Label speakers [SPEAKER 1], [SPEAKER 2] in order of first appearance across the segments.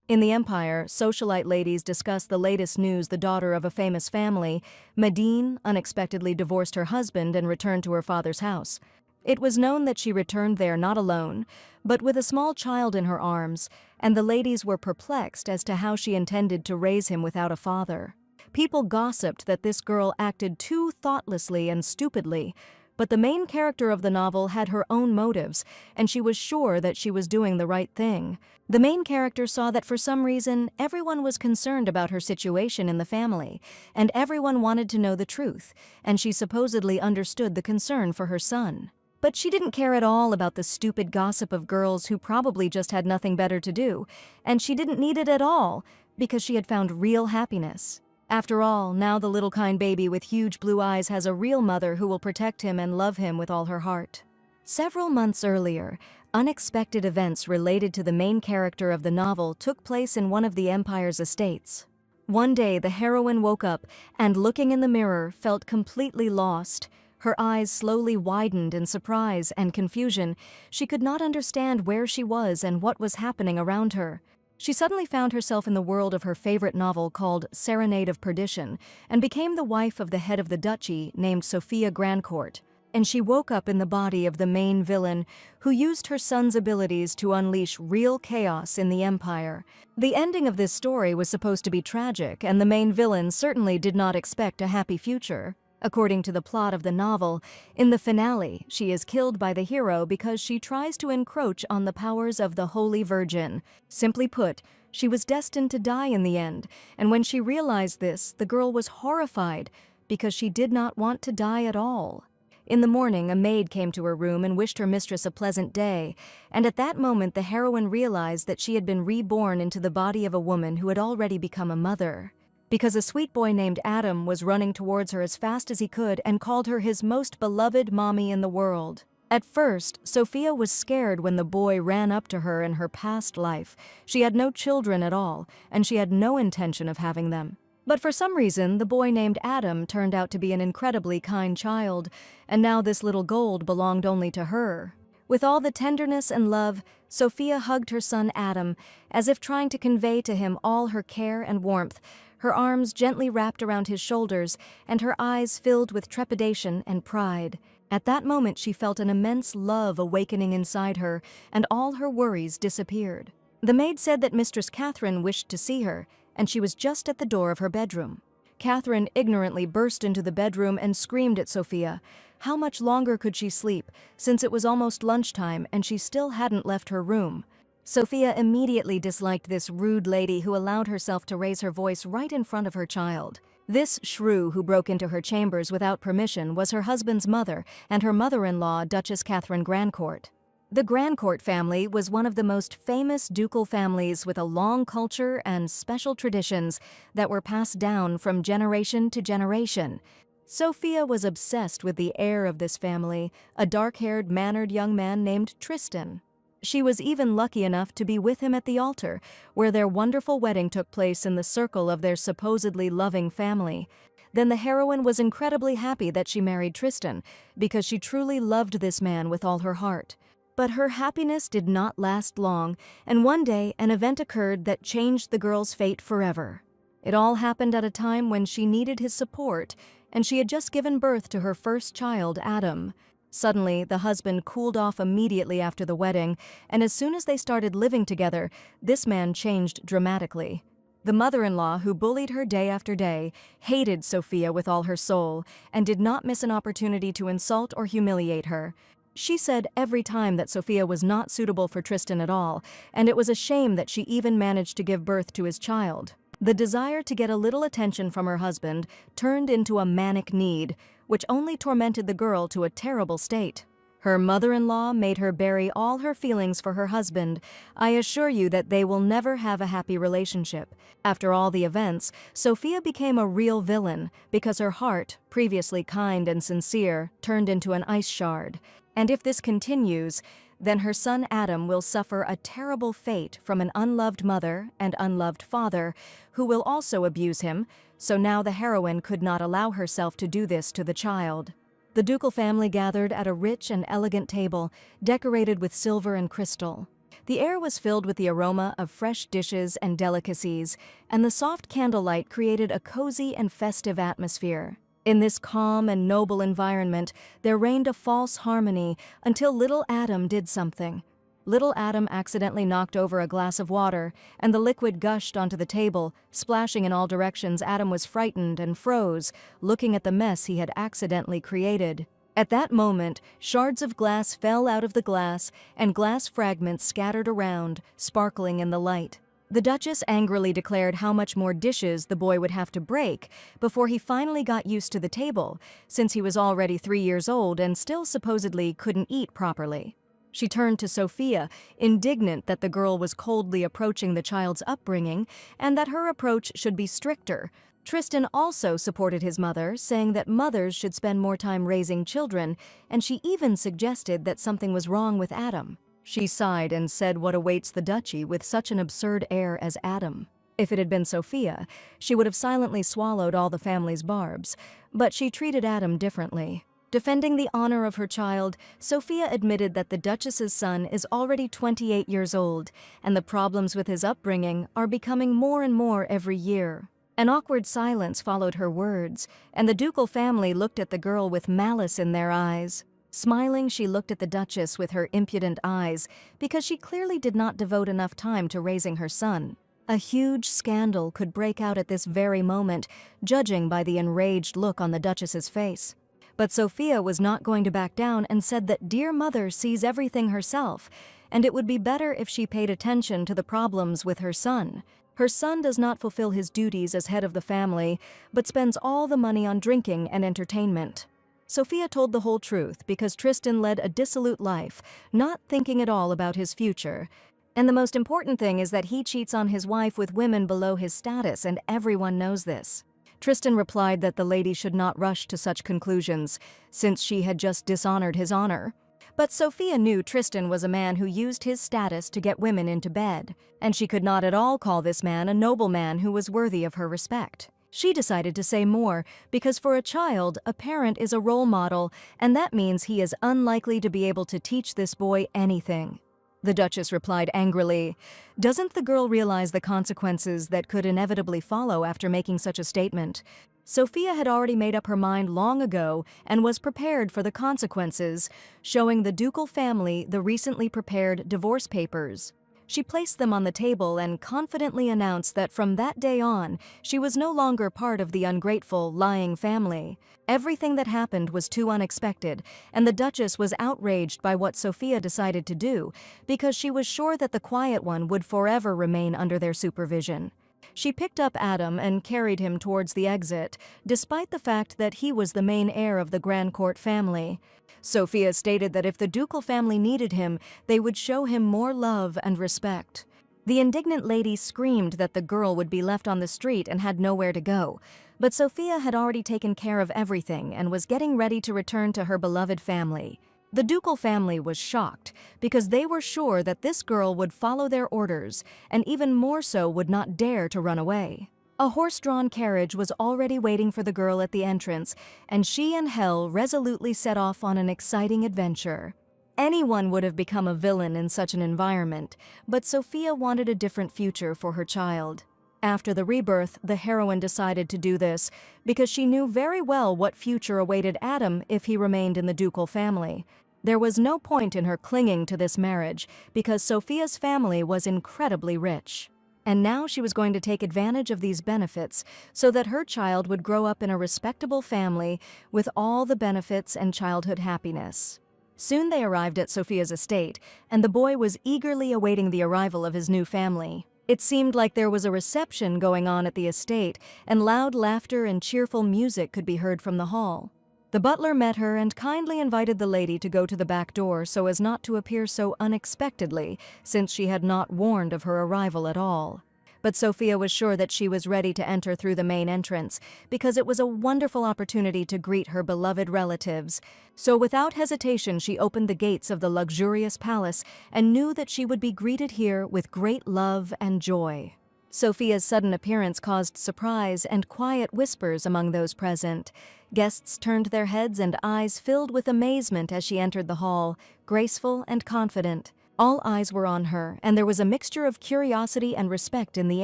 [SPEAKER 1] In the Empire, socialite ladies discuss the latest news. The daughter of a famous family, Medine, unexpectedly divorced her husband and returned to her father's house. It was known that she returned there not alone, but with a small child in her arms, and the ladies were perplexed as to how she intended to raise him without a father. People gossiped that this girl acted too thoughtlessly and stupidly, but the main character of the novel had her own motives, and she was sure that she was doing the right thing. The main character saw that for some reason everyone was concerned about her situation in the family, and everyone wanted to know the truth, and she supposedly understood the concern for her son. But she didn't care at all about the stupid gossip of girls who probably just had nothing better to do, and she didn't need it at all because she had found real happiness. After all, now the little kind baby with huge blue eyes has a real mother who will protect him and love him with all her heart. Several months earlier, unexpected events related to the main character of the novel took place in one of the Empire's estates. One day, the heroine woke up and, looking in the mirror, felt completely lost. Her eyes slowly widened in surprise and confusion. She could not understand where she was and what was happening around her. She suddenly found herself in the world of her favorite novel called Serenade of Perdition and became the wife of the head of the duchy named Sophia Grandcourt. And she woke up in the body of the main villain who used her son's abilities to unleash real chaos in the Empire. The ending of this story was supposed to be tragic, and the main villain certainly did not expect a happy future. According to the plot of the novel, in the finale, she is killed by the hero because she tries to encroach on the powers of the Holy Virgin. Simply put, she was destined to die in the end, and when she realized this, the girl was horrified because she did not want to die at all. In the morning, a maid came to her room and wished her mistress a pleasant day, and at that moment the heroine realized that she had been reborn into the body of a woman who had already become a mother. Because a sweet boy named Adam was running towards her as fast as he could and called her his most beloved mommy in the world. At first, Sophia was scared when the boy ran up to her in her past life. She had no children at all, and she had no intention of having them. But for some reason, the boy named Adam turned out to be an incredibly kind child, and now this little gold belonged only to her. With all the tenderness and love, Sophia hugged her son Adam, as if trying to convey to him all her care and warmth, her arms gently wrapped around his shoulders, and her eyes filled with trepidation and pride. At that moment she felt an immense love awakening inside her, and all her worries disappeared. The maid said that Mistress Catherine wished to see her, and she was just at the door of her bedroom. Catherine ignorantly burst into the bedroom and screamed at Sophia. How much longer could she sleep, since it was almost lunchtime and she still hadn't left her room? Sophia immediately disliked this rude lady who allowed herself to raise her voice right in front of her child. This shrew who broke into her chambers without permission was her husband's mother and her mother-in-law, Duchess Catherine Grandcourt. The Grandcourt family was one of the most famous ducal families with a long culture and special traditions that were passed down from generation to generation. Sophia was obsessed with the heir of this family, a dark-haired, mannered young man named Tristan. She was even lucky enough to be with him at the altar, where their wonderful wedding took place in the circle of their supposedly loving family. Then the heroine was incredibly happy that she married Tristan, because she truly loved this man with all her heart. But her happiness did not last long, and one day an event occurred that changed the girl's fate forever. It all happened at a time when she needed his support, and she had just given birth to her first child, Adam. Suddenly, the husband cooled off immediately after the wedding, and as soon as they started living together, this man changed dramatically. The mother-in-law, who bullied her day after day, hated Sophia with all her soul, and did not miss an opportunity to insult or humiliate her. She said every time that Sophia was not suitable for Tristan at all, and it was a shame that she even managed to give birth to his child. The desire to get a little attention from her husband turned into a manic need, which only tormented the girl to a terrible state. Her mother-in-law made her bury all her feelings for her husband. I assure you that they will never have a happy relationship. After all the events, Sophia became a real villain because her heart, previously kind and sincere, turned into an ice shard. And if this continues, then her son Adam will suffer a terrible fate from an unloved mother and unloved father who will also abuse him, so now the heroine could not allow herself to do this to the child. The ducal family gathered at a rich and elegant table, decorated with silver and crystal. The air was filled with the aroma of fresh dishes and delicacies, and the soft candlelight created a cozy and festive atmosphere. In this calm and noble environment, there reigned a false harmony until little Adam did something. Little Adam accidentally knocked over a glass of water, and the liquid gushed onto the table, splashing in all directions. Adam was frightened and froze, looking at the mess he had accidentally created. At that moment, shards of glass fell out of the glass, and glass fragments scattered around, sparkling in the light. The Duchess angrily declared how much more dishes the boy would have to break before he finally got used to the table, since he was already 3 years old and still supposedly couldn't eat properly. She turned to Sophia, indignant that the girl was coldly approaching the child's upbringing and that her approach should be stricter. Tristan also supported his mother, saying that mothers should spend more time raising children, and she even suggested that something was wrong with Adam. She sighed and said what awaits the duchy with such an absurd air as Adam. If it had been Sophia, she would have silently swallowed all the family's barbs, but she treated Adam differently. Defending the honor of her child, Sophia admitted that the Duchess's son is already 28 years old, and the problems with his upbringing are becoming more and more every year. An awkward silence followed her words, and the ducal family looked at the girl with malice in their eyes. Smiling, she looked at the Duchess with her impudent eyes, because she clearly did not devote enough time to raising her son. A huge scandal could break out at this very moment, judging by the enraged look on the Duchess's face. But Sophia was not going to back down and said that dear mother sees everything herself, and it would be better if she paid attention to the problems with her son. Her son does not fulfill his duties as head of the family, but spends all the money on drinking and entertainment. Sophia told the whole truth because Tristan led a dissolute life, not thinking at all about his future. And the most important thing is that he cheats on his wife with women below his status, and everyone knows this. Tristan replied that the lady should not rush to such conclusions, since she had just dishonored his honor. But Sophia knew Tristan was a man who used his status to get women into bed, and she could not at all call this man a nobleman who was worthy of her respect. She decided to say more, because for a child, a parent is a role model, and that means he is unlikely to be able to teach this boy anything. The Duchess replied angrily, "Doesn't the girl realize the consequences that could inevitably follow after making such a statement?" Sophia had already made up her mind long ago and was prepared for the consequences, showing the ducal family the recently prepared divorce papers. She placed them on the table and confidently announced that from that day on, she was no longer part of the ungrateful, lying family. Everything that happened was too unexpected, and the Duchess was outraged by what Sophia decided to do, because she was sure that the quiet one would forever remain under their supervision. She picked up Adam and carried him towards the exit, despite the fact that he was the main heir of the Grand Court family. Sophia stated that if the ducal family needed him, they would show him more love and respect. The indignant lady screamed that the girl would be left on the street and had nowhere to go, but Sophia had already taken care of everything and was getting ready to return to her beloved family. The ducal family was shocked, because they were sure that this girl would follow their orders, and even more so would not dare to run away. A horse-drawn carriage was already waiting for the girl at the entrance, and she and Hel resolutely set off on an exciting adventure. Anyone would have become a villain in such an environment, but Sophia wanted a different future for her child. After the rebirth, the heroine decided to do this, because she knew very well what future awaited Adam if he remained in the ducal family. There was no point in her clinging to this marriage, because Sophia's family was incredibly rich. And now she was going to take advantage of these benefits so that her child would grow up in a respectable family with all the benefits and childhood happiness. Soon they arrived at Sophia's estate, and the boy was eagerly awaiting the arrival of his new family. It seemed like there was a reception going on at the estate, and loud laughter and cheerful music could be heard from the hall. The butler met her and kindly invited the lady to go to the back door so as not to appear so unexpectedly, since she had not warned of her arrival at all. But Sophia was sure that she was ready to enter through the main entrance, because it was a wonderful opportunity to greet her beloved relatives. So without hesitation she opened the gates of the luxurious palace and knew that she would be greeted here with great love and joy. Sophia's sudden appearance caused surprise and quiet whispers among those present. Guests turned their heads and eyes filled with amazement as she entered the hall, graceful and confident. All eyes were on her, and there was a mixture of curiosity and respect in the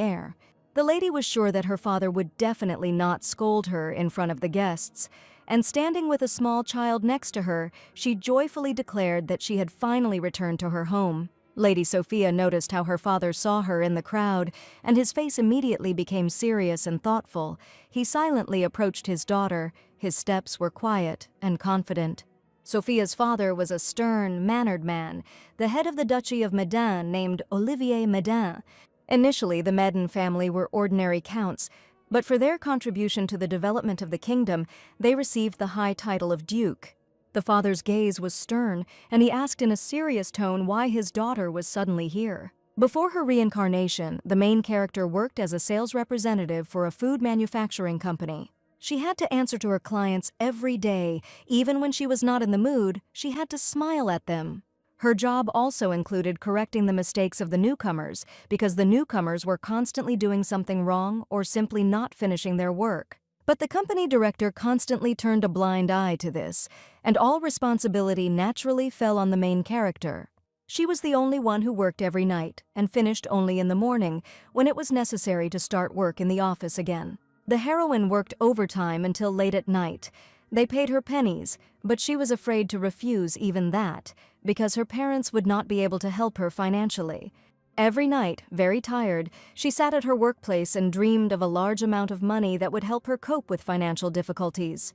[SPEAKER 1] air. The lady was sure that her father would definitely not scold her in front of the guests, and standing with a small child next to her, she joyfully declared that she had finally returned to her home. Lady Sophia noticed how her father saw her in the crowd, and his face immediately became serious and thoughtful. He silently approached his daughter. His steps were quiet and confident. Sophia's father was a stern, mannered man, the head of the Duchy of Medin named Olivier Medin. Initially, the Medin family were ordinary counts, but for their contribution to the development of the kingdom, they received the high title of duke. The father's gaze was stern, and he asked in a serious tone why his daughter was suddenly here. Before her reincarnation, the main character worked as a sales representative for a food manufacturing company. She had to answer to her clients every day. Even when she was not in the mood, she had to smile at them. Her job also included correcting the mistakes of the newcomers, because the newcomers were constantly doing something wrong or simply not finishing their work. But the company director constantly turned a blind eye to this, and all responsibility naturally fell on the main character. She was the only one who worked every night and finished only in the morning, when it was necessary to start work in the office again. The heroine worked overtime until late at night. They paid her pennies, but she was afraid to refuse even that, because her parents would not be able to help her financially. Every night, very tired, she sat at her workplace and dreamed of a large amount of money that would help her cope with financial difficulties.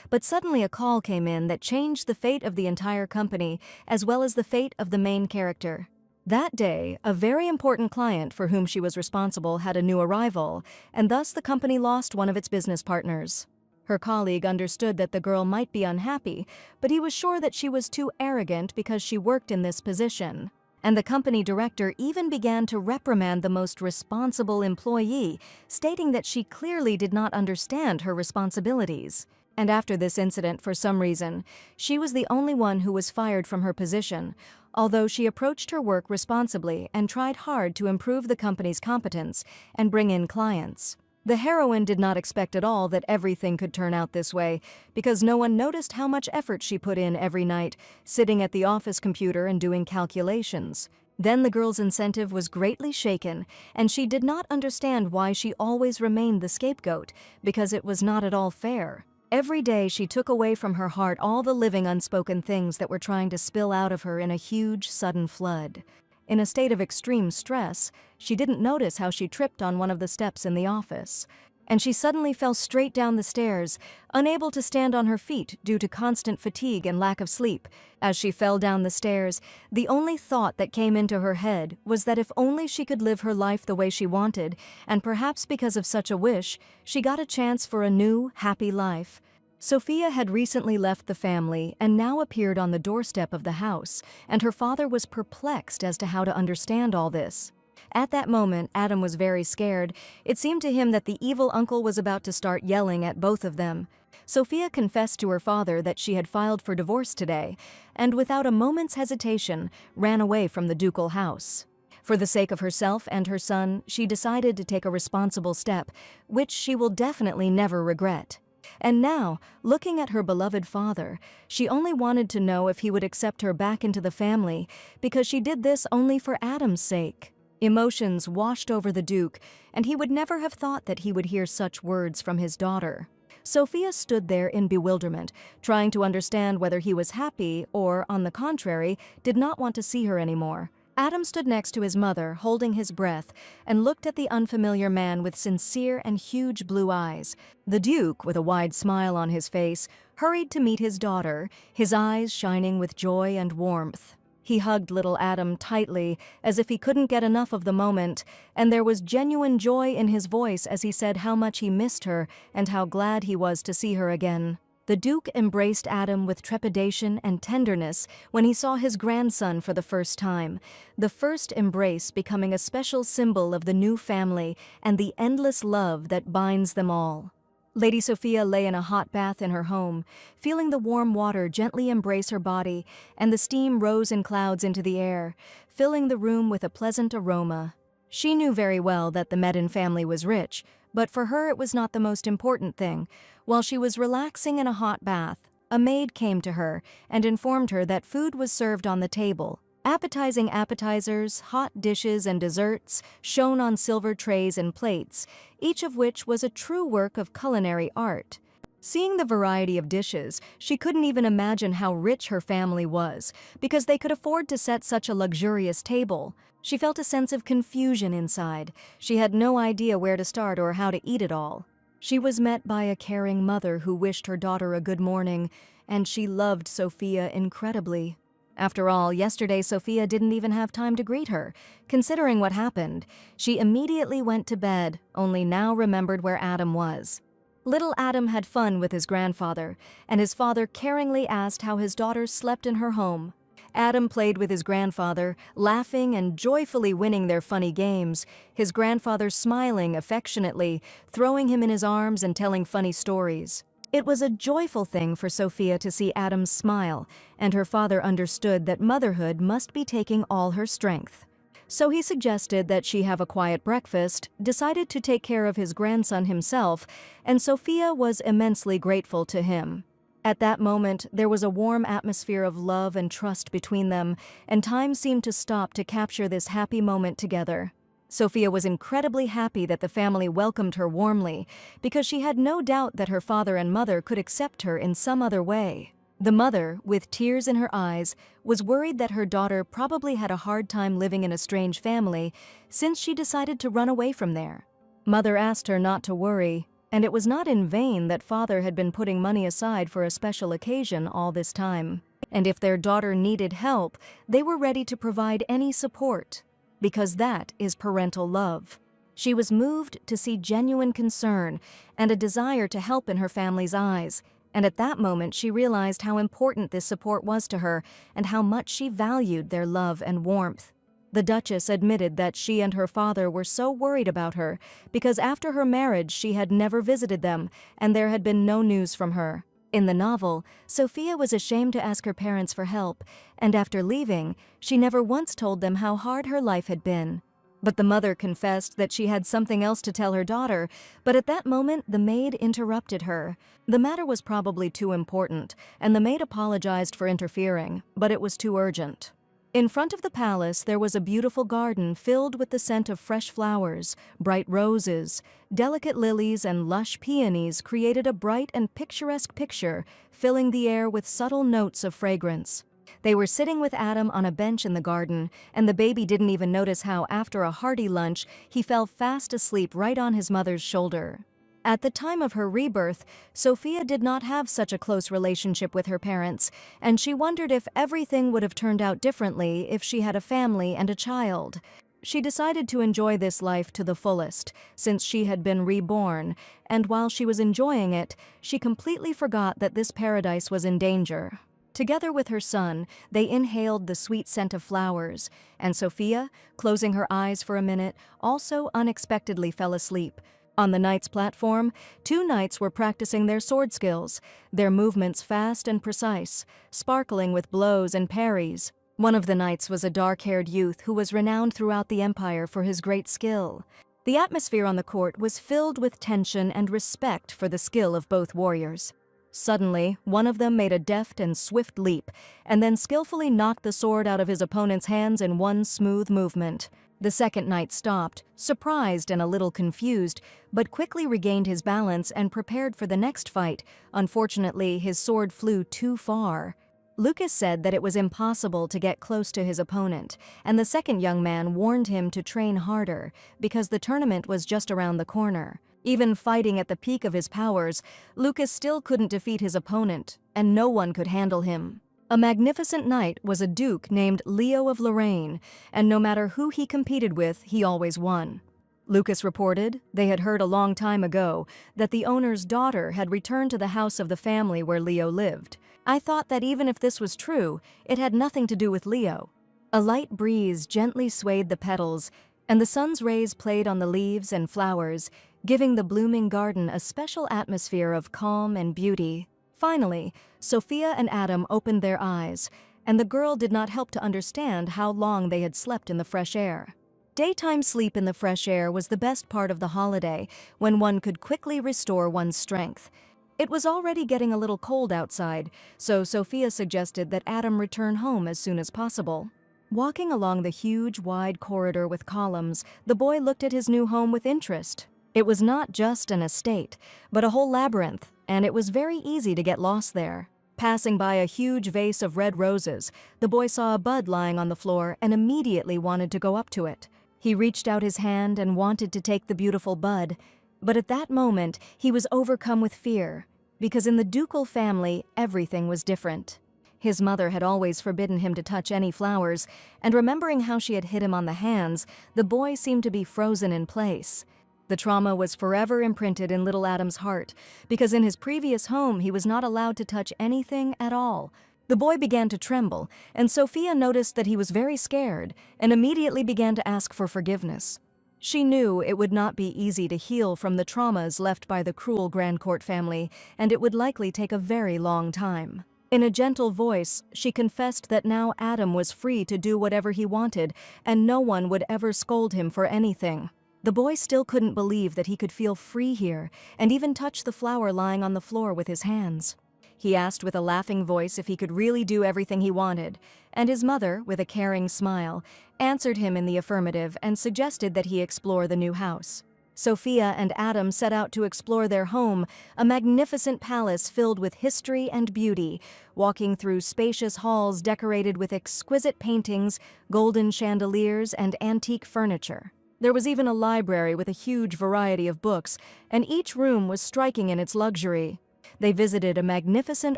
[SPEAKER 1] But suddenly a call came in that changed the fate of the entire company, as well as the fate of the main character. That day, a very important client for whom she was responsible had a new arrival, and thus the company lost one of its business partners. Her colleague understood that the girl might be unhappy, but he was sure that she was too arrogant because she worked in this position. And the company director even began to reprimand the most responsible employee, stating that she clearly did not understand her responsibilities. And after this incident, for some reason, she was the only one who was fired from her position, although she approached her work responsibly and tried hard to improve the company's competence and bring in clients. The heroine did not expect at all that everything could turn out this way, because no one noticed how much effort she put in every night, sitting at the office computer and doing calculations. Then the girl's incentive was greatly shaken, and she did not understand why she always remained the scapegoat, because it was not at all fair. Every day she took away from her heart all the living unspoken things that were trying to spill out of her in a huge, sudden flood. In a state of extreme stress, she didn't notice how she tripped on one of the steps in the office, and she suddenly fell straight down the stairs, unable to stand on her feet due to constant fatigue and lack of sleep. As she fell down the stairs, the only thought that came into her head was that if only she could live her life the way she wanted, and perhaps because of such a wish, she got a chance for a new, happy life. Sophia had recently left the family and now appeared on the doorstep of the house, and her father was perplexed as to how to understand all this. At that moment, Adam was very scared. It seemed to him that the evil uncle was about to start yelling at both of them. Sophia confessed to her father that she had filed for divorce today, and without a moment's hesitation, ran away from the ducal house. For the sake of herself and her son, she decided to take a responsible step, which she will definitely never regret. And now, looking at her beloved father, she only wanted to know if he would accept her back into the family, because she did this only for Adam's sake. Emotions washed over the Duke, and he would never have thought that he would hear such words from his daughter. Sophia stood there in bewilderment, trying to understand whether he was happy or, on the contrary, did not want to see her anymore. Adam stood next to his mother, holding his breath, and looked at the unfamiliar man with sincere and huge blue eyes. The Duke, with a wide smile on his face, hurried to meet his daughter, his eyes shining with joy and warmth. He hugged little Adam tightly, as if he couldn't get enough of the moment, and there was genuine joy in his voice as he said how much he missed her and how glad he was to see her again. The Duke embraced Adam with trepidation and tenderness when he saw his grandson for the first time, the first embrace becoming a special symbol of the new family and the endless love that binds them all. Lady Sophia lay in a hot bath in her home, feeling the warm water gently embrace her body, and the steam rose in clouds into the air, filling the room with a pleasant aroma. She knew very well that the Medin family was rich, but for her it was not the most important thing. While she was relaxing in a hot bath, a maid came to her and informed her that food was served on the table. Appetizing appetizers, hot dishes, and desserts shone on silver trays and plates, each of which was a true work of culinary art. Seeing the variety of dishes, she couldn't even imagine how rich her family was, because they could afford to set such a luxurious table. She felt a sense of confusion inside. She had no idea where to start or how to eat it all. She was met by a caring mother who wished her daughter a good morning, and she loved Sophia incredibly. After all, yesterday Sophia didn't even have time to greet her. Considering what happened, she immediately went to bed, only now remembered where Adam was. Little Adam had fun with his grandfather, and his father caringly asked how his daughter slept in her home. Adam played with his grandfather, laughing and joyfully winning their funny games, his grandfather smiling affectionately, throwing him in his arms and telling funny stories. It was a joyful thing for Sophia to see Adam's smile, and her father understood that motherhood must be taking all her strength. So he suggested that she have a quiet breakfast, decided to take care of his grandson himself, and Sophia was immensely grateful to him. At that moment, there was a warm atmosphere of love and trust between them, and time seemed to stop to capture this happy moment together. Sophia was incredibly happy that the family welcomed her warmly, because she had no doubt that her father and mother could accept her in some other way. The mother, with tears in her eyes, was worried that her daughter probably had a hard time living in a strange family since she decided to run away from there. Mother asked her not to worry, and it was not in vain that father had been putting money aside for a special occasion all this time. And if their daughter needed help, they were ready to provide any support, because that is parental love. She was moved to see genuine concern and a desire to help in her family's eyes, and at that moment she realized how important this support was to her and how much she valued their love and warmth. The Duchess admitted that she and her father were so worried about her because after her marriage she had never visited them and there had been no news from her. In the novel, Sophia was ashamed to ask her parents for help, and after leaving, she never once told them how hard her life had been. But the mother confessed that she had something else to tell her daughter, but at that moment the maid interrupted her. The matter was probably too important, and the maid apologized for interfering, but it was too urgent. In front of the palace there was a beautiful garden filled with the scent of fresh flowers, bright roses, delicate lilies and lush peonies created a bright and picturesque picture, filling the air with subtle notes of fragrance. They were sitting with Adam on a bench in the garden, and the baby didn't even notice how, after a hearty lunch, he fell fast asleep right on his mother's shoulder. At the time of her rebirth, Sophia did not have such a close relationship with her parents, and she wondered if everything would have turned out differently if she had a family and a child. She decided to enjoy this life to the fullest, since she had been reborn, and while she was enjoying it, she completely forgot that this paradise was in danger. Together with her son, they inhaled the sweet scent of flowers, and Sophia, closing her eyes for a minute, also unexpectedly fell asleep. On the knight's platform, 2 knights were practicing their sword skills, their movements fast and precise, sparkling with blows and parries. One of the knights was a dark-haired youth who was renowned throughout the empire for his great skill. The atmosphere on the court was filled with tension and respect for the skill of both warriors. Suddenly, one of them made a deft and swift leap, and then skillfully knocked the sword out of his opponent's hands in one smooth movement. The second knight stopped, surprised and a little confused, but quickly regained his balance and prepared for the next fight. Unfortunately, his sword flew too far. Lucas said that it was impossible to get close to his opponent, and the second young man warned him to train harder, because the tournament was just around the corner. Even fighting at the peak of his powers, Lucas still couldn't defeat his opponent, and no one could handle him. A magnificent knight was a duke named Leo of Lorraine, and no matter who he competed with, he always won. Lucas reported they had heard a long time ago that the owner's daughter had returned to the house of the family where Leo lived. I thought that even if this was true, it had nothing to do with Leo. A light breeze gently swayed the petals, and the sun's rays played on the leaves and flowers, giving the blooming garden a special atmosphere of calm and beauty. Finally, Sophia and Adam opened their eyes, and the girl did not help to understand how long they had slept in the fresh air. Daytime sleep in the fresh air was the best part of the holiday, when one could quickly restore one's strength. It was already getting a little cold outside, so Sophia suggested that Adam return home as soon as possible. Walking along the huge, wide corridor with columns, the boy looked at his new home with interest. It was not just an estate, but a whole labyrinth, and it was very easy to get lost there. Passing by a huge vase of red roses, the boy saw a bud lying on the floor and immediately wanted to go up to it. He reached out his hand and wanted to take the beautiful bud, but at that moment he was overcome with fear, because in the ducal family everything was different. His mother had always forbidden him to touch any flowers, and remembering how she had hit him on the hands, the boy seemed to be frozen in place. The trauma was forever imprinted in little Adam's heart, because in his previous home he was not allowed to touch anything at all. The boy began to tremble, and Sophia noticed that he was very scared, and immediately began to ask for forgiveness. She knew it would not be easy to heal from the traumas left by the cruel Grand Court family, and it would likely take a very long time. In a gentle voice, she confessed that now Adam was free to do whatever he wanted, and no one would ever scold him for anything. The boy still couldn't believe that he could feel free here, and even touch the flower lying on the floor with his hands. He asked with a laughing voice if he could really do everything he wanted, and his mother, with a caring smile, answered him in the affirmative and suggested that he explore the new house. Sophia and Adam set out to explore their home, a magnificent palace filled with history and beauty, walking through spacious halls decorated with exquisite paintings, golden chandeliers, and antique furniture. There was even a library with a huge variety of books, and each room was striking in its luxury. They visited a magnificent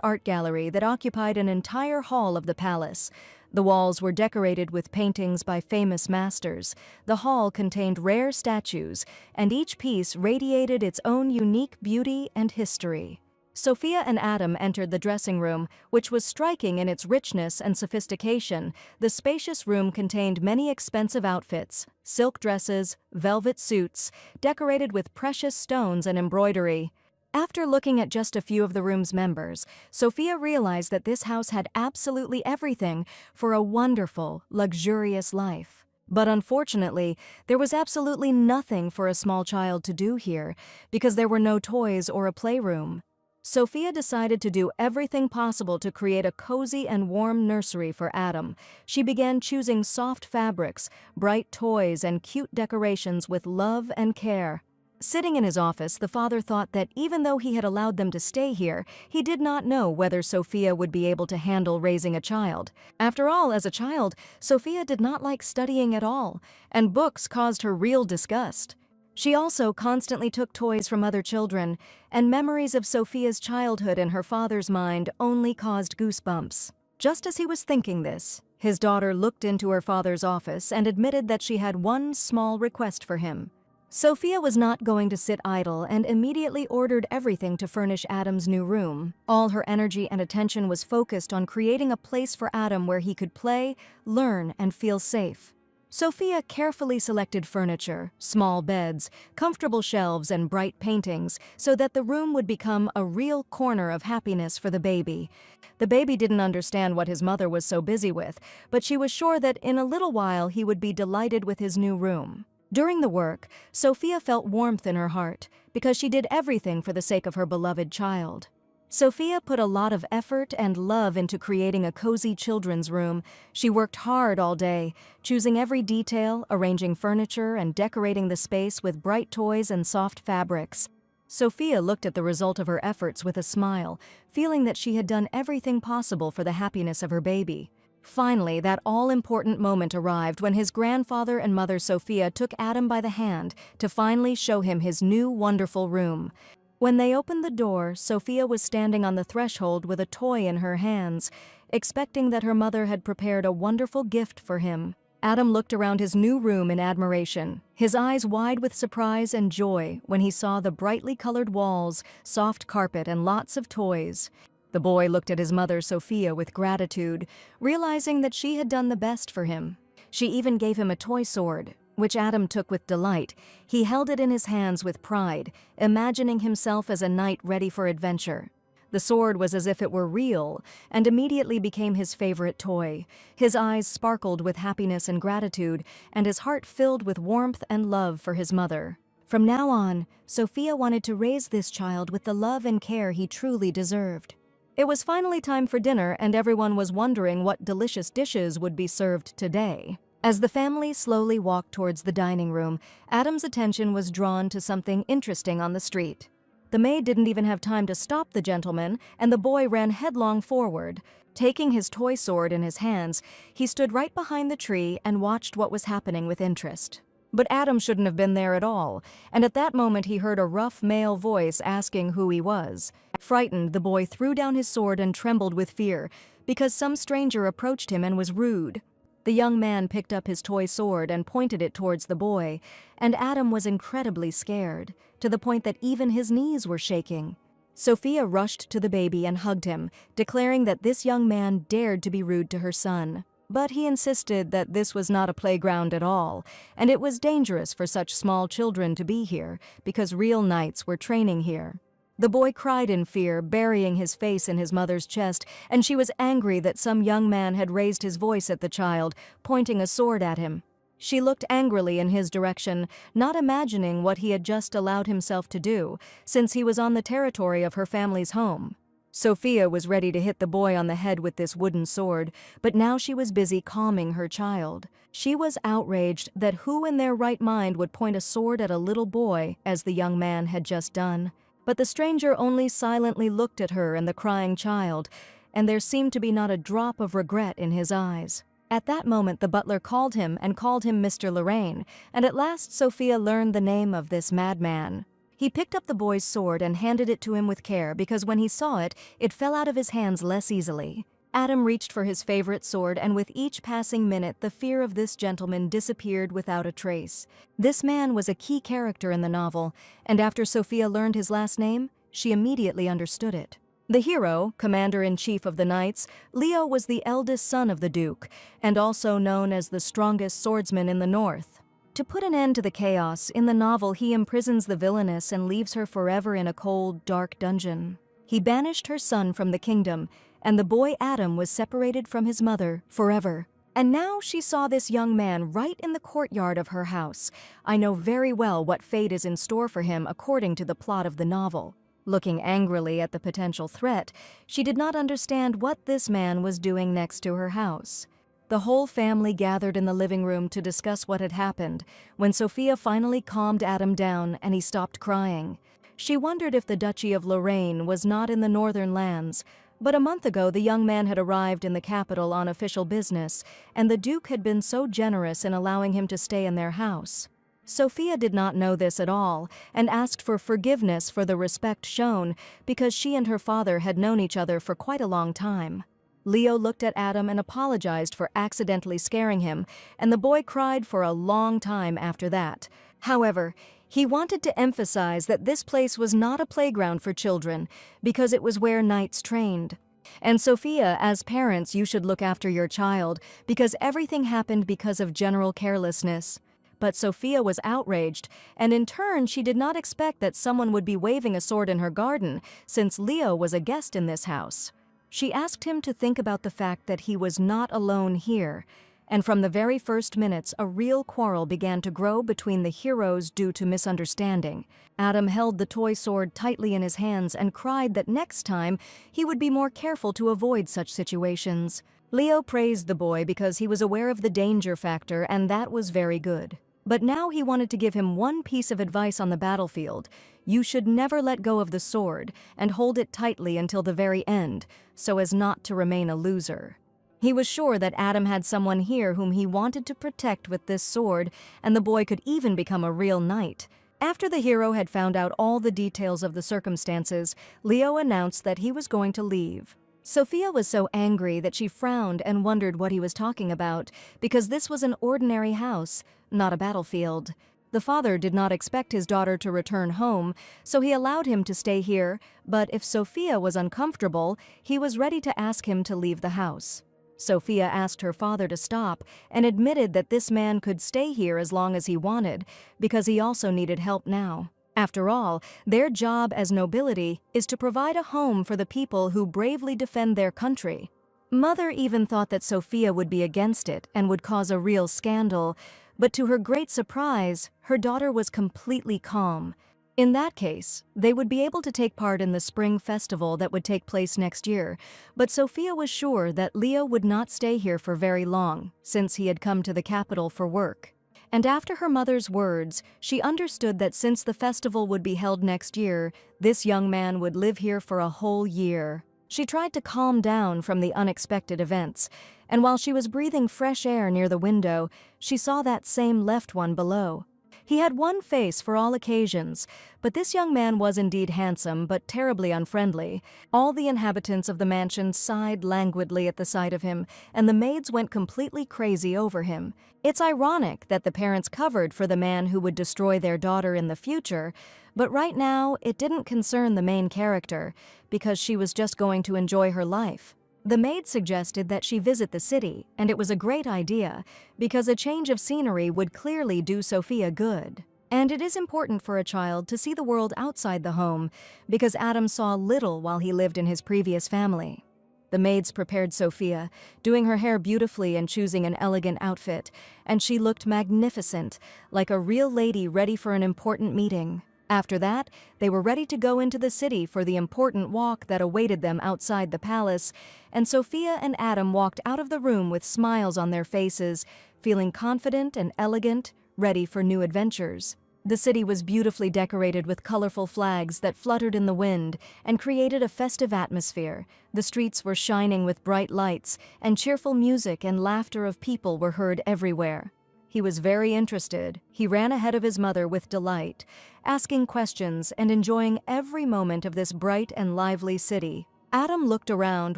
[SPEAKER 1] art gallery that occupied an entire hall of the palace. The walls were decorated with paintings by famous masters. The hall contained rare statues, and each piece radiated its own unique beauty and history. Sophia and Adam entered the dressing room, which was striking in its richness and sophistication. The spacious room contained many expensive outfits, silk dresses, velvet suits, decorated with precious stones and embroidery. After looking at just a few of the room's members, Sophia realized that this house had absolutely everything for a wonderful, luxurious life. But unfortunately, there was absolutely nothing for a small child to do here, because there were no toys or a playroom. Sophia decided to do everything possible to create a cozy and warm nursery for Adam. She began choosing soft fabrics, bright toys, and cute decorations with love and care. Sitting in his office, the father thought that even though he had allowed them to stay here, he did not know whether Sophia would be able to handle raising a child. After all, as a child, Sophia did not like studying at all, and books caused her real disgust. She also constantly took toys from other children, and memories of Sophia's childhood in her father's mind only caused goosebumps. Just as he was thinking this, his daughter looked into her father's office and admitted that she had one small request for him. Sophia was not going to sit idle and immediately ordered everything to furnish Adam's new room. All her energy and attention was focused on creating a place for Adam where he could play, learn, and feel safe. Sophia carefully selected furniture, small beds, comfortable shelves, and bright paintings so that the room would become a real corner of happiness for the baby. The baby didn't understand what his mother was so busy with, but she was sure that in a little while he would be delighted with his new room. During the work, Sophia felt warmth in her heart because she did everything for the sake of her beloved child. Sophia put a lot of effort and love into creating a cozy children's room. She worked hard all day, choosing every detail, arranging furniture, and decorating the space with bright toys and soft fabrics. Sophia looked at the result of her efforts with a smile, feeling that she had done everything possible for the happiness of her baby. Finally, that all-important moment arrived when his grandfather and mother Sophia took Adam by the hand to finally show him his new wonderful room. When they opened the door, Sophia was standing on the threshold with a toy in her hands, expecting that her mother had prepared a wonderful gift for him. Adam looked around his new room in admiration, his eyes wide with surprise and joy when he saw the brightly colored walls, soft carpet, and lots of toys. The boy looked at his mother Sophia with gratitude, realizing that she had done the best for him. She even gave him a toy sword, which Adam took with delight. He held it in his hands with pride, imagining himself as a knight ready for adventure. The sword was as if it were real, and immediately became his favorite toy. His eyes sparkled with happiness and gratitude, and his heart filled with warmth and love for his mother. From now on, Sophia wanted to raise this child with the love and care he truly deserved. It was finally time for dinner, and everyone was wondering what delicious dishes would be served today. As the family slowly walked towards the dining room, Adam's attention was drawn to something interesting on the street. The maid didn't even have time to stop the gentleman, and the boy ran headlong forward. Taking his toy sword in his hands, he stood right behind the tree and watched what was happening with interest. But Adam shouldn't have been there at all, and at that moment he heard a rough male voice asking who he was. Frightened, the boy threw down his sword and trembled with fear, because some stranger approached him and was rude. The young man picked up his toy sword and pointed it towards the boy, and Adam was incredibly scared, to the point that even his knees were shaking. Sophia rushed to the baby and hugged him, declaring that this young man dared to be rude to her son. But he insisted that this was not a playground at all, and it was dangerous for such small children to be here, because real knights were training here. The boy cried in fear, burying his face in his mother's chest, and she was angry that some young man had raised his voice at the child, pointing a sword at him. She looked angrily in his direction, not imagining what he had just allowed himself to do, since he was on the territory of her family's home. Sophia was ready to hit the boy on the head with this wooden sword, but now she was busy calming her child. She was outraged that who in their right mind would point a sword at a little boy, as the young man had just done. But the stranger only silently looked at her and the crying child, and there seemed to be not a drop of regret in his eyes. At that moment the butler called him and called him Mr. Lorraine, and at last Sophia learned the name of this madman. He picked up the boy's sword and handed it to him with care, because when he saw it, it fell out of his hands less easily. Adam reached for his favorite sword, and with each passing minute the fear of this gentleman disappeared without a trace. This man was a key character in the novel, and after Sophia learned his last name, she immediately understood it. The hero, commander-in-chief of the knights, Leo was the eldest son of the Duke, and also known as the strongest swordsman in the north. To put an end to the chaos, in the novel he imprisons the villainess and leaves her forever in a cold, dark dungeon. He banished her son from the kingdom, and the boy Adam was separated from his mother forever. And now she saw this young man right in the courtyard of her house. I know very well what fate is in store for him according to the plot of the novel. Looking angrily at the potential threat, she did not understand what this man was doing next to her house. The whole family gathered in the living room to discuss what had happened, when Sophia finally calmed Adam down and he stopped crying. She wondered if the Duchy of Lorraine was not in the northern lands, but a month ago the young man had arrived in the capital on official business, and the Duke had been so generous in allowing him to stay in their house. Sophia did not know this at all, and asked for forgiveness for the respect shown, because she and her father had known each other for quite a long time. Leo looked at Adam and apologized for accidentally scaring him, and the boy cried for a long time after that. However, he wanted to emphasize that this place was not a playground for children, because it was where knights trained. And Sophia, as parents, you should look after your child, because everything happened because of general carelessness. But Sophia was outraged, and in turn she did not expect that someone would be waving a sword in her garden, since Leo was a guest in this house. She asked him to think about the fact that he was not alone here, and from the very first minutes a real quarrel began to grow between the heroes due to misunderstanding. Adam held the toy sword tightly in his hands and cried that next time he would be more careful to avoid such situations. Leo praised the boy because he was aware of the danger factor, and that was very good. But now he wanted to give him one piece of advice on the battlefield. You should never let go of the sword and hold it tightly until the very end, so as not to remain a loser. He was sure that Adam had someone here whom he wanted to protect with this sword, and the boy could even become a real knight. After the hero had found out all the details of the circumstances, Leo announced that he was going to leave. Sophia was so angry that she frowned and wondered what he was talking about, because this was an ordinary house, not a battlefield. The father did not expect his daughter to return home, so he allowed him to stay here, but if Sophia was uncomfortable, he was ready to ask him to leave the house. Sophia asked her father to stop and admitted that this man could stay here as long as he wanted, because he also needed help now. After all, their job as nobility is to provide a home for the people who bravely defend their country. Mother even thought that Sophia would be against it and would cause a real scandal, but to her great surprise, her daughter was completely calm. In that case, they would be able to take part in the spring festival that would take place next year, but Sophia was sure that Leo would not stay here for very long, since he had come to the capital for work. And after her mother's words, she understood that since the festival would be held next year, this young man would live here for a whole year. She tried to calm down from the unexpected events, and while she was breathing fresh air near the window, she saw that same left one below. He had one face for all occasions, but this young man was indeed handsome but terribly unfriendly. All the inhabitants of the mansion sighed languidly at the sight of him, and the maids went completely crazy over him. It's ironic that the parents covered for the man who would destroy their daughter in the future, but right now it didn't concern the main character, because she was just going to enjoy her life. The maid suggested that she visit the city, and it was a great idea, because a change of scenery would clearly do Sophia good. And it is important for a child to see the world outside the home, because Adam saw little while he lived in his previous family. The maids prepared Sophia, doing her hair beautifully and choosing an elegant outfit, and she looked magnificent, like a real lady ready for an important meeting. After that, they were ready to go into the city for the important walk that awaited them outside the palace, and Sophia and Adam walked out of the room with smiles on their faces, feeling confident and elegant, ready for new adventures. The city was beautifully decorated with colorful flags that fluttered in the wind and created a festive atmosphere. The streets were shining with bright lights, and cheerful music and laughter of people were heard everywhere. He was very interested. He ran ahead of his mother with delight, asking questions and enjoying every moment of this bright and lively city. Adam looked around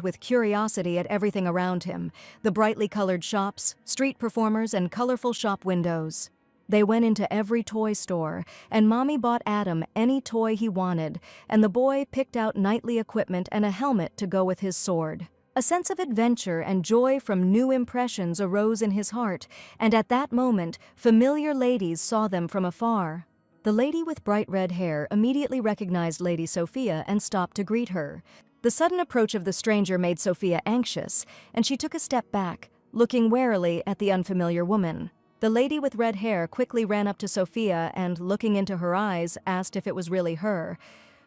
[SPEAKER 1] with curiosity at everything around him, the brightly colored shops, street performers, and colorful shop windows. They went into every toy store, and Mommy bought Adam any toy he wanted, and the boy picked out knightly equipment and a helmet to go with his sword. A sense of adventure and joy from new impressions arose in his heart, and at that moment, familiar ladies saw them from afar. The lady with bright red hair immediately recognized Lady Sophia and stopped to greet her. The sudden approach of the stranger made Sophia anxious, and she took a step back, looking warily at the unfamiliar woman. The lady with red hair quickly ran up to Sophia and, looking into her eyes, asked if it was really her.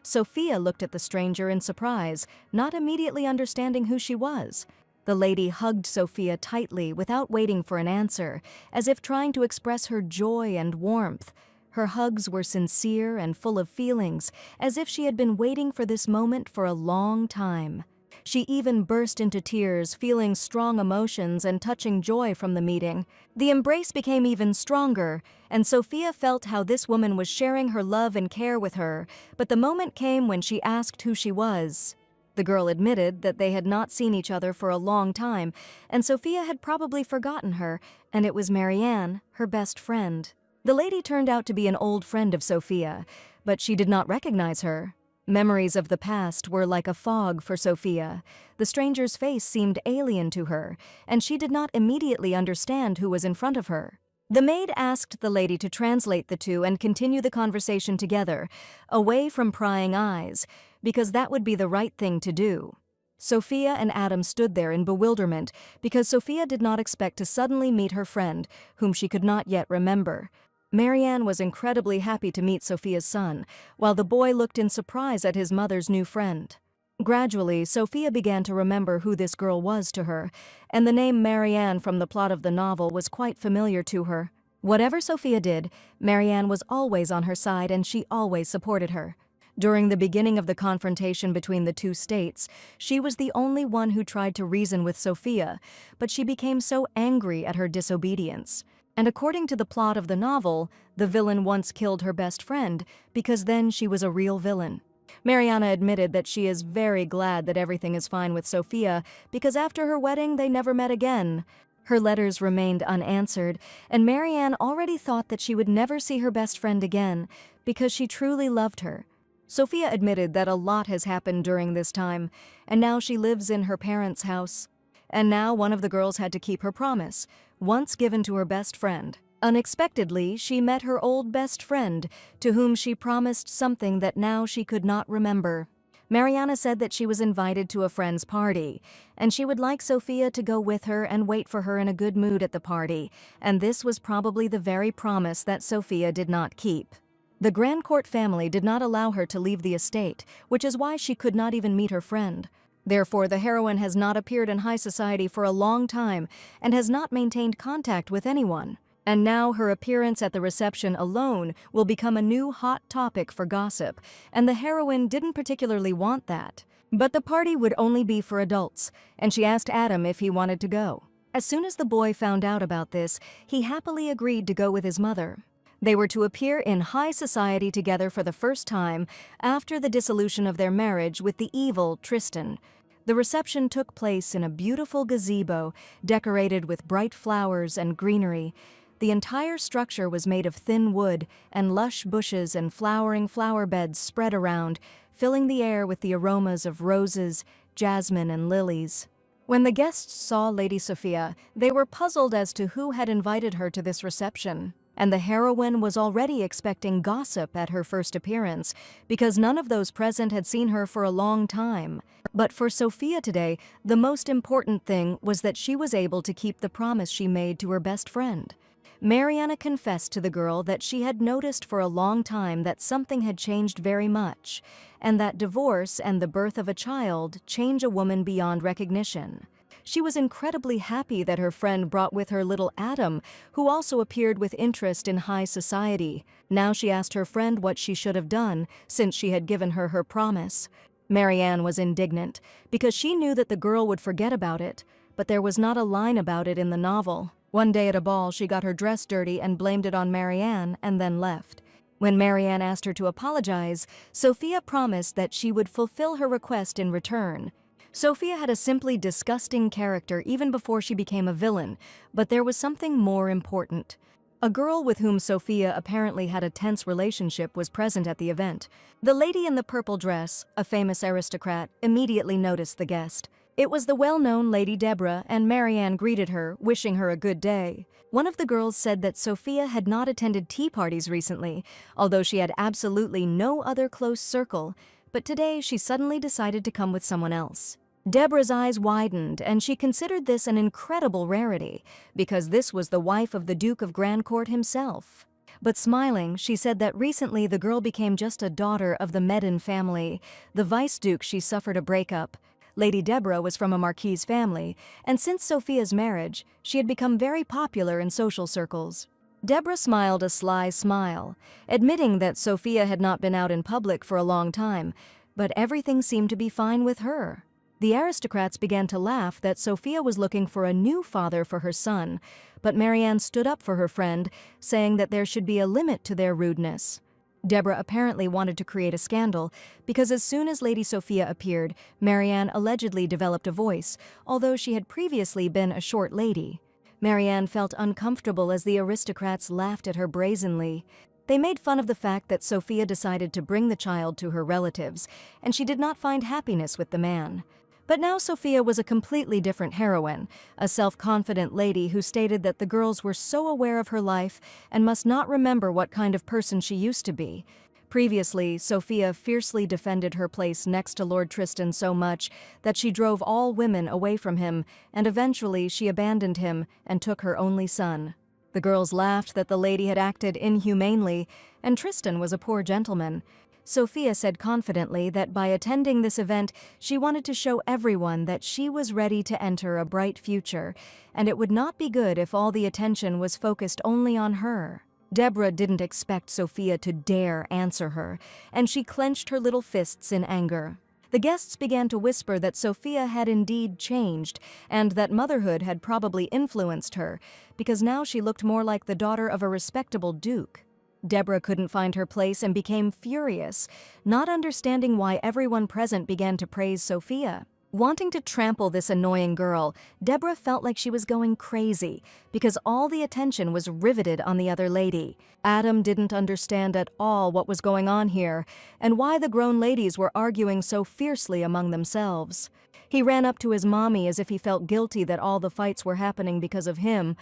[SPEAKER 1] Sophia looked at the stranger in surprise, not immediately understanding who she was. The lady hugged Sophia tightly without waiting for an answer, as if trying to express her joy and warmth. Her hugs were sincere and full of feelings, as if she had been waiting for this moment for a long time. She even burst into tears, feeling strong emotions and touching joy from the meeting. The embrace became even stronger, and Sophia felt how this woman was sharing her love and care with her, but the moment came when she asked who she was. The girl admitted that they had not seen each other for a long time, and Sophia had probably forgotten her, and it was Marianne, her best friend. The lady turned out to be an old friend of Sophia, but she did not recognize her. Memories of the past were like a fog for Sophia. The stranger's face seemed alien to her, and she did not immediately understand who was in front of her. The maid asked the lady to translate the two and continue the conversation together, away from prying eyes, because that would be the right thing to do. Sophia and Adam stood there in bewilderment because Sophia did not expect to suddenly meet her friend, whom she could not yet remember. Marianne was incredibly happy to meet Sophia's son, while the boy looked in surprise at his mother's new friend. Gradually, Sophia began to remember who this girl was to her, and the name Marianne from the plot of the novel was quite familiar to her. Whatever Sophia did, Marianne was always on her side and she always supported her. During the beginning of the confrontation between the two states, she was the only one who tried to reason with Sophia, but she became so angry at her disobedience. And according to the plot of the novel, the villain once killed her best friend, because then she was a real villain. Mariana admitted that she is very glad that everything is fine with Sophia, because after her wedding they never met again. Her letters remained unanswered, and Marianne already thought that she would never see her best friend again, because she truly loved her. Sophia admitted that a lot has happened during this time, and now she lives in her parents' house. And now one of the girls had to keep her promise, once given to her best friend. Unexpectedly, she met her old best friend, to whom she promised something that now she could not remember. Mariana said that she was invited to a friend's party, and she would like Sophia to go with her and wait for her in a good mood at the party, and this was probably the very promise that Sophia did not keep. The Grand Court family did not allow her to leave the estate, which is why she could not even meet her friend. Therefore, the heroine has not appeared in high society for a long time and has not maintained contact with anyone. And now her appearance at the reception alone will become a new hot topic for gossip, and the heroine didn't particularly want that. But the party would only be for adults, and she asked Adam if he wanted to go. As soon as the boy found out about this, he happily agreed to go with his mother. They were to appear in high society together for the first time after the dissolution of their marriage with the evil Tristan. The reception took place in a beautiful gazebo decorated with bright flowers and greenery. The entire structure was made of thin wood, and lush bushes and flowering flower beds spread around, filling the air with the aromas of roses, jasmine, and lilies. When the guests saw Lady Sophia, they were puzzled as to who had invited her to this reception. And the heroine was already expecting gossip at her first appearance, because none of those present had seen her for a long time. But for Sophia today, the most important thing was that she was able to keep the promise she made to her best friend. Mariana confessed to the girl that she had noticed for a long time that something had changed very much, and that divorce and the birth of a child change a woman beyond recognition. She was incredibly happy that her friend brought with her little Adam, who also appeared with interest in high society. Now she asked her friend what she should have done, since she had given her her promise. Marianne was indignant, because she knew that the girl would forget about it, but there was not a line about it in the novel. One day at a ball, she got her dress dirty and blamed it on Marianne, and then left. When Marianne asked her to apologize, Sophia promised that she would fulfill her request in return. Sophia had a simply disgusting character even before she became a villain, but there was something more important. A girl with whom Sophia apparently had a tense relationship was present at the event. The lady in the purple dress, a famous aristocrat, immediately noticed the guest. It was the well-known Lady Deborah, and Marianne greeted her, wishing her a good day. One of the girls said that Sophia had not attended tea parties recently, although she had absolutely no other close circle, but today she suddenly decided to come with someone else. Deborah's eyes widened, and she considered this an incredible rarity, because this was the wife of the Duke of Grandcourt himself. But smiling, she said that recently the girl became just a daughter of the Medin family. The Vice-Duke she suffered a breakup. Lady Deborah was from a Marquis family, and since Sophia's marriage, she had become very popular in social circles. Deborah smiled a sly smile, admitting that Sophia had not been out in public for a long time, but everything seemed to be fine with her. The aristocrats began to laugh that Sophia was looking for a new father for her son, but Marianne stood up for her friend, saying that there should be a limit to their rudeness. Deborah apparently wanted to create a scandal, because as soon as Lady Sophia appeared, Marianne allegedly developed a voice, although she had previously been a short lady. Marianne felt uncomfortable as the aristocrats laughed at her brazenly. They made fun of the fact that Sophia decided to bring the child to her relatives, and she did not find happiness with the man. But now Sophia was a completely different heroine, a self-confident lady who stated that the girls were so aware of her life and must not remember what kind of person she used to be. Previously, Sophia fiercely defended her place next to Lord Tristan so much that she drove all women away from him, and eventually she abandoned him and took her only son. The girls laughed that the lady had acted inhumanely, and Tristan was a poor gentleman. Sophia said confidently that by attending this event, she wanted to show everyone that she was ready to enter a bright future, and it would not be good if all the attention was focused only on her. Deborah didn't expect Sophia to dare answer her, and she clenched her little fists in anger. The guests began to whisper that Sophia had indeed changed, and that motherhood had probably influenced her, because now she looked more like the daughter of a respectable duke. Deborah couldn't find her place and became furious, not understanding why everyone present began to praise Sophia. Wanting to trample this annoying girl, Deborah felt like she was going crazy, because all the attention was riveted on the other lady. Adam didn't understand at all what was going on here, and why the grown ladies were arguing so fiercely among themselves. He ran up to his mommy as if he felt guilty that all the fights were happening because of him.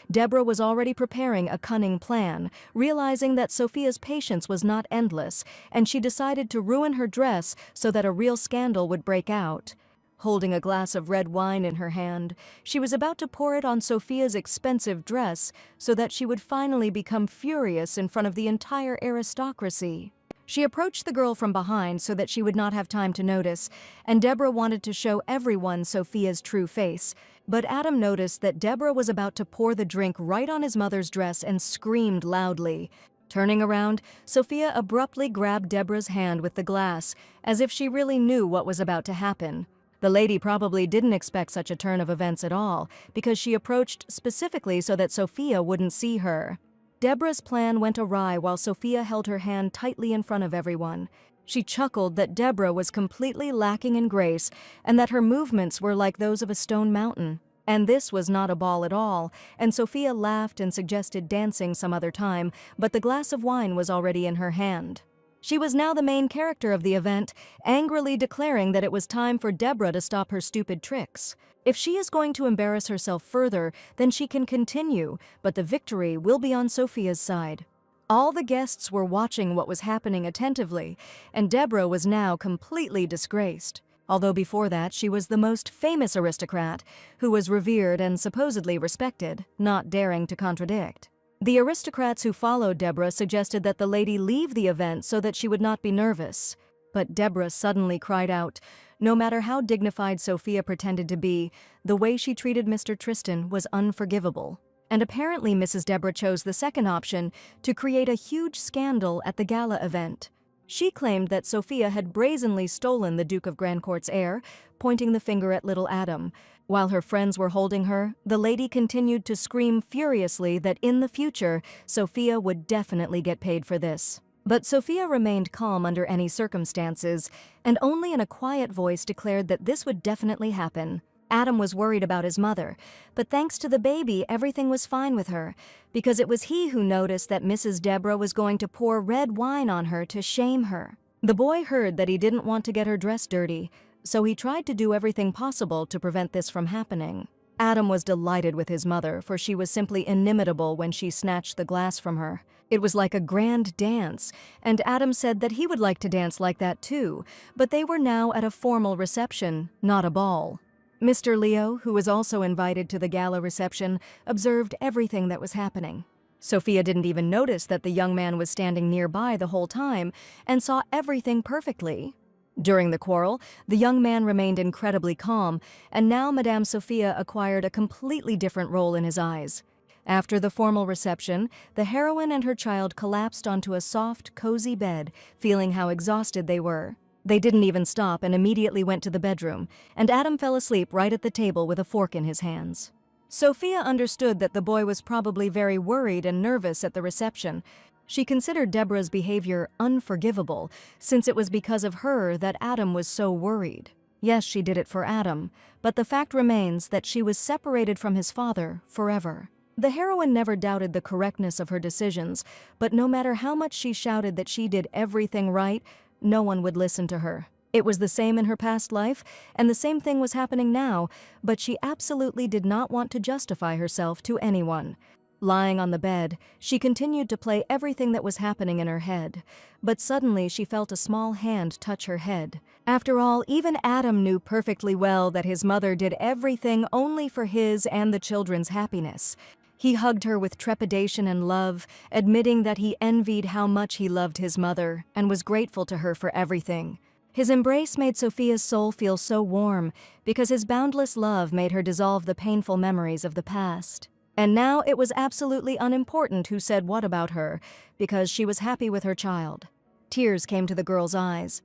[SPEAKER 1] Deborah was already preparing a cunning plan, realizing that Sophia's patience was not endless, and she decided to ruin her dress so that a real scandal would break out. holding a glass of red wine in her hand. She was about to pour it on Sophia's expensive dress so that she would finally become furious in front of the entire aristocracy. She approached the girl from behind so that she would not have time to notice, and Deborah wanted to show everyone Sophia's true face. But Adam noticed that Deborah was about to pour the drink right on his mother's dress and screamed loudly. Turning around, Sophia abruptly grabbed Deborah's hand with the glass, as if she really knew what was about to happen. The lady probably didn't expect such a turn of events at all, because she approached specifically so that Sophia wouldn't see her. Deborah's plan went awry while Sophia held her hand tightly in front of everyone. She chuckled that Deborah was completely lacking in grace and that her movements were like those of a stone mountain. And this was not a ball at all, and Sophia laughed and suggested dancing some other time, but the glass of wine was already in her hand. She was now the main character of the event, angrily declaring that it was time for Deborah to stop her stupid tricks. If she is going to embarrass herself further, then she can continue, but the victory will be on Sophia's side. All the guests were watching what was happening attentively, and Deborah was now completely disgraced. Although before that she was the most famous aristocrat, who was revered and supposedly respected, not daring to contradict. The aristocrats who followed Deborah suggested that the lady leave the event so that she would not be nervous. But Deborah suddenly cried out. No matter how dignified Sophia pretended to be, the way she treated Mr. Tristan was unforgivable. And apparently Mrs. Deborah chose the second option, to create a huge scandal at the gala event. She claimed that Sophia had brazenly stolen the Duke of Grandcourt's heir, pointing the finger at little Adam. While her friends were holding her, the lady continued to scream furiously that in the future, Sophia would definitely get paid for this. But Sophia remained calm under any circumstances, and only in a quiet voice declared that this would definitely happen. Adam was worried about his mother, but thanks to the baby, everything was fine with her, because it was he who noticed that Mrs. Deborah was going to pour red wine on her to shame her. The boy heard that he didn't want to get her dress dirty, so he tried to do everything possible to prevent this from happening. Adam was delighted with his mother, for she was simply inimitable when she snatched the glass from her. It was like a grand dance, and Adam said that he would like to dance like that too, but they were now at a formal reception, not a ball. Mr. Leo, who was also invited to the gala reception, observed everything that was happening. Sophia didn't even notice that the young man was standing nearby the whole time and saw everything perfectly. During the quarrel, the young man remained incredibly calm, and now Madame Sophia acquired a completely different role in his eyes. After the formal reception, the heroine and her child collapsed onto a soft, cozy bed, feeling how exhausted they were. They didn't even stop and immediately went to the bedroom, and Adam fell asleep right at the table with a fork in his hands. Sophia understood that the boy was probably very worried and nervous at the reception. She considered Deborah's behavior unforgivable, since it was because of her that Adam was so worried. Yes, she did it for Adam, but the fact remains that she was separated from his father forever. The heroine never doubted the correctness of her decisions, but no matter how much she shouted that she did everything right, no one would listen to her. It was the same in her past life, and the same thing was happening now, but she absolutely did not want to justify herself to anyone. Lying on the bed, she continued to play everything that was happening in her head, but suddenly she felt a small hand touch her head. After all, even Adam knew perfectly well that his mother did everything only for his and the children's happiness. He hugged her with trepidation and love, admitting that he envied how much he loved his mother and was grateful to her for everything. His embrace made Sophia's soul feel so warm because his boundless love made her dissolve the painful memories of the past. And now it was absolutely unimportant who said what about her, because she was happy with her child. Tears came to the girl's eyes.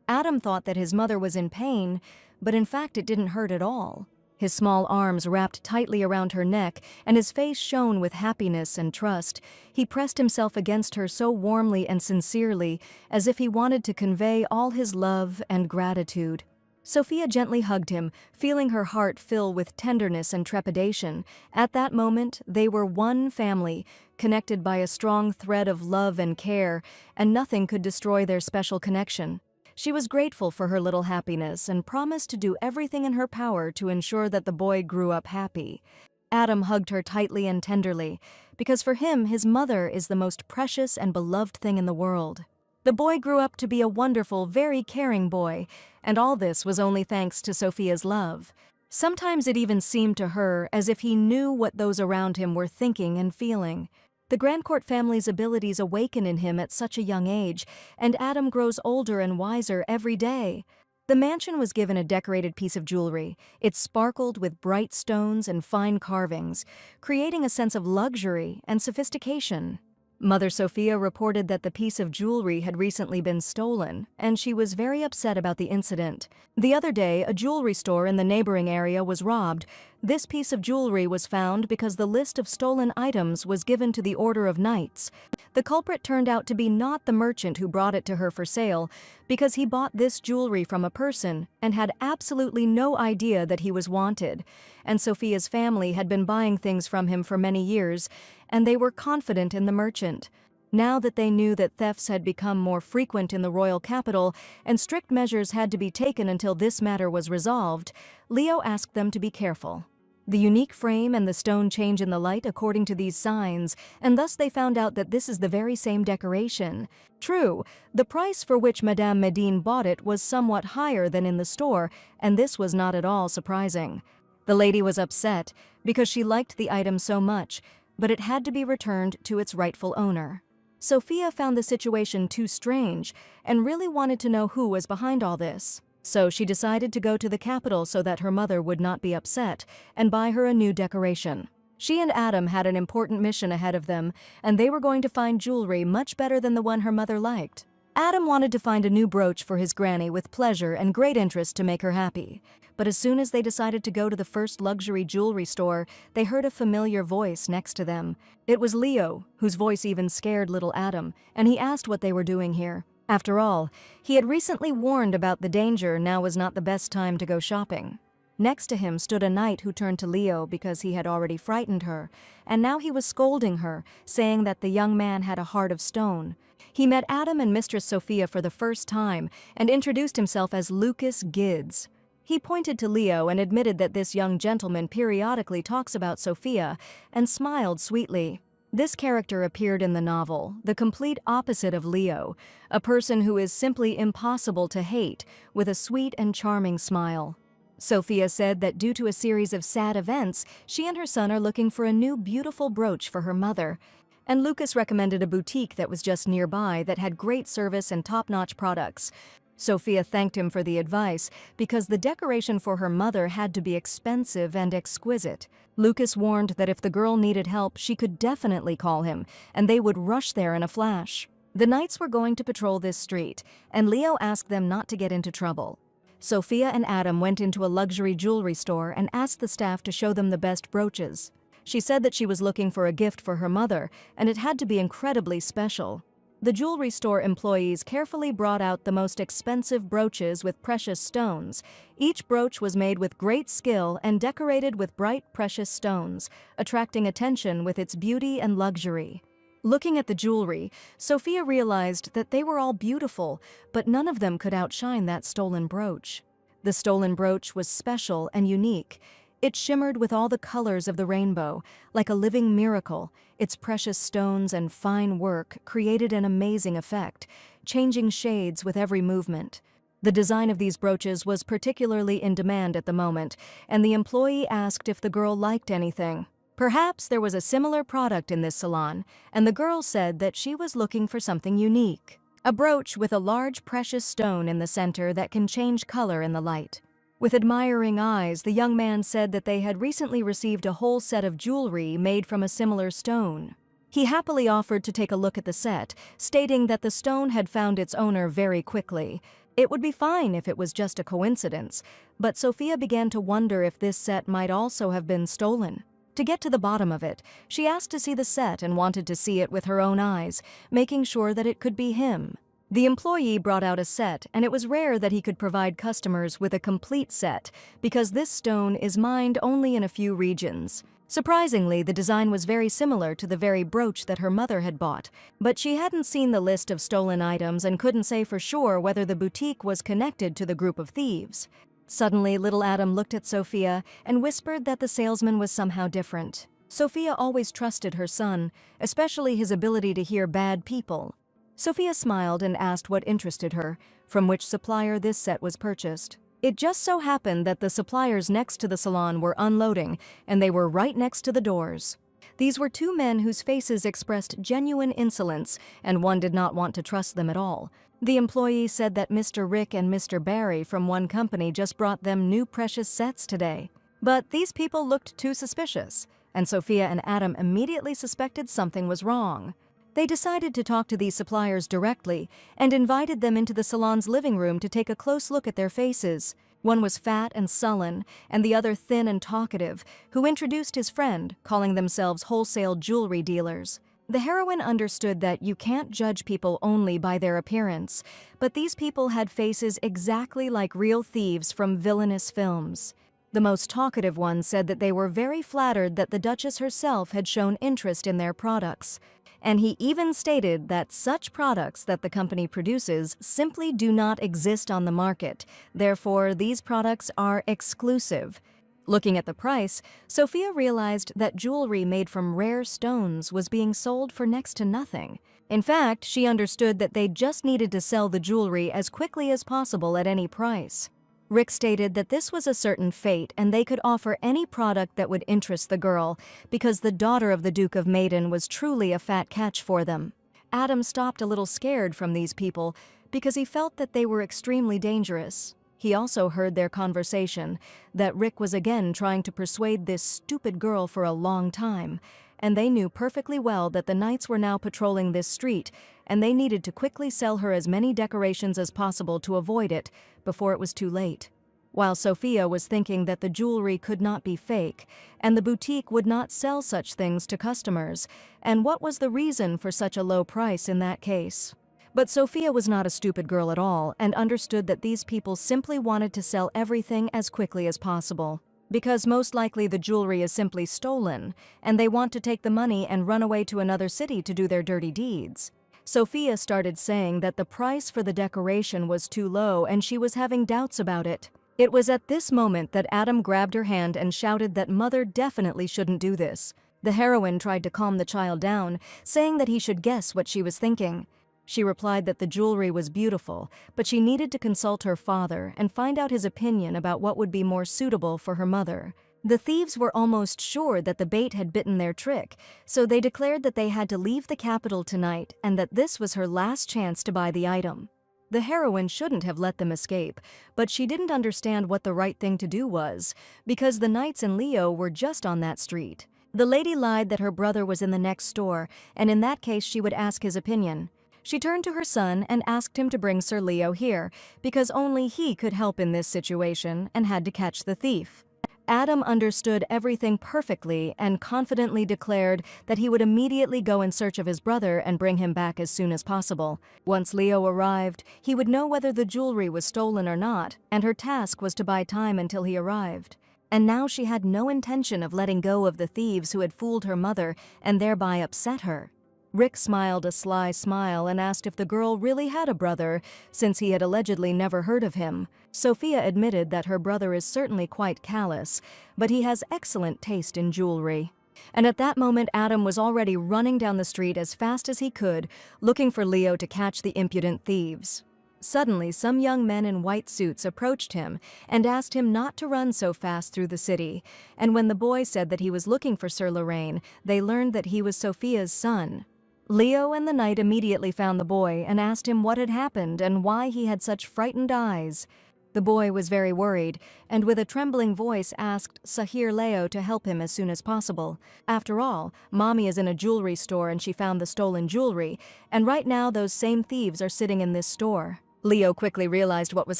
[SPEAKER 1] Adam thought that his mother was in pain, but in fact it didn't hurt at all. His small arms wrapped tightly around her neck, and his face shone with happiness and trust. He pressed himself against her so warmly and sincerely, as if he wanted to convey all his love and gratitude. Sophia gently hugged him, feeling her heart fill with tenderness and trepidation. At that moment, they were one family, connected by a strong thread of love and care, and nothing could destroy their special connection. She was grateful for her little happiness and promised to do everything in her power to ensure that the boy grew up happy. Adam hugged her tightly and tenderly, because for him, his mother is the most precious and beloved thing in the world. The boy grew up to be a wonderful, very caring boy, and all this was only thanks to Sophia's love. Sometimes it even seemed to her as if he knew what those around him were thinking and feeling. The Grandcourt family's abilities awaken in him at such a young age, and Adam grows older and wiser every day. The mansion was given a decorated piece of jewelry. It sparkled with bright stones and fine carvings, creating a sense of luxury and sophistication. Mother Sophia reported that the piece of jewelry had recently been stolen, and she was very upset about the incident. The other day, a jewelry store in the neighboring area was robbed. This piece of jewelry was found because the list of stolen items was given to the Order of Knights. The culprit turned out to be not the merchant who brought it to her for sale, because he bought this jewelry from a person and had absolutely no idea that he was wanted. And Sophia's family had been buying things from him for many years, and they were confident in the merchant. Now that they knew that thefts had become more frequent in the royal capital and strict measures had to be taken until this matter was resolved, Leo asked them to be careful. The unique frame and the stone change in the light according to these signs, and thus they found out that this is the very same decoration. True, the price for which Madame Medine bought it was somewhat higher than in the store, and this was not at all surprising. The lady was upset because she liked the item so much, but it had to be returned to its rightful owner. Sophia found the situation too strange and really wanted to know who was behind all this. So she decided to go to the capital so that her mother would not be upset and buy her a new decoration. She and Adam had an important mission ahead of them, and they were going to find jewelry much better than the one her mother liked. Adam wanted to find a new brooch for his granny with pleasure and great interest to make her happy. But as soon as they decided to go to the first luxury jewelry store, they heard a familiar voice next to them. It was Leo, whose voice even scared little Adam, and he asked what they were doing here. After all, he had recently warned about the danger. Now was not the best time to go shopping. Next to him stood a knight who turned to Leo because he had already frightened her, and now he was scolding her, saying that the young man had a heart of stone. He met Adam and Mistress Sophia for the first time and introduced himself as Lucas Gids. He pointed to Leo and admitted that this young gentleman periodically talks about Sophia and smiled sweetly. This character appeared in the novel, the complete opposite of Leo, a person who is simply impossible to hate, with a sweet and charming smile. Sophia said that due to a series of sad events, she and her son are looking for a new beautiful brooch for her mother. And Lucas recommended a boutique that was just nearby that had great service and top-notch products. Sophia thanked him for the advice because the decoration for her mother had to be expensive and exquisite. Lucas warned that if the girl needed help, she could definitely call him, and they would rush there in a flash. The knights were going to patrol this street, and Leo asked them not to get into trouble. Sophia and Adam went into a luxury jewelry store and asked the staff to show them the best brooches. She said that she was looking for a gift for her mother, and it had to be incredibly special. The jewelry store employees carefully brought out the most expensive brooches with precious stones. Each brooch was made with great skill and decorated with bright, precious stones, attracting attention with its beauty and luxury. Looking at the jewelry, Sophia realized that they were all beautiful, but none of them could outshine that stolen brooch. The stolen brooch was special and unique. It shimmered with all the colors of the rainbow, like a living miracle. Its precious stones and fine work created an amazing effect, changing shades with every movement. The design of these brooches was particularly in demand at the moment, and the employee asked if the girl liked anything. Perhaps there was a similar product in this salon, and the girl said that she was looking for something unique. A brooch with a large precious stone in the center that can change color in the light. With admiring eyes, the young man said that they had recently received a whole set of jewelry made from a similar stone. He happily offered to take a look at the set, stating that the stone had found its owner very quickly. It would be fine if it was just a coincidence, but Sophia began to wonder if this set might also have been stolen. To get to the bottom of it, she asked to see the set and wanted to see it with her own eyes, making sure that it could be him. The employee brought out a set, and it was rare that he could provide customers with a complete set because this stone is mined only in a few regions. Surprisingly, the design was very similar to the very brooch that her mother had bought, but she hadn't seen the list of stolen items and couldn't say for sure whether the boutique was connected to the group of thieves. Suddenly, little Adam looked at Sophia and whispered that the salesman was somehow different. Sophia always trusted her son, especially his ability to hear bad people. Sophia smiled and asked what interested her, from which supplier this set was purchased. It just so happened that the suppliers next to the salon were unloading, and they were right next to the doors. These were two men whose faces expressed genuine insolence, and one did not want to trust them at all. The employee said that Mr. Rick and Mr. Barry from one company just brought them new precious sets today. But these people looked too suspicious, and Sophia and Adam immediately suspected something was wrong. They decided to talk to these suppliers directly and invited them into the salon's living room to take a close look at their faces. One was fat and sullen, and the other thin and talkative, who introduced his friend, calling themselves wholesale jewelry dealers. The heroine understood that you can't judge people only by their appearance, but these people had faces exactly like real thieves from villainous films. The most talkative one said that they were very flattered that the Duchess herself had shown interest in their products, and he even stated that such products that the company produces simply do not exist on the market. Therefore, these products are exclusive. Looking at the price, Sophia realized that jewelry made from rare stones was being sold for next to nothing. In fact, she understood that they just needed to sell the jewelry as quickly as possible at any price. Rick stated that this was a certain fate and they could offer any product that would interest the girl because the daughter of the Duke of Maiden was truly a fat catch for them. Adam stopped a little scared from these people because he felt that they were extremely dangerous. He also heard their conversation, that Rick was again trying to persuade this stupid girl for a long time, and they knew perfectly well that the knights were now patrolling this street, and they needed to quickly sell her as many decorations as possible to avoid it before it was too late. While Sophia was thinking that the jewelry could not be fake, and the boutique would not sell such things to customers, and what was the reason for such a low price in that case? But Sophia was not a stupid girl at all and understood that these people simply wanted to sell everything as quickly as possible. Because most likely the jewelry is simply stolen, and they want to take the money and run away to another city to do their dirty deeds. Sophia started saying that the price for the decoration was too low and she was having doubts about it. It was at this moment that Adam grabbed her hand and shouted that Mother definitely shouldn't do this. The heroine tried to calm the child down, saying that he should guess what she was thinking. She replied that the jewelry was beautiful, but she needed to consult her father and find out his opinion about what would be more suitable for her mother. The thieves were almost sure that the bait had bitten their trick, so they declared that they had to leave the capital tonight and that this was her last chance to buy the item. The heroine shouldn't have let them escape, but she didn't understand what the right thing to do was, because the knights and Leo were just on that street. The lady lied that her brother was in the next store, and in that case she would ask his opinion. She turned to her son and asked him to bring Sir Leo here, because only he could help in this situation and had to catch the thief. Adam understood everything perfectly and confidently declared that he would immediately go in search of his brother and bring him back as soon as possible. Once Leo arrived, he would know whether the jewelry was stolen or not, and her task was to buy time until he arrived. And now she had no intention of letting go of the thieves who had fooled her mother and thereby upset her. Rick smiled a sly smile and asked if the girl really had a brother, since he had allegedly never heard of him. Sophia admitted that her brother is certainly quite callous, but he has excellent taste in jewelry. And at that moment Adam was already running down the street as fast as he could, looking for Leo to catch the impudent thieves. Suddenly, some young men in white suits approached him and asked him not to run so fast through the city, and when the boy said that he was looking for Sir Lorraine, they learned that he was Sophia's son. Leo and the knight immediately found the boy and asked him what had happened and why he had such frightened eyes. The boy was very worried, and with a trembling voice asked Sahir Leo to help him as soon as possible. After all, Mommy is in a jewelry store and she found the stolen jewelry, and right now those same thieves are sitting in this store. Leo quickly realized what was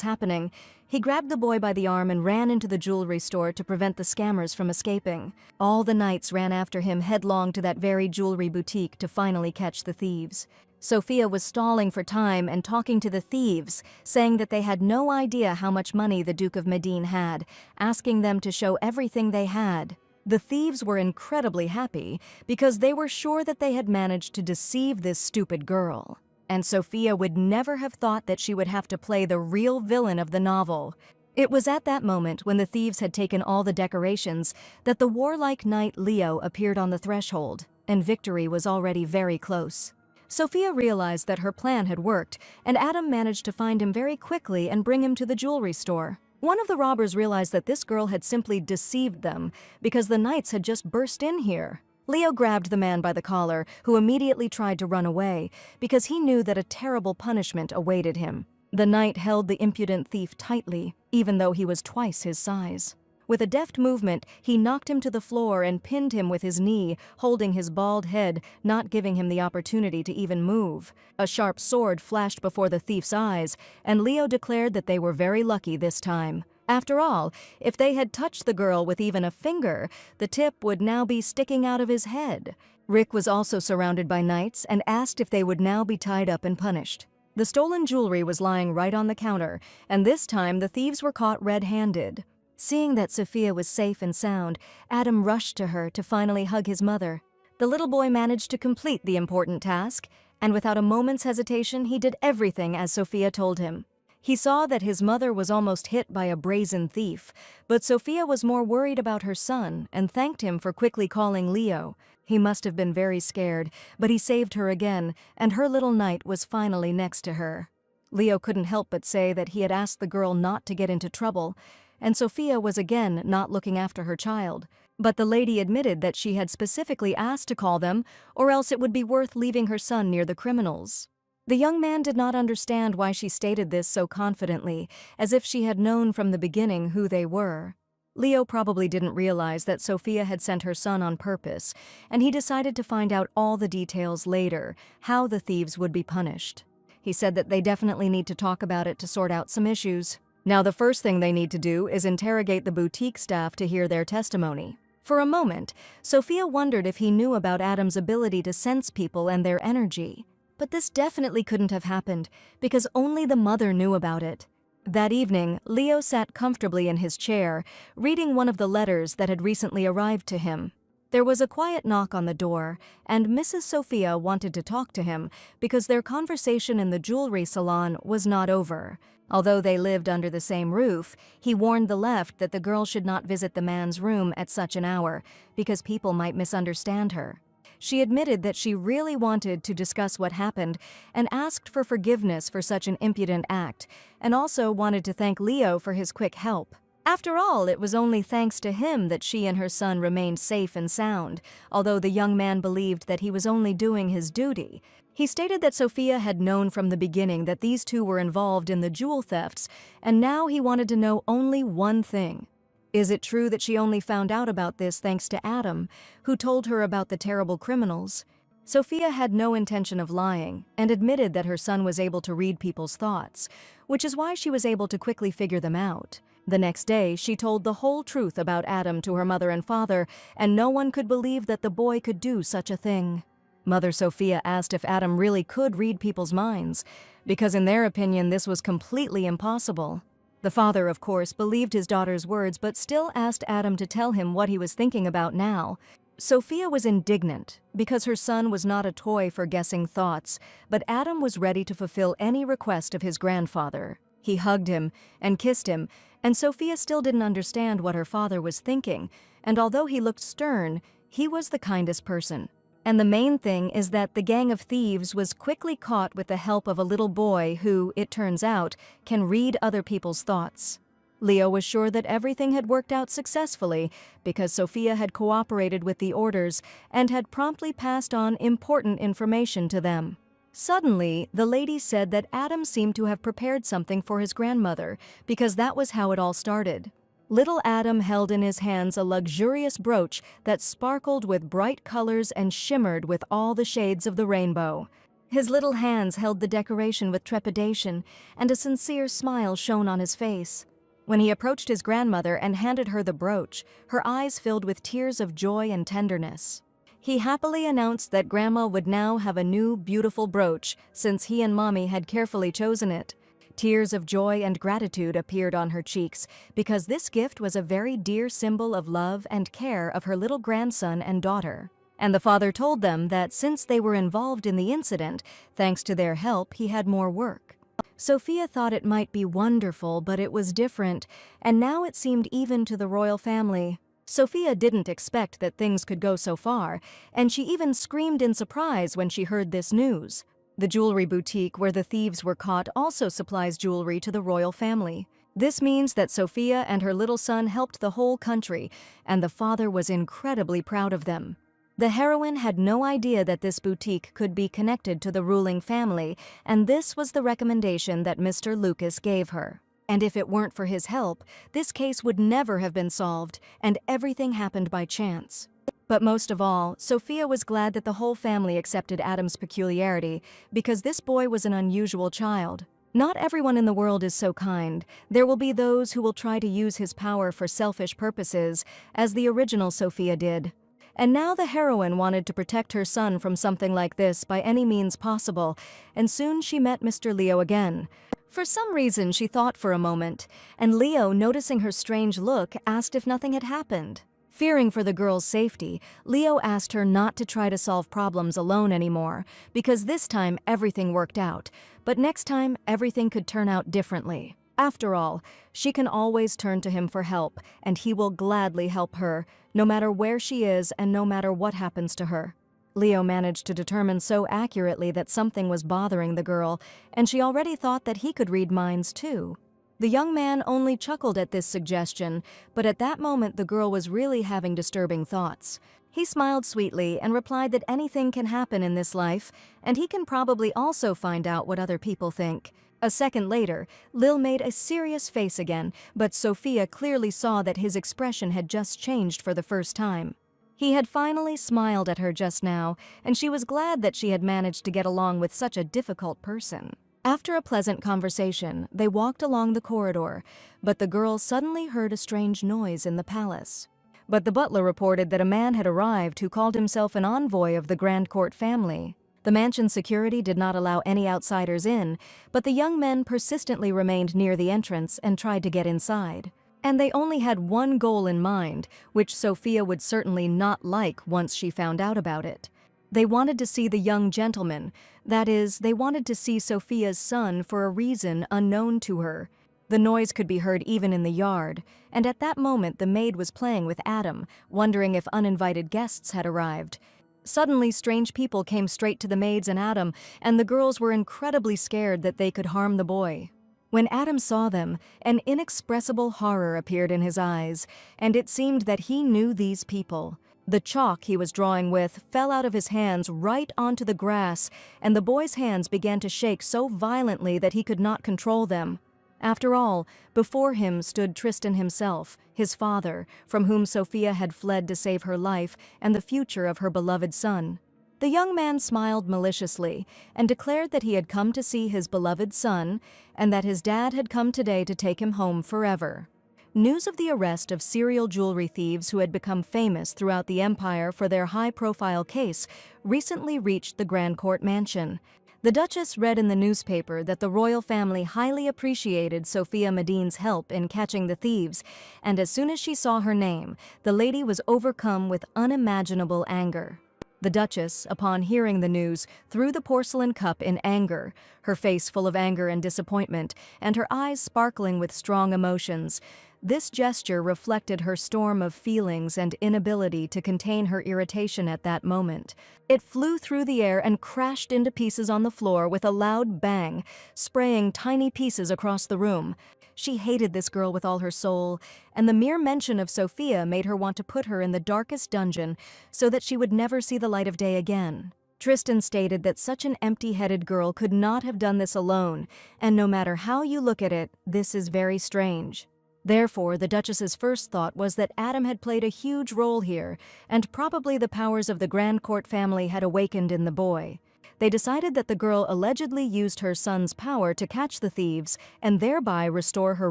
[SPEAKER 1] happening. He grabbed the boy by the arm and ran into the jewelry store to prevent the scammers from escaping. All the knights ran after him headlong to that very jewelry boutique to finally catch the thieves. Sophia was stalling for time and talking to the thieves, saying that they had no idea how much money the Duke of Medine had, asking them to show everything they had. The thieves were incredibly happy because they were sure that they had managed to deceive this stupid girl. And Sophia would never have thought that she would have to play the real villain of the novel. It was at that moment, when the thieves had taken all the decorations, that the warlike knight Leo appeared on the threshold, and victory was already very close. Sophia realized that her plan had worked, and Adam managed to find him very quickly and bring him to the jewelry store. One of the robbers realized that this girl had simply deceived them because the knights had just burst in here. Leo grabbed the man by the collar, who immediately tried to run away because he knew that a terrible punishment awaited him. The knight held the impudent thief tightly, even though he was twice his size. With a deft movement, he knocked him to the floor and pinned him with his knee, holding his bald head, not giving him the opportunity to even move. A sharp sword flashed before the thief's eyes, and Leo declared that they were very lucky this time. After all, if they had touched the girl with even a finger, the tip would now be sticking out of his head. Rick was also surrounded by knights and asked if they would now be tied up and punished. The stolen jewelry was lying right on the counter, and this time the thieves were caught red-handed. Seeing that Sophia was safe and sound, Adam rushed to her to finally hug his mother. The little boy managed to complete the important task, and without a moment's hesitation, he did everything as Sophia told him. He saw that his mother was almost hit by a brazen thief, but Sophia was more worried about her son and thanked him for quickly calling Leo. He must have been very scared, but he saved her again, and her little knight was finally next to her. Leo couldn't help but say that he had asked the girl not to get into trouble, and Sophia was again not looking after her child. But the lady admitted that she had specifically asked to call them, or else it would be worth leaving her son near the criminals. The young man did not understand why she stated this so confidently, as if she had known from the beginning who they were. Leo probably didn't realize that Sophia had sent her son on purpose, and he decided to find out all the details later, how the thieves would be punished. He said that they definitely need to talk about it to sort out some issues. Now the first thing they need to do is interrogate the boutique staff to hear their testimony. For a moment, Sophia wondered if he knew about Adam's ability to sense people and their energy. But this definitely couldn't have happened, because only the mother knew about it. That evening, Leo sat comfortably in his chair, reading one of the letters that had recently arrived to him. There was a quiet knock on the door, and Mrs. Sophia wanted to talk to him because their conversation in the jewelry salon was not over. Although they lived under the same roof, he warned the left that the girl should not visit the man's room at such an hour because people might misunderstand her. She admitted that she really wanted to discuss what happened and asked for forgiveness for such an impudent act, and also wanted to thank Leo for his quick help. After all, it was only thanks to him that she and her son remained safe and sound, although the young man believed that he was only doing his duty. He stated that Sophia had known from the beginning that these two were involved in the jewel thefts, and now he wanted to know only one thing. Is it true that she only found out about this thanks to Adam, who told her about the terrible criminals? Sophia had no intention of lying and admitted that her son was able to read people's thoughts, which is why she was able to quickly figure them out. The next day, she told the whole truth about Adam to her mother and father, and no one could believe that the boy could do such a thing. Mother Sophia asked if Adam really could read people's minds, because in their opinion this was completely impossible. The father, of course, believed his daughter's words but still asked Adam to tell him what he was thinking about now. Sophia was indignant because her son was not a toy for guessing thoughts, but Adam was ready to fulfill any request of his grandfather. He hugged him and kissed him, and Sophia still didn't understand what her father was thinking, and although he looked stern, he was the kindest person. And the main thing is that the gang of thieves was quickly caught with the help of a little boy who, it turns out, can read other people's thoughts. Leo was sure that everything had worked out successfully because Sophia had cooperated with the orders and had promptly passed on important information to them. Suddenly, the lady said that Adam seemed to have prepared something for his grandmother because that was how it all started. Little Adam held in his hands a luxurious brooch that sparkled with bright colors and shimmered with all the shades of the rainbow. His little hands held the decoration with trepidation, and a sincere smile shone on his face. When he approached his grandmother and handed her the brooch, her eyes filled with tears of joy and tenderness. He happily announced that Grandma would now have a new, beautiful brooch since he and Mommy had carefully chosen it. Tears of joy and gratitude appeared on her cheeks because this gift was a very dear symbol of love and care of her little grandson and daughter. And the father told them that since they were involved in the incident, thanks to their help, he had more work. Sophia thought it might be wonderful, but it was different, and now it seemed even to the royal family. Sophia didn't expect that things could go so far, and she even screamed in surprise when she heard this news. The jewelry boutique where the thieves were caught also supplies jewelry to the royal family. This means that Sophia and her little son helped the whole country, and the father was incredibly proud of them. The heroine had no idea that this boutique could be connected to the ruling family, and this was the recommendation that Mr. Lucas gave her. And if it weren't for his help, this case would never have been solved, and everything happened by chance. But most of all, Sophia was glad that the whole family accepted Adam's peculiarity, because this boy was an unusual child. Not everyone in the world is so kind. There will be those who will try to use his power for selfish purposes, as the original Sophia did. And now the heroine wanted to protect her son from something like this by any means possible, and soon she met Mr. Leo again. For some reason, she thought for a moment, and Leo, noticing her strange look, asked if nothing had happened. Fearing for the girl's safety, Leo asked her not to try to solve problems alone anymore, because this time everything worked out, but next time everything could turn out differently. After all, she can always turn to him for help, and he will gladly help her, no matter where she is and no matter what happens to her. Leo managed to determine so accurately that something was bothering the girl, and she already thought that he could read minds too. The young man only chuckled at this suggestion, but at that moment the girl was really having disturbing thoughts. He smiled sweetly and replied that anything can happen in this life, and he can probably also find out what other people think. A second later, Lil made a serious face again, but Sophia clearly saw that his expression had just changed for the first time. He had finally smiled at her just now, and she was glad that she had managed to get along with such a difficult person. After a pleasant conversation, they walked along the corridor, but the girl suddenly heard a strange noise in the palace. But the butler reported that a man had arrived who called himself an envoy of the Grand Court family. The mansion's security did not allow any outsiders in, but the young men persistently remained near the entrance and tried to get inside. And they only had one goal in mind, which Sophia would certainly not like once she found out about it. They wanted to see the young gentleman. That is, they wanted to see Sophia's son for a reason unknown to her. The noise could be heard even in the yard, and at that moment the maid was playing with Adam, wondering if uninvited guests had arrived. Suddenly, strange people came straight to the maids and Adam, and the girls were incredibly scared that they could harm the boy. When Adam saw them, an inexpressible horror appeared in his eyes, and it seemed that he knew these people. The chalk he was drawing with fell out of his hands right onto the grass, and the boy's hands began to shake so violently that he could not control them. After all, before him stood Tristan himself, his father, from whom Sophia had fled to save her life and the future of her beloved son. The young man smiled maliciously and declared that he had come to see his beloved son and that his dad had come today to take him home forever. News of the arrest of serial jewelry thieves who had become famous throughout the empire for their high-profile case recently reached the Grand Court mansion. The Duchess read in the newspaper that the royal family highly appreciated Sophia Madine's help in catching the thieves, and as soon as she saw her name, the lady was overcome with unimaginable anger. The Duchess, upon hearing the news, threw the porcelain cup in anger, her face full of anger and disappointment, and her eyes sparkling with strong emotions. This gesture reflected her storm of feelings and inability to contain her irritation at that moment. It flew through the air and crashed into pieces on the floor with a loud bang, spraying tiny pieces across the room. She hated this girl with all her soul, and the mere mention of Sophia made her want to put her in the darkest dungeon so that she would never see the light of day again. Tristan stated that such an empty-headed girl could not have done this alone, and no matter how you look at it, this is very strange. Therefore, the Duchess's first thought was that Adam had played a huge role here, and probably the powers of the Grand Court family had awakened in the boy. They decided that the girl allegedly used her son's power to catch the thieves and thereby restore her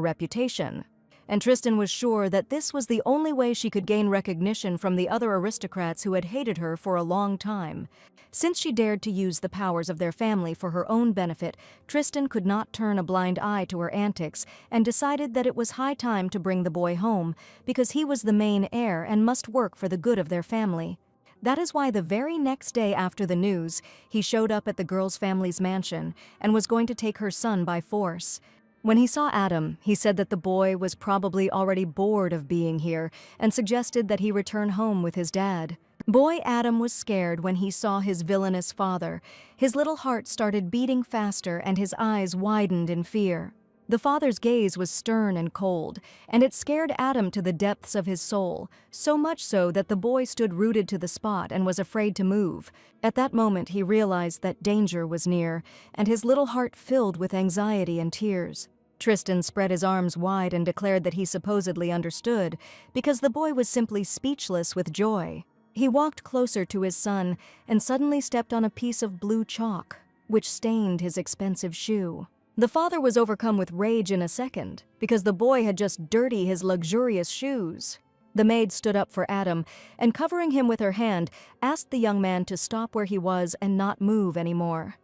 [SPEAKER 1] reputation. And Tristan was sure that this was the only way she could gain recognition from the other aristocrats who had hated her for a long time. Since she dared to use the powers of their family for her own benefit, Tristan could not turn a blind eye to her antics and decided that it was high time to bring the boy home, because he was the main heir and must work for the good of their family. That is why the very next day after the news, he showed up at the girl's family's mansion and was going to take her son by force. When he saw Adam, he said that the boy was probably already bored of being here and suggested that he return home with his dad. Boy Adam was scared when he saw his villainous father. His little heart started beating faster and his eyes widened in fear. The father's gaze was stern and cold, and it scared Adam to the depths of his soul, so much so that the boy stood rooted to the spot and was afraid to move. At that moment he realized that danger was near, and his little heart filled with anxiety and tears. Tristan spread his arms wide and declared that he supposedly understood, because the boy was simply speechless with joy. He walked closer to his son and suddenly stepped on a piece of blue chalk, which stained his expensive shoe. The father was overcome with rage in a second, because the boy had just dirtied his luxurious shoes. The maid stood up for Adam, and covering him with her hand, asked the young man to stop where he was and not move anymore.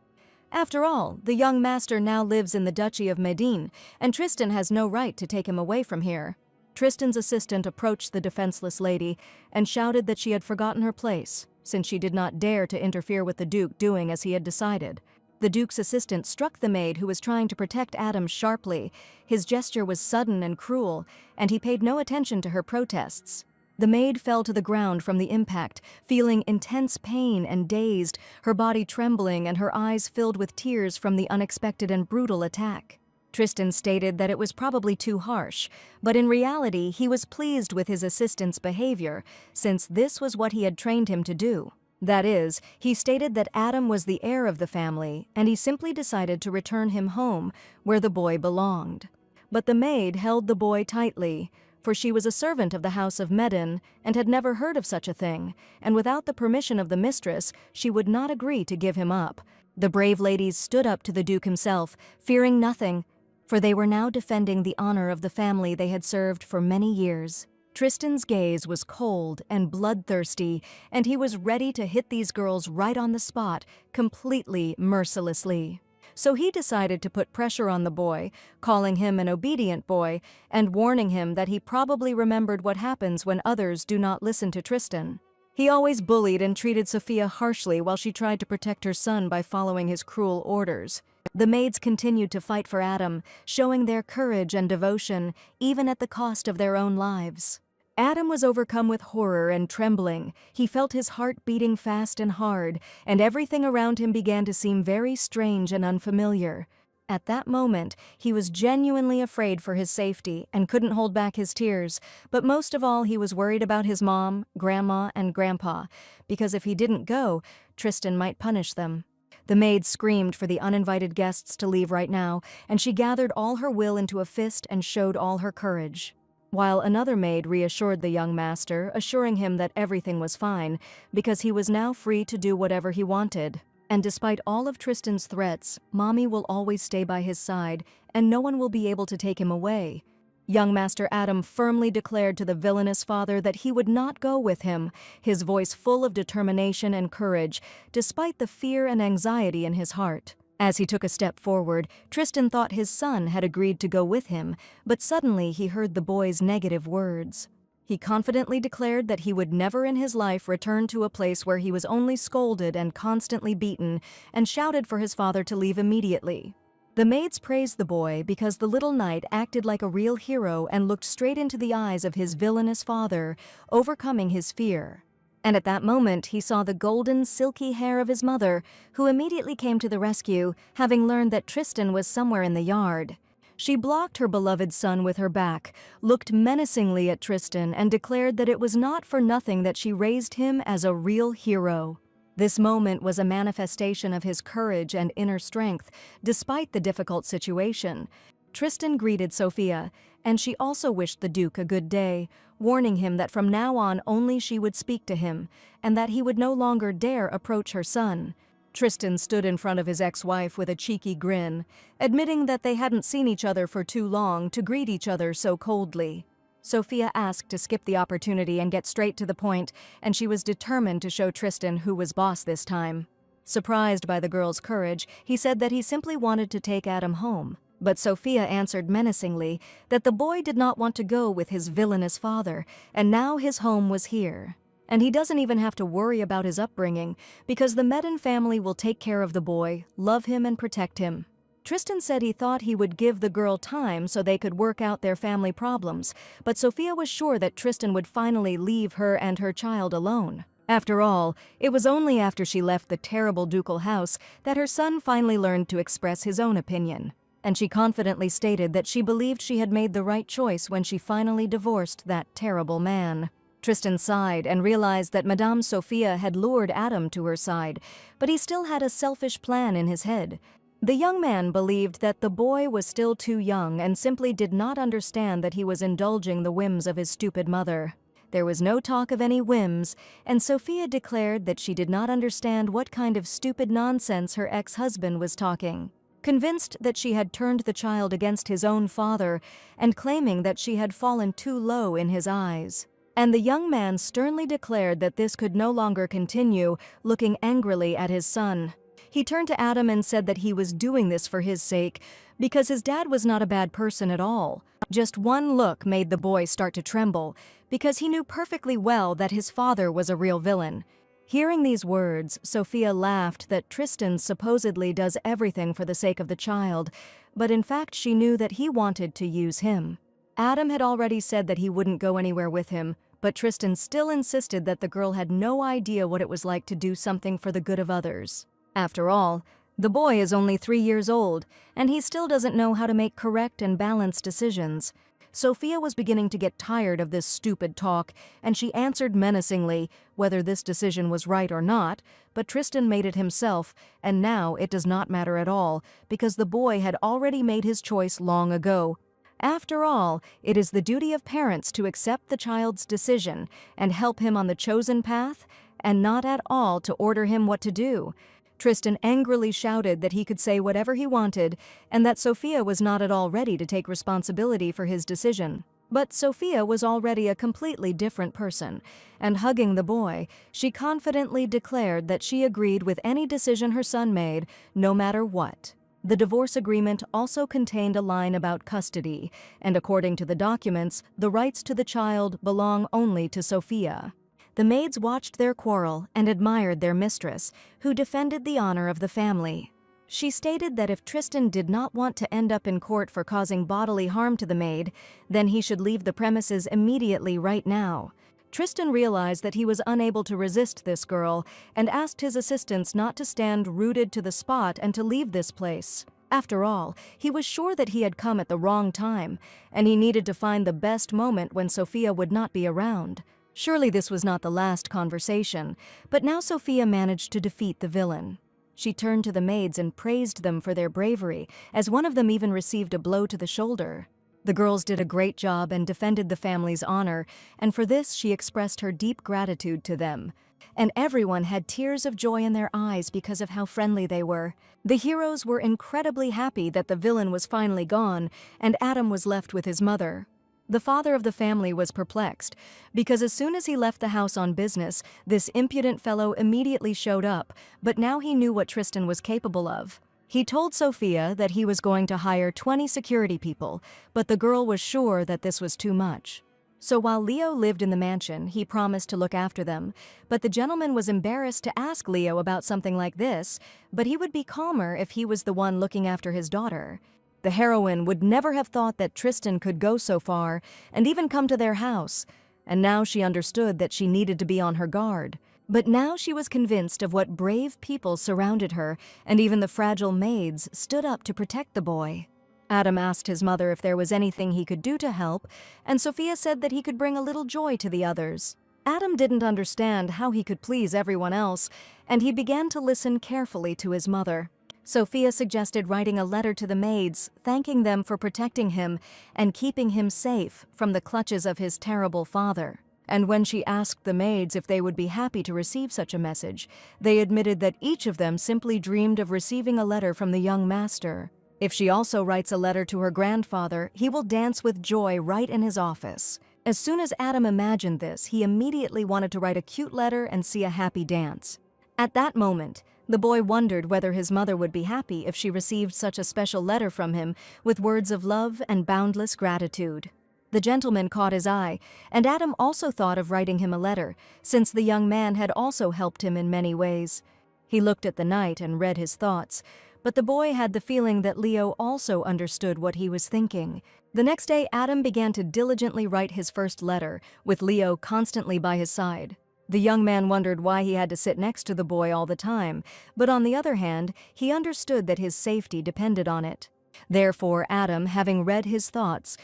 [SPEAKER 1] After all, the young master now lives in the Duchy of Medine, and Tristan has no right to take him away from here. Tristan's assistant approached the defenseless lady and shouted that she had forgotten her place, since she did not dare to interfere with the Duke doing as he had decided. The Duke's assistant struck the maid who was trying to protect Adam sharply. His gesture was sudden and cruel, and he paid no attention to her protests. The maid fell to the ground from the impact, feeling intense pain and dazed, her body trembling and her eyes filled with tears from the unexpected and brutal attack. Tristan stated that it was probably too harsh, but in reality he was pleased with his assistant's behavior, since this was what he had trained him to do. That is, he stated that Adam was the heir of the family, and he simply decided to return him home, where the boy belonged. But the maid held the boy tightly, for she was a servant of the house of Medin and had never heard of such a thing, and without the permission of the mistress, she would not agree to give him up. The brave ladies stood up to the Duke himself, fearing nothing, for they were now defending the honor of the family they had served for many years. Tristan's gaze was cold and bloodthirsty, and he was ready to hit these girls right on the spot, completely mercilessly. So he decided to put pressure on the boy, calling him an obedient boy, and warning him that he probably remembered what happens when others do not listen to Tristan. He always bullied and treated Sophia harshly while she tried to protect her son by following his cruel orders. The maids continued to fight for Adam, showing their courage and devotion, even at the cost of their own lives. Adam was overcome with horror and trembling. He felt his heart beating fast and hard, and everything around him began to seem very strange and unfamiliar. At that moment, he was genuinely afraid for his safety and couldn't hold back his tears, but most of all he was worried about his mom, grandma, and grandpa, because if he didn't go, Tristan might punish them. The maid screamed for the uninvited guests to leave right now, and she gathered all her will into a fist and showed all her courage. While another maid reassured the young master, assuring him that everything was fine, because he was now free to do whatever he wanted. And despite all of Tristan's threats, Mommy will always stay by his side, and no one will be able to take him away. Young Master Adam firmly declared to the villainous father that he would not go with him, his voice full of determination and courage, despite the fear and anxiety in his heart. As he took a step forward, Tristan thought his son had agreed to go with him, but suddenly he heard the boy's negative words. He confidently declared that he would never in his life return to a place where he was only scolded and constantly beaten, and shouted for his father to leave immediately. The maids praised the boy because the little knight acted like a real hero and looked straight into the eyes of his villainous father, overcoming his fear. And at that moment he saw the golden, silky hair of his mother, who immediately came to the rescue, having learned that Tristan was somewhere in the yard. She blocked her beloved son with her back, looked menacingly at Tristan, and declared that it was not for nothing that she raised him as a real hero. This moment was a manifestation of his courage and inner strength, despite the difficult situation. Tristan greeted Sophia, and she also wished the Duke a good day, warning him that from now on only she would speak to him, and that he would no longer dare approach her son. Tristan stood in front of his ex-wife with a cheeky grin, admitting that they hadn't seen each other for too long to greet each other so coldly. Sophia asked to skip the opportunity and get straight to the point, and she was determined to show Tristan who was boss this time. Surprised by the girl's courage, he said that he simply wanted to take Adam home. But Sophia answered menacingly that the boy did not want to go with his villainous father, and now his home was here. And he doesn't even have to worry about his upbringing, because the Medin family will take care of the boy, love him, and protect him. Tristan said he thought he would give the girl time so they could work out their family problems, but Sophia was sure that Tristan would finally leave her and her child alone. After all, it was only after she left the terrible ducal house that her son finally learned to express his own opinion, and she confidently stated that she believed she had made the right choice when she finally divorced that terrible man. Tristan sighed and realized that Madame Sophia had lured Adam to her side, but he still had a selfish plan in his head. The young man believed that the boy was still too young and simply did not understand that he was indulging the whims of his stupid mother. There was no talk of any whims, and Sophia declared that she did not understand what kind of stupid nonsense her ex-husband was talking. Convinced that she had turned the child against his own father and claiming that she had fallen too low in his eyes. And the young man sternly declared that this could no longer continue, looking angrily at his son. He turned to Adam and said that he was doing this for his sake, because his dad was not a bad person at all. Just one look made the boy start to tremble, because he knew perfectly well that his father was a real villain. Hearing these words, Sophia laughed that Tristan supposedly does everything for the sake of the child, but in fact she knew that he wanted to use him. Adam had already said that he wouldn't go anywhere with him, but Tristan still insisted that the girl had no idea what it was like to do something for the good of others. After all, the boy is only 3 years old, and he still doesn't know how to make correct and balanced decisions. Sophia was beginning to get tired of this stupid talk, and she answered menacingly whether this decision was right or not, but Tristan made it himself, and now it does not matter at all, because the boy had already made his choice long ago. After all, it is the duty of parents to accept the child's decision and help him on the chosen path, and not at all to order him what to do. Tristan angrily shouted that he could say whatever he wanted and that Sophia was not at all ready to take responsibility for his decision. But Sophia was already a completely different person, and hugging the boy, she confidently declared that she agreed with any decision her son made, no matter what. The divorce agreement also contained a line about custody, and according to the documents, the rights to the child belong only to Sophia. The maids watched their quarrel and admired their mistress, who defended the honor of the family. She stated that if Tristan did not want to end up in court for causing bodily harm to the maid, then he should leave the premises immediately right now. Tristan realized that he was unable to resist this girl and asked his assistants not to stand rooted to the spot and to leave this place. After all, he was sure that he had come at the wrong time, and he needed to find the best moment when Sophia would not be around. Surely this was not the last conversation, but now Sophia managed to defeat the villain. She turned to the maids and praised them for their bravery, as one of them even received a blow to the shoulder. The girls did a great job and defended the family's honor, and for this she expressed her deep gratitude to them. And everyone had tears of joy in their eyes because of how friendly they were. The heroes were incredibly happy that the villain was finally gone, and Adam was left with his mother. The father of the family was perplexed, because as soon as he left the house on business, this impudent fellow immediately showed up, but now he knew what Tristan was capable of. He told Sophia that he was going to hire 20 security people, but the girl was sure that this was too much. So while Leo lived in the mansion, he promised to look after them, but the gentleman was embarrassed to ask Leo about something like this, but he would be calmer if he was the one looking after his daughter. The heroine would never have thought that Tristan could go so far and even come to their house, and now she understood that she needed to be on her guard. But now she was convinced of what brave people surrounded her, and even the fragile maids stood up to protect the boy. Adam asked his mother if there was anything he could do to help, and Sophia said that he could bring a little joy to the others. Adam didn't understand how he could please everyone else, and he began to listen carefully to his mother. Sophia suggested writing a letter to the maids, thanking them for protecting him and keeping him safe from the clutches of his terrible father. And when she asked the maids if they would be happy to receive such a message, they admitted that each of them simply dreamed of receiving a letter from the young master. If she also writes a letter to her grandfather, he will dance with joy right in his office. As soon as Adam imagined this, he immediately wanted to write a cute letter and see a happy dance. At that moment, the boy wondered whether his mother would be happy if she received such a special letter from him with words of love and boundless gratitude. The gentleman caught his eye, and Adam also thought of writing him a letter, since the young man had also helped him in many ways. He looked at the knight and read his thoughts, But the boy had the feeling that Leo also understood what he was thinking. The next day, Adam began to diligently write his first letter, with Leo constantly by his side. The young man wondered why he had to sit next to the boy all the time, but on the other hand, he understood that his safety depended on it. Therefore, Adam, having read his thoughts,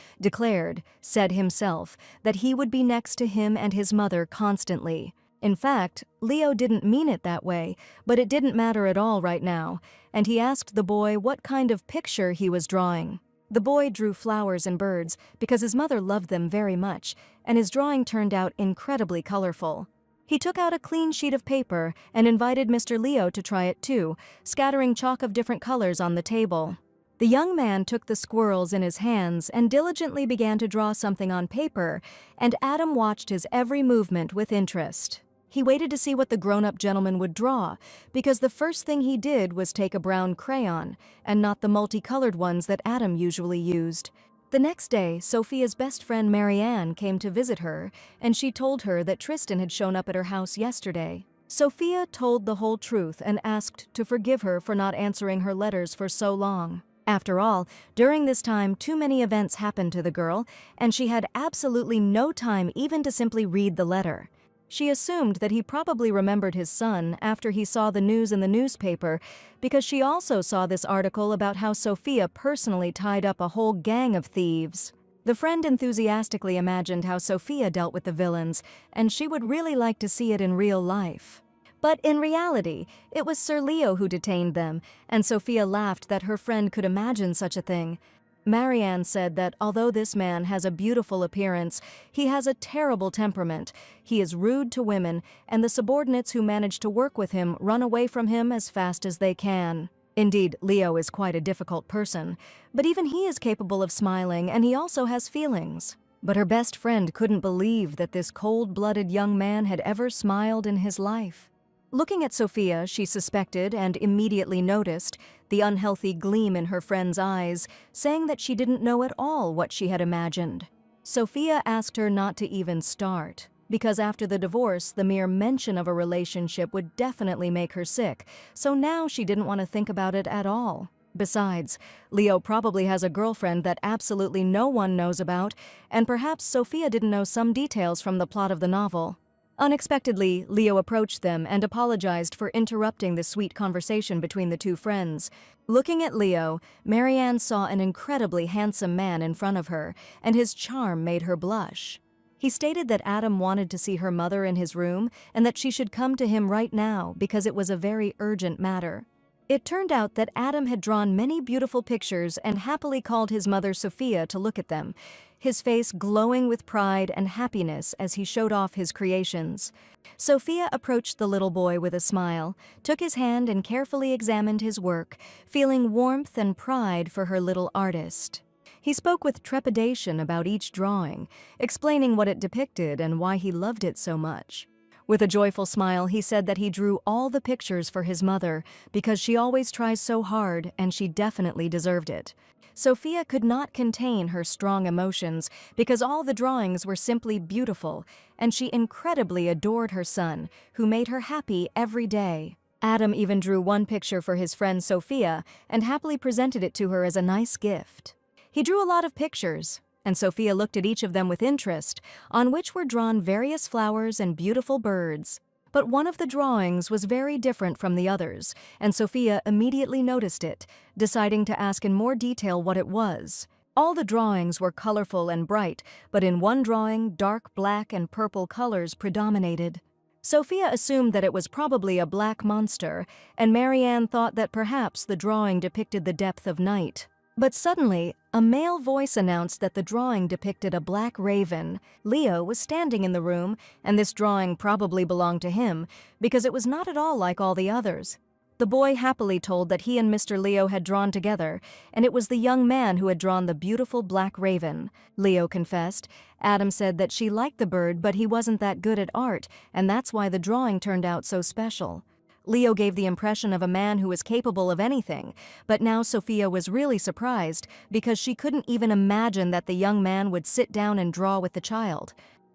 [SPEAKER 1] said himself, that he would be next to him and his mother constantly. In fact, Leo didn't mean it that way, but it didn't matter at all right now, and he asked the boy what kind of picture he was drawing. The boy drew flowers and birds because his mother loved them very much, and his drawing turned out incredibly colorful. He took out a clean sheet of paper and invited Mr. Leo to try it too, scattering chalk of different colors on the table. The young man took the squirrels in his hands and diligently began to draw something on paper, and Adam watched his every movement with interest. He waited to see what the grown-up gentleman would draw, because the first thing he did was take a brown crayon, and not the multicolored ones that Adam usually used. The next day, Sophia's best friend Marianne came to visit her, and she told her that Tristan had shown up at her house yesterday. Sophia told the whole truth and asked to forgive her for not answering her letters for so long. After all, during this time, too many events happened to the girl, and she had absolutely no time even to simply read the letter. She assumed that he probably remembered his son after he saw the news in the newspaper, because she also saw this article about how Sophia personally tied up a whole gang of thieves. The friend enthusiastically imagined how Sophia dealt with the villains, and she would really like to see it in real life. But in reality, it was Sir Leo who detained them, and Sophia laughed that her friend could imagine such a thing. Marianne said that although this man has a beautiful appearance, he has a terrible temperament. He is rude to women, and the subordinates who manage to work with him run away from him as fast as they can. Indeed, Leo is quite a difficult person, but even he is capable of smiling, and he also has feelings. But her best friend couldn't believe that this cold-blooded young man had ever smiled in his life. Looking at Sophia, she suspected and immediately noticed the unhealthy gleam in her friend's eyes, saying that she didn't know at all what she had imagined. Sophia asked her not to even start, because after the divorce, the mere mention of a relationship would definitely make her sick, so now she didn't want to think about it at all. Besides, Leo probably has a girlfriend that absolutely no one knows about, and perhaps Sophia didn't know some details from the plot of the novel. Unexpectedly, Leo approached them and apologized for interrupting the sweet conversation between the two friends. Looking at Leo, Marianne saw an incredibly handsome man in front of her, and his charm made her blush. He stated that Adam wanted to see her mother in his room and that she should come to him right now because it was a very urgent matter. It turned out that Adam had drawn many beautiful pictures and happily called his mother Sophia to look at them, his face glowing with pride and happiness as he showed off his creations. Sophia approached the little boy with a smile, took his hand and carefully examined his work, feeling warmth and pride for her little artist. He spoke with trepidation about each drawing, explaining what it depicted and why he loved it so much. With a joyful smile, he said that he drew all the pictures for his mother because she always tries so hard and she definitely deserved it. Sophia could not contain her strong emotions because all the drawings were simply beautiful, and she incredibly adored her son, who made her happy every day. Adam even drew one picture for his friend Sophia and happily presented it to her as a nice gift. He drew a lot of pictures, and Sophia looked at each of them with interest, on which were drawn various flowers and beautiful birds. But one of the drawings was very different from the others, and Sophia immediately noticed it, deciding to ask in more detail what it was. All the drawings were colorful and bright, but in one drawing, dark black and purple colors predominated. Sophia assumed that it was probably a black monster, and Marianne thought that perhaps the drawing depicted the depth of night. But suddenly, a male voice announced that the drawing depicted a black raven. Leo was standing in the room, and this drawing probably belonged to him, because it was not at all like all the others. The boy happily told that he and Mr. Leo had drawn together, and it was the young man who had drawn the beautiful black raven. Leo confessed. Adam said that she liked the bird, but he wasn't that good at art, and that's why the drawing turned out so special. Leo gave the impression of a man who was capable of anything, but now Sophia was really surprised because she couldn't even imagine that the young man would sit down and draw with the child.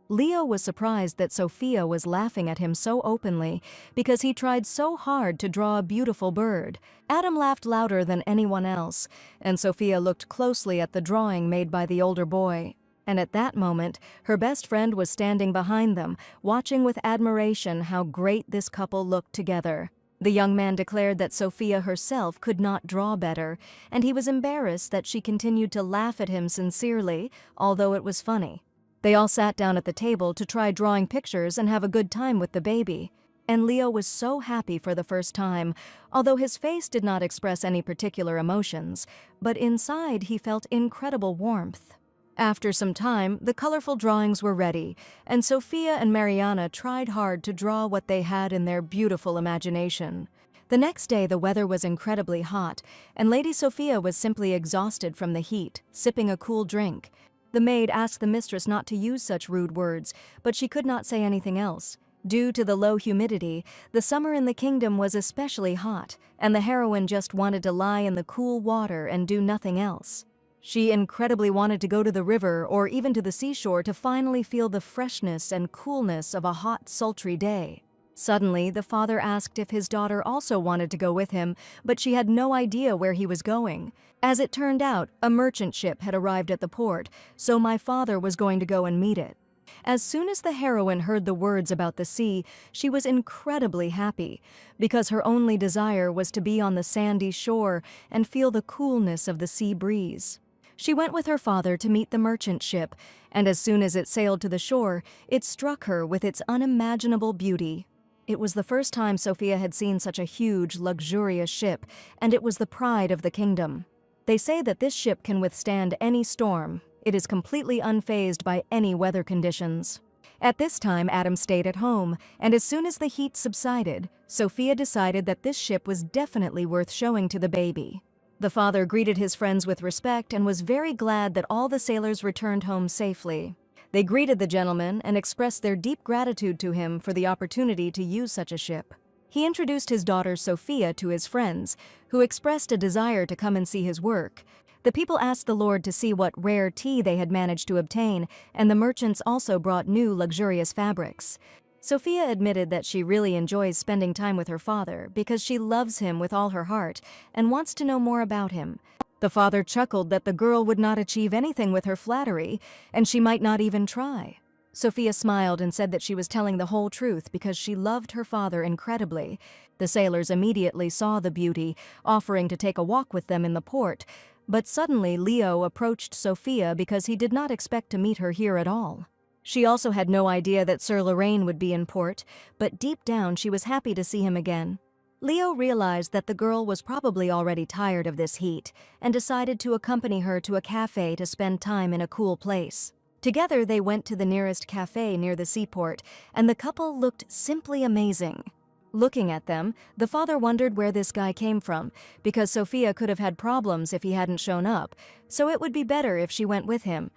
[SPEAKER 1] Leo was surprised that Sophia was laughing at him so openly because he tried so hard to draw a beautiful bird. Adam laughed louder than anyone else, and Sophia looked closely at the drawing made by the older boy. And at that moment, her best friend was standing behind them, watching with admiration how great this couple looked together. The young man declared that Sophia herself could not draw better, and he was embarrassed that she continued to laugh at him sincerely, although it was funny. They all sat down at the table to try drawing pictures and have a good time with the baby. And Leo was so happy for the first time, although his face did not express any particular emotions, but inside he felt incredible warmth. After some time, the colorful drawings were ready, and Sophia and Mariana tried hard to draw what they had in their beautiful imagination. The next day the weather was incredibly hot, and Lady Sophia was simply exhausted from the heat, sipping a cool drink. The maid asked the mistress not to use such rude words, but she could not say anything else. Due to the low humidity, the summer in the kingdom was especially hot, and the heroine just wanted to lie in the cool water and do nothing else. She incredibly wanted to go to the river or even to the seashore to finally feel the freshness and coolness of a hot, sultry day. Suddenly, the father asked if his daughter also wanted to go with him, but she had no idea where he was going. As it turned out, a merchant ship had arrived at the port, so my father was going to go and meet it. As soon as the heroine heard the words about the sea, she was incredibly happy, because her only desire was to be on the sandy shore and feel the coolness of the sea breeze. She went with her father to meet the merchant ship, and as soon as it sailed to the shore, it struck her with its unimaginable beauty. It was the first time Sophia had seen such a huge, luxurious ship, and it was the pride of the kingdom. They say that this ship can withstand any storm. It is completely unfazed by any weather conditions. At this time, Adam stayed at home, and as soon as the heat subsided, Sophia decided that this ship was definitely worth showing to the baby. The father greeted his friends with respect and was very glad that all the sailors returned home safely. They greeted the gentleman and expressed their deep gratitude to him for the opportunity to use such a ship. He introduced his daughter Sophia to his friends, who expressed a desire to come and see his work. The people asked the Lord to see what rare tea they had managed to obtain, and the merchants also brought new luxurious fabrics. Sophia admitted that she really enjoys spending time with her father because she loves him with all her heart and wants to know more about him. The father chuckled that the girl would not achieve anything with her flattery, and she might not even try. Sophia smiled and said that she was telling the whole truth because she loved her father incredibly. The sailors immediately saw the beauty, offering to take a walk with them in the port, but suddenly Leo approached Sophia because he did not expect to meet her here at all. She also had no idea that Sir Lorraine would be in port, but deep down she was happy to see him again. Leo realized that the girl was probably already tired of this heat and decided to accompany her to a cafe to spend time in a cool place. Together they went to the nearest cafe near the seaport, and the couple looked simply amazing. Looking at them, the father wondered where this guy came from, because Sophia could have had problems if he hadn't shown up, so it would be better if she went with him.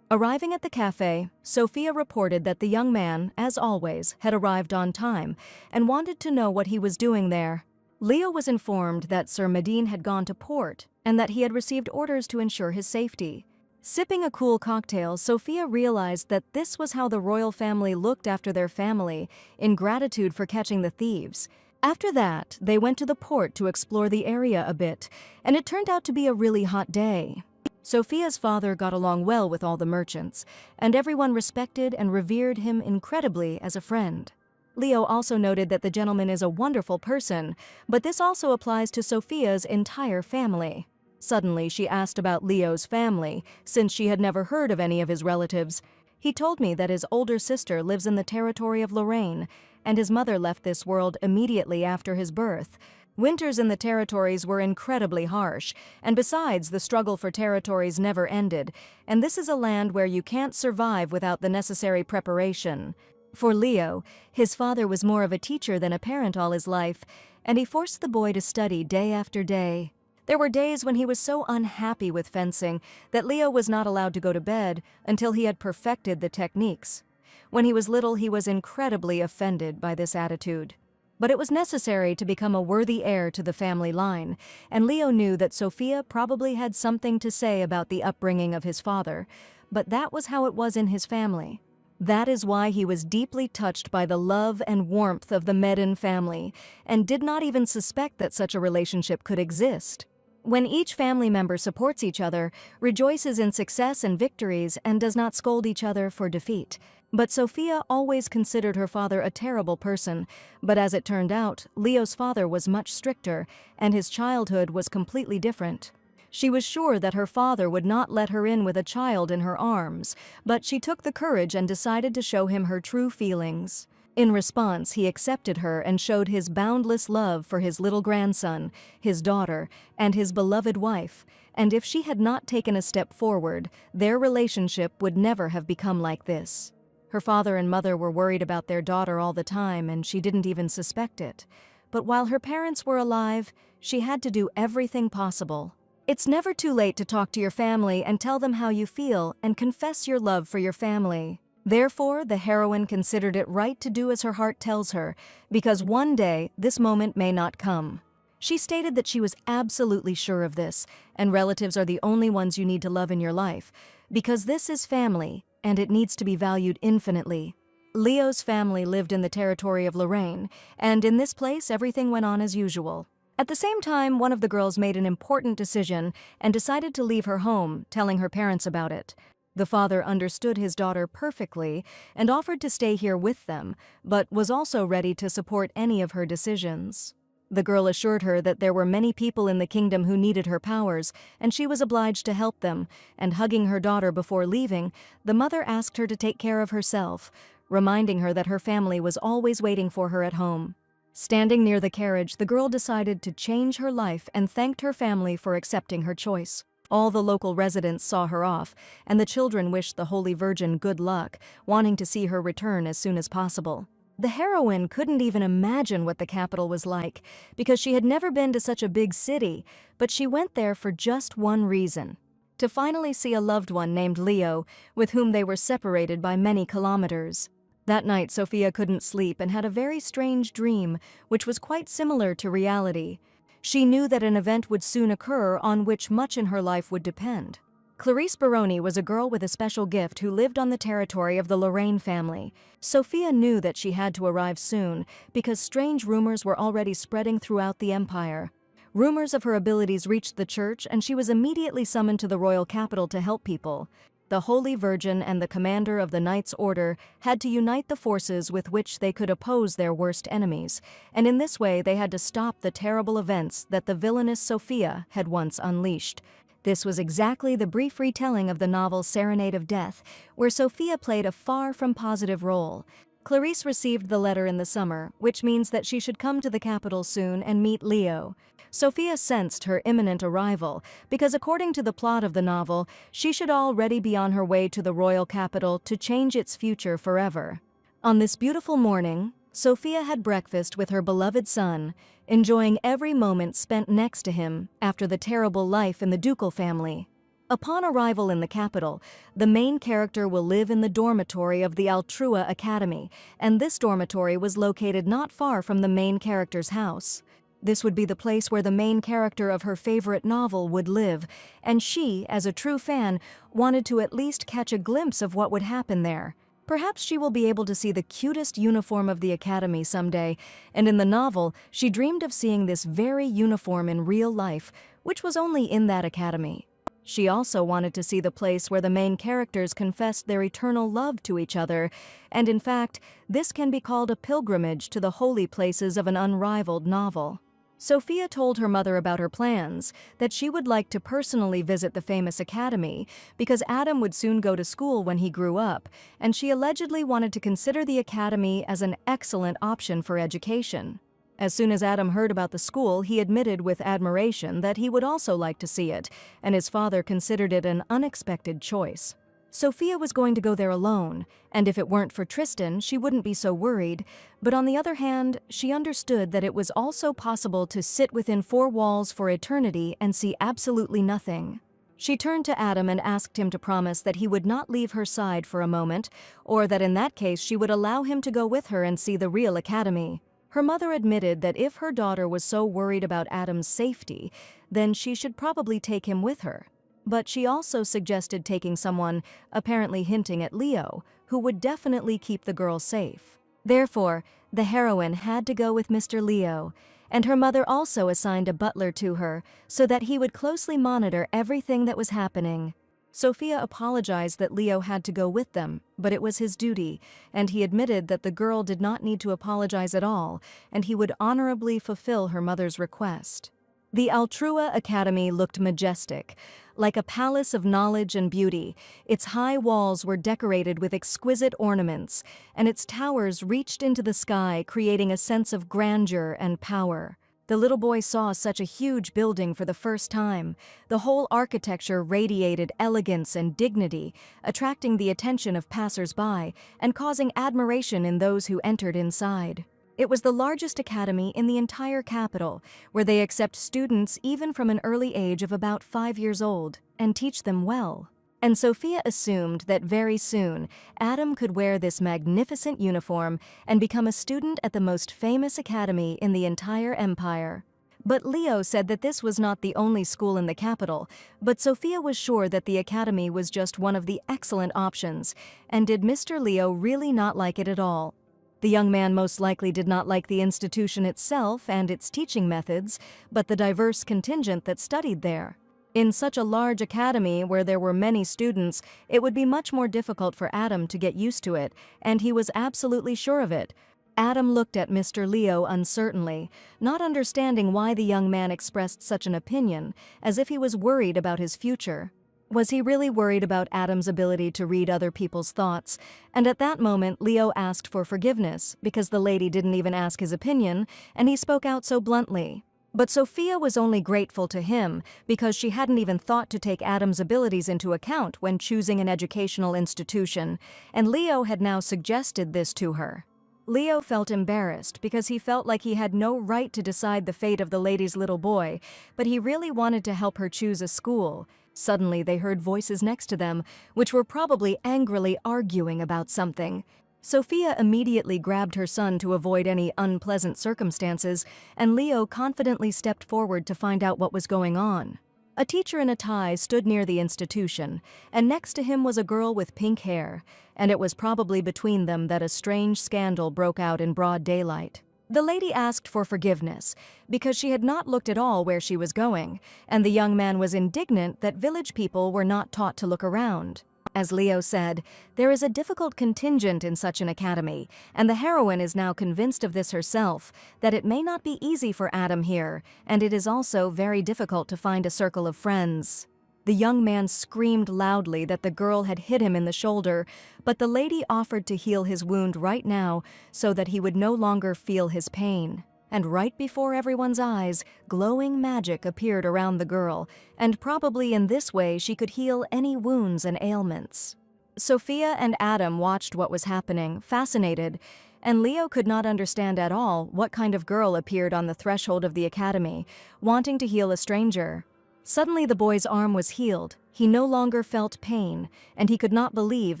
[SPEAKER 1] Arriving at the cafe, Sophia reported that the young man, as always, had arrived on time and wanted to know what he was doing there. Leo was informed that Sir Medine had gone to port and that he had received orders to ensure his safety. Sipping a cool cocktail, Sophia realized that this was how the royal family looked after their family, in gratitude for catching the thieves. After that, they went to the port to explore the area a bit, and it turned out to be a really hot day. Sophia's father got along well with all the merchants, and everyone respected and revered him incredibly as a friend. Leo also noted that the gentleman is a wonderful person, but this also applies to Sophia's entire family. Suddenly, she asked about Leo's family, since she had never heard of any of his relatives. He told me that his older sister lives in the territory of Lorraine, and his mother left this world immediately after his birth. Winters in the territories were incredibly harsh, and besides, the struggle for territories never ended, and this is a land where you can't survive without the necessary preparation. For Leo, his father was more of a teacher than a parent all his life, and he forced the boy to study day after day. There were days when he was so unhappy with fencing that Leo was not allowed to go to bed until he had perfected the techniques. When he was little, he was incredibly offended by this attitude. But it was necessary to become a worthy heir to the family line, and Leo knew that Sophia probably had something to say about the upbringing of his father, but that was how it was in his family. That is why he was deeply touched by the love and warmth of the Medin family, and did not even suspect that such a relationship could exist. When each family member supports each other, rejoices in success and victories, and does not scold each other for defeat. But Sophia always considered her father a terrible person, but as it turned out, Leo's father was much stricter, and his childhood was completely different. She was sure that her father would not let her in with a child in her arms, but she took the courage and decided to show him her true feelings. In response, he accepted her and showed his boundless love for his little grandson, his daughter, and his beloved wife, and if she had not taken a step forward, their relationship would never have become like this. Her father and mother were worried about their daughter all the time, and she didn't even suspect it. But while her parents were alive, she had to do everything possible. It's never too late to talk to your family and tell them how you feel and confess your love for your family. Therefore, the heroine considered it right to do as her heart tells her, because one day this moment may not come. She stated that she was absolutely sure of this, and relatives are the only ones you need to love in your life, because this is family, and it needs to be valued infinitely. Leo's family lived in the territory of Lorraine, and in this place everything went on as usual. At the same time, one of the girls made an important decision and decided to leave her home, telling her parents about it. The father understood his daughter perfectly and offered to stay here with them, but was also ready to support any of her decisions. The girl assured her that there were many people in the kingdom who needed her powers, and she was obliged to help them, and hugging her daughter before leaving, the mother asked her to take care of herself, reminding her that her family was always waiting for her at home. Standing near the carriage, the girl decided to change her life and thanked her family for accepting her choice. All the local residents saw her off, and the children wished the Holy Virgin good luck, wanting to see her return as soon as possible. The heroine couldn't even imagine what the capital was like, because she had never been to such a big city, but she went there for just one reason: to finally see a loved one named Leo, with whom they were separated by many kilometers. That night, Sophia couldn't sleep and had a very strange dream, which was quite similar to reality. She knew that an event would soon occur on which much in her life would depend. Clarice Baroni was a girl with a special gift who lived on the territory of the Lorraine family. Sophia knew that she had to arrive soon because strange rumors were already spreading throughout the empire. Rumors of her abilities reached the church, and she was immediately summoned to the royal capital to help people. The Holy Virgin and the commander of the Knights' Order had to unite the forces with which they could oppose their worst enemies, and in this way they had to stop the terrible events that the villainous Sophia had once unleashed. This was exactly the brief retelling of the novel Serenade of Death, where Sophia played a far from positive role. Clarice received the letter in the summer, which means that she should come to the capital soon and meet Leo. Sophia sensed her imminent arrival, because according to the plot of the novel, she should already be on her way to the royal capital to change its future forever. On this beautiful morning, Sophia had breakfast with her beloved son, enjoying every moment spent next to him after the terrible life in the ducal family. Upon arrival in the capital, the main character will live in the dormitory of the Altrua Academy, and this dormitory was located not far from the main character's house. This would be the place where the main character of her favorite novel would live, and she, as a true fan, wanted to at least catch a glimpse of what would happen there. Perhaps she will be able to see the cutest uniform of the academy someday, and in the novel, she dreamed of seeing this very uniform in real life, which was only in that academy. She also wanted to see the place where the main characters confessed their eternal love to each other, and in fact, this can be called a pilgrimage to the holy places of an unrivaled novel. Sophia told her mother about her plans, that she would like to personally visit the famous academy because Adam would soon go to school when he grew up, and she allegedly wanted to consider the academy as an excellent option for education. As soon as Adam heard about the school, he admitted with admiration that he would also like to see it, and his father considered it an unexpected choice. Sophia was going to go there alone, and if it weren't for Tristan, she wouldn't be so worried, but on the other hand, she understood that it was also possible to sit within four walls for eternity and see absolutely nothing. She turned to Adam and asked him to promise that he would not leave her side for a moment, or that in that case she would allow him to go with her and see the real academy. Her mother admitted that if her daughter was so worried about Adam's safety, then she should probably take him with her. But she also suggested taking someone, apparently hinting at Leo, who would definitely keep the girl safe. Therefore, the heroine had to go with Mr. Leo, and her mother also assigned a butler to her so that he would closely monitor everything that was happening. Sophia apologized that Leo had to go with them, but it was his duty, and he admitted that the girl did not need to apologize at all, and he would honorably fulfill her mother's request. The Altrua Academy looked majestic, like a palace of knowledge and beauty. Its high walls were decorated with exquisite ornaments, and its towers reached into the sky, creating a sense of grandeur and power. The little boy saw such a huge building for the first time. The whole architecture radiated elegance and dignity, attracting the attention of passers-by and causing admiration in those who entered inside. It was the largest academy in the entire capital, where they accept students even from an early age of about 5 years old and teach them well. And Sophia assumed that very soon, Adam could wear this magnificent uniform and become a student at the most famous academy in the entire empire. But Leo said that this was not the only school in the capital, but Sophia was sure that the academy was just one of the excellent options, and did Mr. Leo really not like it at all? The young man most likely did not like the institution itself and its teaching methods, but the diverse contingent that studied there. In such a large academy where there were many students, it would be much more difficult for Adam to get used to it, and he was absolutely sure of it. Adam looked at Mr. Leo uncertainly, not understanding why the young man expressed such an opinion, as if he was worried about his future. Was he really worried about Adam's ability to read other people's thoughts? And at that moment, Leo asked for forgiveness, because the lady didn't even ask his opinion, and he spoke out so bluntly. But Sophia was only grateful to him because she hadn't even thought to take Adam's abilities into account when choosing an educational institution, and Leo had now suggested this to her. Leo felt embarrassed because he felt like he had no right to decide the fate of the lady's little boy, but he really wanted to help her choose a school. Suddenly they heard voices next to them, which were probably angrily arguing about something. Sophia immediately grabbed her son to avoid any unpleasant circumstances, and Leo confidently stepped forward to find out what was going on. A teacher in a tie stood near the institution, and next to him was a girl with pink hair, and it was probably between them that a strange scandal broke out in broad daylight. The lady asked for forgiveness, because she had not looked at all where she was going, and the young man was indignant that village people were not taught to look around. As Leo said, there is a difficult contingent in such an academy, and the heroine is now convinced of this herself, that it may not be easy for Adam here, and it is also very difficult to find a circle of friends. The young man screamed loudly that the girl had hit him in the shoulder, but the lady offered to heal his wound right now so that he would no longer feel his pain. And right before everyone's eyes, glowing magic appeared around the girl, and probably in this way she could heal any wounds and ailments. Sophia and Adam watched what was happening, fascinated, and Leo could not understand at all what kind of girl appeared on the threshold of the academy, wanting to heal a stranger. Suddenly the boy's arm was healed. He no longer felt pain, and he could not believe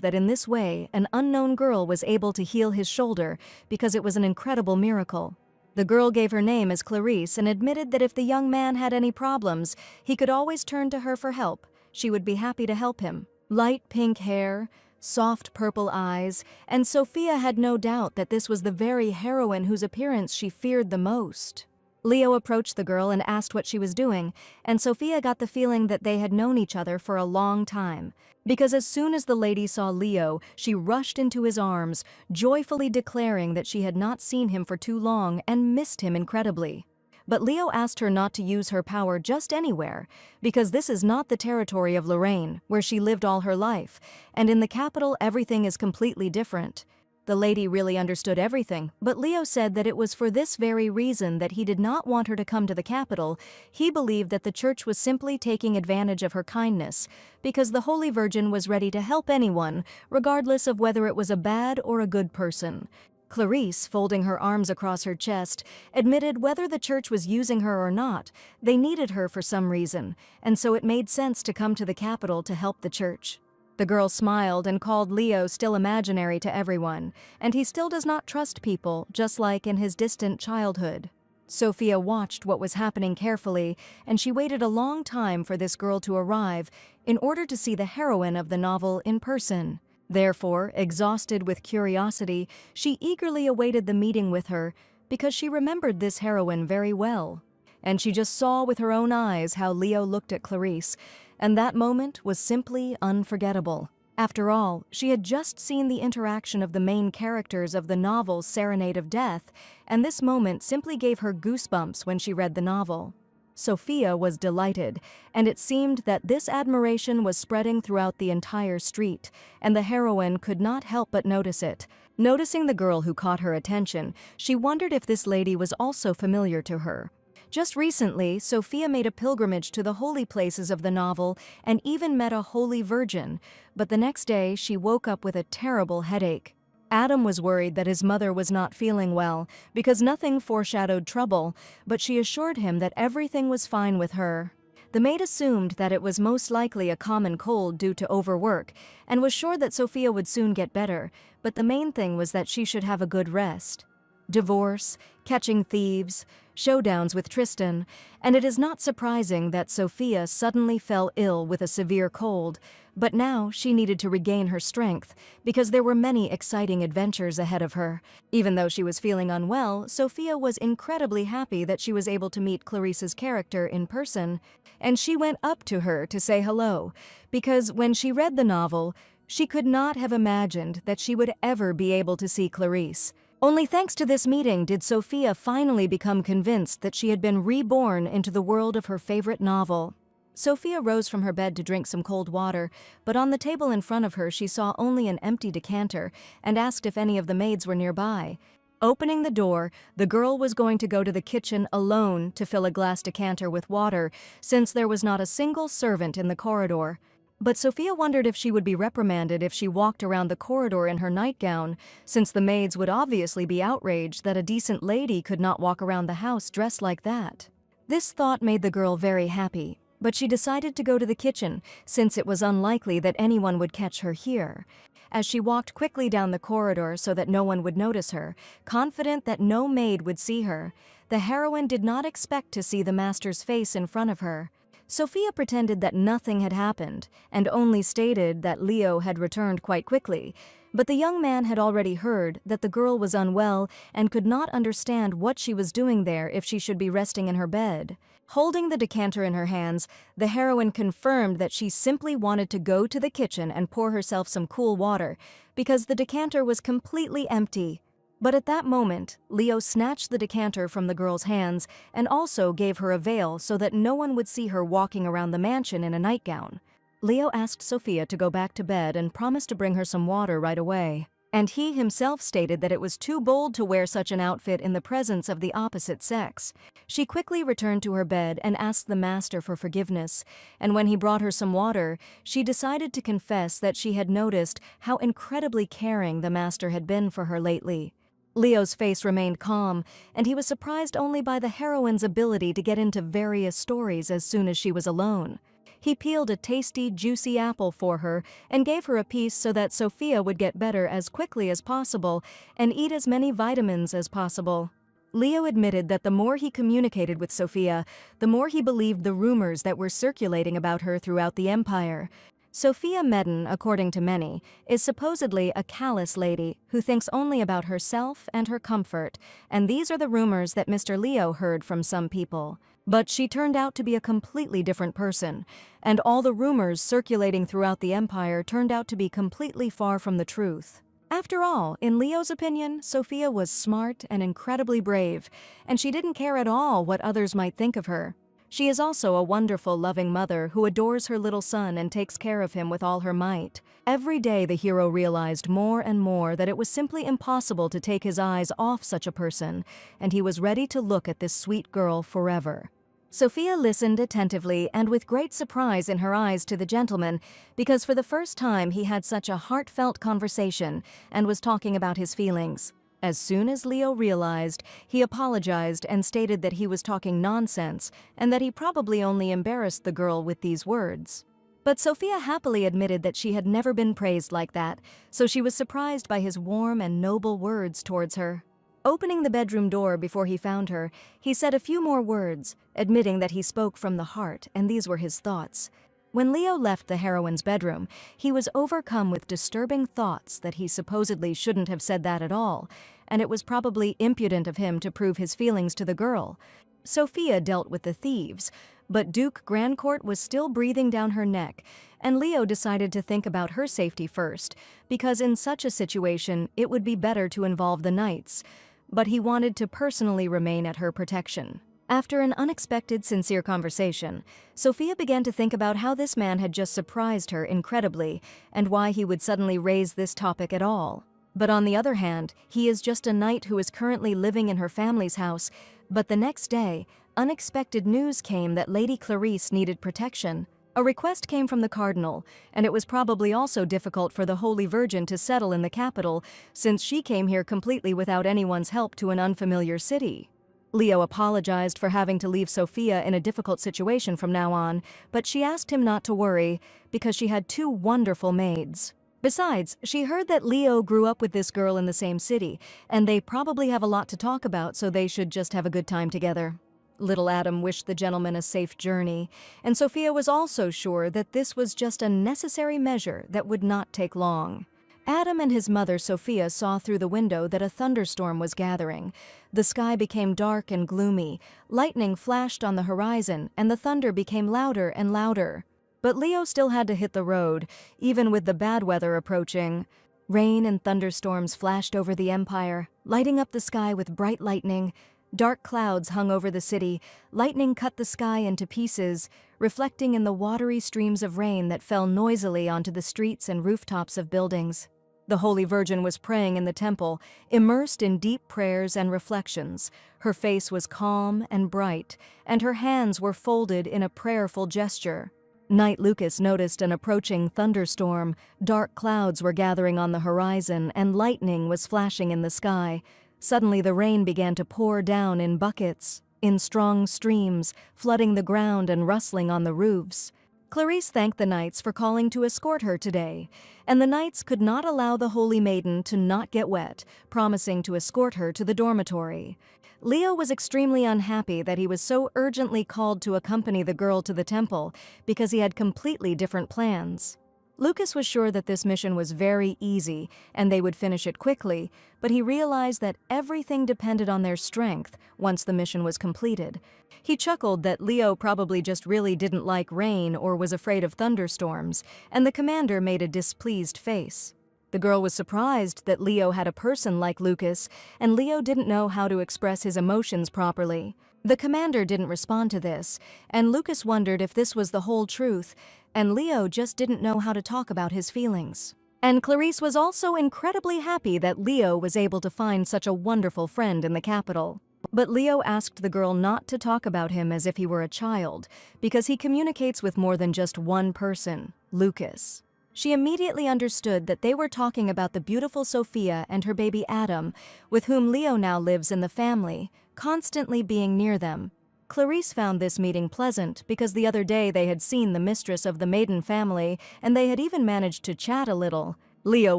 [SPEAKER 1] that in this way an unknown girl was able to heal his shoulder because it was an incredible miracle. The girl gave her name as Clarice and admitted that if the young man had any problems, he could always turn to her for help. She would be happy to help him. Light pink hair, soft purple eyes, and Sophia had no doubt that this was the very heroine whose appearance she feared the most. Leo approached the girl and asked what she was doing, and Sophia got the feeling that they had known each other for a long time. Because as soon as the lady saw Leo, she rushed into his arms, joyfully declaring that she had not seen him for too long and missed him incredibly. But Leo asked her not to use her power just anywhere, because this is not the territory of Lorraine, where she lived all her life, and in the capital everything is completely different. The lady really understood everything, but Leo said that it was for this very reason that he did not want her to come to the capital. He believed that the church was simply taking advantage of her kindness, because the Holy Virgin was ready to help anyone, regardless of whether it was a bad or a good person. Clarice, folding her arms across her chest, admitted whether the church was using her or not, they needed her for some reason, and so it made sense to come to the capital to help the church. The girl smiled and called Leo still imaginary to everyone, and he still does not trust people, just like in his distant childhood. Sophia watched what was happening carefully, and she waited a long time for this girl to arrive in order to see the heroine of the novel in person. Therefore, exhausted with curiosity, she eagerly awaited the meeting with her because she remembered this heroine very well. And she just saw with her own eyes how Leo looked at Clarice, and that moment was simply unforgettable. After all, she had just seen the interaction of the main characters of the novel Serenade of Death, and this moment simply gave her goosebumps when she read the novel. Sophia was delighted, and it seemed that this admiration was spreading throughout the entire street, and the heroine could not help but notice it. Noticing the girl who caught her attention, she wondered if this lady was also familiar to her. Just recently, Sophia made a pilgrimage to the holy places of the novel and even met a holy virgin, but the next day she woke up with a terrible headache. Adam was worried that his mother was not feeling well because nothing foreshadowed trouble, but she assured him that everything was fine with her. The maid assumed that it was most likely a common cold due to overwork and was sure that Sophia would soon get better, but the main thing was that she should have a good rest. Divorce, catching thieves, showdowns with Tristan, and it is not surprising that Sophia suddenly fell ill with a severe cold, but now she needed to regain her strength because there were many exciting adventures ahead of her. Even though she was feeling unwell, Sophia was incredibly happy that she was able to meet Clarice's character in person, and she went up to her to say hello, because when she read the novel, she could not have imagined that she would ever be able to see Clarice. Only thanks to this meeting did Sophia finally become convinced that she had been reborn into the world of her favorite novel. Sophia rose from her bed to drink some cold water, but on the table in front of her she saw only an empty decanter and asked if any of the maids were nearby. Opening the door, the girl was going to go to the kitchen alone to fill a glass decanter with water, since there was not a single servant in the corridor. But Sophia wondered if she would be reprimanded if she walked around the corridor in her nightgown, since the maids would obviously be outraged that a decent lady could not walk around the house dressed like that. This thought made the girl very happy, but she decided to go to the kitchen, since it was unlikely that anyone would catch her here. As she walked quickly down the corridor so that no one would notice her, confident that no maid would see her, the heroine did not expect to see the master's face in front of her. Sophia pretended that nothing had happened, and only stated that Leo had returned quite quickly, but the young man had already heard that the girl was unwell and could not understand what she was doing there if she should be resting in her bed. Holding the decanter in her hands, the heroine confirmed that she simply wanted to go to the kitchen and pour herself some cool water, because the decanter was completely empty. But at that moment, Leo snatched the decanter from the girl's hands and also gave her a veil so that no one would see her walking around the mansion in a nightgown. Leo asked Sophia to go back to bed and promised to bring her some water right away. And he himself stated that it was too bold to wear such an outfit in the presence of the opposite sex. She quickly returned to her bed and asked the master for forgiveness, and when he brought her some water, she decided to confess that she had noticed how incredibly caring the master had been for her lately. Leo's face remained calm, and he was surprised only by the heroine's ability to get into various stories as soon as she was alone. He peeled a tasty, juicy apple for her and gave her a piece so that Sophia would get better as quickly as possible and eat as many vitamins as possible. Leo admitted that the more he communicated with Sophia, the more he believed the rumors that were circulating about her throughout the empire. Sophia Medon, according to many, is supposedly a callous lady who thinks only about herself and her comfort, and these are the rumors that Mr. Leo heard from some people. But she turned out to be a completely different person, and all the rumors circulating throughout the empire turned out to be completely far from the truth. After all, in Leo's opinion, Sophia was smart and incredibly brave, and she didn't care at all what others might think of her. She is also a wonderful, loving mother who adores her little son and takes care of him with all her might. Every day the hero realized more and more that it was simply impossible to take his eyes off such a person, and he was ready to look at this sweet girl forever. Sophia listened attentively and with great surprise in her eyes to the gentleman, because for the first time he had such a heartfelt conversation and was talking about his feelings. As soon as Leo realized, he apologized and stated that he was talking nonsense and that he probably only embarrassed the girl with these words. But Sophia happily admitted that she had never been praised like that, so she was surprised by his warm and noble words towards her. Opening the bedroom door before he found her, he said a few more words, admitting that he spoke from the heart, and these were his thoughts. When Leo left the heroine's bedroom, he was overcome with disturbing thoughts that he supposedly shouldn't have said that at all, and it was probably impudent of him to prove his feelings to the girl. Sophia dealt with the thieves, but Duke Grandcourt was still breathing down her neck, and Leo decided to think about her safety first, because in such a situation it would be better to involve the knights, but he wanted to personally remain at her protection. After an unexpected, sincere conversation, Sophia began to think about how this man had just surprised her incredibly and why he would suddenly raise this topic at all. But on the other hand, he is just a knight who is currently living in her family's house, but the next day, unexpected news came that Lady Clarice needed protection. A request came from the cardinal, and it was probably also difficult for the Holy Virgin to settle in the capital, since she came here completely without anyone's help to an unfamiliar city. Leo apologized for having to leave Sophia in a difficult situation from now on, but she asked him not to worry because she had two wonderful maids. Besides, she heard that Leo grew up with this girl in the same city, and they probably have a lot to talk about, so they should just have a good time together. Little Adam wished the gentleman a safe journey, and Sophia was also sure that this was just a necessary measure that would not take long. Adam and his mother Sophia saw through the window that a thunderstorm was gathering. The sky became dark and gloomy, lightning flashed on the horizon, and the thunder became louder and louder. But Leo still had to hit the road, even with the bad weather approaching. Rain and thunderstorms flashed over the empire, lighting up the sky with bright lightning. Dark clouds hung over the city, lightning cut the sky into pieces, reflecting in the watery streams of rain that fell noisily onto the streets and rooftops of buildings. The Holy Virgin was praying in the temple, immersed in deep prayers and reflections. Her face was calm and bright, and her hands were folded in a prayerful gesture. Knight Lucas noticed an approaching thunderstorm. Dark clouds were gathering on the horizon, and lightning was flashing in the sky. Suddenly the rain began to pour down in buckets, in strong streams, flooding the ground and rustling on the roofs. Clarice thanked the knights for calling to escort her today, and the knights could not allow the Holy Maiden to not get wet, promising to escort her to the dormitory. Leo was extremely unhappy that he was so urgently called to accompany the girl to the temple, because he had completely different plans. Lucas was sure that this mission was very easy and they would finish it quickly, but he realized that everything depended on their strength once the mission was completed. He chuckled that Leo probably just really didn't like rain or was afraid of thunderstorms, and the commander made a displeased face. The girl was surprised that Leo had a person like Lucas, and Leo didn't know how to express his emotions properly. The commander didn't respond to this, and Lucas wondered if this was the whole truth, and Leo just didn't know how to talk about his feelings. And Clarice was also incredibly happy that Leo was able to find such a wonderful friend in the capital. But Leo asked the girl not to talk about him as if he were a child, because he communicates with more than just one person, Lucas. She immediately understood that they were talking about the beautiful Sophia and her baby Adam, with whom Leo now lives in the family, constantly being near them. Clarice found this meeting pleasant because the other day they had seen the mistress of the Maiden family and they had even managed to chat a little. Leo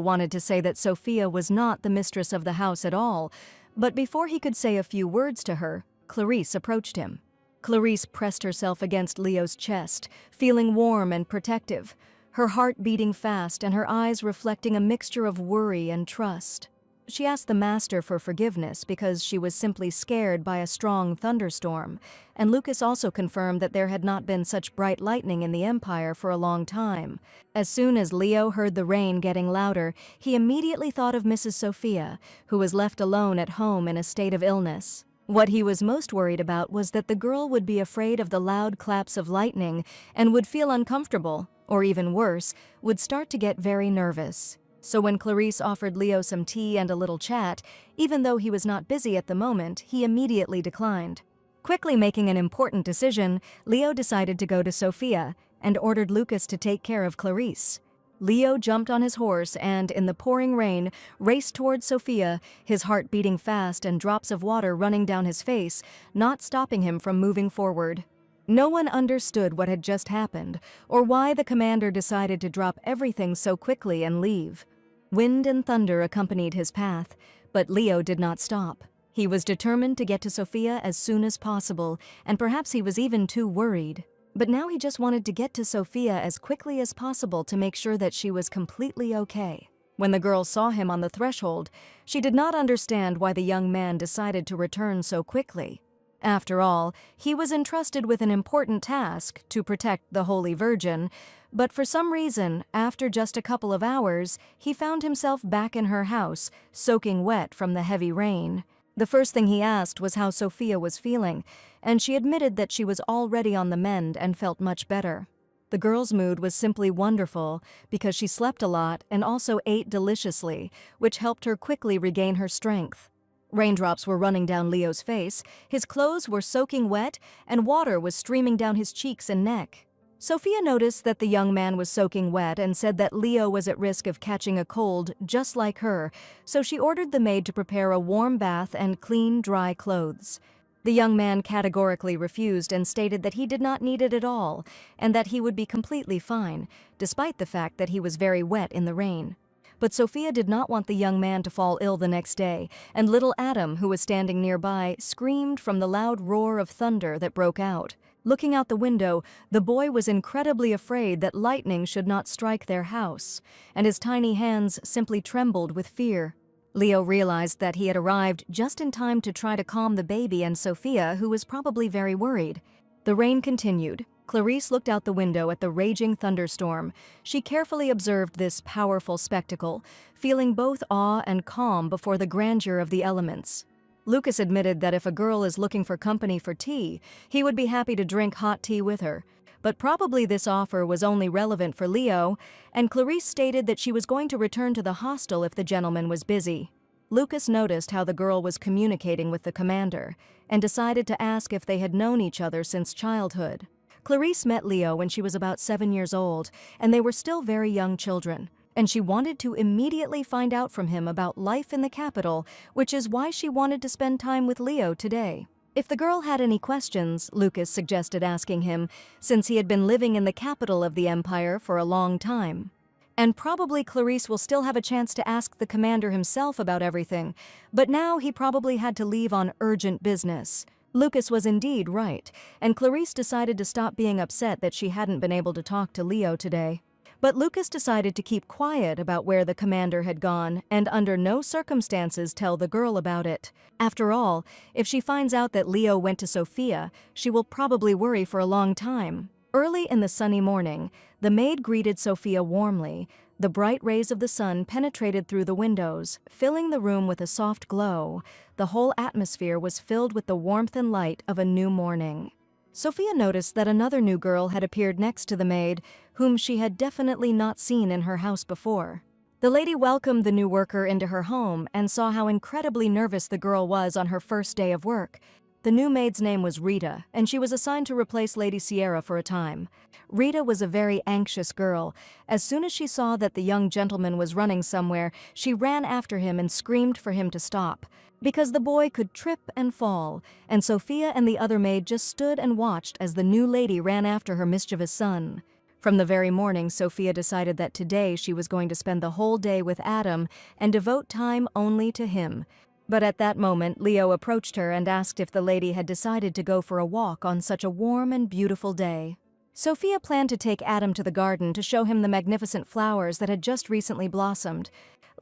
[SPEAKER 1] wanted to say that Sophia was not the mistress of the house at all, but before he could say a few words to her, Clarice approached him. Clarice pressed herself against Leo's chest, feeling warm and protective, her heart beating fast and her eyes reflecting a mixture of worry and trust. She asked the master for forgiveness because she was simply scared by a strong thunderstorm, and Lucas also confirmed that there had not been such bright lightning in the Empire for a long time. As soon as Leo heard the rain getting louder, he immediately thought of Mrs. Sophia, who was left alone at home in a state of illness. What he was most worried about was that the girl would be afraid of the loud claps of lightning and would feel uncomfortable, or even worse, would start to get very nervous. So when Clarice offered Leo some tea and a little chat, even though he was not busy at the moment, he immediately declined. Quickly making an important decision, Leo decided to go to Sophia and ordered Lucas to take care of Clarice. Leo jumped on his horse and, in the pouring rain, raced towards Sophia, his heart beating fast and drops of water running down his face, not stopping him from moving forward. No one understood what had just happened, or why the commander decided to drop everything so quickly and leave. Wind and thunder accompanied his path, but Leo did not stop. He was determined to get to Sophia as soon as possible, and perhaps he was even too worried. But now he just wanted to get to Sophia as quickly as possible to make sure that she was completely okay. When the girl saw him on the threshold, she did not understand why the young man decided to return so quickly. After all, he was entrusted with an important task to protect the Holy Virgin, but for some reason, after just a couple of hours, he found himself back in her house, soaking wet from the heavy rain. The first thing he asked was how Sophia was feeling, and she admitted that she was already on the mend and felt much better. The girl's mood was simply wonderful because she slept a lot and also ate deliciously, which helped her quickly regain her strength. Raindrops were running down Leo's face, his clothes were soaking wet, and water was streaming down his cheeks and neck. Sophia noticed that the young man was soaking wet and said that Leo was at risk of catching a cold just like her, so she ordered the maid to prepare a warm bath and clean, dry clothes. The young man categorically refused and stated that he did not need it at all, and that he would be completely fine, despite the fact that he was very wet in the rain. But Sophia did not want the young man to fall ill the next day, and little Adam, who was standing nearby, screamed from the loud roar of thunder that broke out. Looking out the window, the boy was incredibly afraid that lightning should not strike their house, and his tiny hands simply trembled with fear. Leo realized that he had arrived just in time to try to calm the baby and Sophia, who was probably very worried. The rain continued. Clarice looked out the window at the raging thunderstorm. She carefully observed this powerful spectacle, feeling both awe and calm before the grandeur of the elements. Lucas admitted that if a girl is looking for company for tea, he would be happy to drink hot tea with her. But probably this offer was only relevant for Leo, and Clarice stated that she was going to return to the hostel if the gentleman was busy. Lucas noticed how the girl was communicating with the commander, and decided to ask if they had known each other since childhood. Clarice met Leo when she was about 7 years old, and they were still very young children, and she wanted to immediately find out from him about life in the capital, which is why she wanted to spend time with Leo today. If the girl had any questions, Lucas suggested asking him, since he had been living in the capital of the empire for a long time. And probably Clarice will still have a chance to ask the commander himself about everything, but now he probably had to leave on urgent business. Lucas was indeed right, and Clarice decided to stop being upset that she hadn't been able to talk to Leo today. But Lucas decided to keep quiet about where the commander had gone and under no circumstances tell the girl about it. After all, if she finds out that Leo went to Sophia, she will probably worry for a long time. Early in the sunny morning, the maid greeted Sophia warmly. The bright rays of the sun penetrated through the windows, filling the room with a soft glow. The whole atmosphere was filled with the warmth and light of a new morning. Sophia noticed that another new girl had appeared next to the maid, whom she had definitely not seen in her house before. The lady welcomed the new worker into her home and saw how incredibly nervous the girl was on her first day of work. The new maid's name was Rita, and she was assigned to replace Lady Sierra for a time. Rita was a very anxious girl. As soon as she saw that the young gentleman was running somewhere, she ran after him and screamed for him to stop, because the boy could trip and fall, and Sophia and the other maid just stood and watched as the new lady ran after her mischievous son. From the very morning, Sophia decided that today she was going to spend the whole day with Adam and devote time only to him. But at that moment, Leo approached her and asked if the lady had decided to go for a walk on such a warm and beautiful day. Sophia planned to take Adam to the garden to show him the magnificent flowers that had just recently blossomed.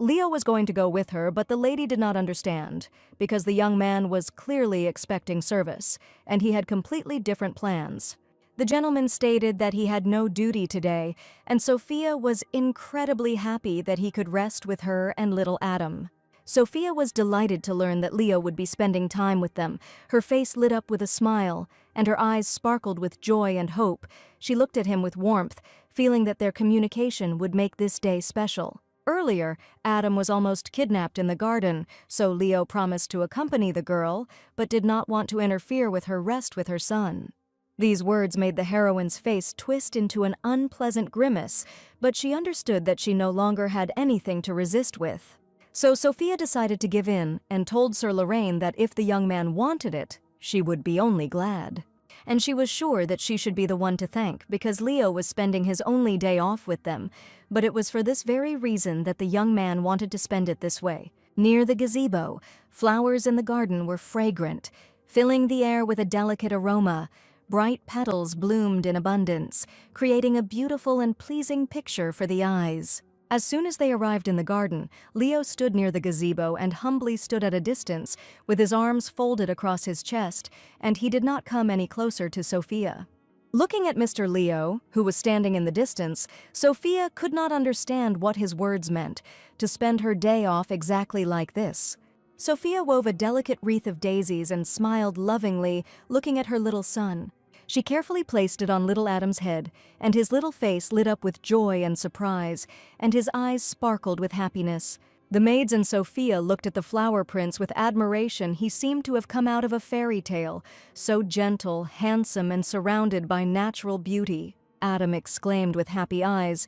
[SPEAKER 1] Leo was going to go with her, but the lady did not understand, because the young man was clearly expecting service, and he had completely different plans. The gentleman stated that he had no duty today, and Sophia was incredibly happy that he could rest with her and little Adam. Sophia was delighted to learn that Leo would be spending time with them. Her face lit up with a smile, and her eyes sparkled with joy and hope. She looked at him with warmth, feeling that their communication would make this day special. Earlier, Adam was almost kidnapped in the garden, so Leo promised to accompany the girl, but did not want to interfere with her rest with her son. These words made the heroine's face twist into an unpleasant grimace, but she understood that she no longer had anything to resist with. So Sophia decided to give in and told Sir Lorraine that if the young man wanted it, she would be only glad. And she was sure that she should be the one to thank because Leo was spending his only day off with them, but it was for this very reason that the young man wanted to spend it this way. Near the gazebo, flowers in the garden were fragrant, filling the air with a delicate aroma. Bright petals bloomed in abundance, creating a beautiful and pleasing picture for the eyes. As soon as they arrived in the garden, Leo stood near the gazebo and humbly stood at a distance, with his arms folded across his chest, and he did not come any closer to Sophia. Looking at Mr. Leo, who was standing in the distance, Sophia could not understand what his words meant, to spend her day off exactly like this. Sophia wove a delicate wreath of daisies and smiled lovingly, looking at her little son. She carefully placed it on little Adam's head, and his little face lit up with joy and surprise, and his eyes sparkled with happiness. The maids and Sophia looked at the flower prince with admiration. He seemed to have come out of a fairy tale, so gentle, handsome, and surrounded by natural beauty. Adam exclaimed with happy eyes,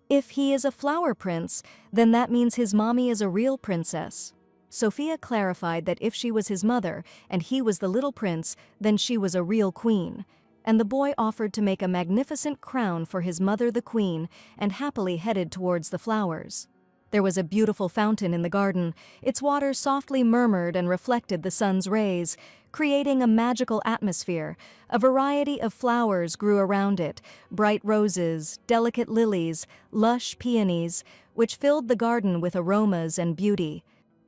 [SPEAKER 1] "If he is a flower prince, then that means his mommy is a real princess." Sophia clarified that if she was his mother and he was the little prince, then she was a real queen. And the boy offered to make a magnificent crown for his mother the queen and happily headed towards the flowers. There was a beautiful fountain in the garden. Its water softly murmured and reflected the sun's rays, creating a magical atmosphere. A variety of flowers grew around it, bright roses, delicate lilies, lush peonies, which filled the garden with aromas and beauty.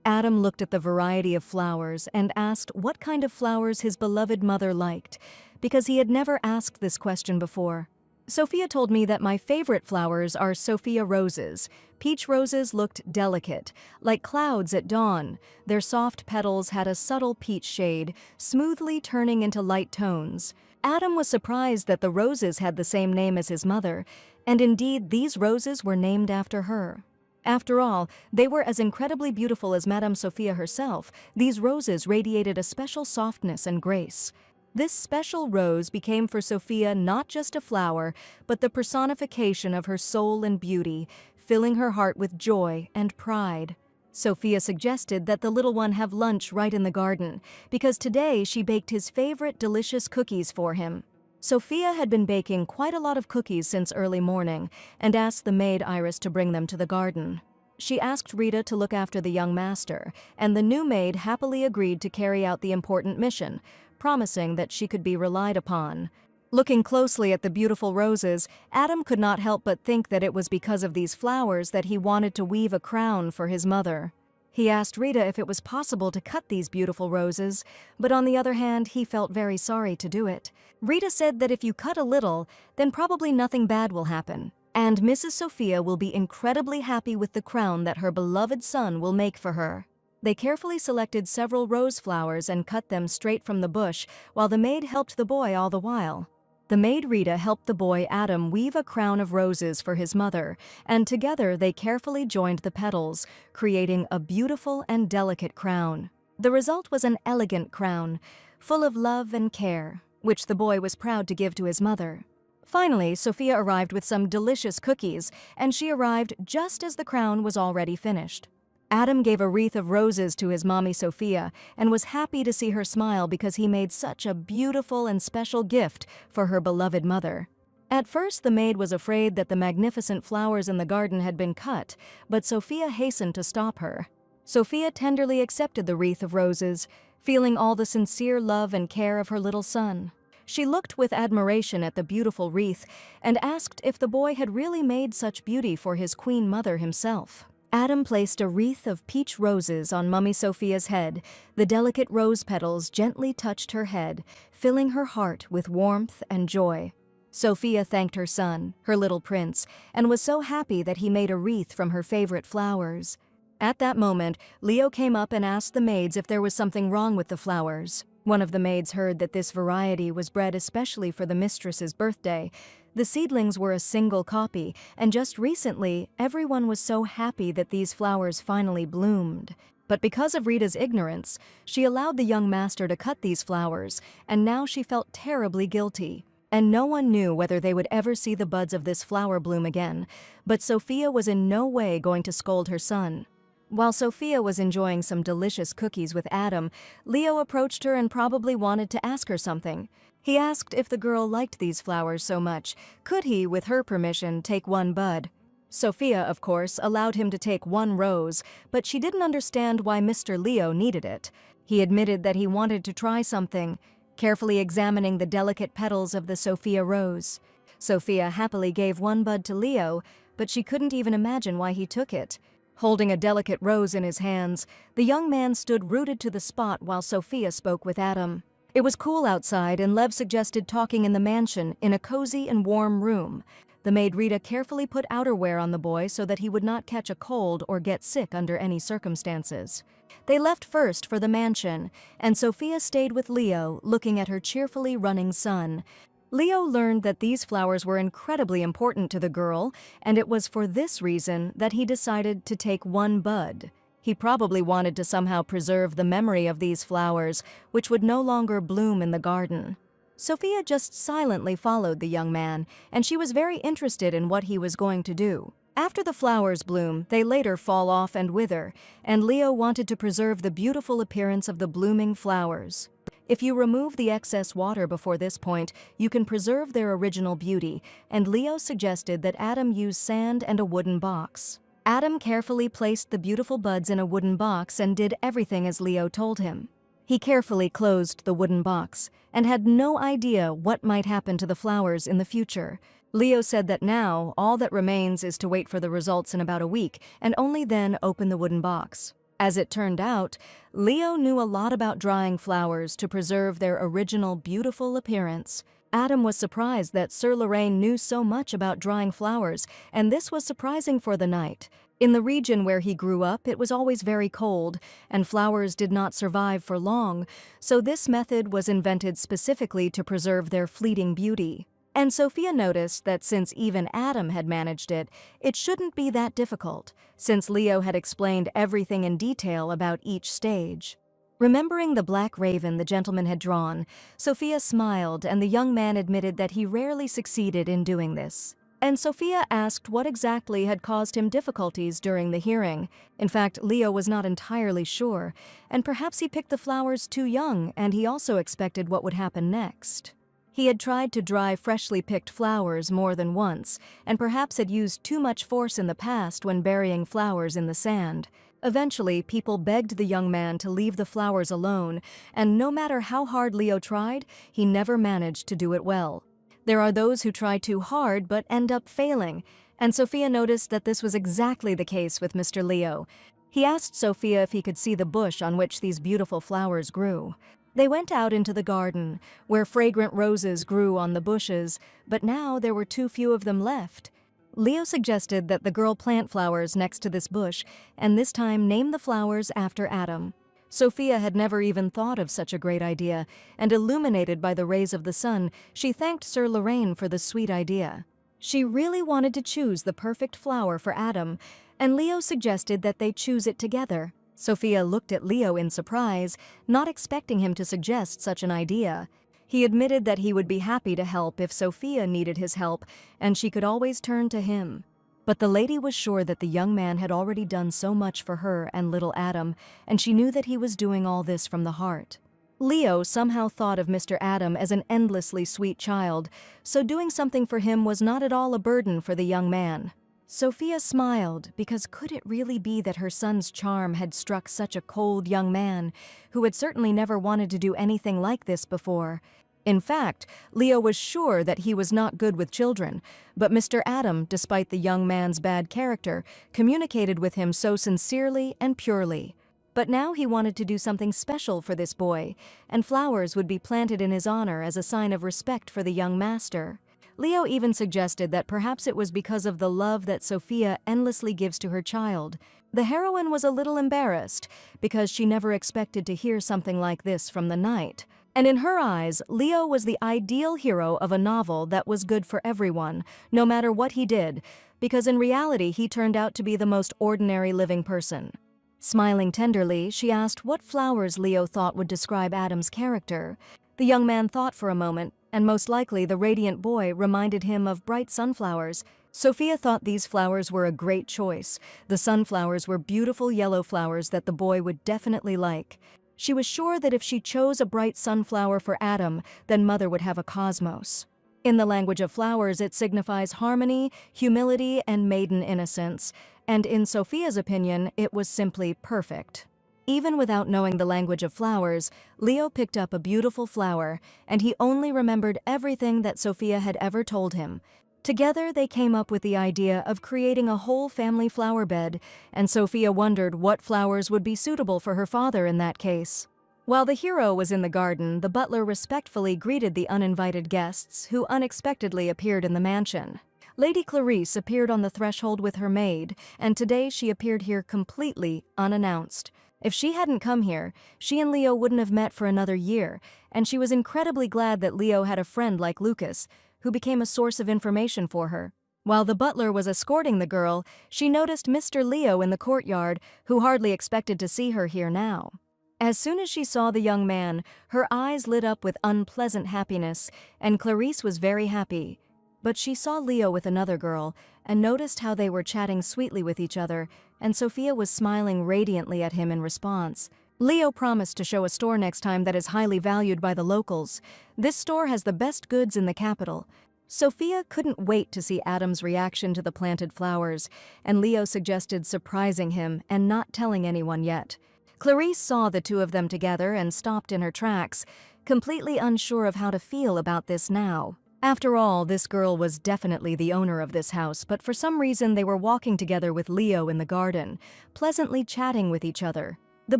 [SPEAKER 1] Adam looked at the variety of flowers and asked what kind of flowers his beloved mother liked, because he had never asked this question before. Sophia told me that my favorite flowers are Sophia roses. Peach roses looked delicate, like clouds at dawn. Their soft petals had a subtle peach shade, smoothly turning into light tones. Adam was surprised that the roses had the same name as his mother, and indeed these roses were named after her. After all, they were as incredibly beautiful as Madame Sophia herself. These roses radiated a special softness and grace. This special rose became for Sophia not just a flower, but the personification of her soul and beauty, filling her heart with joy and pride. Sophia suggested that the little one have lunch right in the garden, because today she baked his favorite delicious cookies for him. Sophia had been baking quite a lot of cookies since early morning and asked the maid Iris to bring them to the garden. She asked Rita to look after the young master, and the new maid happily agreed to carry out the important mission, promising that she could be relied upon. Looking closely at the beautiful roses, Adam could not help but think that it was because of these flowers that he wanted to weave a crown for his mother. He asked Rita if it was possible to cut these beautiful roses, but on the other hand, he felt very sorry to do it. Rita said that if you cut a little, then probably nothing bad will happen, and Mrs. Sophia will be incredibly happy with the crown that her beloved son will make for her. They carefully selected several rose flowers and cut them straight from the bush, while the maid helped the boy all the while. The maid Rita helped the boy Adam weave a crown of roses for his mother, and together they carefully joined the petals, creating a beautiful and delicate crown. The result was an elegant crown, full of love and care, which the boy was proud to give to his mother. Finally, Sophia arrived with some delicious cookies, and she arrived just as the crown was already finished. Adam gave a wreath of roses to his mommy Sophia and was happy to see her smile because he made such a beautiful and special gift for her beloved mother. At first, the maid was afraid that the magnificent flowers in the garden had been cut, but Sophia hastened to stop her. Sophia tenderly accepted the wreath of roses, feeling all the sincere love and care of her little son. She looked with admiration at the beautiful wreath and asked if the boy had really made such beauty for his queen mother himself. Adam placed a wreath of peach roses on Mummy Sophia's head. The delicate rose petals gently touched her head, filling her heart with warmth and joy. Sophia thanked her son, her little prince, and was so happy that he made a wreath from her favorite flowers. At that moment, Leo came up and asked the maids if there was something wrong with the flowers. One of the maids heard that this variety was bred especially for the mistress's birthday. The seedlings were a single copy, and just recently, everyone was so happy that these flowers finally bloomed. But because of Rita's ignorance, she allowed the young master to cut these flowers, and now she felt terribly guilty. And no one knew whether they would ever see the buds of this flower bloom again, but Sophia was in no way going to scold her son. While Sophia was enjoying some delicious cookies with Adam, Leo approached her and probably wanted to ask her something. He asked if the girl liked these flowers so much, could he, with her permission, take one bud? Sophia, of course, allowed him to take one rose, but she didn't understand why Mr. Leo needed it. He admitted that he wanted to try something. carefully examining the delicate petals of the Sophia rose. Sophia happily gave one bud to Leo, but she couldn't even imagine why he took it. Holding a delicate rose in his hands, the young man stood rooted to the spot while Sophia spoke with Adam. It was cool outside, and Lev suggested talking in the mansion in a cozy and warm room. The maid Rita carefully put outerwear on the boy so that he would not catch a cold or get sick under any circumstances. They left first for the mansion, and Sophia stayed with Leo, looking at her cheerfully running son. Leo learned that these flowers were incredibly important to the girl, and it was for this reason that he decided to take one bud. He probably wanted to somehow preserve the memory of these flowers, which would no longer bloom in the garden. Sophia just silently followed the young man, and she was very interested in what he was going to do. After the flowers bloom, they later fall off and wither, and Leo wanted to preserve the beautiful appearance of the blooming flowers. If you remove the excess water before this point, you can preserve their original beauty, and Leo suggested that Adam use sand and a wooden box. Adam carefully placed the beautiful buds in a wooden box and did everything as Leo told him. He carefully closed the wooden box and had no idea what might happen to the flowers in the future. Leo said that now all that remains is to wait for the results in about a week and only then open the wooden box. As it turned out, Leo knew a lot about drying flowers to preserve their original beautiful appearance. Adam was surprised that Sir Lorraine knew so much about drying flowers, and this was surprising for the knight. In the region where he grew up, it was always very cold, and flowers did not survive for long, so this method was invented specifically to preserve their fleeting beauty. And Sophia noticed that since even Adam had managed it, it shouldn't be that difficult, since Leo had explained everything in detail about each stage. Remembering the black raven the gentleman had drawn, Sophia smiled, and the young man admitted that he rarely succeeded in doing this. And Sophia asked what exactly had caused him difficulties during the hearing. In fact, Leo was not entirely sure, and perhaps he picked the flowers too young, and he also expected what would happen next. He had tried to dry freshly picked flowers more than once, and perhaps had used too much force in the past when burying flowers in the sand. Eventually, people begged the young man to leave the flowers alone, and no matter how hard Leo tried, he never managed to do it well. There are those who try too hard but end up failing, and Sophia noticed that this was exactly the case with Mr. Leo. He asked Sophia if he could see the bush on which these beautiful flowers grew. They went out into the garden, where fragrant roses grew on the bushes, but now there were too few of them left. Leo suggested that the girl plant flowers next to this bush, and this time name the flowers after Adam. Sophia had never even thought of such a great idea, and illuminated by the rays of the sun, she thanked Sir Lorraine for the sweet idea. She really wanted to choose the perfect flower for Adam, and Leo suggested that they choose it together. Sophia looked at Leo in surprise, not expecting him to suggest such an idea. He admitted that he would be happy to help if Sophia needed his help, and she could always turn to him. But the lady was sure that the young man had already done so much for her and little Adam, and she knew that he was doing all this from the heart. Leo somehow thought of Mr. Adam as an endlessly sweet child, so doing something for him was not at all a burden for the young man. Sophia smiled, because could it really be that her son's charm had struck such a cold young man, who had certainly never wanted to do anything like this before? In fact, Leo was sure that he was not good with children, but Mr. Adam, despite the young man's bad character, communicated with him so sincerely and purely. But now he wanted to do something special for this boy, and flowers would be planted in his honor as a sign of respect for the young master. Leo even suggested that perhaps it was because of the love that Sophia endlessly gives to her child. The heroine was a little embarrassed, because she never expected to hear something like this from the knight. And in her eyes, Leo was the ideal hero of a novel that was good for everyone, no matter what he did, because in reality he turned out to be the most ordinary living person. Smiling tenderly, she asked what flowers Leo thought would describe Adam's character. The young man thought for a moment, and most likely the radiant boy reminded him of bright sunflowers. Sophia thought these flowers were a great choice. The sunflowers were beautiful yellow flowers that the boy would definitely like. She was sure that if she chose a bright sunflower for Adam, then Mother would have a cosmos. In the language of flowers, it signifies harmony, humility, and maiden innocence, and in Sophia's opinion, it was simply perfect. Even without knowing the language of flowers, Leo picked up a beautiful flower, and he only remembered everything that Sophia had ever told him. Together, they came up with the idea of creating a whole family flower bed, and Sophia wondered what flowers would be suitable for her father in that case. While the hero was in the garden, the butler respectfully greeted the uninvited guests who unexpectedly appeared in the mansion. Lady Clarice appeared on the threshold with her maid, and today she appeared here completely unannounced. If she hadn't come here, she and Leo wouldn't have met for another year, and she was incredibly glad that Leo had a friend like Lucas, who became a source of information for her. While the butler was escorting the girl, she noticed Mr. Leo in the courtyard, who hardly expected to see her here now. As soon as she saw the young man, her eyes lit up with unpleasant happiness, and Clarice was very happy. But she saw Leo with another girl, and noticed how they were chatting sweetly with each other, and Sophia was smiling radiantly at him in response. Leo promised to show a store next time that is highly valued by the locals. This store has the best goods in the capital. Sophia couldn't wait to see Adam's reaction to the planted flowers, and Leo suggested surprising him and not telling anyone yet. Clarice saw the two of them together and stopped in her tracks, completely unsure of how to feel about this now. After all, this girl was definitely the owner of this house, but for some reason they were walking together with Leo in the garden, pleasantly chatting with each other. The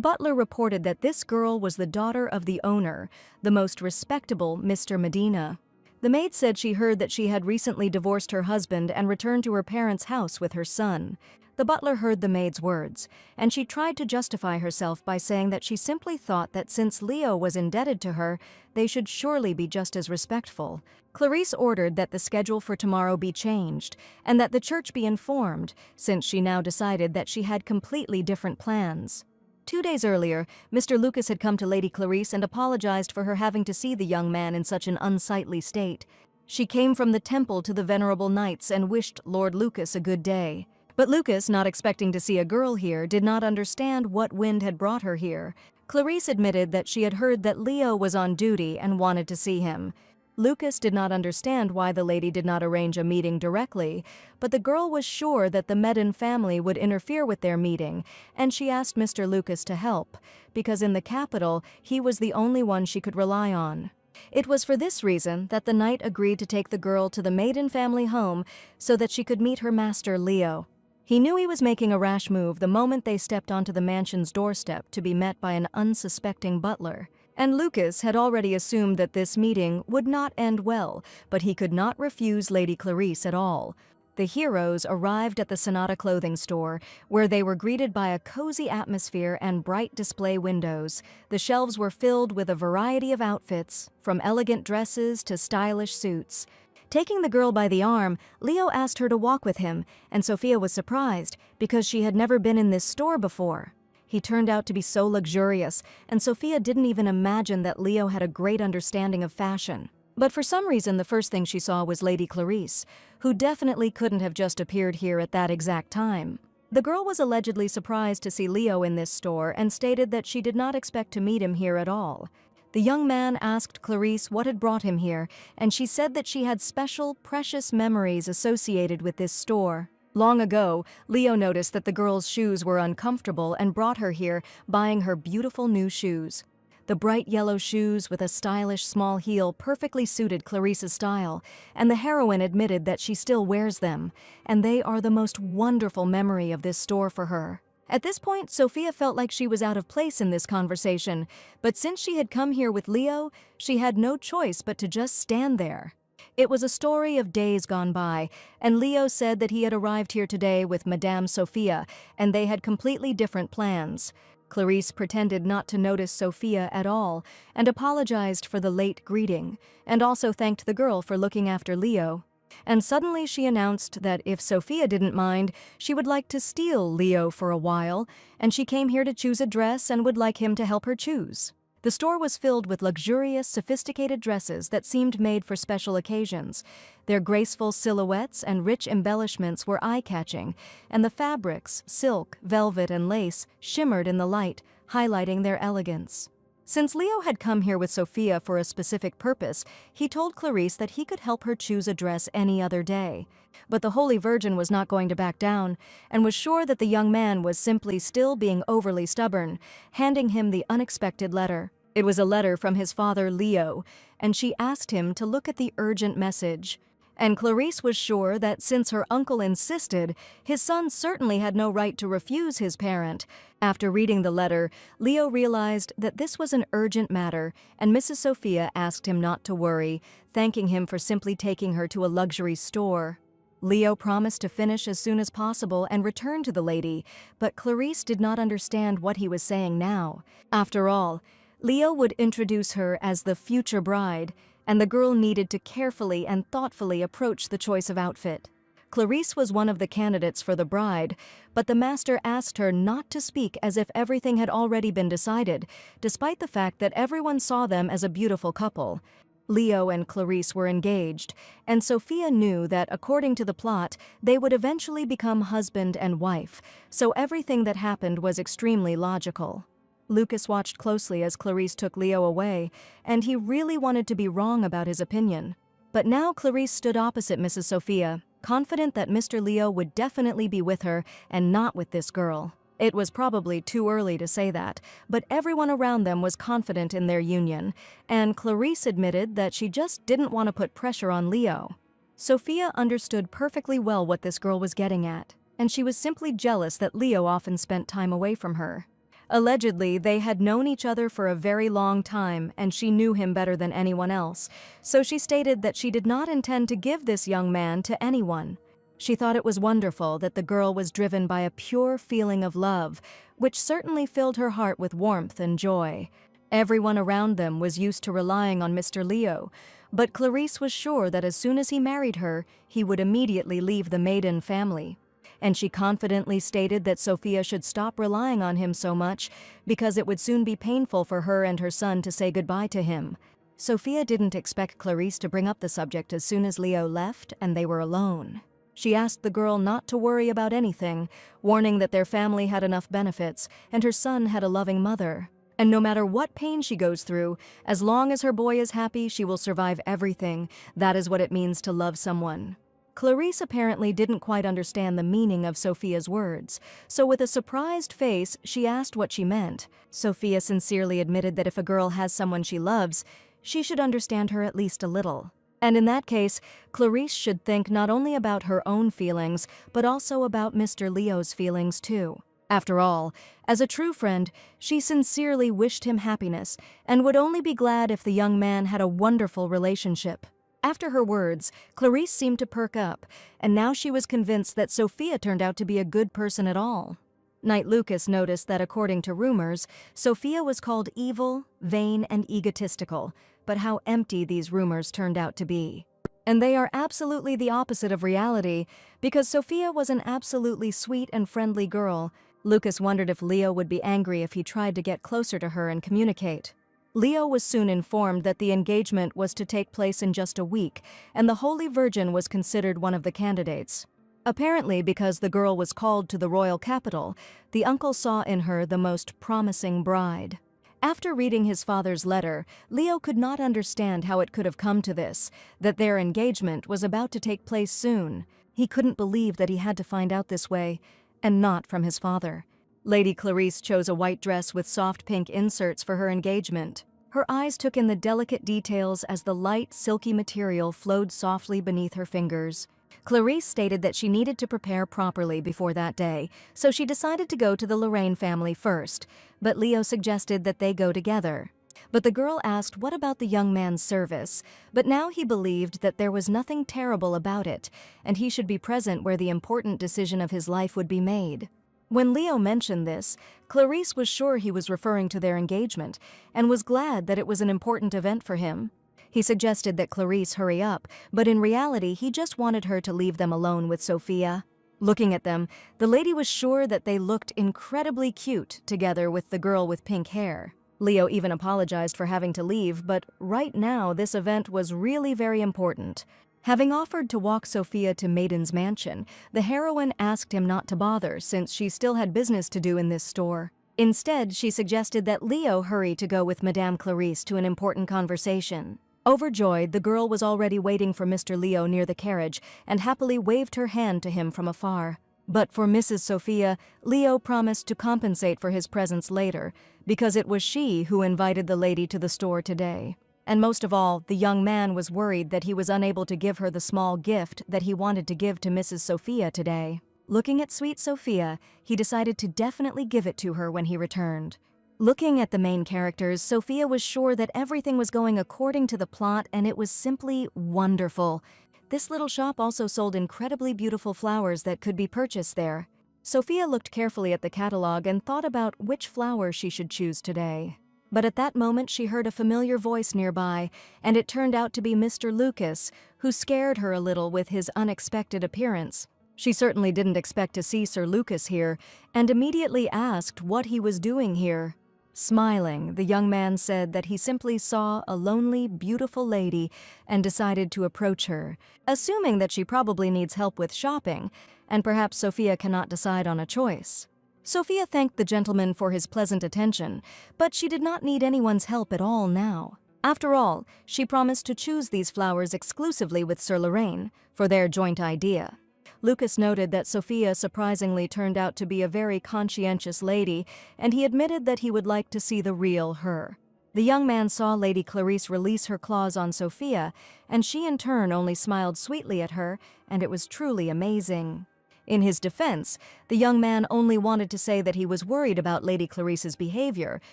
[SPEAKER 1] butler reported that this girl was the daughter of the owner, the most respectable Mr. Medina. The maid said she heard that she had recently divorced her husband and returned to her parents' house with her son. The butler heard the maid's words, and she tried to justify herself by saying that she simply thought that since Leo was indebted to her, they should surely be just as respectful. Clarice ordered that the schedule for tomorrow be changed, and that the church be informed, since she now decided that she had completely different plans. 2 days earlier, Mr. Lucas had come to Lady Clarice and apologized for her having to see the young man in such an unsightly state. She came from the temple to the venerable knights and wished Lord Lucas a good day. But Lucas, not expecting to see a girl here, did not understand what wind had brought her here. Clarice admitted that she had heard that Leo was on duty and wanted to see him. Lucas did not understand why the lady did not arrange a meeting directly, but the girl was sure that the Medin family would interfere with their meeting, and she asked Mr. Lucas to help, because in the capital, he was the only one she could rely on. It was for this reason that the knight agreed to take the girl to the Maiden family home so that she could meet her master, Leo. He knew he was making a rash move the moment they stepped onto the mansion's doorstep to be met by an unsuspecting butler. And Lucas had already assumed that this meeting would not end well, but he could not refuse Lady Clarice at all. The heroes arrived at the Sonata clothing store, where they were greeted by a cozy atmosphere and bright display windows. The shelves were filled with a variety of outfits, from elegant dresses to stylish suits. Taking the girl by the arm, Leo asked her to walk with him, and Sophia was surprised because she had never been in this store before. He turned out to be so luxurious, and Sophia didn't even imagine that Leo had a great understanding of fashion. But for some reason, the first thing she saw was Lady Clarice, who definitely couldn't have just appeared here at that exact time. The girl was allegedly surprised to see Leo in this store and stated that she did not expect to meet him here at all. The young man asked Clarice what had brought him here, and she said that she had special, precious memories associated with this store. Long ago, Leo noticed that the girl's shoes were uncomfortable and brought her here, buying her beautiful new shoes. The bright yellow shoes with a stylish small heel perfectly suited Clarice's style, and the heroine admitted that she still wears them, and they are the most wonderful memory of this store for her. At this point, Sophia felt like she was out of place in this conversation, but since she had come here with Leo, she had no choice but to just stand there. It was a story of days gone by, and Leo said that he had arrived here today with Madame Sophia, and they had completely different plans. Clarice pretended not to notice Sophia at all, and apologized for the late greeting, and also thanked the girl for looking after Leo. And suddenly she announced that if Sophia didn't mind, she would like to steal Leo for a while, and she came here to choose a dress and would like him to help her choose. The store was filled with luxurious, sophisticated dresses that seemed made for special occasions. Their graceful silhouettes and rich embellishments were eye-catching, and the fabrics, silk, velvet, and lace, shimmered in the light, highlighting their elegance. Since Leo had come here with Sophia for a specific purpose, he told Clarice that he could help her choose a dress any other day. But the Holy Virgin was not going to back down, and was sure that the young man was simply still being overly stubborn, handing him the unexpected letter. It was a letter from his father, Leo, and she asked him to look at the urgent message. And Clarice was sure that since her uncle insisted, his son certainly had no right to refuse his parent. After reading the letter, Leo realized that this was an urgent matter, and Mrs. Sophia asked him not to worry, thanking him for simply taking her to a luxury store. Leo promised to finish as soon as possible and return to the lady, but Clarice did not understand what he was saying now. After all, Leo would introduce her as the future bride, and the girl needed to carefully and thoughtfully approach the choice of outfit. Clarice was one of the candidates for the bride, but the master asked her not to speak as if everything had already been decided, despite the fact that everyone saw them as a beautiful couple. Leo and Clarice were engaged, and Sophia knew that, according to the plot, they would eventually become husband and wife, so everything that happened was extremely logical. Lucas watched closely as Clarice took Leo away, and he really wanted to be wrong about his opinion. But now Clarice stood opposite Mrs. Sophia, confident that Mr. Leo would definitely be with her and not with this girl. It was probably too early to say that, but everyone around them was confident in their union, and Clarice admitted that she just didn't want to put pressure on Leo. Sophia understood perfectly well what this girl was getting at, and she was simply jealous that Leo often spent time away from her. Allegedly, they had known each other for a very long time, and she knew him better than anyone else, so she stated that she did not intend to give this young man to anyone. She thought it was wonderful that the girl was driven by a pure feeling of love, which certainly filled her heart with warmth and joy. Everyone around them was used to relying on Mr. Leo, but Clarice was sure that as soon as he married her, he would immediately leave the maiden family. And she confidently stated that Sophia should stop relying on him so much because it would soon be painful for her and her son to say goodbye to him. Sophia didn't expect Clarice to bring up the subject as soon as Leo left and they were alone. She asked the girl not to worry about anything, warning that their family had enough benefits and her son had a loving mother. And no matter what pain she goes through, as long as her boy is happy, she will survive everything. That is what it means to love someone. Clarice apparently didn't quite understand the meaning of Sophia's words, so with a surprised face, she asked what she meant. Sophia sincerely admitted that if a girl has someone she loves, she should understand her at least a little. And in that case, Clarice should think not only about her own feelings, but also about Mr. Leo's feelings too. After all, as a true friend, she sincerely wished him happiness and would only be glad if the young man had a wonderful relationship. After her words, Clarice seemed to perk up, and now she was convinced that Sophia turned out to be a good person at all. Knight Lucas noticed that according to rumors, Sophia was called evil, vain, and egotistical, but how empty these rumors turned out to be. And they are absolutely the opposite of reality, because Sophia was an absolutely sweet and friendly girl. Lucas wondered if Leo would be angry if he tried to get closer to her and communicate. Leo was soon informed that the engagement was to take place in just a week, and the Holy Virgin was considered one of the candidates. Apparently, because the girl was called to the royal capital, the uncle saw in her the most promising bride. After reading his father's letter, Leo could not understand how it could have come to this, that their engagement was about to take place soon. He couldn't believe that he had to find out this way, and not from his father. Lady Clarice chose a white dress with soft pink inserts for her engagement. Her eyes took in the delicate details as the light, silky material flowed softly beneath her fingers. Clarice stated that she needed to prepare properly before that day, so she decided to go to the Lorraine family first, but Leo suggested that they go together. But the girl asked what about the young man's service, but now he believed that there was nothing terrible about it, and he should be present where the important decision of his life would be made. When Leo mentioned this, Clarice was sure he was referring to their engagement, and was glad that it was an important event for him. He suggested that Clarice hurry up, but in reality he just wanted her to leave them alone with Sophia. Looking at them, the lady was sure that they looked incredibly cute together with the girl with pink hair. Leo even apologized for having to leave, but right now this event was really very important. Having offered to walk Sophia to Maiden's mansion, the heroine asked him not to bother since she still had business to do in this store. Instead, she suggested that Leo hurry to go with Madame Clarice to an important conversation. Overjoyed, the girl was already waiting for Mr. Leo near the carriage and happily waved her hand to him from afar. But for Mrs. Sophia, Leo promised to compensate for his presence later, because it was she who invited the lady to the store today. And most of all, the young man was worried that he was unable to give her the small gift that he wanted to give to Mrs. Sophia today. Looking at sweet Sophia, he decided to definitely give it to her when he returned. Looking at the main characters, Sophia was sure that everything was going according to the plot, and it was simply wonderful. This little shop also sold incredibly beautiful flowers that could be purchased there. Sophia looked carefully at the catalog and thought about which flower she should choose today. But at that moment she heard a familiar voice nearby, and it turned out to be Mr. Lucas, who scared her a little with his unexpected appearance. She certainly didn't expect to see Sir Lucas here, and immediately asked what he was doing here. Smiling, the young man said that he simply saw a lonely, beautiful lady and decided to approach her, assuming that she probably needs help with shopping, and perhaps Sophia cannot decide on a choice. Sophia thanked the gentleman for his pleasant attention, but she did not need anyone's help at all now. After all, she promised to choose these flowers exclusively with Sir Lorraine, for their joint idea. Lucas noted that Sophia surprisingly turned out to be a very conscientious lady, and he admitted that he would like to see the real her. The young man saw Lady Clarice release her claws on Sophia, and she in turn only smiled sweetly at her, and it was truly amazing. In his defense, the young man only wanted to say that he was worried about Lady Clarice's behavior,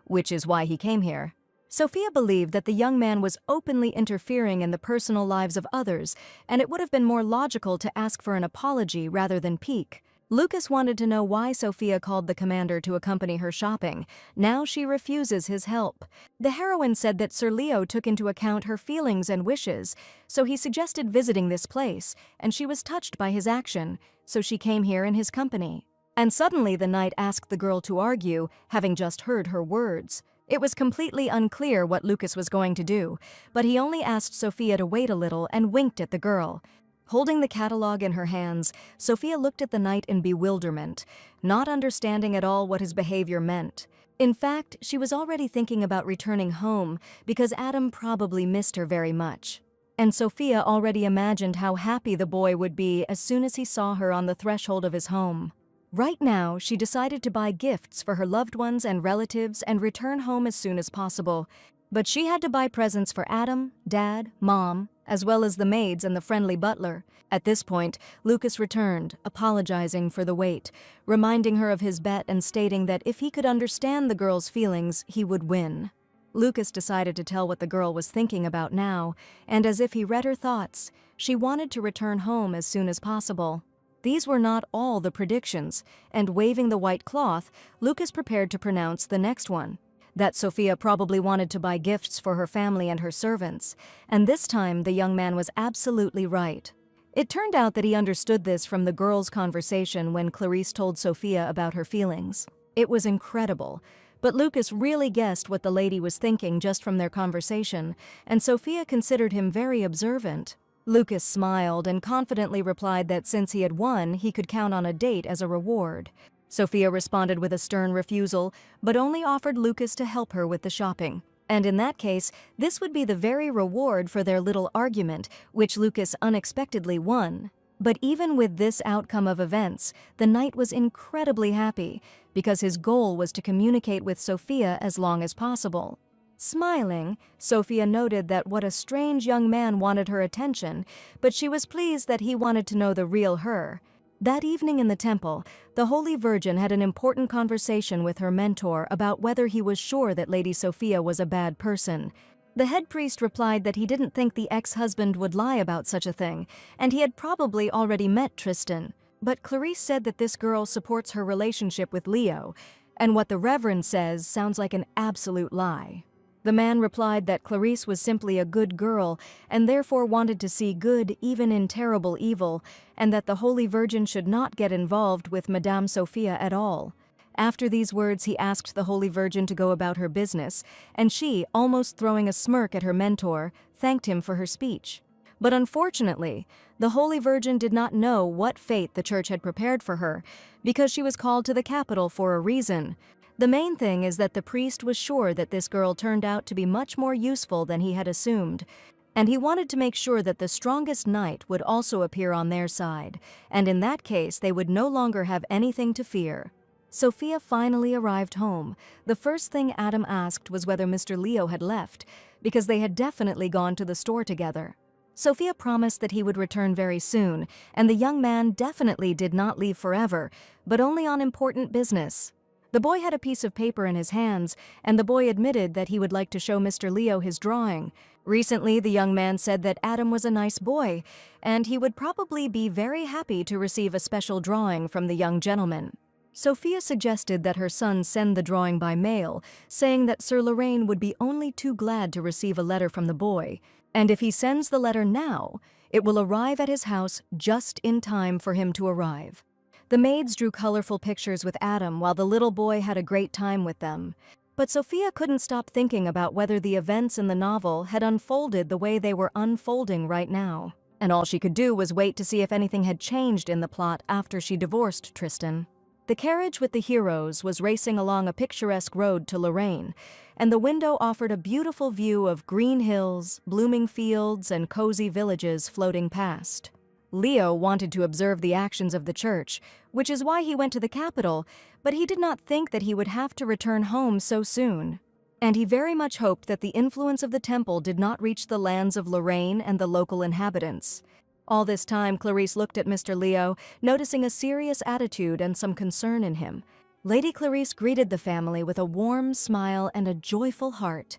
[SPEAKER 1] which is why he came here. Sophia believed that the young man was openly interfering in the personal lives of others, and it would have been more logical to ask for an apology rather than pique. Lucas wanted to know why Sophia called the commander to accompany her shopping. Now she refuses his help. The heroine said that Sir Leo took into account her feelings and wishes, so he suggested visiting this place, and she was touched by his action, so she came here in his company. And suddenly the knight asked the girl to argue, having just heard her words. It was completely unclear what Lucas was going to do, but he only asked Sophia to wait a little and winked at the girl. Holding the catalog in her hands, Sophia looked at the knight in bewilderment, not understanding at all what his behavior meant. In fact, she was already thinking about returning home because Adam probably missed her very much. And Sophia already imagined how happy the boy would be as soon as he saw her on the threshold of his home. Right now, she decided to buy gifts for her loved ones and relatives and return home as soon as possible. But she had to buy presents for Adam, Dad, Mom, as well as the maids and the friendly butler. At this point, Lucas returned, apologizing for the wait, reminding her of his bet and stating that if he could understand the girl's feelings, he would win. Lucas decided to tell what the girl was thinking about now, and as if he read her thoughts, she wanted to return home as soon as possible. These were not all the predictions, and waving the white cloth, Lucas prepared to pronounce the next one. That Sophia probably wanted to buy gifts for her family and her servants, and this time the young man was absolutely right. It turned out that he understood this from the girls' conversation when Clarice told Sophia about her feelings. It was incredible, but Lucas really guessed what the lady was thinking just from their conversation, and Sophia considered him very observant. Lucas smiled and confidently replied that since he had won, he could count on a date as a reward. Sophia responded with a stern refusal, but only offered Lucas to help her with the shopping. And in that case, this would be the very reward for their little argument, which Lucas unexpectedly won. But even with this outcome of events, the knight was incredibly happy, because his goal was to communicate with Sophia as long as possible. Smiling, Sophia noted that what a strange young man wanted her attention, but she was pleased that he wanted to know the real her. That evening in the temple, the Holy Virgin had an important conversation with her mentor about whether he was sure that Lady Sophia was a bad person. The head priest replied that he didn't think the ex-husband would lie about such a thing, and he had probably already met Tristan. But Clarice said that this girl supports her relationship with Leo, and what the Reverend says sounds like an absolute lie. The man replied that Clarice was simply a good girl and therefore wanted to see good even in terrible evil, and that the Holy Virgin should not get involved with Madame Sophia at all. After these words, he asked the Holy Virgin to go about her business, and she, almost throwing a smirk at her mentor, thanked him for her speech. But unfortunately, the Holy Virgin did not know what fate the church had prepared for her, because she was called to the capital for a reason. The main thing is that the priest was sure that this girl turned out to be much more useful than he had assumed, and he wanted to make sure that the strongest knight would also appear on their side, and in that case they would no longer have anything to fear. Sophia finally arrived home. The first thing Adam asked was whether Mr. Leo had left, because they had definitely gone to the store together. Sophia promised that he would return very soon, and the young man definitely did not leave forever, but only on important business. The boy had a piece of paper in his hands, and the boy admitted that he would like to show Mr. Leo his drawing. Recently, the young man said that Adam was a nice boy, and he would probably be very happy to receive a special drawing from the young gentleman. Sophia suggested that her son send the drawing by mail, saying that Sir Lorraine would be only too glad to receive a letter from the boy, and if he sends the letter now, it will arrive at his house just in time for him to arrive. The maids drew colorful pictures with Adam while the little boy had a great time with them. But Sophia couldn't stop thinking about whether the events in the novel had unfolded the way they were unfolding right now. And all she could do was wait to see if anything had changed in the plot after she divorced Tristan. The carriage with the heroes was racing along a picturesque road to Lorraine, and the window offered a beautiful view of green hills, blooming fields, and cozy villages floating past. Leo wanted to observe the actions of the church, which is why he went to the capital, but he did not think that he would have to return home so soon. And he very much hoped that the influence of the temple did not reach the lands of Lorraine and the local inhabitants. All this time, Clarice looked at Mr. Leo, noticing a serious attitude and some concern in him. Lady Clarice greeted the family with a warm smile and a joyful heart.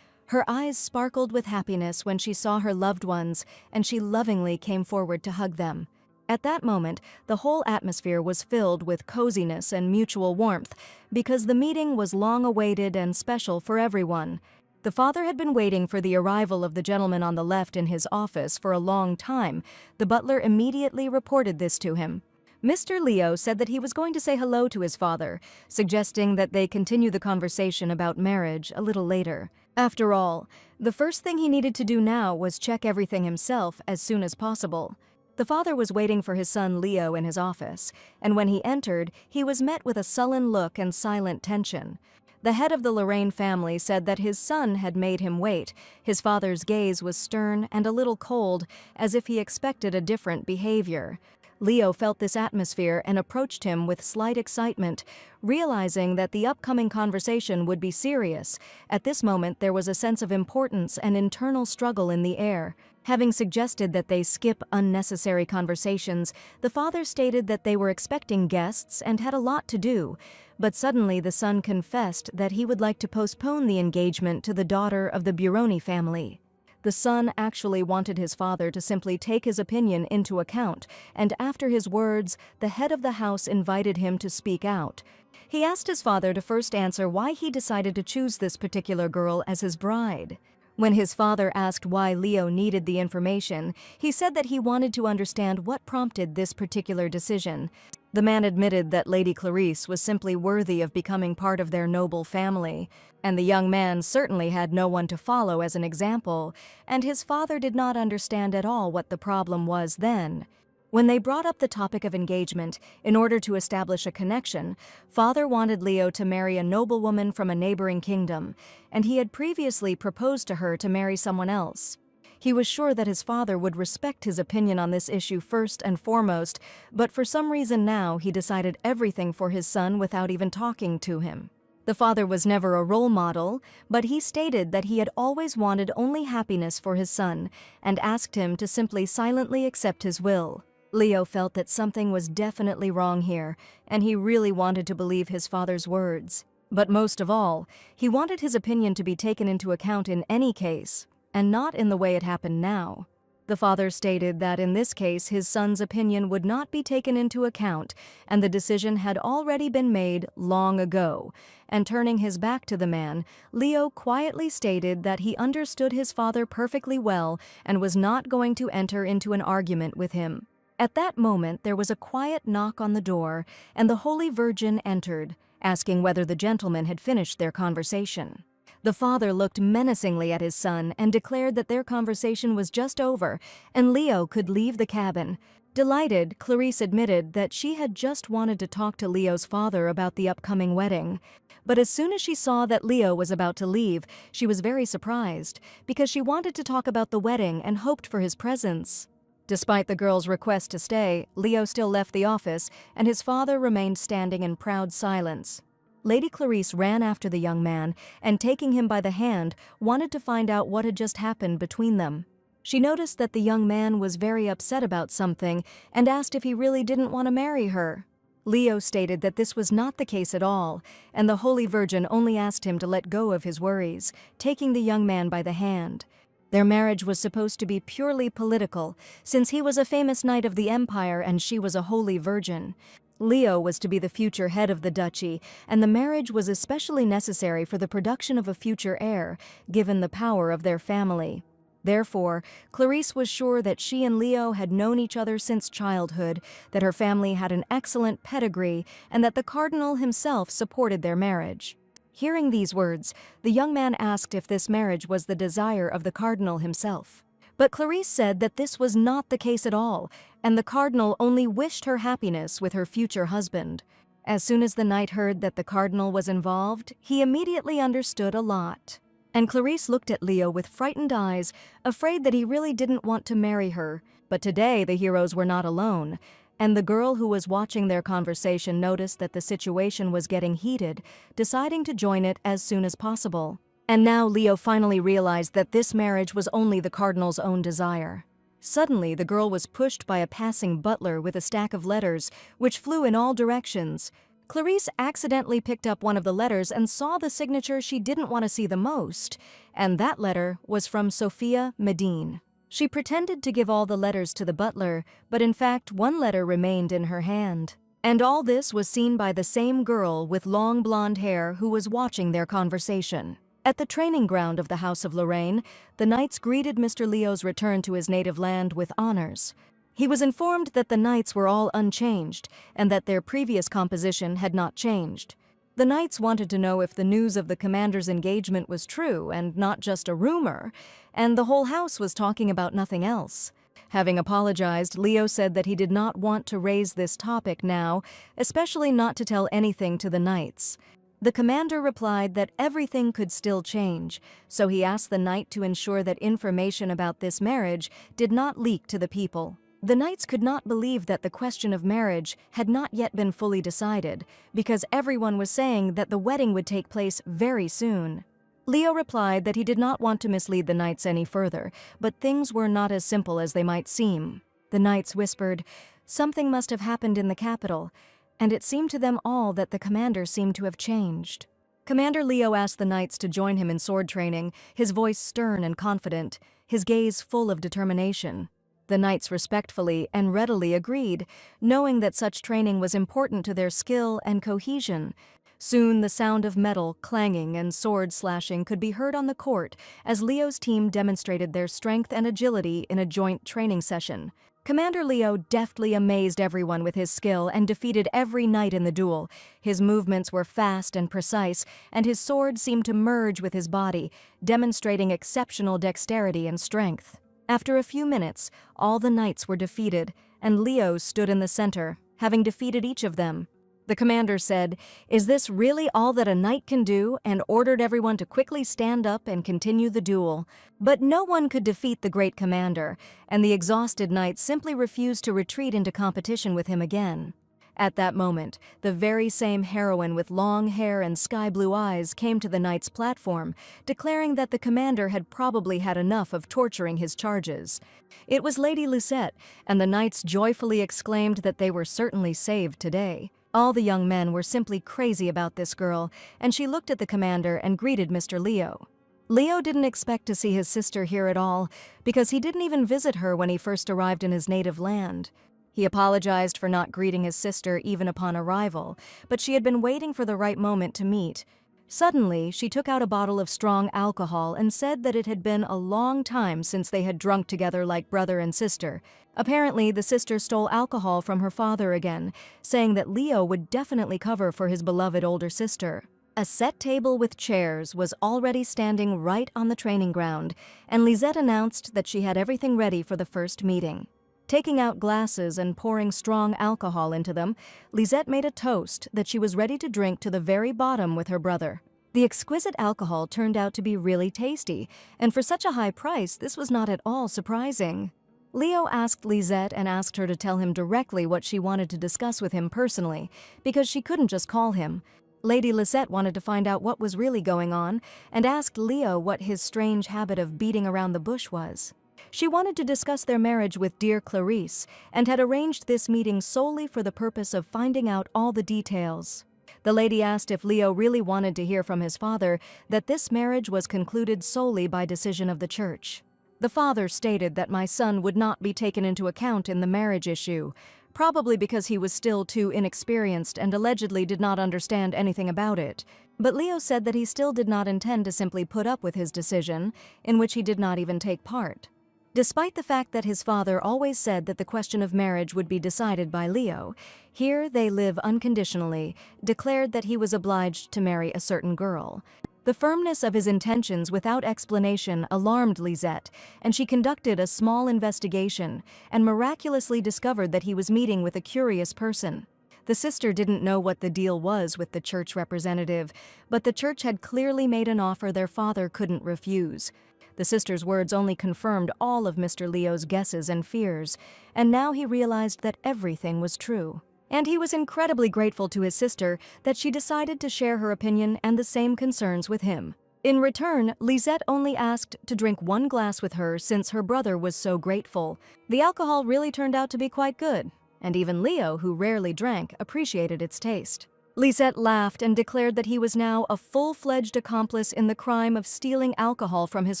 [SPEAKER 1] Her eyes sparkled with happiness when she saw her loved ones, and she lovingly came forward to hug them. At that moment, the whole atmosphere was filled with coziness and mutual warmth, because the meeting was long awaited and special for everyone. The father had been waiting for the arrival of the gentleman on the left in his office for a long time. The butler immediately reported this to him. Mr. Leo said that he was going to say hello to his father, suggesting that they continue the conversation about marriage a little later. After all, the first thing he needed to do now was check everything himself as soon as possible. The father was waiting for his son Leo in his office, and when he entered, he was met with a sullen look and silent tension. The head of the Lorraine family said that his son had made him wait. His father's gaze was stern and a little cold, as if he expected a different behavior. Leo felt this atmosphere and approached him with slight excitement, realizing that the upcoming conversation would be serious. At this moment, there was a sense of importance and internal struggle in the air. Having suggested that they skip unnecessary conversations, the father stated that they were expecting guests and had a lot to do. But suddenly the son confessed that he would like to postpone the engagement to the daughter of the Buroni family. The son actually wanted his father to simply take his opinion into account, and after his words, the head of the house invited him to speak out. He asked his father to first answer why he decided to choose this particular girl as his bride. When his father asked why Leo needed the information, he said that he wanted to understand what prompted this particular decision. The man admitted that Lady Clarice was simply worthy of becoming part of their noble family, and the young man certainly had no one to follow as an example, and his father did not understand at all what the problem was then. When they brought up the topic of engagement, in order to establish a connection, father wanted Leo to marry a noblewoman from a neighboring kingdom, and he had previously proposed to her to marry someone else. He was sure that his father would respect his opinion on this issue first and foremost, but for some reason now he decided everything for his son without even talking to him. The father was never a role model, but he stated that he had always wanted only happiness for his son and asked him to simply silently accept his will. Leo felt that something was definitely wrong here, and he really wanted to believe his father's words. But most of all, he wanted his opinion to be taken into account in any case, and not in the way it happened now. The father stated that in this case his son's opinion would not be taken into account, and the decision had already been made long ago. And turning his back to the man, Leo quietly stated that he understood his father perfectly well and was not going to enter into an argument with him. At that moment there was a quiet knock on the door, and the Holy Virgin entered, asking whether the gentlemen had finished their conversation. The father looked menacingly at his son and declared that their conversation was just over and Leo could leave the cabin. Delighted, Clarice admitted that she had just wanted to talk to Leo's father about the upcoming wedding. But as soon as she saw that Leo was about to leave, she was very surprised, because she wanted to talk about the wedding and hoped for his presence. Despite the girl's request to stay, Leo still left the office, and his father remained standing in proud silence. Lady Clarice ran after the young man and, taking him by the hand, wanted to find out what had just happened between them. She noticed that the young man was very upset about something and asked if he really didn't want to marry her. Leo stated that this was not the case at all, and the Holy Virgin only asked him to let go of his worries, taking the young man by the hand. Their marriage was supposed to be purely political, since he was a famous knight of the empire and she was a holy virgin. Leo was to be the future head of the duchy, and the marriage was especially necessary for the production of a future heir, given the power of their family. Therefore, Clarice was sure that she and Leo had known each other since childhood, that her family had an excellent pedigree, and that the cardinal himself supported their marriage. Hearing these words, the young man asked if this marriage was the desire of the cardinal himself. But Clarice said that this was not the case at all, and the cardinal only wished her happiness with her future husband. As soon as the knight heard that the cardinal was involved, he immediately understood a lot. And Clarice looked at Leo with frightened eyes, afraid that he really didn't want to marry her. But today the heroes were not alone, and the girl who was watching their conversation noticed that the situation was getting heated, deciding to join it as soon as possible. And now Leo finally realized that this marriage was only the cardinal's own desire. Suddenly, the girl was pushed by a passing butler with a stack of letters, which flew in all directions. Clarice accidentally picked up one of the letters and saw the signature she didn't want to see the most, and that letter was from Sophia Medine. She pretended to give all the letters to the butler, but in fact one letter remained in her hand. And all this was seen by the same girl with long blonde hair who was watching their conversation. At the training ground of the House of Lorraine, the knights greeted Mr. Leo's return to his native land with honors. He was informed that the knights were all unchanged, and that their previous composition had not changed. The knights wanted to know if the news of the commander's engagement was true and not just a rumor, and the whole house was talking about nothing else. Having apologized, Leo said that he did not want to raise this topic now, especially not to tell anything to the knights. The commander replied that everything could still change, so he asked the knight to ensure that information about this marriage did not leak to the people. The knights could not believe that the question of marriage had not yet been fully decided, because everyone was saying that the wedding would take place very soon. Leo replied that he did not want to mislead the knights any further, but things were not as simple as they might seem. The knights whispered, "Something must have happened in the capital," and it seemed to them all that the commander seemed to have changed. Commander Leo asked the knights to join him in sword training, his voice stern and confident, his gaze full of determination. The knights respectfully and readily agreed, knowing that such training was important to their skill and cohesion. Soon the sound of metal clanging and sword slashing could be heard on the court as Leo's team demonstrated their strength and agility in a joint training session. Commander Leo deftly amazed everyone with his skill and defeated every knight in the duel. His movements were fast and precise, and his sword seemed to merge with his body, demonstrating exceptional dexterity and strength. After a few minutes, all the knights were defeated, and Leo stood in the center, having defeated each of them. The commander said, "Is this really all that a knight can do?" and ordered everyone to quickly stand up and continue the duel. But no one could defeat the great commander, and the exhausted knights simply refused to retreat into competition with him again. At that moment, the very same heroine with long hair and sky-blue eyes came to the knight's platform, declaring that the commander had probably had enough of torturing his charges. It was Lady Lucette, and the knights joyfully exclaimed that they were certainly saved today. All the young men were simply crazy about this girl, and she looked at the commander and greeted Mr. Leo. Leo didn't expect to see his sister here at all, because he didn't even visit her when he first arrived in his native land. He apologized for not greeting his sister even upon arrival, but she had been waiting for the right moment to meet. Suddenly, she took out a bottle of strong alcohol and said that it had been a long time since they had drunk together like brother and sister. Apparently, the sister stole alcohol from her father again, saying that Leo would definitely cover for his beloved older sister. A set table with chairs was already standing right on the training ground, and Lisette announced that she had everything ready for the first meeting. Taking out glasses and pouring strong alcohol into them, Lisette made a toast that she was ready to drink to the very bottom with her brother. The exquisite alcohol turned out to be really tasty, and for such a high price, this was not at all surprising. Leo asked Lisette and asked her to tell him directly what she wanted to discuss with him personally, because she couldn't just call him. Lady Lisette wanted to find out what was really going on and asked Leo what his strange habit of beating around the bush was. She wanted to discuss their marriage with dear Clarice and had arranged this meeting solely for the purpose of finding out all the details. The lady asked if Leo really wanted to hear from his father that this marriage was concluded solely by decision of the church. The father stated that my son would not be taken into account in the marriage issue, probably because he was still too inexperienced and allegedly did not understand anything about it. But Leo said that he still did not intend to simply put up with his decision, in which he did not even take part. Despite the fact that his father always said that the question of marriage would be decided by Leo, here they live unconditionally, declared that he was obliged to marry a certain girl. The firmness of his intentions without explanation alarmed Lisette, and she conducted a small investigation and miraculously discovered that he was meeting with a curious person. The sister didn't know what the deal was with the church representative, but the church had clearly made an offer their father couldn't refuse. The sister's words only confirmed all of Mr. Leo's guesses and fears, and now he realized that everything was true. And he was incredibly grateful to his sister that she decided to share her opinion and the same concerns with him. In return, Lisette only asked to drink one glass with her since her brother was so grateful. The alcohol really turned out to be quite good, and even Leo, who rarely drank, appreciated its taste. Lisette laughed and declared that he was now a full-fledged accomplice in the crime of stealing alcohol from his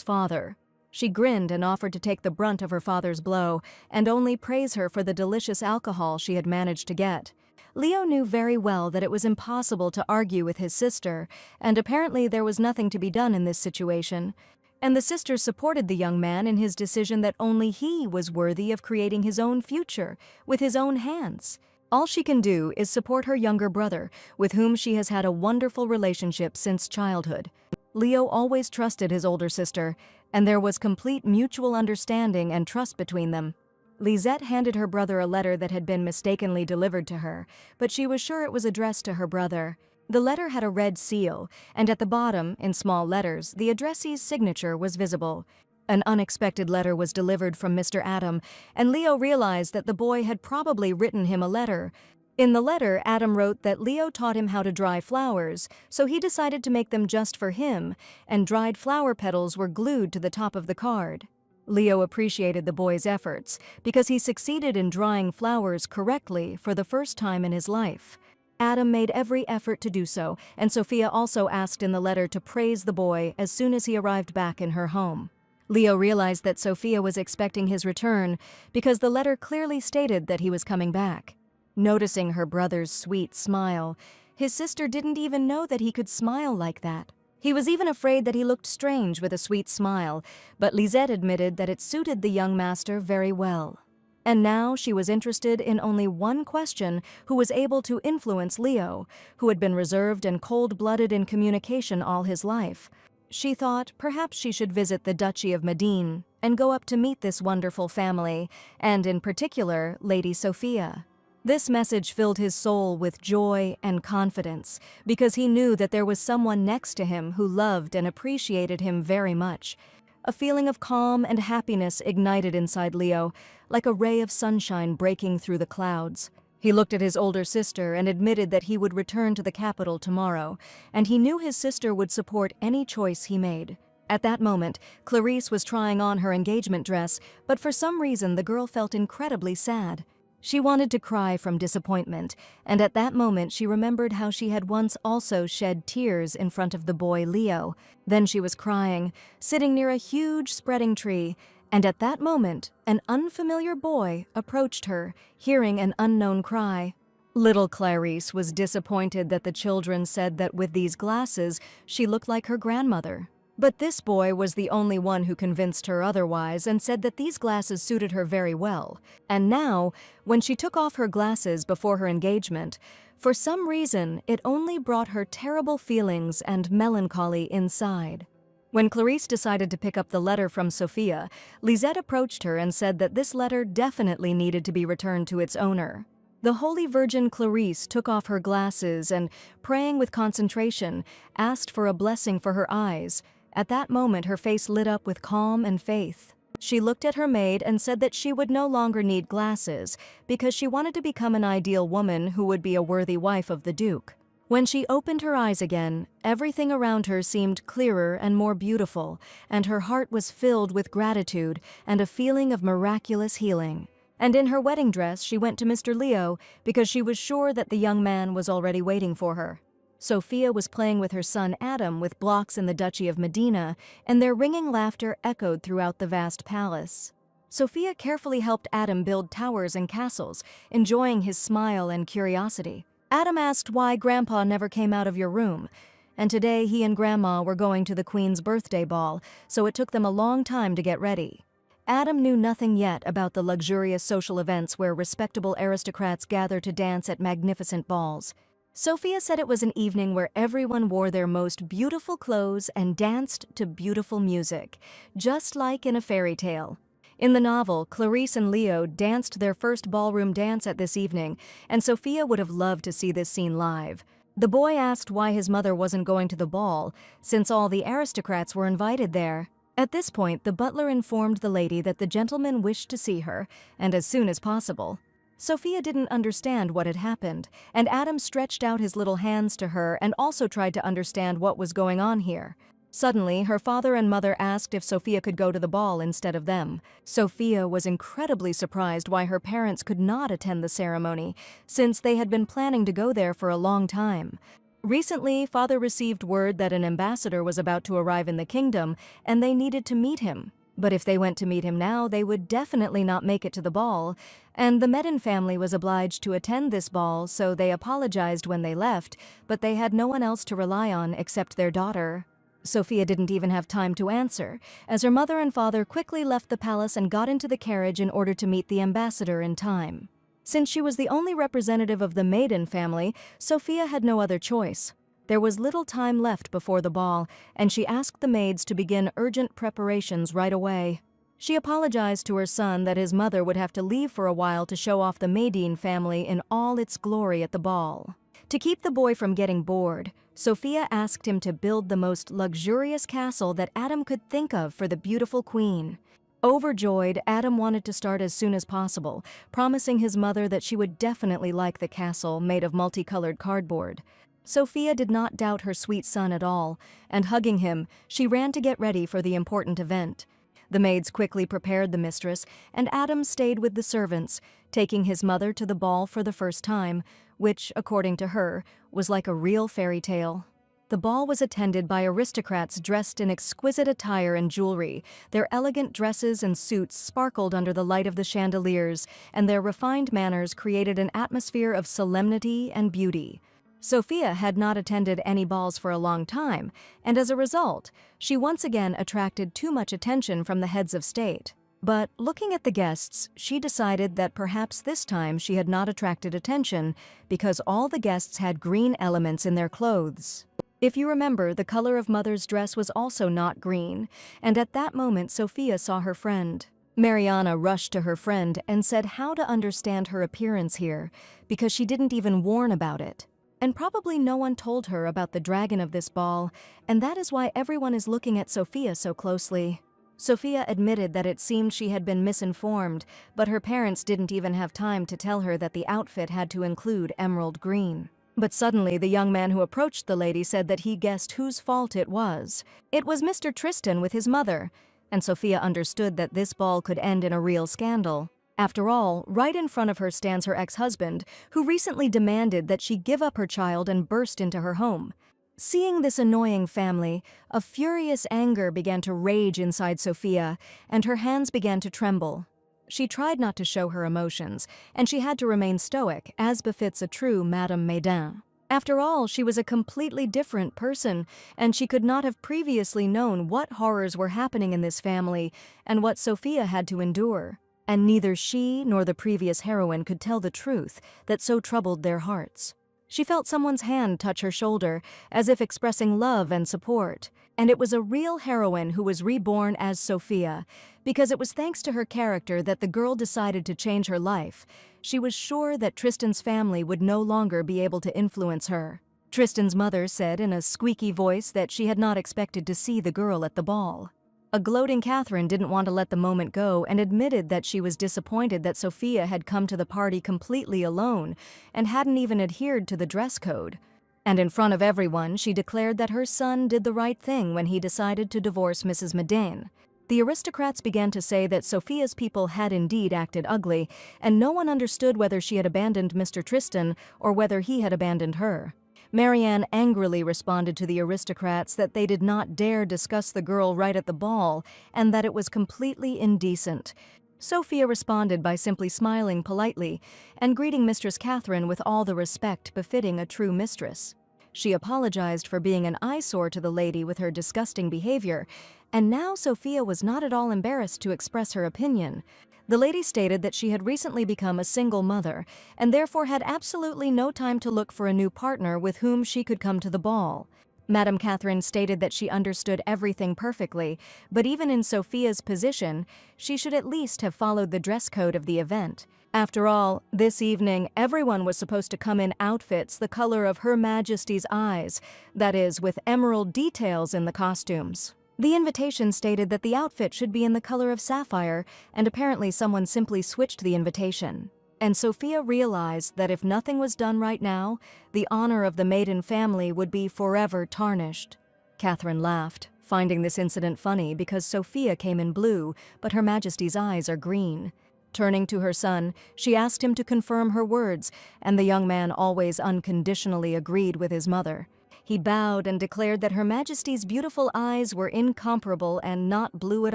[SPEAKER 1] father. She grinned and offered to take the brunt of her father's blow and only praise her for the delicious alcohol she had managed to get. Leo knew very well that it was impossible to argue with his sister, and apparently there was nothing to be done in this situation. And the sister supported the young man in his decision that only he was worthy of creating his own future with his own hands. All she can do is support her younger brother, with whom she has had a wonderful relationship since childhood. Leo always trusted his older sister, and there was complete mutual understanding and trust between them. Lisette handed her brother a letter that had been mistakenly delivered to her, but she was sure it was addressed to her brother. The letter had a red seal, and at the bottom, in small letters, the addressee's signature was visible. An unexpected letter was delivered from Mr. Adam, and Leo realized that the boy had probably written him a letter. In the letter, Adam wrote that Leo taught him how to dry flowers, so he decided to make them just for him, and dried flower petals were glued to the top of the card. Leo appreciated the boy's efforts, because he succeeded in drying flowers correctly for the first time in his life. Adam made every effort to do so, and Sophia also asked in the letter to praise the boy as soon as he arrived back in her home. Leo realized that Sophia was expecting his return because the letter clearly stated that he was coming back. Noticing her brother's sweet smile, his sister didn't even know that he could smile like that. He was even afraid that he looked strange with a sweet smile, but Lisette admitted that it suited the young master very well. And now she was interested in only one question who was able to influence Leo, who had been reserved and cold-blooded in communication all his life. She thought perhaps she should visit the Duchy of Medine and go up to meet this wonderful family, and in particular, Lady Sophia. This message filled his soul with joy and confidence, because he knew that there was someone next to him who loved and appreciated him very much. A feeling of calm and happiness ignited inside Leo, like a ray of sunshine breaking through the clouds. He looked at his older sister and admitted that he would return to the capital tomorrow, and he knew his sister would support any choice he made. At that moment, Clarice was trying on her engagement dress, but for some reason the girl felt incredibly sad. She wanted to cry from disappointment, and at that moment she remembered how she had once also shed tears in front of the boy Leo. Then she was crying, sitting near a huge spreading tree, and at that moment, an unfamiliar boy approached her, hearing an unknown cry. Little Clarice was disappointed that the children said that with these glasses she looked like her grandmother. But this boy was the only one who convinced her otherwise and said that these glasses suited her very well. And now, when she took off her glasses before her engagement, for some reason it only brought her terrible feelings and melancholy inside. When Clarice decided to pick up the letter from Sophia, Lisette approached her and said that this letter definitely needed to be returned to its owner. The Holy Virgin Clarice took off her glasses and, praying with concentration, asked for a blessing for her eyes. At that moment, her face lit up with calm and faith. She looked at her maid and said that she would no longer need glasses because she wanted to become an ideal woman who would be a worthy wife of the Duke. When she opened her eyes again, everything around her seemed clearer and more beautiful, and her heart was filled with gratitude and a feeling of miraculous healing. And in her wedding dress, she went to Mr. Leo because she was sure that the young man was already waiting for her. Sophia was playing with her son Adam with blocks in the Duchy of Medina, and their ringing laughter echoed throughout the vast palace. Sophia carefully helped Adam build towers and castles, enjoying his smile and curiosity. Adam asked why Grandpa never came out of your room, and today he and Grandma were going to the Queen's birthday ball, so it took them a long time to get ready. Adam knew nothing yet about the luxurious social events where respectable aristocrats gather to dance at magnificent balls. Sophia said it was an evening where everyone wore their most beautiful clothes and danced to beautiful music, just like in a fairy tale. In the novel, Clarice and Leo danced their first ballroom dance at this evening, and Sophia would have loved to see this scene live. The boy asked why his mother wasn't going to the ball, since all the aristocrats were invited there. At this point, the butler informed the lady that the gentleman wished to see her, and as soon as possible. Sophia didn't understand what had happened, and Adam stretched out his little hands to her and also tried to understand what was going on here. Suddenly, her father and mother asked if Sophia could go to the ball instead of them. Sophia was incredibly surprised why her parents could not attend the ceremony, since they had been planning to go there for a long time. Recently, father received word that an ambassador was about to arrive in the kingdom, and they needed to meet him. But if they went to meet him now, they would definitely not make it to the ball, and the Medin family was obliged to attend this ball, so they apologized when they left, but they had no one else to rely on except their daughter. Sophia didn't even have time to answer, as her mother and father quickly left the palace and got into the carriage in order to meet the ambassador in time. Since she was the only representative of the Maiden family, Sophia had no other choice. There was little time left before the ball, and she asked the maids to begin urgent preparations right away. She apologized to her son that his mother would have to leave for a while to show off the Maiden family in all its glory at the ball. To keep the boy from getting bored, Sophia asked him to build the most luxurious castle that Adam could think of for the beautiful queen. Overjoyed, Adam wanted to start as soon as possible, promising his mother that she would definitely like the castle made of multicolored cardboard. Sophia did not doubt her sweet son at all, and hugging him, she ran to get ready for the important event. The maids quickly prepared the mistress, and Adam stayed with the servants, taking his mother to the ball for the first time, which, according to her, was like a real fairy tale. The ball was attended by aristocrats dressed in exquisite attire and jewelry. Their elegant dresses and suits sparkled under the light of the chandeliers, and their refined manners created an atmosphere of solemnity and beauty. Sophia had not attended any balls for a long time, and as a result, she once again attracted too much attention from the heads of state. But looking at the guests, she decided that perhaps this time she had not attracted attention because all the guests had green elements in their clothes. If you remember, the color of Mother's dress was also not green, and at that moment Sophia saw her friend. Mariana rushed to her friend and said how to understand her appearance here, because she didn't even warn about it. And probably no one told her about the dragon of this ball, and that is why everyone is looking at Sophia so closely. Sophia admitted that it seemed she had been misinformed, but her parents didn't even have time to tell her that the outfit had to include emerald green. But suddenly the young man who approached the lady said that he guessed whose fault it was. It was Mr. Tristan with his mother, and Sophia understood that this ball could end in a real scandal. After all, right in front of her stands her ex-husband, who recently demanded that she give up her child and burst into her home. Seeing this annoying family, a furious anger began to rage inside Sophia, and her hands began to tremble. She tried not to show her emotions, and she had to remain stoic, as befits a true Madame Maiden. After all, she was a completely different person, and she could not have previously known what horrors were happening in this family and what Sophia had to endure. And neither she nor the previous heroine could tell the truth that so troubled their hearts. She felt someone's hand touch her shoulder, as if expressing love and support. And it was a real heroine who was reborn as Sophia, because it was thanks to her character that the girl decided to change her life. She was sure that Tristan's family would no longer be able to influence her. Tristan's mother said in a squeaky voice that she had not expected to see the girl at the ball. A gloating Catherine didn't want to let the moment go and admitted that she was disappointed that Sophia had come to the party completely alone and hadn't even adhered to the dress code. And in front of everyone, she declared that her son did the right thing when he decided to divorce Mrs. Medane. The aristocrats began to say that Sophia's people had indeed acted ugly, and no one understood whether she had abandoned Mr. Tristan or whether he had abandoned her. Marianne angrily responded to the aristocrats that they did not dare discuss the girl right at the ball and that it was completely indecent. Sophia responded by simply smiling politely and greeting Mistress Catherine with all the respect befitting a true mistress. She apologized for being an eyesore to the lady with her disgusting behavior, and now Sophia was not at all embarrassed to express her opinion. The lady stated that she had recently become a single mother and therefore had absolutely no time to look for a new partner with whom she could come to the ball. Madame Catherine stated that she understood everything perfectly, but even in Sophia's position, she should at least have followed the dress code of the event. After all, this evening, everyone was supposed to come in outfits the color of Her Majesty's eyes, that is, with emerald details in the costumes. The invitation stated that the outfit should be in the color of sapphire, and apparently someone simply switched the invitation. And Sophia realized that if nothing was done right now, the honor of the maiden family would be forever tarnished. Catherine laughed, finding this incident funny because Sophia came in blue, but Her Majesty's eyes are green. Turning to her son, she asked him to confirm her words, and the young man always unconditionally agreed with his mother. He bowed and declared that Her Majesty's beautiful eyes were incomparable and not blue at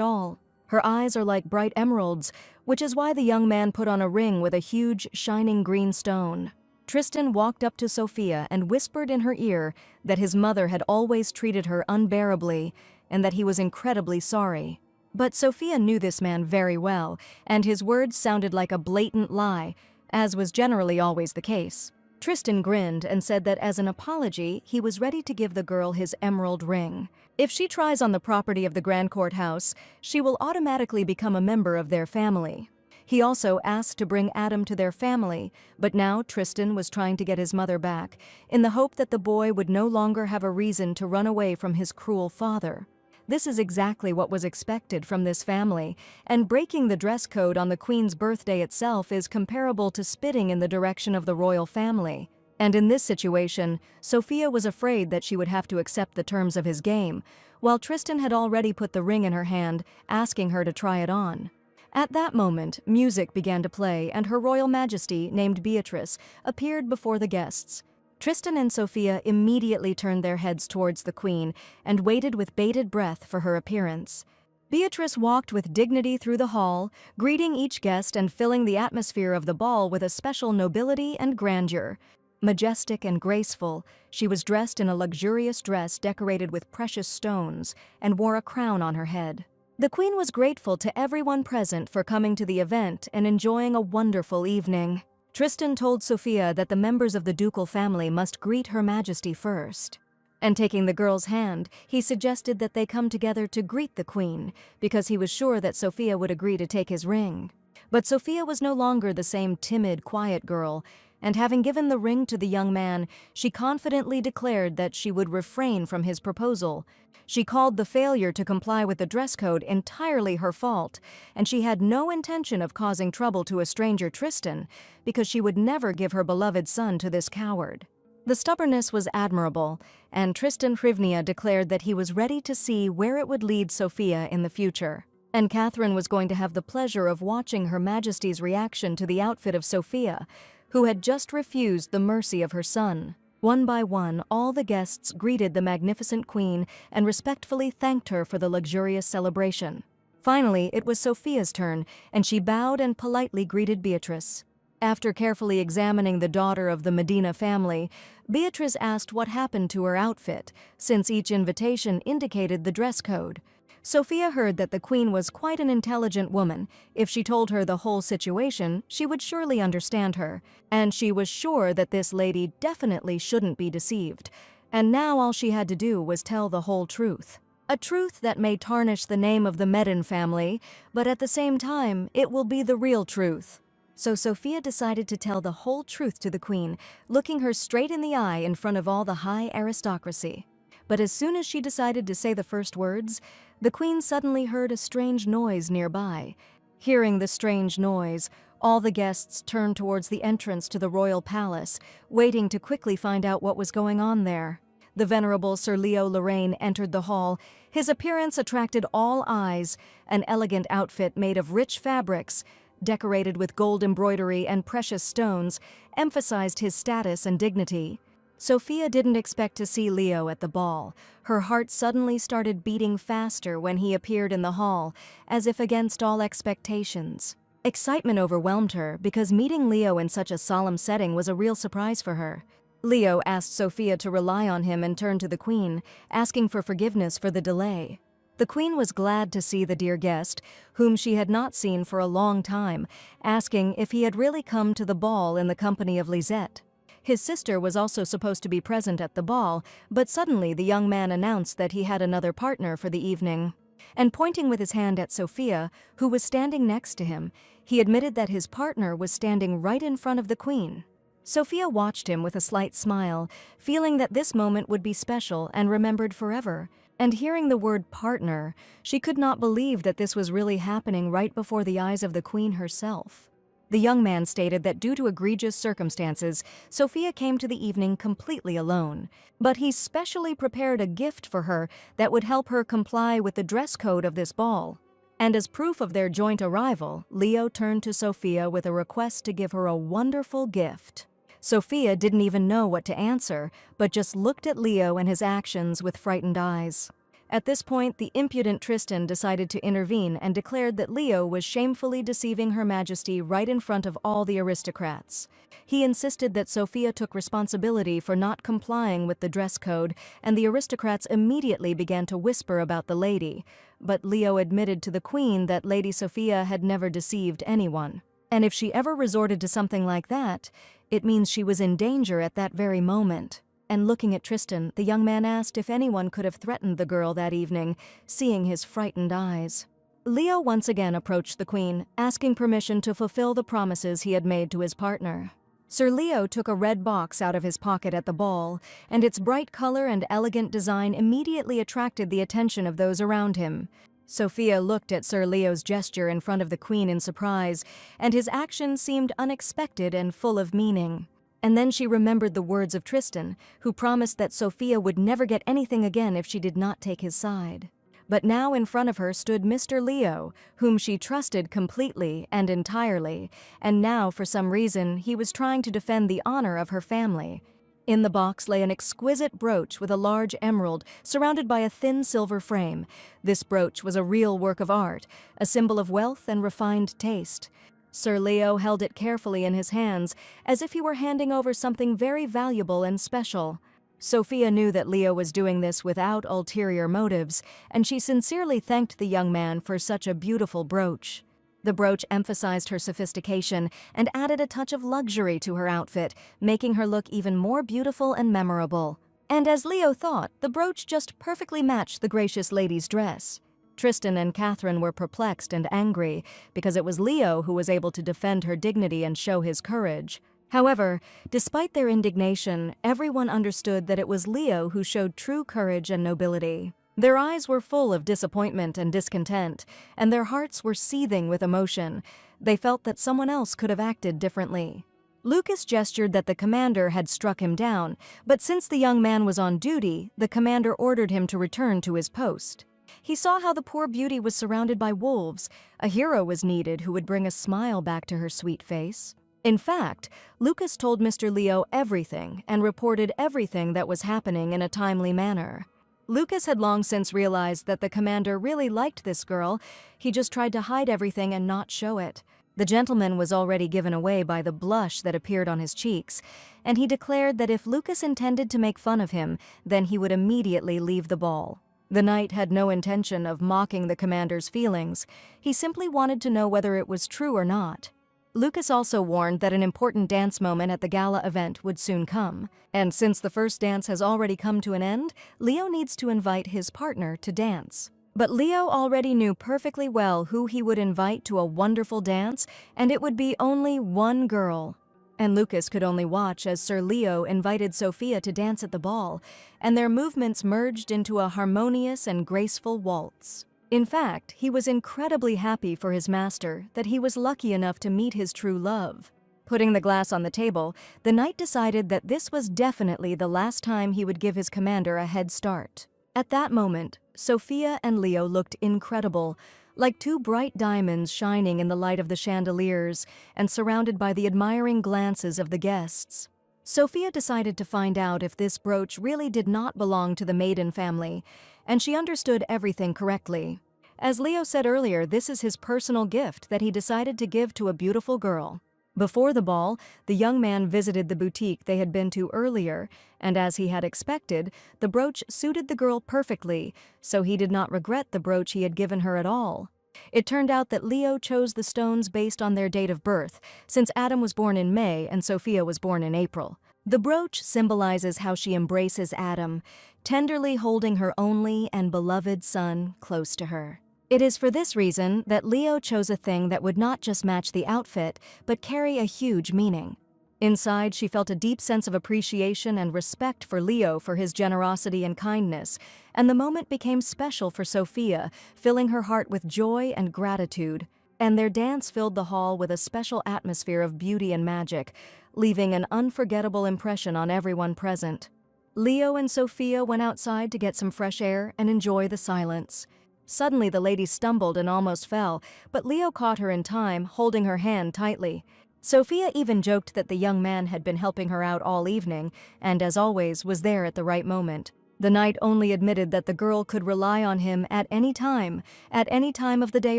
[SPEAKER 1] all. Her eyes are like bright emeralds, which is why the young man put on a ring with a huge, shining green stone. Tristan walked up to Sophia and whispered in her ear that his mother had always treated her unbearably and that he was incredibly sorry. But Sophia knew this man very well, and his words sounded like a blatant lie, as was generally always the case. Tristan grinned and said that as an apology, he was ready to give the girl his emerald ring. If she tries on the property of the Grand Court House, she will automatically become a member of their family. He also asked to bring Adam to their family, but now Tristan was trying to get his mother back, in the hope that the boy would no longer have a reason to run away from his cruel father. This is exactly what was expected from this family, and breaking the dress code on the Queen's birthday itself is comparable to spitting in the direction of the royal family. And in this situation, Sophia was afraid that she would have to accept the terms of his game, while Tristan had already put the ring in her hand, asking her to try it on. At that moment, music began to play, and Her Royal Majesty, named Beatrice, appeared before the guests. Tristan and Sophia immediately turned their heads towards the Queen and waited with bated breath for her appearance. Beatrice walked with dignity through the hall, greeting each guest and filling the atmosphere of the ball with a special nobility and grandeur. Majestic and graceful, she was dressed in a luxurious dress decorated with precious stones and wore a crown on her head. The Queen was grateful to everyone present for coming to the event and enjoying a wonderful evening. Tristan told Sophia that the members of the ducal family must greet Her Majesty first. And taking the girl's hand, he suggested that they come together to greet the Queen, because he was sure that Sophia would agree to take his ring. But Sophia was no longer the same timid, quiet girl, and having given the ring to the young man, she confidently declared that she would refrain from his proposal. She called the failure to comply with the dress code entirely her fault, and she had no intention of causing trouble to a stranger Tristan, because she would never give her beloved son to this coward. The stubbornness was admirable, and Tristan Hrivnia declared that he was ready to see where it would lead Sophia in the future. And Catherine was going to have the pleasure of watching Her Majesty's reaction to the outfit of Sophia, who had just refused the mercy of her son. One by one, all the guests greeted the magnificent Queen and respectfully thanked her for the luxurious celebration. Finally, it was Sophia's turn, and she bowed and politely greeted Beatrice. After carefully examining the daughter of the Medina family, Beatrice asked what happened to her outfit, since each invitation indicated the dress code. Sophia heard that the queen was quite an intelligent woman. If she told her the whole situation, she would surely understand her, and she was sure that this lady definitely shouldn't be deceived. And now all she had to do was tell the whole truth. A truth that may tarnish the name of the Medin family, but at the same time, it will be the real truth. So Sophia decided to tell the whole truth to the queen, looking her straight in the eye in front of all the high aristocracy. But as soon as she decided to say the first words, the queen suddenly heard a strange noise nearby. Hearing the strange noise, all the guests turned towards the entrance to the royal palace, waiting to quickly find out what was going on there. The venerable Sir Leo Lorraine entered the hall. His appearance attracted all eyes, an elegant outfit made of rich fabrics, decorated with gold embroidery and precious stones, emphasized his status and dignity. Sophia didn't expect to see Leo at the ball. Her heart suddenly started beating faster when he appeared in the hall, as if against all expectations. Excitement overwhelmed her because meeting Leo in such a solemn setting was a real surprise for her. Leo asked Sophia to rely on him and turned to the queen, asking for forgiveness for the delay. The queen was glad to see the dear guest, whom she had not seen for a long time, asking if he had really come to the ball in the company of Lisette. His sister was also supposed to be present at the ball, but suddenly the young man announced that he had another partner for the evening. And pointing with his hand at Sophia, who was standing next to him, he admitted that his partner was standing right in front of the queen. Sophia watched him with a slight smile, feeling that this moment would be special and remembered forever. And hearing the word partner, she could not believe that this was really happening right before the eyes of the queen herself. The young man stated that due to egregious circumstances, Sophia came to the evening completely alone. But he specially prepared a gift for her that would help her comply with the dress code of this ball. And as proof of their joint arrival, Leo turned to Sophia with a request to give her a wonderful gift. Sophia didn't even know what to answer, but just looked at Leo and his actions with frightened eyes. At this point, the impudent Tristan decided to intervene and declared that Leo was shamefully deceiving Her Majesty right in front of all the aristocrats. He insisted that Sophia took responsibility for not complying with the dress code, and the aristocrats immediately began to whisper about the lady. But Leo admitted to the queen that Lady Sophia had never deceived anyone. And if she ever resorted to something like that, it means she was in danger at that very moment. And looking at Tristan, the young man asked if anyone could have threatened the girl that evening, seeing his frightened eyes. Leo once again approached the queen, asking permission to fulfill the promises he had made to his partner. Sir Leo took a red box out of his pocket at the ball, and its bright color and elegant design immediately attracted the attention of those around him. Sophia looked at Sir Leo's gesture in front of the queen in surprise, and his action seemed unexpected and full of meaning. And then she remembered the words of Tristan, who promised that Sophia would never get anything again if she did not take his side. But now in front of her stood Mr. Leo, whom she trusted completely and entirely, and now for some reason he was trying to defend the honor of her family. In the box lay an exquisite brooch with a large emerald surrounded by a thin silver frame. This brooch was a real work of art, a symbol of wealth and refined taste. Sir Leo held it carefully in his hands, as if he were handing over something very valuable and special. Sophia knew that Leo was doing this without ulterior motives, and she sincerely thanked the young man for such a beautiful brooch. The brooch emphasized her sophistication and added a touch of luxury to her outfit, making her look even more beautiful and memorable. And as Leo thought, the brooch just perfectly matched the gracious lady's dress. Tristan and Catherine were perplexed and angry, because it was Leo who was able to defend her dignity and show his courage. However, despite their indignation, everyone understood that it was Leo who showed true courage and nobility. Their eyes were full of disappointment and discontent, and their hearts were seething with emotion. They felt that someone else could have acted differently. Lucas gestured that the commander had struck him down, but since the young man was on duty, the commander ordered him to return to his post. He saw how the poor beauty was surrounded by wolves. A hero was needed who would bring a smile back to her sweet face. In fact, Lucas told Mr. Leo everything and reported everything that was happening in a timely manner. Lucas had long since realized that the commander really liked this girl. He just tried to hide everything and not show it. The gentleman was already given away by the blush that appeared on his cheeks, and he declared that if Lucas intended to make fun of him, then he would immediately leave the ball. The knight had no intention of mocking the commander's feelings. He simply wanted to know whether it was true or not. Lucas also warned that an important dance moment at the gala event would soon come. And since the first dance has already come to an end, Leo needs to invite his partner to dance. But Leo already knew perfectly well who he would invite to a wonderful dance, and it would be only one girl. And Lucas could only watch as Sir Leo invited Sophia to dance at the ball, and their movements merged into a harmonious and graceful waltz. In fact, he was incredibly happy for his master that he was lucky enough to meet his true love. Putting the glass on the table, the knight decided that this was definitely the last time he would give his commander a head start. At that moment, Sophia and Leo looked incredible, like two bright diamonds shining in the light of the chandeliers and surrounded by the admiring glances of the guests. Sophia decided to find out if this brooch really did not belong to the maiden family, and she understood everything correctly. As Leo said earlier, this is his personal gift that he decided to give to a beautiful girl. Before the ball, the young man visited the boutique they had been to earlier, and as he had expected, the brooch suited the girl perfectly, so he did not regret the brooch he had given her at all. It turned out that Leo chose the stones based on their date of birth, since Adam was born in May and Sophia was born in April. The brooch symbolizes how she embraces Adam, tenderly holding her only and beloved son close to her. It is for this reason that Leo chose a thing that would not just match the outfit, but carry a huge meaning. Inside, she felt a deep sense of appreciation and respect for Leo for his generosity and kindness, and the moment became special for Sophia, filling her heart with joy and gratitude. And their dance filled the hall with a special atmosphere of beauty and magic, leaving an unforgettable impression on everyone present. Leo and Sophia went outside to get some fresh air and enjoy the silence. Suddenly the lady stumbled and almost fell, but Leo caught her in time, holding her hand tightly. Sophia even joked that the young man had been helping her out all evening, and as always, was there at the right moment. The knight only admitted that the girl could rely on him at any time of the day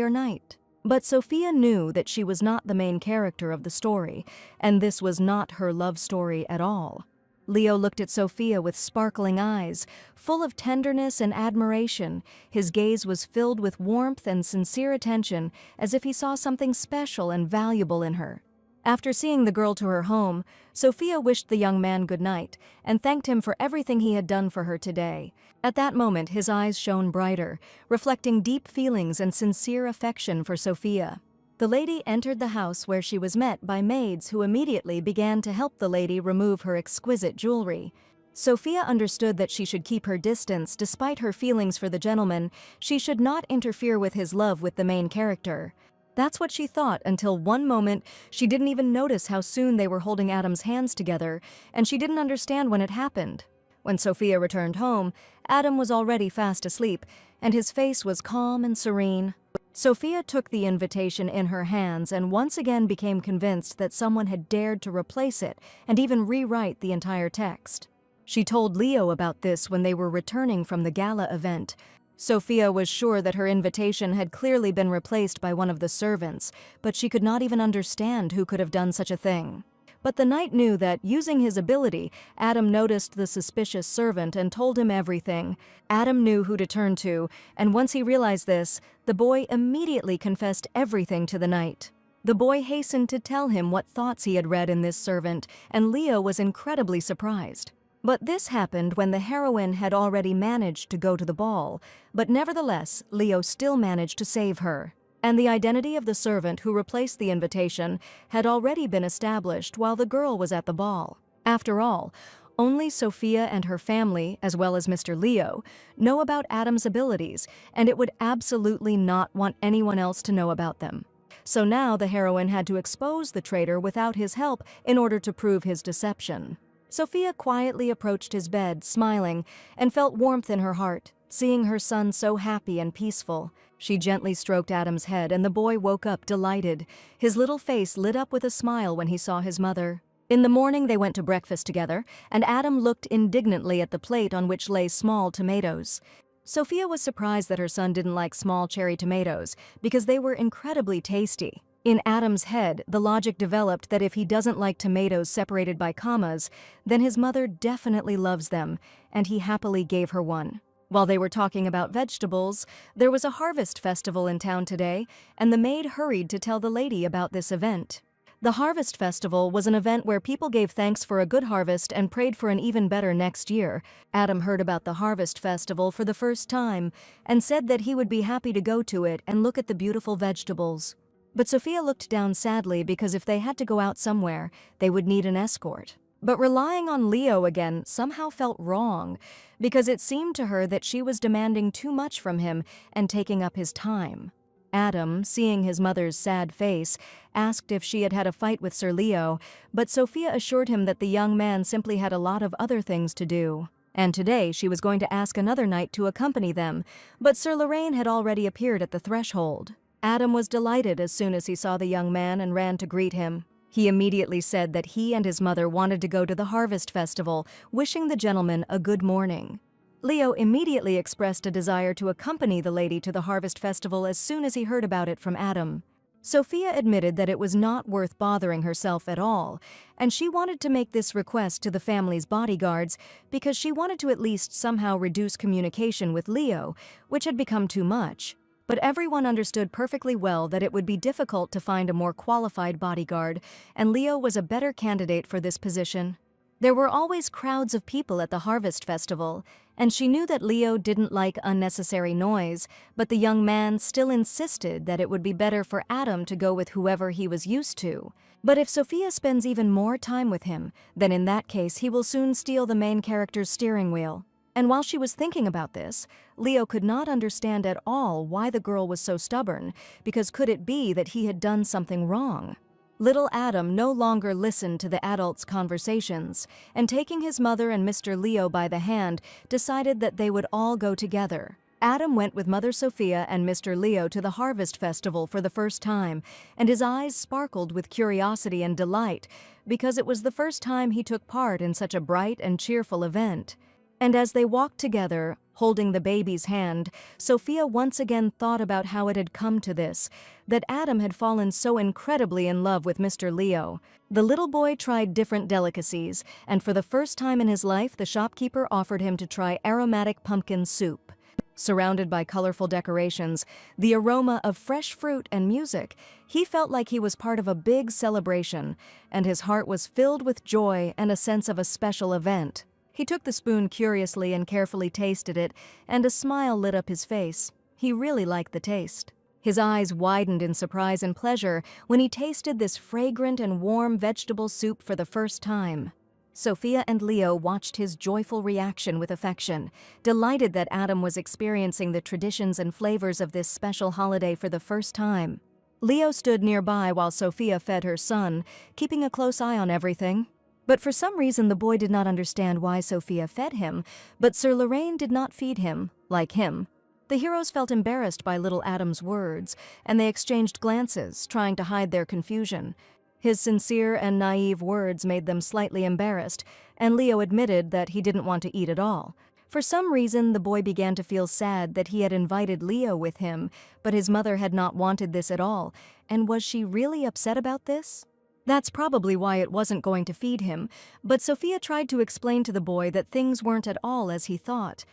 [SPEAKER 1] or night. But Sophia knew that she was not the main character of the story, and this was not her love story at all. Leo looked at Sophia with sparkling eyes, full of tenderness and admiration. His gaze was filled with warmth and sincere attention, as if he saw something special and valuable in her. After seeing the girl to her home, Sophia wished the young man good night and thanked him for everything he had done for her today. At that moment, his eyes shone brighter, reflecting deep feelings and sincere affection for Sophia. The lady entered the house where she was met by maids who immediately began to help the lady remove her exquisite jewelry. Sophia understood that she should keep her distance despite her feelings for the gentleman. She should not interfere with his love with the main character. That's what she thought until one moment she didn't even notice how soon they were holding Adam's hands together, and she didn't understand when it happened. When Sophia returned home, Adam was already fast asleep, and his face was calm and serene. Sophia took the invitation in her hands and once again became convinced that someone had dared to replace it and even rewrite the entire text. She told Leo about this when they were returning from the gala event. Sophia was sure that her invitation had clearly been replaced by one of the servants, but she could not even understand who could have done such a thing. But the knight knew that, using his ability, Adam noticed the suspicious servant and told him everything. Adam knew who to turn to, and once he realized this, the boy immediately confessed everything to the knight. The boy hastened to tell him what thoughts he had read in this servant, and Leo was incredibly surprised. But this happened when the heroine had already managed to go to the ball, but nevertheless, Leo still managed to save her. And the identity of the servant who replaced the invitation had already been established while the girl was at the ball. After all, only Sophia and her family, as well as Mr. Leo, know about Adam's abilities, and it would absolutely not want anyone else to know about them. So now the heroine had to expose the traitor without his help in order to prove his deception. Sophia quietly approached his bed, smiling, and felt warmth in her heart, seeing her son so happy and peaceful. She gently stroked Adam's head, and the boy woke up delighted. His little face lit up with a smile when he saw his mother. In the morning, they went to breakfast together, and Adam looked indignantly at the plate on which lay small tomatoes. Sophia was surprised that her son didn't like small cherry tomatoes, because they were incredibly tasty. In Adam's head, the logic developed that if he doesn't like tomatoes separated by commas, then his mother definitely loves them, and he happily gave her one. While they were talking about vegetables, there was a harvest festival in town today, and the maid hurried to tell the lady about this event. The Harvest Festival was an event where people gave thanks for a good harvest and prayed for an even better next year. Adam heard about the Harvest Festival for the first time and said that he would be happy to go to it and look at the beautiful vegetables. But Sophia looked down sadly because if they had to go out somewhere, they would need an escort. But relying on Leo again somehow felt wrong, because it seemed to her that she was demanding too much from him and taking up his time. Adam, seeing his mother's sad face, asked if she had had a fight with Sir Leo, but Sophia assured him that the young man simply had a lot of other things to do. And today she was going to ask another knight to accompany them, but Sir Lorraine had already appeared at the threshold. Adam was delighted as soon as he saw the young man and ran to greet him. He immediately said that he and his mother wanted to go to the Harvest Festival, wishing the gentleman a good morning. Leo immediately expressed a desire to accompany the lady to the Harvest Festival as soon as he heard about it from Adam. Sophia admitted that it was not worth bothering herself at all, and she wanted to make this request to the family's bodyguards because she wanted to at least somehow reduce communication with Leo, which had become too much. But everyone understood perfectly well that it would be difficult to find a more qualified bodyguard, and Leo was a better candidate for this position. There were always crowds of people at the Harvest Festival, and she knew that Leo didn't like unnecessary noise, but the young man still insisted that it would be better for Adam to go with whoever he was used to. But if Sophia spends even more time with him, then in that case he will soon steal the main character's steering wheel. And while she was thinking about this, Leo could not understand at all why the girl was so stubborn, because could it be that he had done something wrong? Little Adam no longer listened to the adults' conversations, and taking his mother and Mr. Leo by the hand, decided that they would all go together. Adam went with Mother Sophia and Mr. Leo to the Harvest Festival for the first time, and his eyes sparkled with curiosity and delight, because it was the first time he took part in such a bright and cheerful event. And as they walked together, holding the baby's hand, Sophia once again thought about how it had come to this, that Adam had fallen so incredibly in love with Mr. Leo. The little boy tried different delicacies, and for the first time in his life, the shopkeeper offered him to try aromatic pumpkin soup. Surrounded by colorful decorations, the aroma of fresh fruit and music, he felt like he was part of a big celebration, and his heart was filled with joy and a sense of a special event. He took the spoon curiously and carefully tasted it, and a smile lit up his face. He really liked the taste. His eyes widened in surprise and pleasure when he tasted this fragrant and warm vegetable soup for the first time. Sophia and Leo watched his joyful reaction with affection, delighted that Adam was experiencing the traditions and flavors of this special holiday for the first time. Leo stood nearby while Sophia fed her son, keeping a close eye on everything. But for some reason the boy did not understand why Sophia fed him, but Sir Lorraine did not feed him, like him. The heroes felt embarrassed by little Adam's words, and they exchanged glances, trying to hide their confusion. His sincere and naive words made them slightly embarrassed, and Leo admitted that he didn't want to eat at all. For some reason, the boy began to feel sad that he had invited Leo with him, but his mother had not wanted this at all, and was she really upset about this? That's probably why it wasn't going to feed him, but Sophia tried to explain to the boy that things weren't at all as he thought.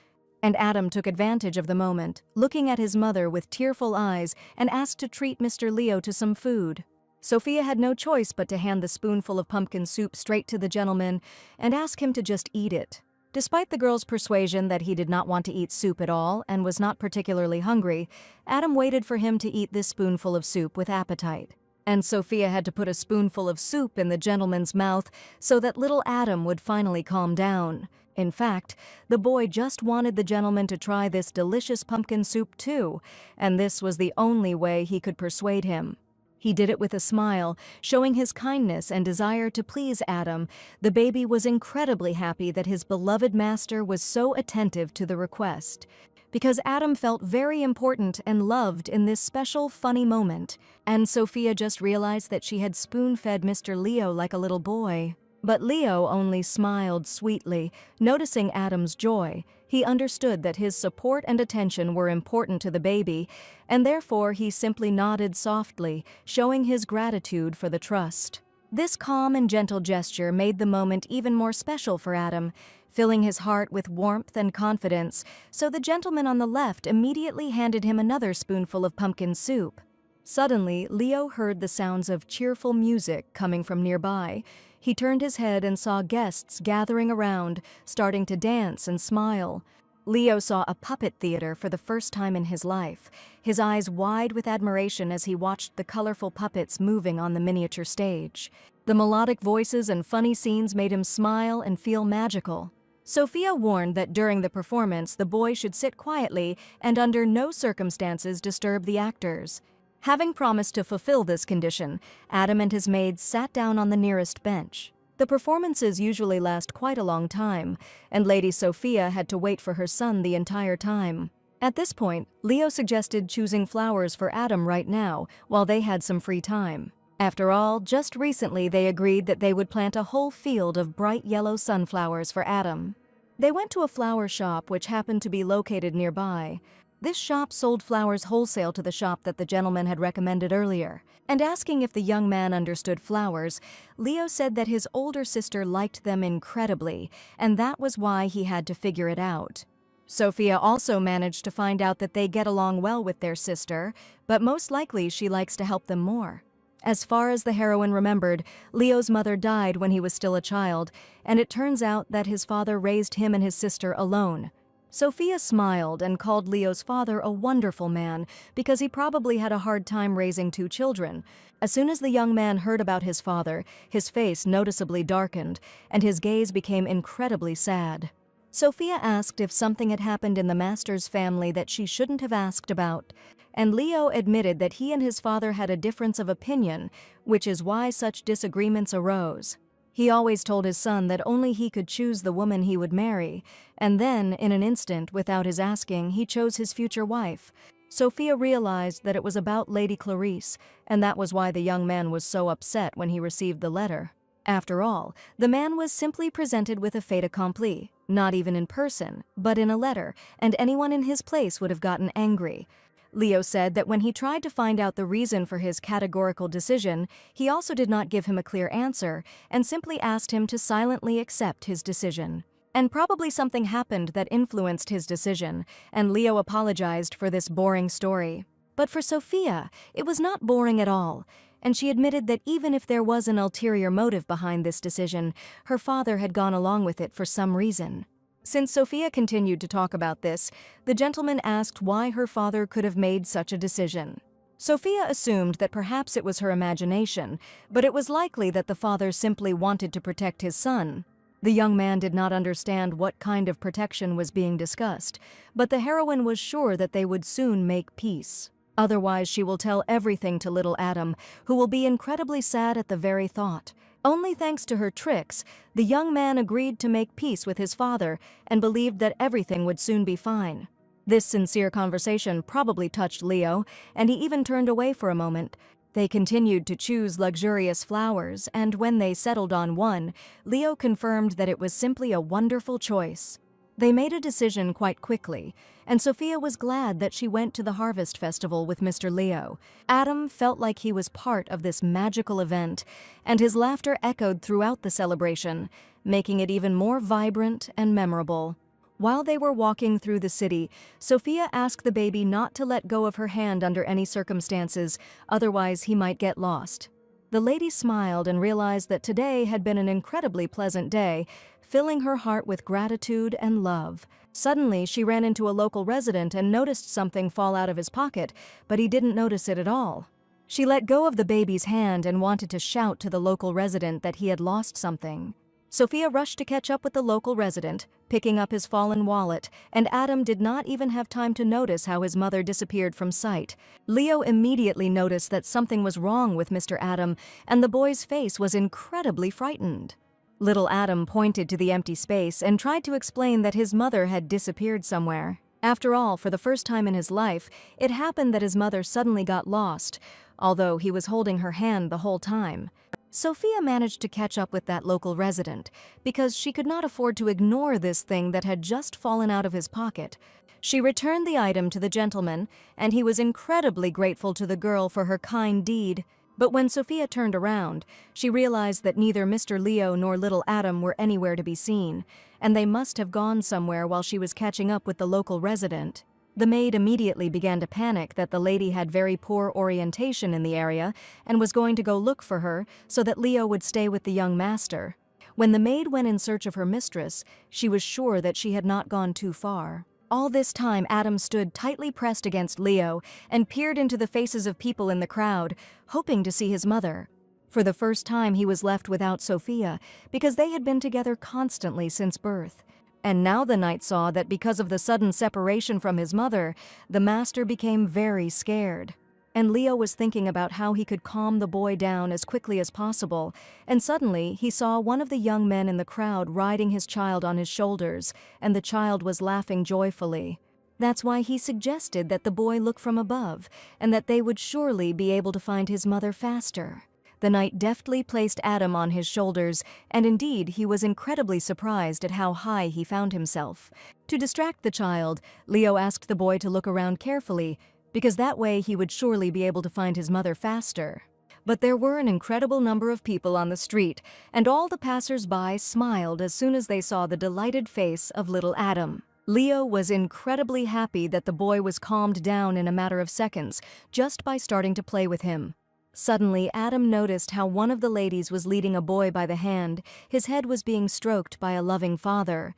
[SPEAKER 1] And Adam took advantage of the moment, looking at his mother with tearful eyes, and asked to treat Mr. Leo to some food. Sophia had no choice but to hand the spoonful of pumpkin soup straight to the gentleman and ask him to just eat it. Despite the girl's persuasion that he did not want to eat soup at all and was not particularly hungry, Adam waited for him to eat this spoonful of soup with appetite. And Sophia had to put a spoonful of soup in the gentleman's mouth so that little Adam would finally calm down. In fact, the boy just wanted the gentleman to try this delicious pumpkin soup too, and this was the only way he could persuade him. He did it with a smile, showing his kindness and desire to please Adam. The baby was incredibly happy that his beloved master was so attentive to the request, because Adam felt very important and loved in this special, funny moment. And Sophia just realized that she had spoon-fed Mr. Leo like a little boy. But Leo only smiled sweetly, noticing Adam's joy. He understood that his support and attention were important to the baby, and therefore he simply nodded softly, showing his gratitude for the trust. This calm and gentle gesture made the moment even more special for Adam, filling his heart with warmth and confidence, so the gentleman on the left immediately handed him another spoonful of pumpkin soup. Suddenly, Leo heard the sounds of cheerful music coming from nearby. He turned his head and saw guests gathering around, starting to dance and smile. Leo saw a puppet theater for the first time in his life, his eyes wide with admiration as he watched the colorful puppets moving on the miniature stage. The melodic voices and funny scenes made him smile and feel magical. Sophia warned that during the performance the boy should sit quietly and under no circumstances disturb the actors. Having promised to fulfill this condition, Adam and his maids sat down on the nearest bench. The performances usually last quite a long time, and Lady Sophia had to wait for her son the entire time. At this point, Leo suggested choosing flowers for Adam right now, while they had some free time. After all, just recently they agreed that they would plant a whole field of bright yellow sunflowers for Adam. They went to a flower shop which happened to be located nearby. This shop sold flowers wholesale to the shop that the gentleman had recommended earlier. And asking if the young man understood flowers, Leo said that his older sister liked them incredibly, and that was why he had to figure it out. Sophia also managed to find out that they get along well with their sister, but most likely she likes to help them more. As far as the heroine remembered, Leo's mother died when he was still a child, and it turns out that his father raised him and his sister alone. Sophia smiled and called Leo's father a wonderful man because he probably had a hard time raising two children. As soon as the young man heard about his father, his face noticeably darkened, and his gaze became incredibly sad. Sophia asked if something had happened in the master's family that she shouldn't have asked about, and Leo admitted that he and his father had a difference of opinion, which is why such disagreements arose. He always told his son that only he could choose the woman he would marry, and then, in an instant, without his asking, he chose his future wife. Sophia realized that it was about Lady Clarice, and that was why the young man was so upset when he received the letter. After all, the man was simply presented with a fait accompli, not even in person, but in a letter, and anyone in his place would have gotten angry. Leo said that when he tried to find out the reason for his categorical decision, he also did not give him a clear answer and simply asked him to silently accept his decision. And probably something happened that influenced his decision, and Leo apologized for this boring story. But for Sophia, it was not boring at all, and she admitted that even if there was an ulterior motive behind this decision, her father had gone along with it for some reason. Since Sophia continued to talk about this, the gentleman asked why her father could have made such a decision. Sophia assumed that perhaps it was her imagination, but it was likely that the father simply wanted to protect his son. The young man did not understand what kind of protection was being discussed, but the heroine was sure that they would soon make peace. Otherwise, she will tell everything to little Adam, who will be incredibly sad at the very thought. Only thanks to her tricks, the young man agreed to make peace with his father and believed that everything would soon be fine. This sincere conversation probably touched Leo, and he even turned away for a moment. They continued to choose luxurious flowers, and when they settled on one, Leo confirmed that it was simply a wonderful choice. They made a decision quite quickly, and Sophia was glad that she went to the Harvest Festival with Mr. Leo. Adam felt like he was part of this magical event, and his laughter echoed throughout the celebration, making it even more vibrant and memorable. While they were walking through the city, Sophia asked the baby not to let go of her hand under any circumstances, otherwise he might get lost. The lady smiled and realized that today had been an incredibly pleasant day, filling her heart with gratitude and love. Suddenly, she ran into a local resident and noticed something fall out of his pocket, but he didn't notice it at all. She let go of the baby's hand and wanted to shout to the local resident that he had lost something. Sophia rushed to catch up with the local resident, picking up his fallen wallet, and Adam did not even have time to notice how his mother disappeared from sight. Leo immediately noticed that something was wrong with Mr. Adam, and the boy's face was incredibly frightened. Little Adam pointed to the empty space and tried to explain that his mother had disappeared somewhere. After all, for the first time in his life, it happened that his mother suddenly got lost, although he was holding her hand the whole time. Sophia managed to catch up with that local resident because she could not afford to ignore this thing that had just fallen out of his pocket. She returned the item to the gentleman, and he was incredibly grateful to the girl for her kind deed. But when Sophia turned around, she realized that neither Mr. Leo nor little Adam were anywhere to be seen, and they must have gone somewhere while she was catching up with the local resident. The maid immediately began to panic that the lady had very poor orientation in the area and was going to go look for her so that Leo would stay with the young master. When the maid went in search of her mistress, she was sure that she had not gone too far. All this time, Adam stood tightly pressed against Leo and peered into the faces of people in the crowd, hoping to see his mother. For the first time, he was left without Sophia because they had been together constantly since birth. And now the knight saw that because of the sudden separation from his mother, the master became very scared. And Leo was thinking about how he could calm the boy down as quickly as possible, and suddenly he saw one of the young men in the crowd riding his child on his shoulders, and the child was laughing joyfully. That's why he suggested that the boy look from above, and that they would surely be able to find his mother faster. The knight deftly placed Adam on his shoulders, and indeed he was incredibly surprised at how high he found himself. To distract the child, Leo asked the boy to look around carefully, because that way he would surely be able to find his mother faster. But there were an incredible number of people on the street, and all the passers-by smiled as soon as they saw the delighted face of little Adam. Leo was incredibly happy that the boy was calmed down in a matter of seconds, just by starting to play with him. Suddenly, Adam noticed how one of the ladies was leading a boy by the hand. His head was being stroked by a loving father.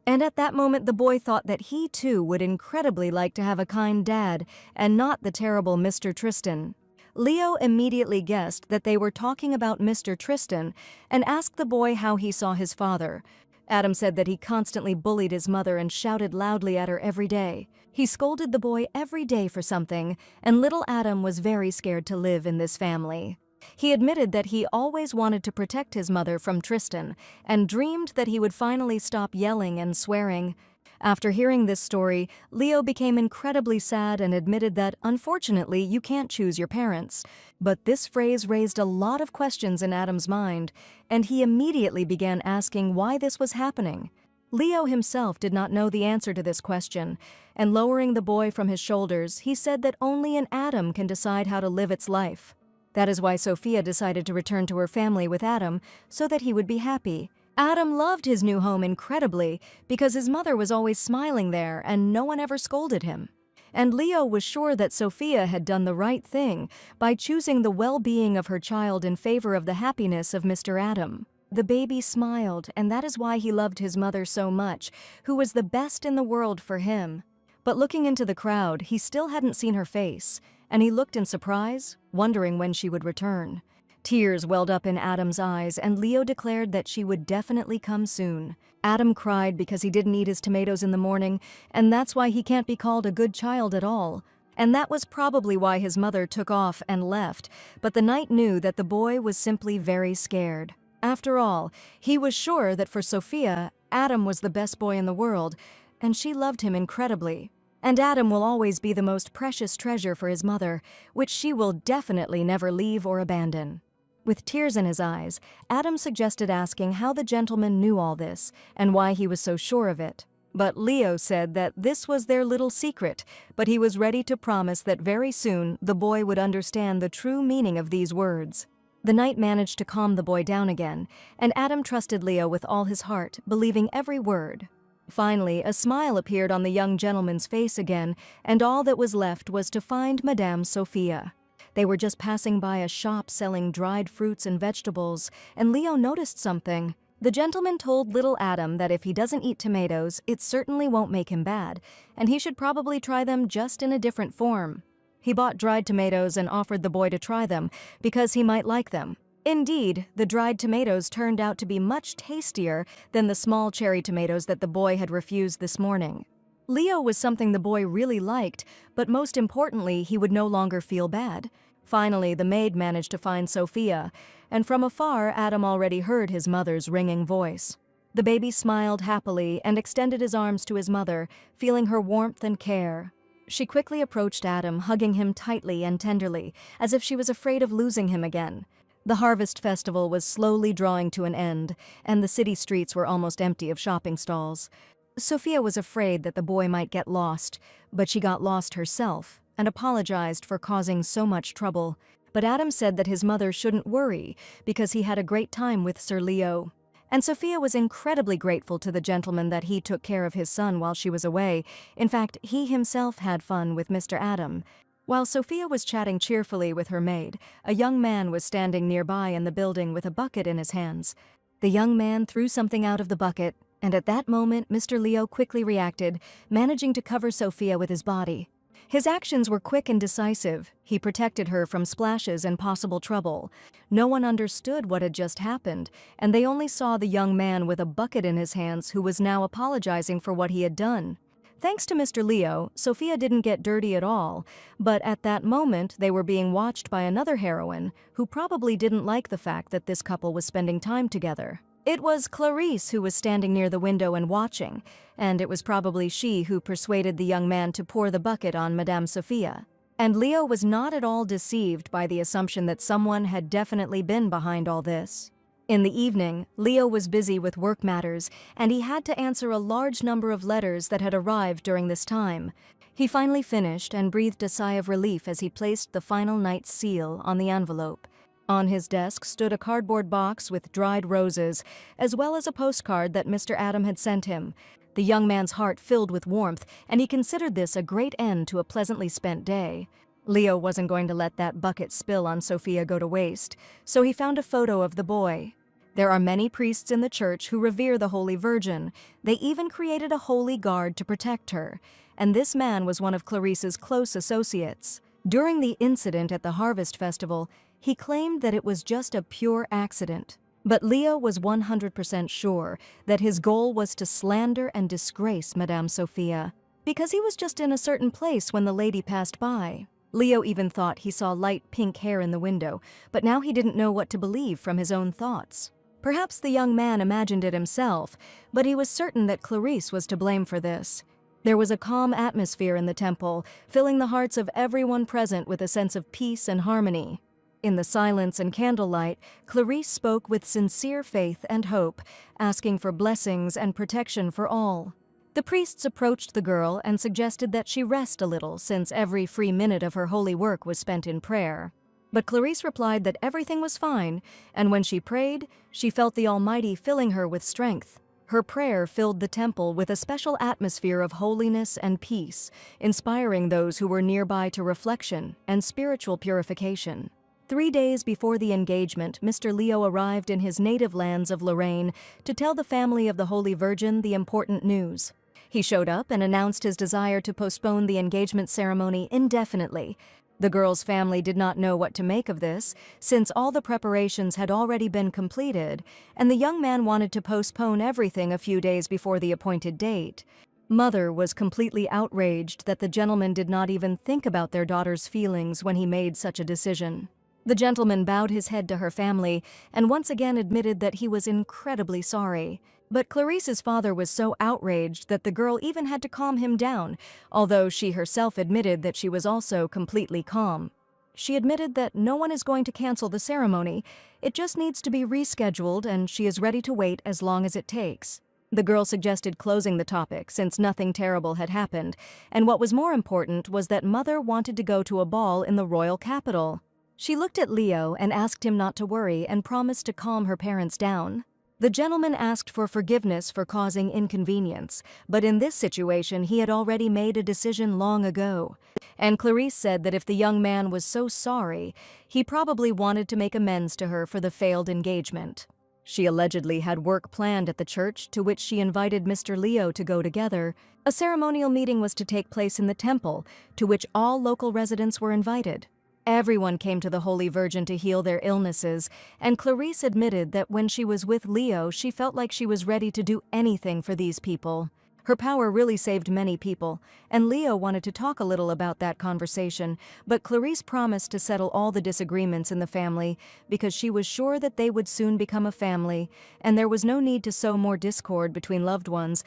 [SPEAKER 1] And at that moment, the boy thought that he too would incredibly like to have a kind dad, and not the terrible Mr. Tristan. Leo immediately guessed that they were talking about Mr. Tristan and asked the boy how he saw his father. Adam said that he constantly bullied his mother and shouted loudly at her every day. He scolded the boy every day for something, and little Adam was very scared to live in this family. He admitted that he always wanted to protect his mother from Tristan and dreamed that he would finally stop yelling and swearing. After hearing this story, Leo became incredibly sad and admitted that, unfortunately, you can't choose your parents. But this phrase raised a lot of questions in Adam's mind, and he immediately began asking why this was happening. Leo himself did not know the answer to this question, and lowering the boy from his shoulders, he said that only an Adam can decide how to live its life. That is why Sophia decided to return to her family with Adam, so that he would be happy. Adam loved his new home incredibly because his mother was always smiling there and no one ever scolded him. And Leo was sure that Sophia had done the right thing by choosing the well-being of her child in favor of the happiness of Mr. Adam. The baby smiled, and that is why he loved his mother so much, who was the best in the world for him. But looking into the crowd, he still hadn't seen her face, and he looked in surprise, wondering when she would return. Tears welled up in Adam's eyes, and Leo declared that she would definitely come soon. Adam cried because he didn't eat his tomatoes in the morning, and that's why he can't be called a good child at all. And that was probably why his mother took off and left, but the knight knew that the boy was simply very scared. After all, he was sure that for Sophia, Adam was the best boy in the world, and she loved him incredibly. And Adam will always be the most precious treasure for his mother, which she will definitely never leave or abandon. With tears in his eyes, Adam suggested asking how the gentleman knew all this and why he was so sure of it. But Leo said that this was their little secret, but he was ready to promise that very soon the boy would understand the true meaning of these words. The knight managed to calm the boy down again, and Adam trusted Leo with all his heart, believing every word. Finally, a smile appeared on the young gentleman's face again, and all that was left was to find Madame Sophia. They were just passing by a shop selling dried fruits and vegetables, and Leo noticed something. The gentleman told little Adam that if he doesn't eat tomatoes, it certainly won't make him bad, and he should probably try them just in a different form. He bought dried tomatoes and offered the boy to try them, because he might like them. Indeed, the dried tomatoes turned out to be much tastier than the small cherry tomatoes that the boy had refused this morning. Leo was something the boy really liked, but most importantly, he would no longer feel bad. Finally, the maid managed to find Sophia, and from afar, Adam already heard his mother's ringing voice. The baby smiled happily and extended his arms to his mother, feeling her warmth and care. She quickly approached Adam, hugging him tightly and tenderly, as if she was afraid of losing him again. The harvest festival was slowly drawing to an end, and the city streets were almost empty of shopping stalls. Sophia was afraid that the boy might get lost, but she got lost herself and apologized for causing so much trouble. But Adam said that his mother shouldn't worry because he had a great time with Sir Leo. And Sophia was incredibly grateful to the gentleman that he took care of his son while she was away. In fact, he himself had fun with Mr. Adam. While Sophia was chatting cheerfully with her maid, a young man was standing nearby in the building with a bucket in his hands. The young man threw something out of the bucket, and at that moment Mr. Leo quickly reacted, managing to cover Sophia with his body. His actions were quick and decisive. He protected her from splashes and possible trouble. No one understood what had just happened, and they only saw the young man with a bucket in his hands who was now apologizing for what he had done. Thanks to Mr. Leo, Sophia didn't get dirty at all, but at that moment they were being watched by another heroine who probably didn't like the fact that this couple was spending time together. It was Clarice who was standing near the window and watching, and it was probably she who persuaded the young man to pour the bucket on Madame Sophia. And Leo was not at all deceived by the assumption that someone had definitely been behind all this. In the evening, Leo was busy with work matters, and he had to answer a large number of letters that had arrived during this time. He finally finished and breathed a sigh of relief as he placed the final night's seal on the envelope. On his desk stood a cardboard box with dried roses, as well as a postcard that Mr. Adam had sent him. The young man's heart filled with warmth, and he considered this a great end to a pleasantly spent day. Leo wasn't going to let that bucket spill on Sophia go to waste, so he found a photo of the boy. There are many priests in the church who revere the Holy Virgin. They even created a holy guard to protect her, and this man was one of Clarice's close associates. During the incident at the Harvest Festival, he claimed that it was just a pure accident. But Leo was 100% sure that his goal was to slander and disgrace Madame Sophia, because he was just in a certain place when the lady passed by. Leo even thought he saw light pink hair in the window, but now he didn't know what to believe from his own thoughts. Perhaps the young man imagined it himself, but he was certain that Clarice was to blame for this. There was a calm atmosphere in the temple, filling the hearts of everyone present with a sense of peace and harmony. In the silence and candlelight, Clarice spoke with sincere faith and hope, asking for blessings and protection for all. The priests approached the girl and suggested that she rest a little since every free minute of her holy work was spent in prayer. But Clarice replied that everything was fine, and when she prayed, she felt the Almighty filling her with strength. Her prayer filled the temple with a special atmosphere of holiness and peace, inspiring those who were nearby to reflection and spiritual purification. 3 days before the engagement, Mr. Leo arrived in his native lands of Lorraine to tell the family of the Holy Virgin the important news. He showed up and announced his desire to postpone the engagement ceremony indefinitely. The girl's family did not know what to make of this, since all the preparations had already been completed, and the young man wanted to postpone everything a few days before the appointed date. Mother was completely outraged that the gentleman did not even think about their daughter's feelings when he made such a decision. The gentleman bowed his head to her family and once again admitted that he was incredibly sorry. But Clarice's father was so outraged that the girl even had to calm him down, although she herself admitted that she was also completely calm. She admitted that no one is going to cancel the ceremony, it just needs to be rescheduled, and she is ready to wait as long as it takes. The girl suggested closing the topic since nothing terrible had happened, and what was more important was that Mother wanted to go to a ball in the royal capital. She looked at Leo and asked him not to worry and promised to calm her parents down. The gentleman asked for forgiveness for causing inconvenience, but in this situation he had already made a decision long ago. And Clarice said that if the young man was so sorry, he probably wanted to make amends to her for the failed engagement. She allegedly had work planned at the church to which she invited Mr. Leo to go together. A ceremonial meeting was to take place in the temple, to which all local residents were invited. Everyone came to the Holy Virgin to heal their illnesses, and Clarice admitted that when she was with Leo, she felt like she was ready to do anything for these people. Her power really saved many people, and Leo wanted to talk a little about that conversation, but Clarice promised to settle all the disagreements in the family because she was sure that they would soon become a family, and there was no need to sow more discord between loved ones.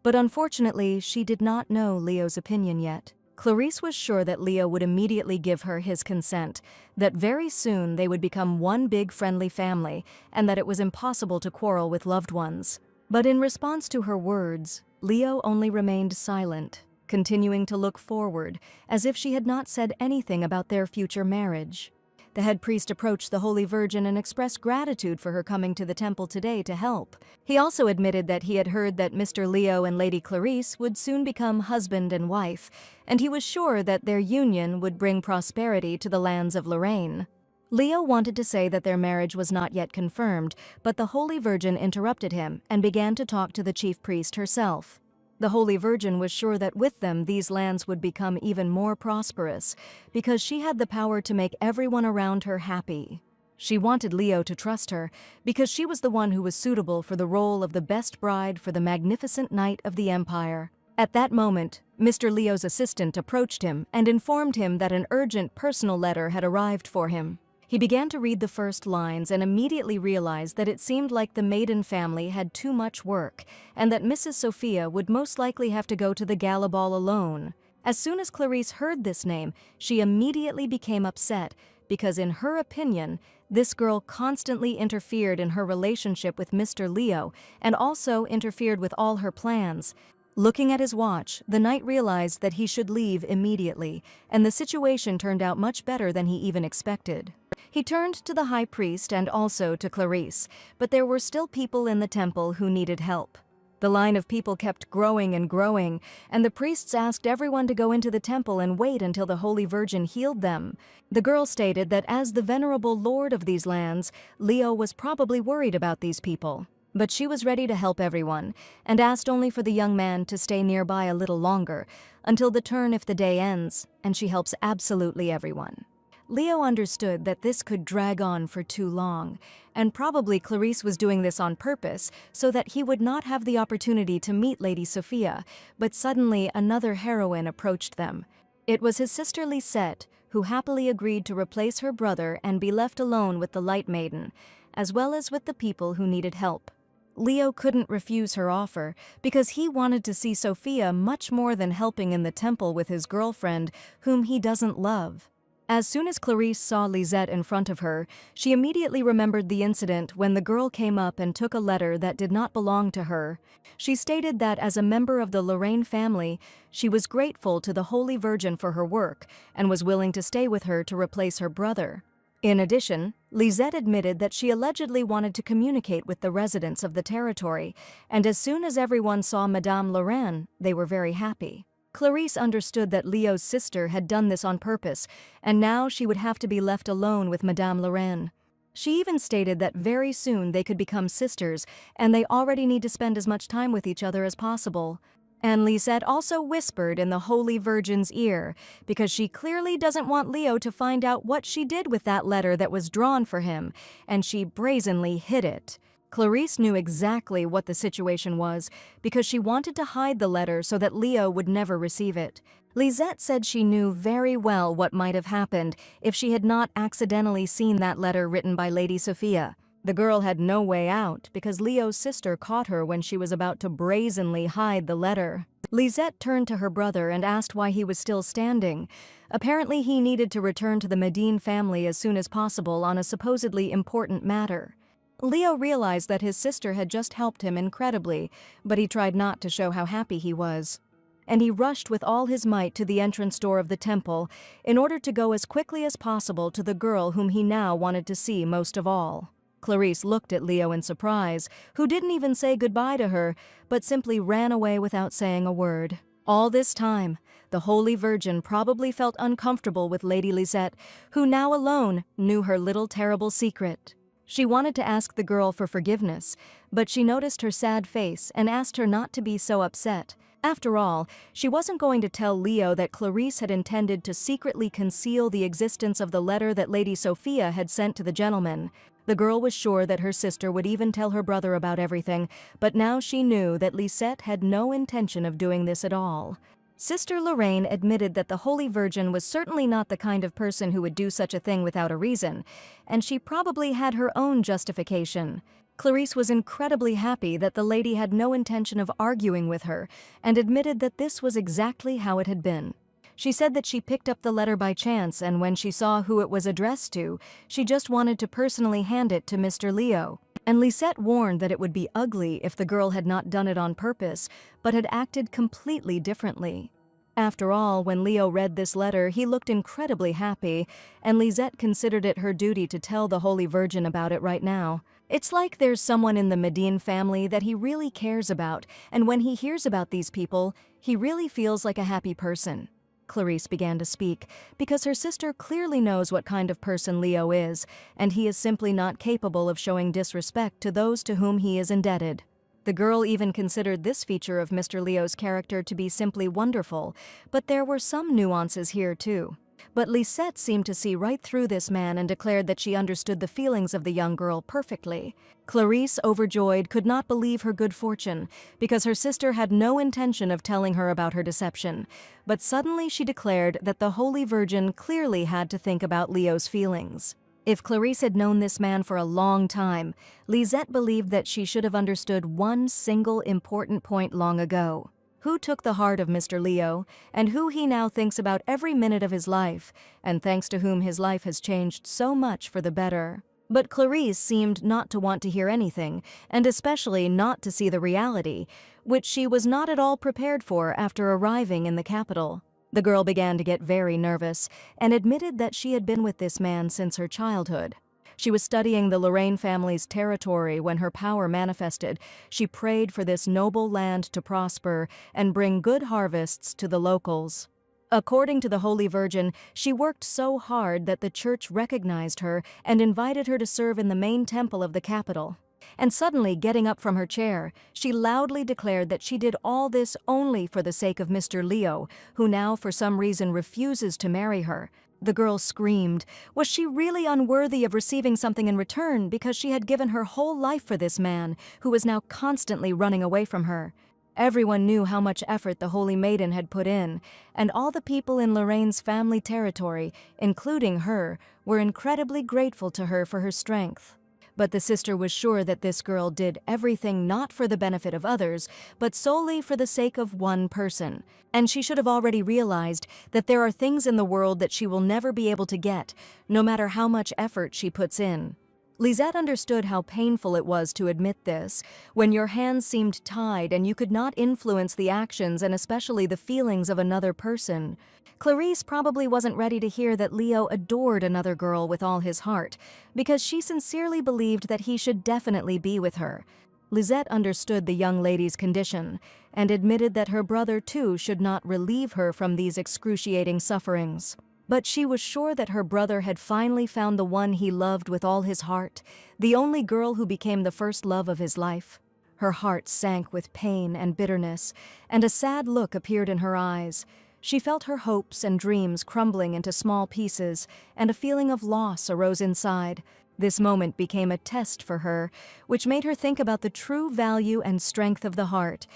[SPEAKER 1] But unfortunately, she did not know Leo's opinion yet. Clarice was sure that Leo would immediately give her his consent, that very soon they would become one big friendly family, and that it was impossible to quarrel with loved ones. But in response to her words, Leo only remained silent, continuing to look forward, as if she had not said anything about their future marriage. The head priest approached the Holy Virgin and expressed gratitude for her coming to the temple today to help. He also admitted that he had heard that Mr. Leo and Lady Clarice would soon become husband and wife, and he was sure that their union would bring prosperity to the lands of Lorraine. Leo wanted to say that their marriage was not yet confirmed, but the Holy Virgin interrupted him and began to talk to the chief priest herself. The Holy Virgin was sure that with them these lands would become even more prosperous, because she had the power to make everyone around her happy. She wanted Leo to trust her, because she was the one who was suitable for the role of the best bride for the magnificent knight of the empire. At that moment, Mr. Leo's assistant approached him and informed him that an urgent personal letter had arrived for him. He began to read the first lines and immediately realized that it seemed like the maiden family had too much work, and that Mrs. Sophia would most likely have to go to the gala ball alone. As soon as Clarice heard this name, she immediately became upset, because in her opinion, this girl constantly interfered in her relationship with Mr. Leo and also interfered with all her plans. Looking at his watch, the knight realized that he should leave immediately, and the situation turned out much better than he even expected. He turned to the high priest and also to Clarice, but there were still people in the temple who needed help. The line of people kept growing and growing, and the priests asked everyone to go into the temple and wait until the Holy Virgin healed them. The girl stated that as the venerable lord of these lands, Leo was probably worried about these people. But she was ready to help everyone, and asked only for the young man to stay nearby a little longer, until the turn if the day ends, and she helps absolutely everyone. Leo understood that this could drag on for too long, and probably Clarice was doing this on purpose so that he would not have the opportunity to meet Lady Sophia, but suddenly another heroine approached them. It was his sister Lisette, who happily agreed to replace her brother and be left alone with the Light Maiden, as well as with the people who needed help. Leo couldn't refuse her offer, because he wanted to see Sophia much more than helping in the temple with his girlfriend, whom he doesn't love. As soon as Clarice saw Lisette in front of her, she immediately remembered the incident when the girl came up and took a letter that did not belong to her. She stated that as a member of the Lorraine family, she was grateful to the Holy Virgin for her work and was willing to stay with her to replace her brother. In addition, Lisette admitted that she allegedly wanted to communicate with the residents of the territory, and as soon as everyone saw Madame Lorraine, they were very happy. Clarice understood that Leo's sister had done this on purpose, and now she would have to be left alone with Madame Lorraine. She even stated that very soon they could become sisters, and they already need to spend as much time with each other as possible. And Lisette also whispered in the Holy Virgin's ear, because she clearly doesn't want Leo to find out what she did with that letter that was drawn for him, and she brazenly hid it. Clarice knew exactly what the situation was, because she wanted to hide the letter so that Leo would never receive it. Lisette said she knew very well what might have happened if she had not accidentally seen that letter written by Lady Sophia. The girl had no way out, because Leo's sister caught her when she was about to brazenly hide the letter. Lisette turned to her brother and asked why he was still standing. Apparently he needed to return to the Medine family as soon as possible on a supposedly important matter. Leo realized that his sister had just helped him incredibly, but he tried not to show how happy he was. And he rushed with all his might to the entrance door of the temple in order to go as quickly as possible to the girl whom he now wanted to see most of all. Clarice looked at Leo in surprise, who didn't even say goodbye to her, but simply ran away without saying a word. All this time, the Holy Virgin probably felt uncomfortable with Lady Lisette, who now alone knew her little terrible secret. She wanted to ask the girl for forgiveness, but she noticed her sad face and asked her not to be so upset. After all, she wasn't going to tell Leo that Clarice had intended to secretly conceal the existence of the letter that Lady Sophia had sent to the gentleman. The girl was sure that her sister would even tell her brother about everything, but now she knew that Lisette had no intention of doing this at all. Sister Lorraine admitted that the Holy Virgin was certainly not the kind of person who would do such a thing without a reason, and she probably had her own justification. Clarice was incredibly happy that the lady had no intention of arguing with her, and admitted that this was exactly how it had been. She said that she picked up the letter by chance, and when she saw who it was addressed to, she just wanted to personally hand it to Mr. Leo. And Lisette warned that it would be ugly if the girl had not done it on purpose, but had acted completely differently. After all, when Leo read this letter, he looked incredibly happy, and Lisette considered it her duty to tell the Holy Virgin about it right now. It's like there's someone in the Medine family that he really cares about, and when he hears about these people, he really feels like a happy person. Clarice began to speak, because her sister clearly knows what kind of person Leo is, and he is simply not capable of showing disrespect to those to whom he is indebted. The girl even considered this feature of Mr. Leo's character to be simply wonderful, but there were some nuances here too. But Lisette seemed to see right through this man and declared that she understood the feelings of the young girl perfectly. Clarice, overjoyed, could not believe her good fortune, because her sister had no intention of telling her about her deception. But suddenly she declared that the Holy Virgin clearly had to think about Leo's feelings. If Clarice had known this man for a long time, Lisette believed that she should have understood one single important point long ago. Who took the heart of Mr. Leo, and who he now thinks about every minute of his life, and thanks to whom his life has changed so much for the better. But Clarice seemed not to want to hear anything, and especially not to see the reality, which she was not at all prepared for after arriving in the capital. The girl began to get very nervous, and admitted that she had been with this man since her childhood. She was studying the Lorraine family's territory when her power manifested. She prayed for this noble land to prosper and bring good harvests to the locals. According to the Holy Virgin, she worked so hard that the church recognized her and invited her to serve in the main temple of the capital. And suddenly, getting up from her chair, she loudly declared that she did all this only for the sake of Mr. Leo, who now for some reason refuses to marry her. The girl screamed. Was she really unworthy of receiving something in return because she had given her whole life for this man, who was now constantly running away from her? Everyone knew how much effort the Holy Maiden had put in, and all the people in Lorraine's family territory, including her, were incredibly grateful to her for her strength. But the sister was sure that this girl did everything not for the benefit of others, but solely for the sake of one person. And she should have already realized that there are things in the world that she will never be able to get, no matter how much effort she puts in. Lisette understood how painful it was to admit this, when your hands seemed tied and you could not influence the actions and especially the feelings of another person. Clarice probably wasn't ready to hear that Leo adored another girl with all his heart, because she sincerely believed that he should definitely be with her. Lisette understood the young lady's condition, and admitted that her brother too should not relieve her from these excruciating sufferings. But she was sure that her brother had finally found the one he loved with all his heart, the only girl who became the first love of his life. Her heart sank with pain and bitterness, and a sad look appeared in her eyes. She felt her hopes and dreams crumbling into small pieces, and a feeling of loss arose inside. This moment became a test for her, which made her think about the true value and strength of the heart.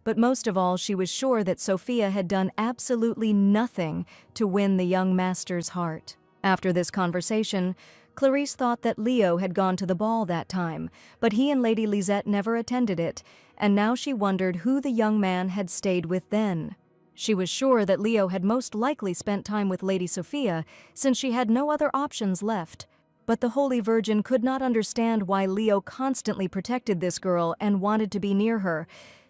[SPEAKER 1] But most of all, she was sure that Sophia had done absolutely nothing to win the young master's heart. After this conversation, Clarice thought that Leo had gone to the ball that time, but he and Lady Lisette never attended it, and now she wondered who the young man had stayed with then. She was sure that Leo had most likely spent time with Lady Sophia, since she had no other options left. But the Holy Virgin could not understand why Leo constantly protected this girl and wanted to be near her,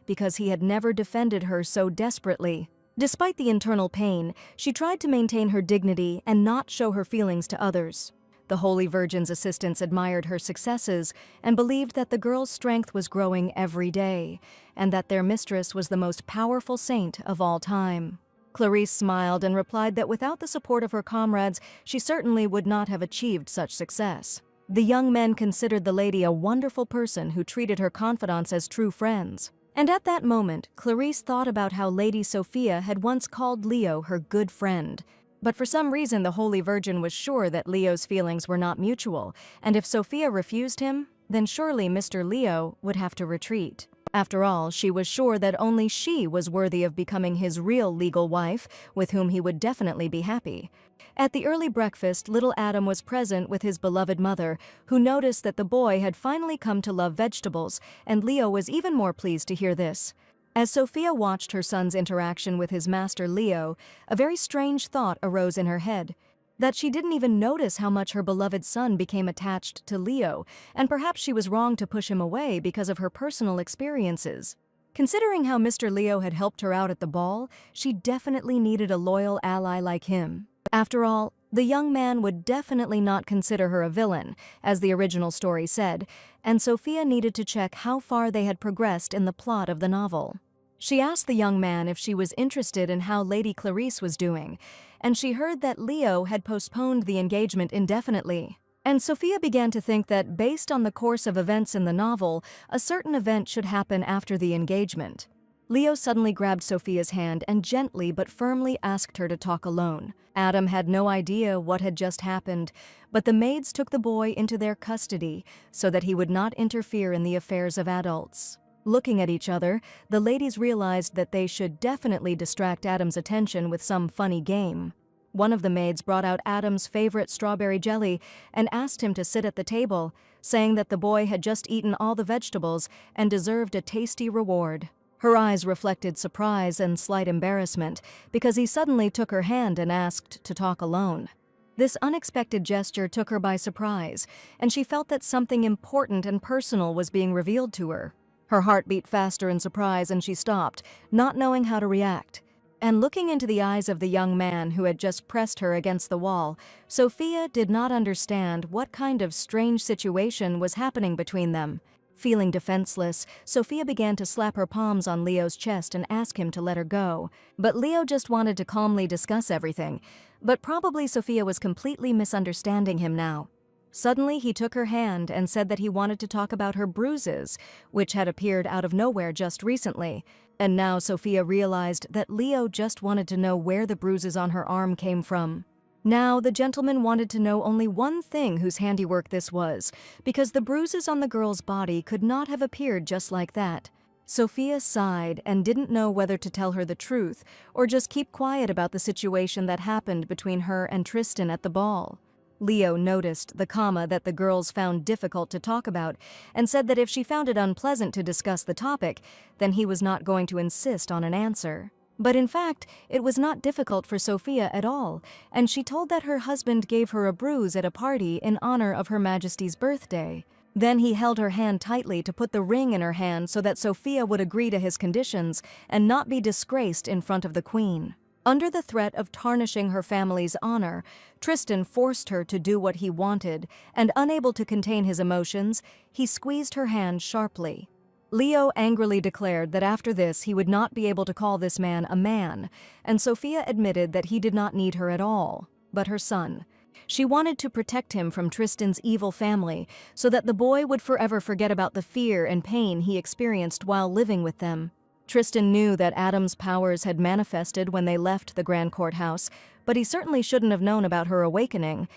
[SPEAKER 1] because he had never defended her so desperately. Despite the internal pain, she tried to maintain her dignity and not show her feelings to others. The Holy Virgin's assistants admired her successes and believed that the girl's strength was growing every day, and that their mistress was the most powerful saint of all time. Clarice smiled and replied that without the support of her comrades, she certainly would not have achieved such success. The young men considered the lady a wonderful person who treated her confidants as true friends. And at that moment, Clarice thought about how Lady Sophia had once called Leo her good friend. But for some reason, the Holy Virgin was sure that Leo's feelings were not mutual, and if Sophia refused him, then surely Mr. Leo would have to retreat. After all, she was sure that only she was worthy of becoming his real legal wife, with whom he would definitely be happy. At the early breakfast, little Adam was present with his beloved mother, who noticed that the boy had finally come to love vegetables, and Leo was even more pleased to hear this. As Sophia watched her son's interaction with his master Leo, a very strange thought arose in her head. That she didn't even notice how much her beloved son became attached to Leo, and perhaps she was wrong to push him away because of her personal experiences. Considering how Mr. Leo had helped her out at the ball, she definitely needed a loyal ally like him. After all, the young man would definitely not consider her a villain, as the original story said, and Sophia needed to check how far they had progressed in the plot of the novel. She asked the young man if she was interested in how Lady Clarice was doing, and she heard that Leo had postponed the engagement indefinitely. And Sophia began to think that, based on the course of events in the novel, a certain event should happen after the engagement. Leo suddenly grabbed Sophia's hand and gently but firmly asked her to talk alone. Adam had no idea what had just happened, but the maids took the boy into their custody so that he would not interfere in the affairs of adults. Looking at each other, the ladies realized that they should definitely distract Adam's attention with some funny game. One of the maids brought out Adam's favorite strawberry jelly and asked him to sit at the table, saying that the boy had just eaten all the vegetables and deserved a tasty reward. Her eyes reflected surprise and slight embarrassment because he suddenly took her hand and asked to talk alone. This unexpected gesture took her by surprise, and she felt that something important and personal was being revealed to her. Her heart beat faster in surprise and she stopped, not knowing how to react. And looking into the eyes of the young man who had just pressed her against the wall, Sophia did not understand what kind of strange situation was happening between them. Feeling defenseless, Sophia began to slap her palms on Leo's chest and ask him to let her go. But Leo just wanted to calmly discuss everything. But probably Sophia was completely misunderstanding him now. Suddenly, he took her hand and said that he wanted to talk about her bruises, which had appeared out of nowhere just recently. And now Sophia realized that Leo just wanted to know where the bruises on her arm came from. Now the gentleman wanted to know only one thing whose handiwork this was, because the bruises on the girl's body could not have appeared just like that. Sophia sighed and didn't know whether to tell her the truth or just keep quiet about the situation that happened between her and Tristan at the ball. Leo noticed the comma that the girls found difficult to talk about and said that if she found it unpleasant to discuss the topic, then he was not going to insist on an answer. But in fact, it was not difficult for Sophia at all, and she told that her husband gave her a bruise at a party in honor of Her Majesty's birthday. Then he held her hand tightly to put the ring in her hand so that Sophia would agree to his conditions and not be disgraced in front of the Queen. Under the threat of tarnishing her family's honor, Tristan forced her to do what he wanted, and unable to contain his emotions, he squeezed her hand sharply. Leo angrily declared that after this he would not be able to call this man a man, and Sophia admitted that he did not need her at all, but her son. She wanted to protect him from Tristan's evil family so that the boy would forever forget about the fear and pain he experienced while living with them. Tristan knew that Adam's powers had manifested when they left the Grand Courthouse, but he certainly shouldn't have known about her awakening.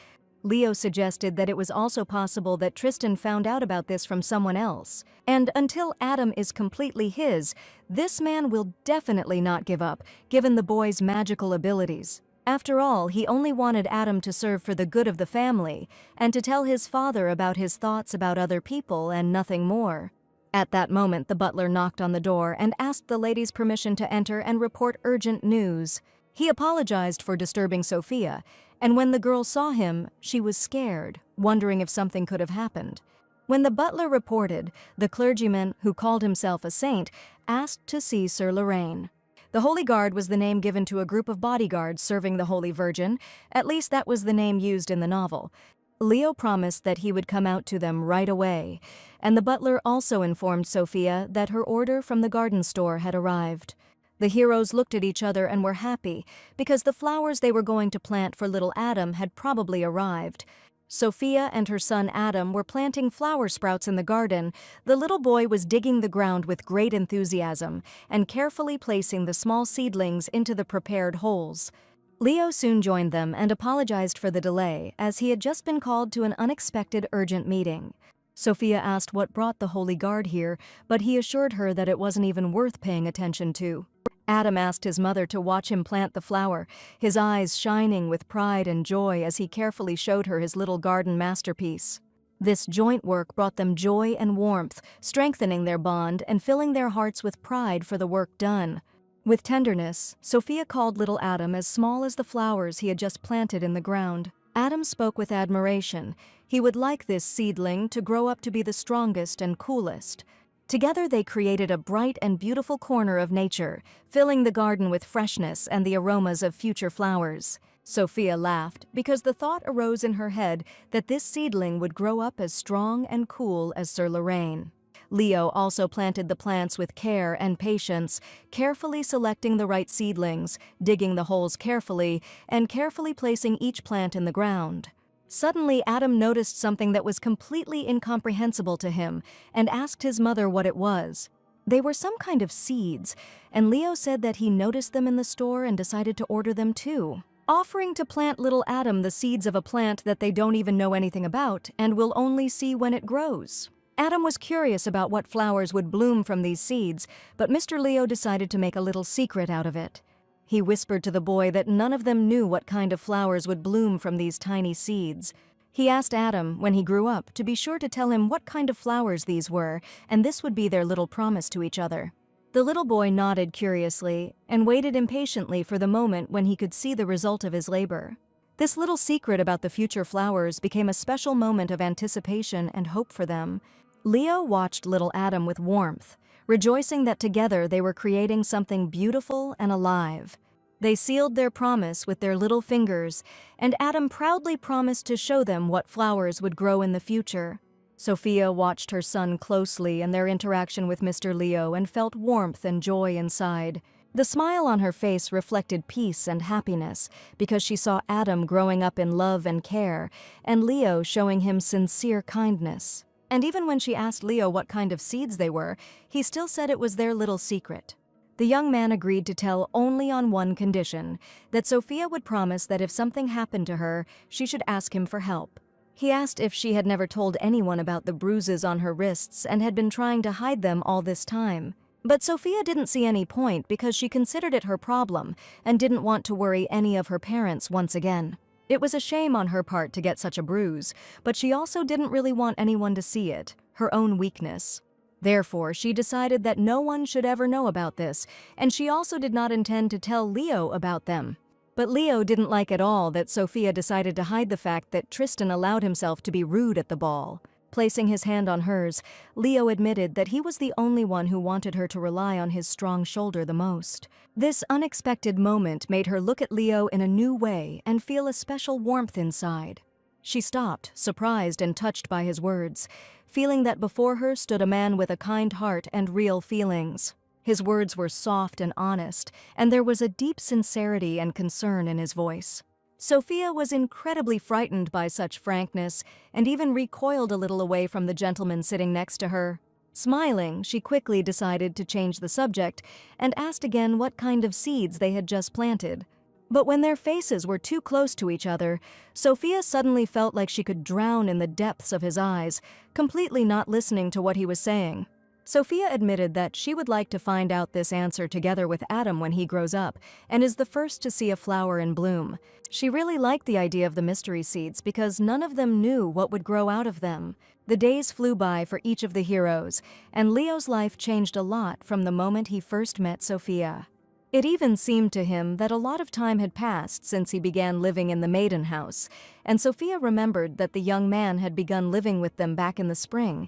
[SPEAKER 1] Leo suggested that it was also possible that Tristan found out about this from someone else. And until Adam is completely his, this man will definitely not give up, given the boy's magical abilities. After all, he only wanted Adam to serve for the good of the family, and to tell his father about his thoughts about other people and nothing more. At that moment, the butler knocked on the door and asked the ladies permission to enter and report urgent news. He apologized for disturbing Sophia, and when the girl saw him, she was scared, wondering if something could have happened. When the butler reported, the clergyman, who called himself a saint, asked to see Sir Lorraine. The Holy Guard was the name given to a group of bodyguards serving the Holy Virgin, at least that was the name used in the novel. Leo promised that he would come out to them right away, and the butler also informed Sophia that her order from the garden store had arrived. The heroes looked at each other and were happy, because the flowers they were going to plant for little Adam had probably arrived. Sophia and her son Adam were planting flower sprouts in the garden. The little boy was digging the ground with great enthusiasm and carefully placing the small seedlings into the prepared holes. Leo soon joined them and apologized for the delay, as he had just been called to an unexpected urgent meeting. Sophia asked what brought the Holy Guard here, but he assured her that it wasn't even worth paying attention to. Adam asked his mother to watch him plant the flower, his eyes shining with pride and joy as he carefully showed her his little garden masterpiece. This joint work brought them joy and warmth, strengthening their bond and filling their hearts with pride for the work done. With tenderness, Sophia called little Adam as small as the flowers he had just planted in the ground. Adam spoke with admiration. He would like this seedling to grow up to be the strongest and coolest. Together they created a bright and beautiful corner of nature, filling the garden with freshness and the aromas of future flowers. Sophia laughed because the thought arose in her head that this seedling would grow up as strong and cool as Sir Lorraine. Leo also planted the plants with care and patience, carefully selecting the right seedlings, digging the holes carefully, and carefully placing each plant in the ground. Suddenly, Adam noticed something that was completely incomprehensible to him and asked his mother what it was. They were some kind of seeds, and Leo said that he noticed them in the store and decided to order them too, offering to plant little Adam the seeds of a plant that they don't even know anything about and will only see when it grows. Adam was curious about what flowers would bloom from these seeds, but Mr. Leo decided to make a little secret out of it. He whispered to the boy that none of them knew what kind of flowers would bloom from these tiny seeds. He asked Adam, when he grew up, to be sure to tell him what kind of flowers these were, and this would be their little promise to each other. The little boy nodded curiously and waited impatiently for the moment when he could see the result of his labor. This little secret about the future flowers became a special moment of anticipation and hope for them. Leo watched little Adam with warmth, rejoicing that together they were creating something beautiful and alive. They sealed their promise with their little fingers, and Adam proudly promised to show them what flowers would grow in the future. Sophia watched her son closely and their interaction with Mr. Leo and felt warmth and joy inside. The smile on her face reflected peace and happiness because she saw Adam growing up in love and care, and Leo showing him sincere kindness. And even when she asked Leo what kind of seeds they were, he still said it was their little secret. The young man agreed to tell only on one condition, that Sophia would promise that if something happened to her, she should ask him for help. He asked if she had never told anyone about the bruises on her wrists and had been trying to hide them all this time. But Sophia didn't see any point because she considered it her problem and didn't want to worry any of her parents once again. It was a shame on her part to get such a bruise, but she also didn't really want anyone to see it, her own weakness. Therefore, she decided that no one should ever know about this, and she also did not intend to tell Leo about them. But Leo didn't like at all that Sophia decided to hide the fact that Tristan allowed himself to be rude at the ball. Placing his hand on hers, Leo admitted that he was the only one who wanted her to rely on his strong shoulder the most. This unexpected moment made her look at Leo in a new way and feel a special warmth inside. She stopped, surprised and touched by his words, feeling that before her stood a man with a kind heart and real feelings. His words were soft and honest, and there was a deep sincerity and concern in his voice. Sophia was incredibly frightened by such frankness and even recoiled a little away from the gentleman sitting next to her. Smiling, she quickly decided to change the subject and asked again what kind of seeds they had just planted. But when their faces were too close to each other, Sophia suddenly felt like she could drown in the depths of his eyes, completely not listening to what he was saying. Sophia admitted that she would like to find out this answer together with Adam when he grows up and is the first to see a flower in bloom. She really liked the idea of the mystery seeds because none of them knew what would grow out of them. The days flew by for each of the heroes, and Leo's life changed a lot from the moment he first met Sophia. It even seemed to him that a lot of time had passed since he began living in the maiden house, and Sophia remembered that the young man had begun living with them back in the spring.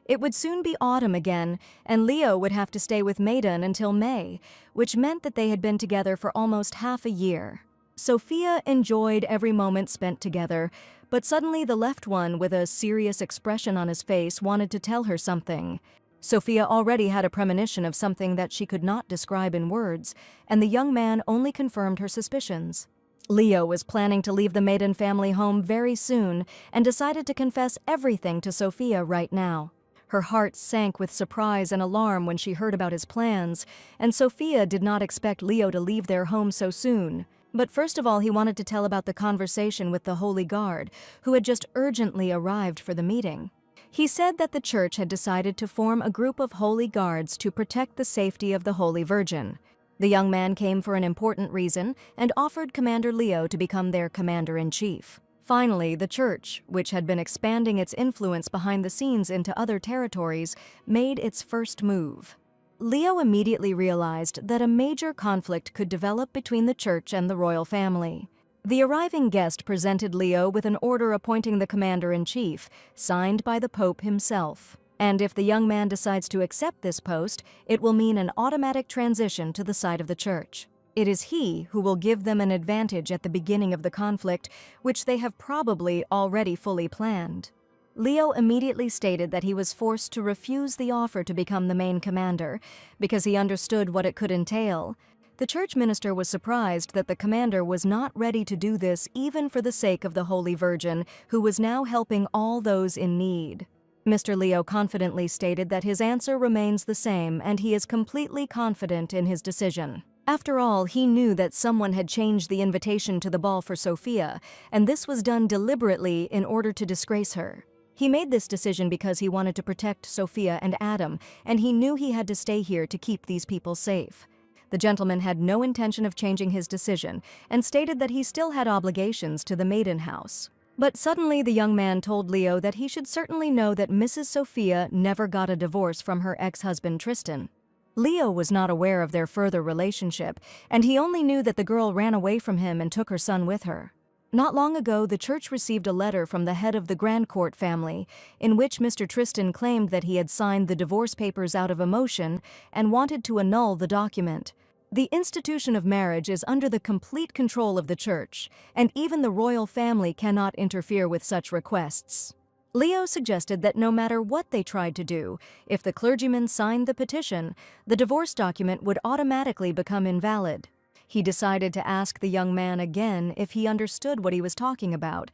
[SPEAKER 1] It would soon be autumn again, and Leo would have to stay with Maiden until May, which meant that they had been together for almost half a year. Sophia enjoyed every moment spent together, but suddenly the left one, with a serious expression on his face, wanted to tell her something. Sophia already had a premonition of something that she could not describe in words, and the young man only confirmed her suspicions. Leo was planning to leave the Maiden family home very soon and decided to confess everything to Sophia right now. Her heart sank with surprise and alarm when she heard about his plans, and Sophia did not expect Leo to leave their home so soon. But first of all, he wanted to tell about the conversation with the Holy Guard, who had just urgently arrived for the meeting. He said that the church had decided to form a group of Holy Guards to protect the safety of the Holy Virgin. The young man came for an important reason and offered Commander Leo to become their commander-in-chief. Finally, the church, which had been expanding its influence behind the scenes into other territories, made its first move. Leo immediately realized that a major conflict could develop between the church and the royal family. The arriving guest presented Leo with an order appointing the commander-in-chief, signed by the Pope himself. And if the young man decides to accept this post, it will mean an automatic transition to the side of the church. It is he who will give them an advantage at the beginning of the conflict, which they have probably already fully planned. Leo immediately stated that he was forced to refuse the offer to become the main commander, because he understood what it could entail. The church minister was surprised that the commander was not ready to do this even for the sake of the Holy Virgin, who was now helping all those in need. Mr. Leo confidently stated that his answer remains the same and he is completely confident in his decision. After all, he knew that someone had changed the invitation to the ball for Sophia, and this was done deliberately in order to disgrace her. He made this decision because he wanted to protect Sophia and Adam, and he knew he had to stay here to keep these people safe. The gentleman had no intention of changing his decision and stated that he still had obligations to the maiden house. But suddenly the young man told Leo that he should certainly know that Mrs. Sophia never got a divorce from her ex-husband Tristan. Leo was not aware of their further relationship, and he only knew that the girl ran away from him and took her son with her. Not long ago, the church received a letter from the head of the Grand Court family, in which Mr. Tristan claimed that he had signed the divorce papers out of emotion and wanted to annul the document. The institution of marriage is under the complete control of the church, and even the royal family cannot interfere with such requests. Leo suggested that no matter what they tried to do, if the clergyman signed the petition, the divorce document would automatically become invalid. He decided to ask the young man again if he understood what he was talking about,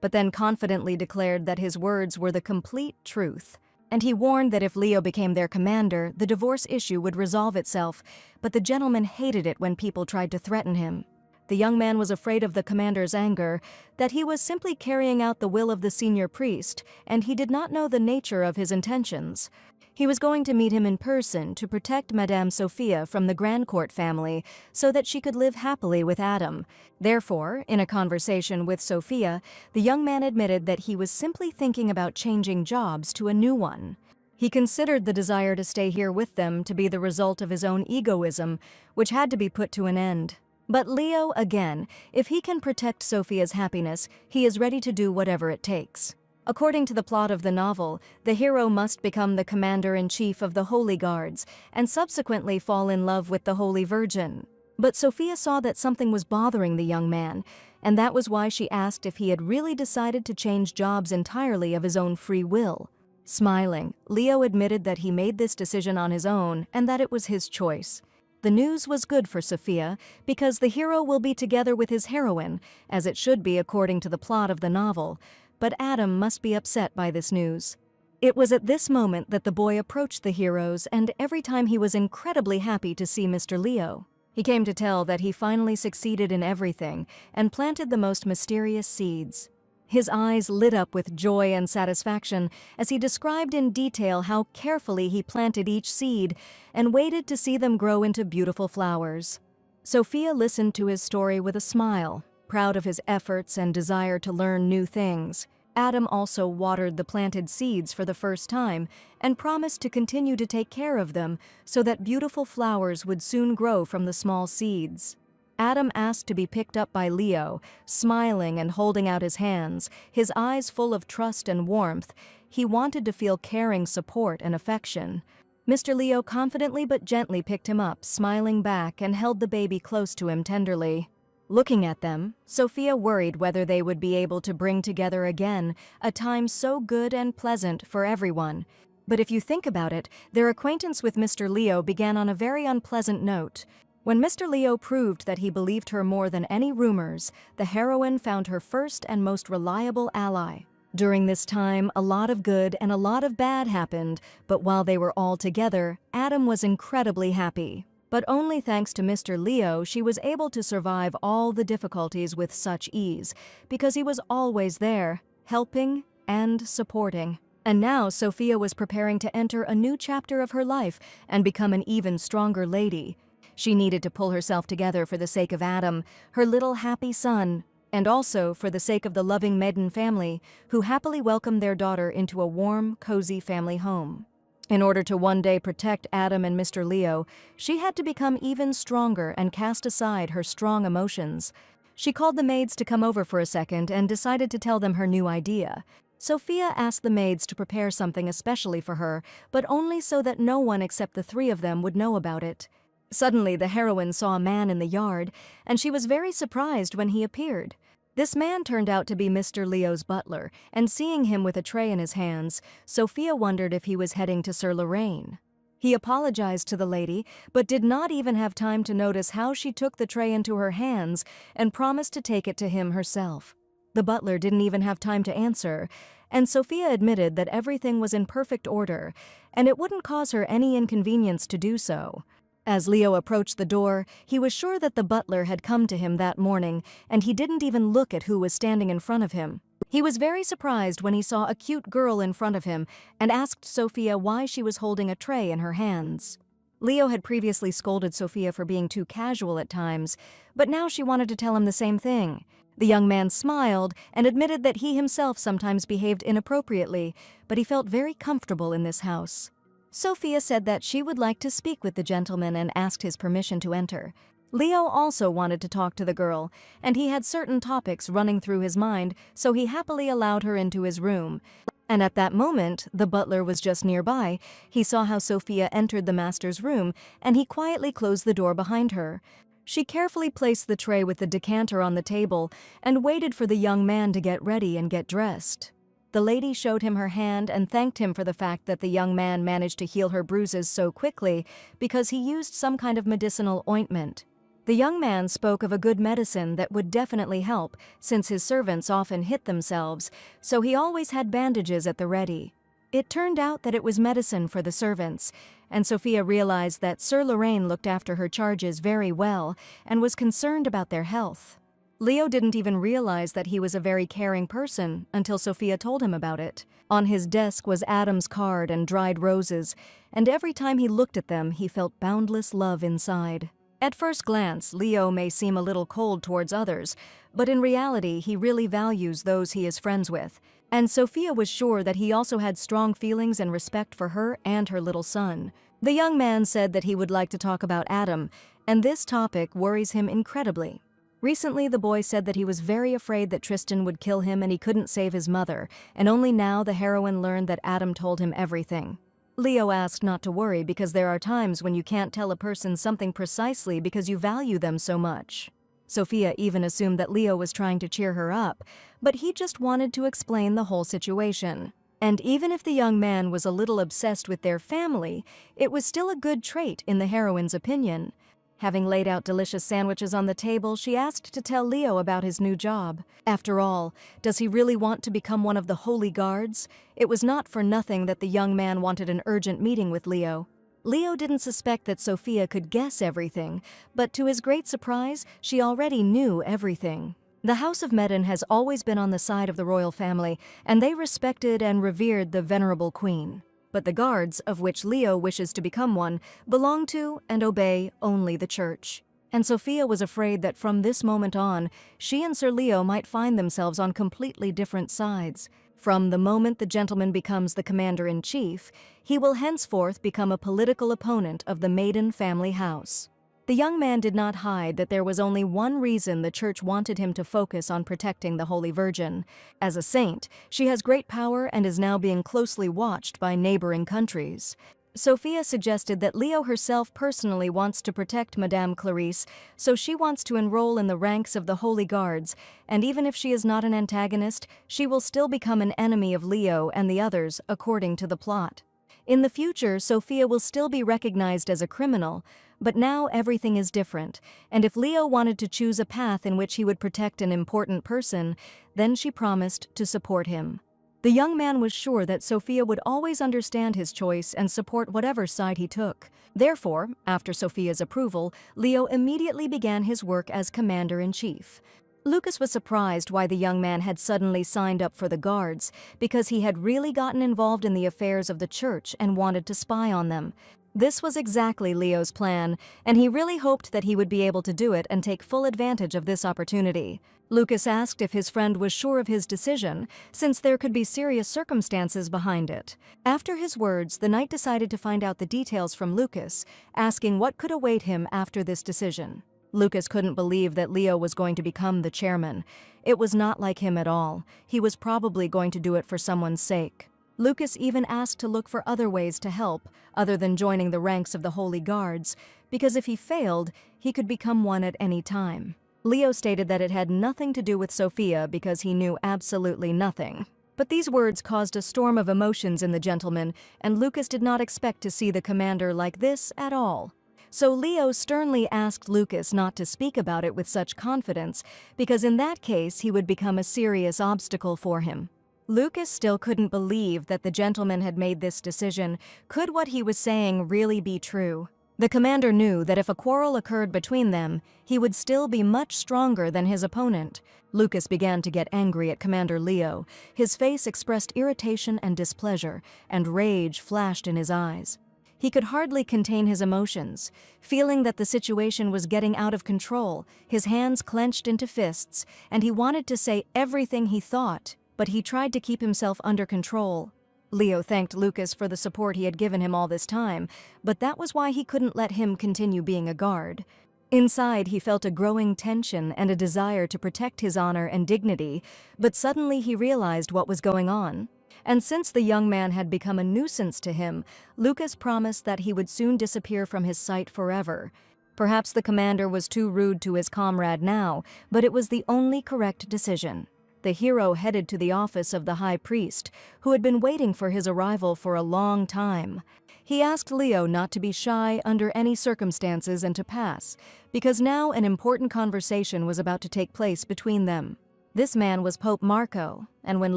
[SPEAKER 1] but then confidently declared that his words were the complete truth. And he warned that if Leo became their commander, the divorce issue would resolve itself, but the gentleman hated it when people tried to threaten him. The young man was afraid of the commander's anger, that he was simply carrying out the will of the senior priest, and he did not know the nature of his intentions. He was going to meet him in person to protect Madame Sophia from the Grand Court family so that she could live happily with Adam. Therefore, in a conversation with Sophia, the young man admitted that he was simply thinking about changing jobs to a new one. He considered the desire to stay here with them to be the result of his own egoism, which had to be put to an end. But Leo, again, if he can protect Sophia's happiness, he is ready to do whatever it takes. According to the plot of the novel, the hero must become the commander-in-chief of the Holy Guards and subsequently fall in love with the Holy Virgin. But Sophia saw that something was bothering the young man, and that was why she asked if he had really decided to change jobs entirely of his own free will. Smiling, Leo admitted that he made this decision on his own and that it was his choice. The news was good for Sophia because the hero will be together with his heroine, as it should be according to the plot of the novel, but Adam must be upset by this news. It was at this moment that the boy approached the heroes, and every time he was incredibly happy to see Mr. Leo. He came to tell that he finally succeeded in everything and planted the most mysterious seeds. His eyes lit up with joy and satisfaction as he described in detail how carefully he planted each seed and waited to see them grow into beautiful flowers. Sophia listened to his story with a smile, proud of his efforts and desire to learn new things. Adam also watered the planted seeds for the first time and promised to continue to take care of them so that beautiful flowers would soon grow from the small seeds. Adam asked to be picked up by Leo, smiling and holding out his hands, his eyes full of trust and warmth. He wanted to feel caring support and affection. Mr. Leo confidently but gently picked him up, smiling back, and held the baby close to him tenderly. Looking at them, Sophia worried whether they would be able to bring together again a time so good and pleasant for everyone. But if you think about it, their acquaintance with Mr. Leo began on a very unpleasant note. When Mr. Leo proved that he believed her more than any rumors, the heroine found her first and most reliable ally. During this time, a lot of good and a lot of bad happened, but while they were all together, Adam was incredibly happy. But only thanks to Mr. Leo, she was able to survive all the difficulties with such ease, because he was always there, helping and supporting. And now Sophia was preparing to enter a new chapter of her life and become an even stronger lady. She needed to pull herself together for the sake of Adam, her little happy son, and also for the sake of the loving maiden family, who happily welcomed their daughter into a warm, cozy family home. In order to one day protect Adam and Mr. Leo, she had to become even stronger and cast aside her strong emotions. She called the maids to come over for a second and decided to tell them her new idea. Sophia asked the maids to prepare something especially for her, but only so that no one except the three of them would know about it. Suddenly, the heroine saw a man in the yard, and she was very surprised when he appeared. This man turned out to be Mr. Leo's butler, and seeing him with a tray in his hands, Sophia wondered if he was heading to Sir Lorraine. He apologized to the lady, but did not even have time to notice how she took the tray into her hands and promised to take it to him herself. The butler didn't even have time to answer, and Sophia admitted that everything was in perfect order, and it wouldn't cause her any inconvenience to do so. As Leo approached the door, he was sure that the butler had come to him that morning, and he didn't even look at who was standing in front of him. He was very surprised when he saw a cute girl in front of him and asked Sophia why she was holding a tray in her hands. Leo had previously scolded Sophia for being too casual at times, but now she wanted to tell him the same thing. The young man smiled and admitted that he himself sometimes behaved inappropriately, but he felt very comfortable in this house. Sophia said that she would like to speak with the gentleman and asked his permission to enter. Leo also wanted to talk to the girl, and he had certain topics running through his mind, so he happily allowed her into his room. And at that moment, the butler was just nearby. He saw how Sophia entered the master's room, and he quietly closed the door behind her. She carefully placed the tray with the decanter on the table and waited for the young man to get ready and get dressed. The lady showed him her hand and thanked him for the fact that the young man managed to heal her bruises so quickly because he used some kind of medicinal ointment. The young man spoke of a good medicine that would definitely help, since his servants often hit themselves, so he always had bandages at the ready. It turned out that it was medicine for the servants, and Sophia realized that Sir Lorraine looked after her charges very well and was concerned about their health. Leo didn't even realize that he was a very caring person until Sophia told him about it. On his desk was Adam's card and dried roses, and every time he looked at them, he felt boundless love inside. At first glance, Leo may seem a little cold towards others, but in reality, he really values those he is friends with. And Sophia was sure that he also had strong feelings and respect for her and her little son. The young man said that he would like to talk about Adam, and this topic worries him incredibly. Recently, the boy said that he was very afraid that Tristan would kill him and he couldn't save his mother, and only now the heroine learned that Adam told him everything. Leo asked not to worry because there are times when you can't tell a person something precisely because you value them so much. Sophia even assumed that Leo was trying to cheer her up, but he just wanted to explain the whole situation. And even if the young man was a little obsessed with their family, it was still a good trait in the heroine's opinion. Having laid out delicious sandwiches on the table, she asked to tell Leo about his new job. After all, does he really want to become one of the Holy Guards? It was not for nothing that the young man wanted an urgent meeting with Leo. Leo didn't suspect that Sophia could guess everything, but to his great surprise, she already knew everything. The House of Medin has always been on the side of the royal family, and they respected and revered the venerable queen. But the guards, of which Leo wishes to become one, belong to and obey only the church. And Sophia was afraid that from this moment on, she and Sir Leo might find themselves on completely different sides. From the moment the gentleman becomes the commander-in-chief, he will henceforth become a political opponent of the Maiden family house. The young man did not hide that there was only one reason the church wanted him to focus on protecting the Holy Virgin. As a saint, she has great power and is now being closely watched by neighboring countries. Sophia suggested that Leo herself personally wants to protect Madame Clarice, so she wants to enroll in the ranks of the Holy Guards, and even if she is not an antagonist, she will still become an enemy of Leo and the others according to the plot. In the future, Sophia will still be recognized as a criminal, but now everything is different, and if Leo wanted to choose a path in which he would protect an important person, then she promised to support him. The young man was sure that Sophia would always understand his choice and support whatever side he took. Therefore, after Sophia's approval, Leo immediately began his work as commander-in-chief. Lucas was surprised why the young man had suddenly signed up for the guards, because he had really gotten involved in the affairs of the church and wanted to spy on them. This was exactly Leo's plan, and he really hoped that he would be able to do it and take full advantage of this opportunity. Lucas asked if his friend was sure of his decision, since there could be serious circumstances behind it. After his words, the knight decided to find out the details from Lucas, asking what could await him after this decision. Lucas couldn't believe that Leo was going to become the chairman. It was not like him at all. He was probably going to do it for someone's sake. Lucas even asked to look for other ways to help, other than joining the ranks of the Holy Guards, because if he failed, he could become one at any time. Leo stated that it had nothing to do with Sophia because he knew absolutely nothing. But these words caused a storm of emotions in the gentleman, and Lucas did not expect to see the commander like this at all. So Leo sternly asked Lucas not to speak about it with such confidence, because in that case he would become a serious obstacle for him. Lucas still couldn't believe that the gentleman had made this decision. Could what he was saying really be true? The commander knew that if a quarrel occurred between them, he would still be much stronger than his opponent. Lucas began to get angry at Commander Leo. His face expressed irritation and displeasure, and rage flashed in his eyes. He could hardly contain his emotions. Feeling that the situation was getting out of control, his hands clenched into fists, and he wanted to say everything he thought, but he tried to keep himself under control. Leo thanked Lucas for the support he had given him all this time, but that was why he couldn't let him continue being a guard. Inside, he felt a growing tension and a desire to protect his honor and dignity, but suddenly he realized what was going on. And since the young man had become a nuisance to him, Lucas promised that he would soon disappear from his sight forever. Perhaps the commander was too rude to his comrade now, but it was the only correct decision. The hero headed to the office of the high priest, who had been waiting for his arrival for a long time. He asked Leo not to be shy under any circumstances and to pass, because now an important conversation was about to take place between them. This man was Pope Marco, and when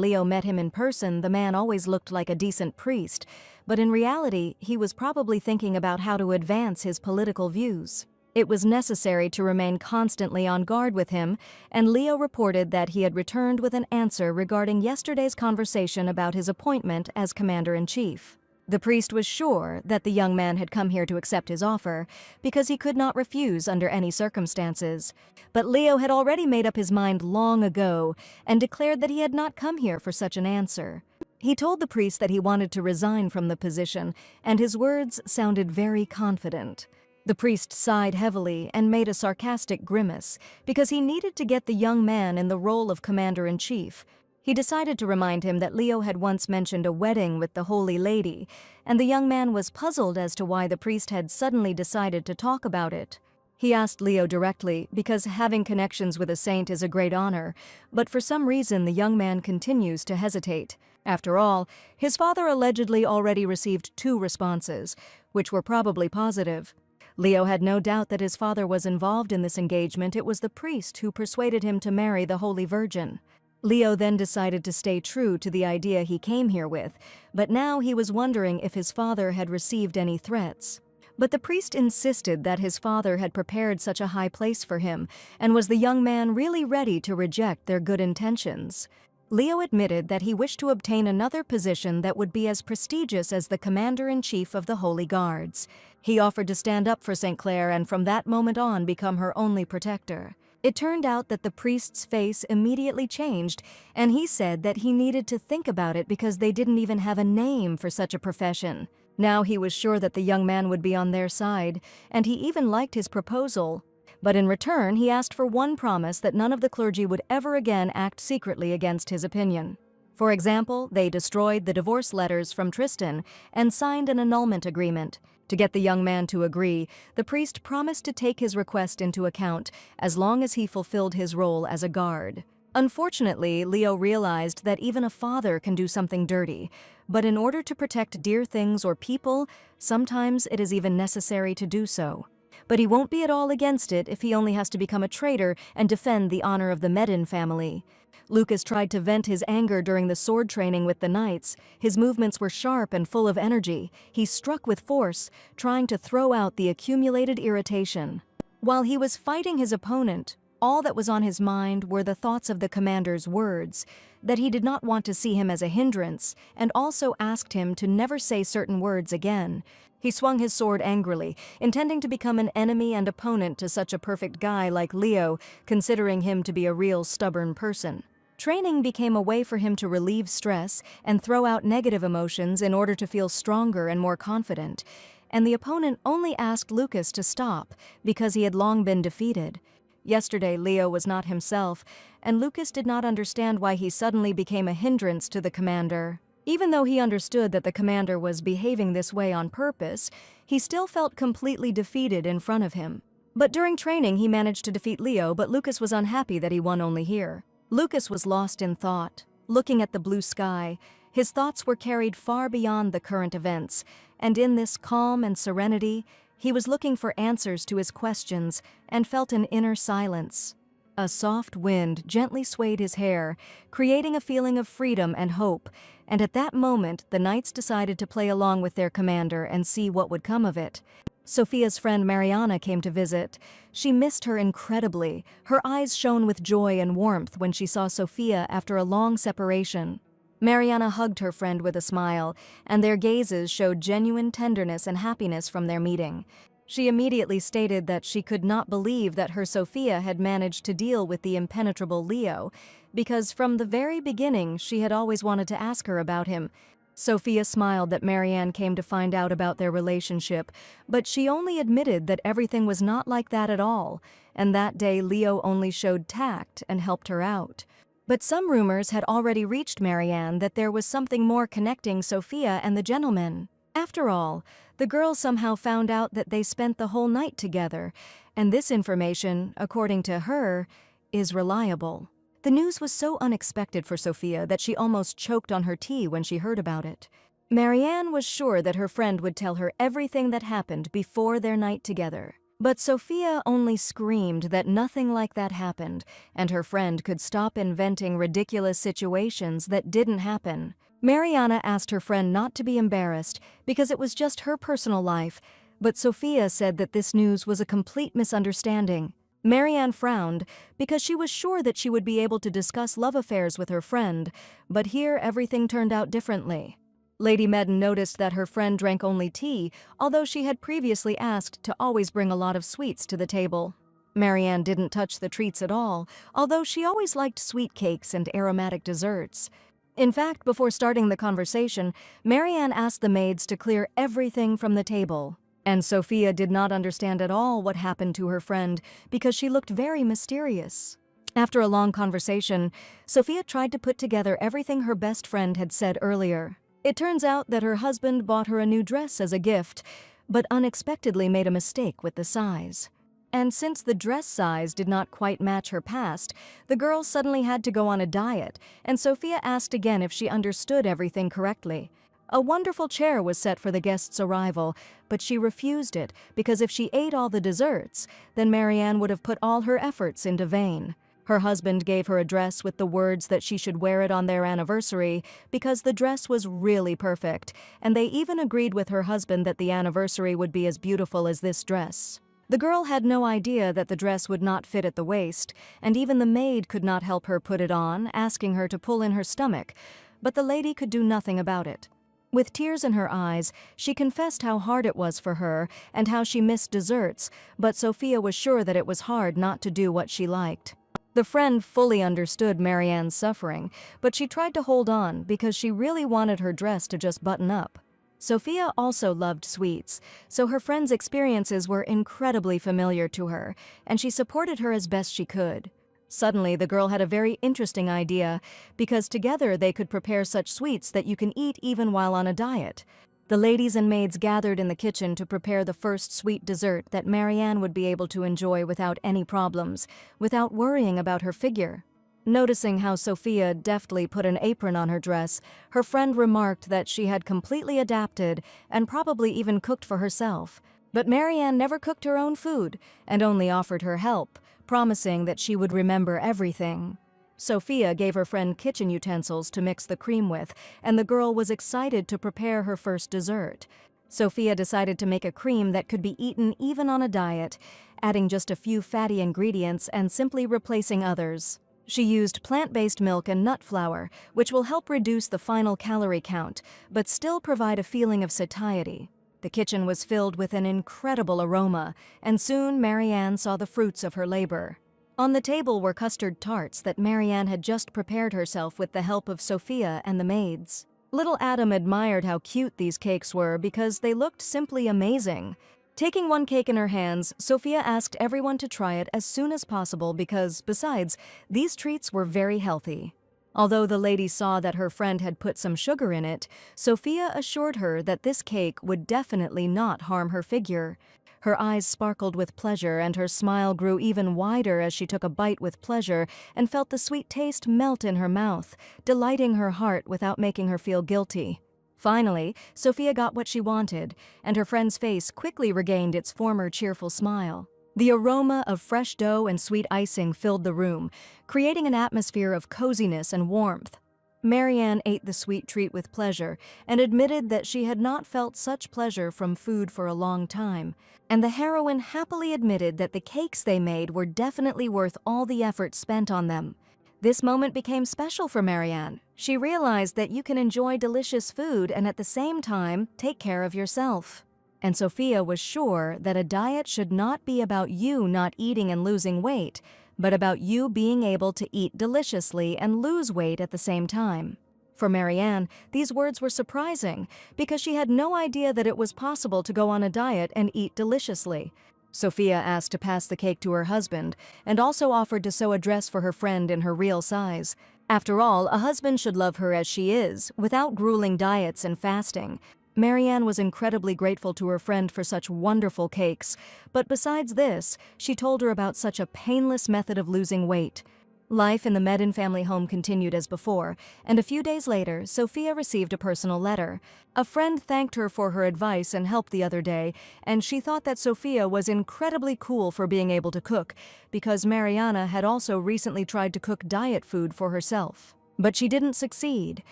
[SPEAKER 1] Leo met him in person, the man always looked like a decent priest, but in reality, he was probably thinking about how to advance his political views. It was necessary to remain constantly on guard with him, and Leo reported that he had returned with an answer regarding yesterday's conversation about his appointment as Commander-in-Chief. The priest was sure that the young man had come here to accept his offer, because he could not refuse under any circumstances. But Leo had already made up his mind long ago and declared that he had not come here for such an answer. He told the priest that he wanted to resign from the position, and his words sounded very confident. The priest sighed heavily and made a sarcastic grimace, because he needed to get the young man in the role of Commander-in-Chief. He decided to remind him that Leo had once mentioned a wedding with the Holy Lady, and the young man was puzzled as to why the priest had suddenly decided to talk about it. He asked Leo directly, because having connections with a saint is a great honor, but for some reason the young man continues to hesitate. After all, his father allegedly already received 2 responses, which were probably positive. Leo had no doubt that his father was involved in this engagement. It was the priest who persuaded him to marry the Holy Virgin. Leo then decided to stay true to the idea he came here with, but now he was wondering if his father had received any threats. But the priest insisted that his father had prepared such a high place for him, and was the young man really ready to reject their good intentions? Leo admitted that he wished to obtain another position that would be as prestigious as the Commander-in-Chief of the Holy Guards. He offered to stand up for St. Clair and from that moment on become her only protector. It turned out that the priest's face immediately changed, and he said that he needed to think about it because they didn't even have a name for such a profession. Now he was sure that the young man would be on their side, and he even liked his proposal. But in return, he asked for one promise that none of the clergy would ever again act secretly against his opinion. For example, they destroyed the divorce letters from Tristan and signed an annulment agreement. To get the young man to agree, the priest promised to take his request into account as long as he fulfilled his role as a guard. Unfortunately, Leo realized that even a father can do something dirty, but in order to protect dear things or people, sometimes it is even necessary to do so. But he won't be at all against it if he only has to become a traitor and defend the honor of the Medin family. Lucas tried to vent his anger during the sword training with the knights. His movements were sharp and full of energy. He struck with force, trying to throw out the accumulated irritation. While he was fighting his opponent, all that was on his mind were the thoughts of the commander's words, that he did not want to see him as a hindrance, and also asked him to never say certain words again. He swung his sword angrily, intending to become an enemy and opponent to such a perfect guy like Leo, considering him to be a real stubborn person. Training became a way for him to relieve stress and throw out negative emotions in order to feel stronger and more confident. and the opponent only asked Lucas to stop because he had long been defeated. Yesterday, Leo was not himself, and Lucas did not understand why he suddenly became a hindrance to the commander. Even though he understood that the commander was behaving this way on purpose, he still felt completely defeated in front of him. But during training, he managed to defeat Leo, but Lucas was unhappy that he won only here. Lucas was lost in thought, looking at the blue sky. His thoughts were carried far beyond the current events, and in this calm and serenity, he was looking for answers to his questions and felt an inner silence. A soft wind gently swayed his hair, creating a feeling of freedom and hope, and at that moment, the knights decided to play along with their commander and see what would come of it. Sophia's friend Mariana came to visit. She missed her incredibly. Her eyes shone with joy and warmth when she saw Sophia after a long separation. Mariana hugged her friend with a smile, and their gazes showed genuine tenderness and happiness from their meeting. She immediately stated that she could not believe that her Sophia had managed to deal with the impenetrable Leo, because from the very beginning she had always wanted to ask her about him. Sophia smiled that Marianne came to find out about their relationship, but she only admitted that everything was not like that at all, and that day Leo only showed tact and helped her out. But some rumors had already reached Marianne that there was something more connecting Sophia and the gentleman. After all, the girl somehow found out that they spent the whole night together, and this information, according to her, is reliable. The news was so unexpected for Sophia that she almost choked on her tea when she heard about it. Marianne was sure that her friend would tell her everything that happened before their night together. But Sophia only screamed that nothing like that happened, and her friend could stop inventing ridiculous situations that didn't happen. Mariana asked her friend not to be embarrassed because it was just her personal life, but Sophia said that this news was a complete misunderstanding. Marianne frowned because she was sure that she would be able to discuss love affairs with her friend, but here everything turned out differently. Lady Medden noticed that her friend drank only tea, although she had previously asked to always bring a lot of sweets to the table. Marianne didn't touch the treats at all, although she always liked sweet cakes and aromatic desserts. In fact, before starting the conversation, Marianne asked the maids to clear everything from the table. And Sophia did not understand at all what happened to her friend because she looked very mysterious. After a long conversation, Sophia tried to put together everything her best friend had said earlier. It turns out that her husband bought her a new dress as a gift, but unexpectedly made a mistake with the size. And since the dress size did not quite match her past, the girl suddenly had to go on a diet, and Sophia asked again if she understood everything correctly. A wonderful chair was set for the guest's arrival, but she refused it because if she ate all the desserts, then Marianne would have put all her efforts into vain. Her husband gave her a dress with the words that she should wear it on their anniversary because the dress was really perfect, and they even agreed with her husband that the anniversary would be as beautiful as this dress. The girl had no idea that the dress would not fit at the waist, and even the maid could not help her put it on, asking her to pull in her stomach, but the lady could do nothing about it. With tears in her eyes, she confessed how hard it was for her and how she missed desserts, but Sophia was sure that it was hard not to do what she liked. The friend fully understood Marianne's suffering, but she tried to hold on because she really wanted her dress to just button up. Sophia also loved sweets, so her friend's experiences were incredibly familiar to her, and she supported her as best she could. Suddenly, the girl had a very interesting idea, because together they could prepare such sweets that you can eat even while on a diet. The ladies and maids gathered in the kitchen to prepare the first sweet dessert that Marianne would be able to enjoy without any problems, without worrying about her figure. Noticing how Sophia deftly put an apron on her dress, her friend remarked that she had completely adapted and probably even cooked for herself. But Marianne never cooked her own food and only offered her help, promising that she would remember everything. Sophia gave her friend kitchen utensils to mix the cream with, and the girl was excited to prepare her first dessert. Sophia decided to make a cream that could be eaten even on a diet, adding just a few fatty ingredients and simply replacing others. She used plant-based milk and nut flour, which will help reduce the final calorie count, but still provide a feeling of satiety. The kitchen was filled with an incredible aroma, and soon Marianne saw the fruits of her labor. On the table were custard tarts that Marianne had just prepared herself with the help of Sophia and the maids. Little Adam admired how cute these cakes were because they looked simply amazing. Taking one cake in her hands, Sophia asked everyone to try it as soon as possible because, besides, these treats were very healthy. Although the lady saw that her friend had put some sugar in it, Sophia assured her that this cake would definitely not harm her figure. Her eyes sparkled with pleasure and her smile grew even wider as she took a bite with pleasure and felt the sweet taste melt in her mouth, delighting her heart without making her feel guilty. Finally, Sophia got what she wanted, and her friend's face quickly regained its former cheerful smile. The aroma of fresh dough and sweet icing filled the room, creating an atmosphere of coziness and warmth. Marianne ate the sweet treat with pleasure and admitted that she had not felt such pleasure from food for a long time, and the heroine happily admitted that the cakes they made were definitely worth all the effort spent on them. This moment became special for Marianne. She realized that you can enjoy delicious food and at the same time take care of yourself. And Sophia was sure that a diet should not be about you not eating and losing weight, but about you being able to eat deliciously and lose weight at the same time. For Marianne, these words were surprising because she had no idea that it was possible to go on a diet and eat deliciously. Sophia asked to pass the cake to her husband and also offered to sew a dress for her friend in her real size. After all, a husband should love her as she is, without grueling diets and fasting. Marianne was incredibly grateful to her friend for such wonderful cakes, but besides this, she told her about such a painless method of losing weight. Life in the Medin family home continued as before, and a few days later, Sophia received a personal letter. A friend thanked her for her advice and help the other day, and she thought that Sophia was incredibly cool for being able to cook, because Mariana had also recently tried to cook diet food for herself. But she didn't succeed,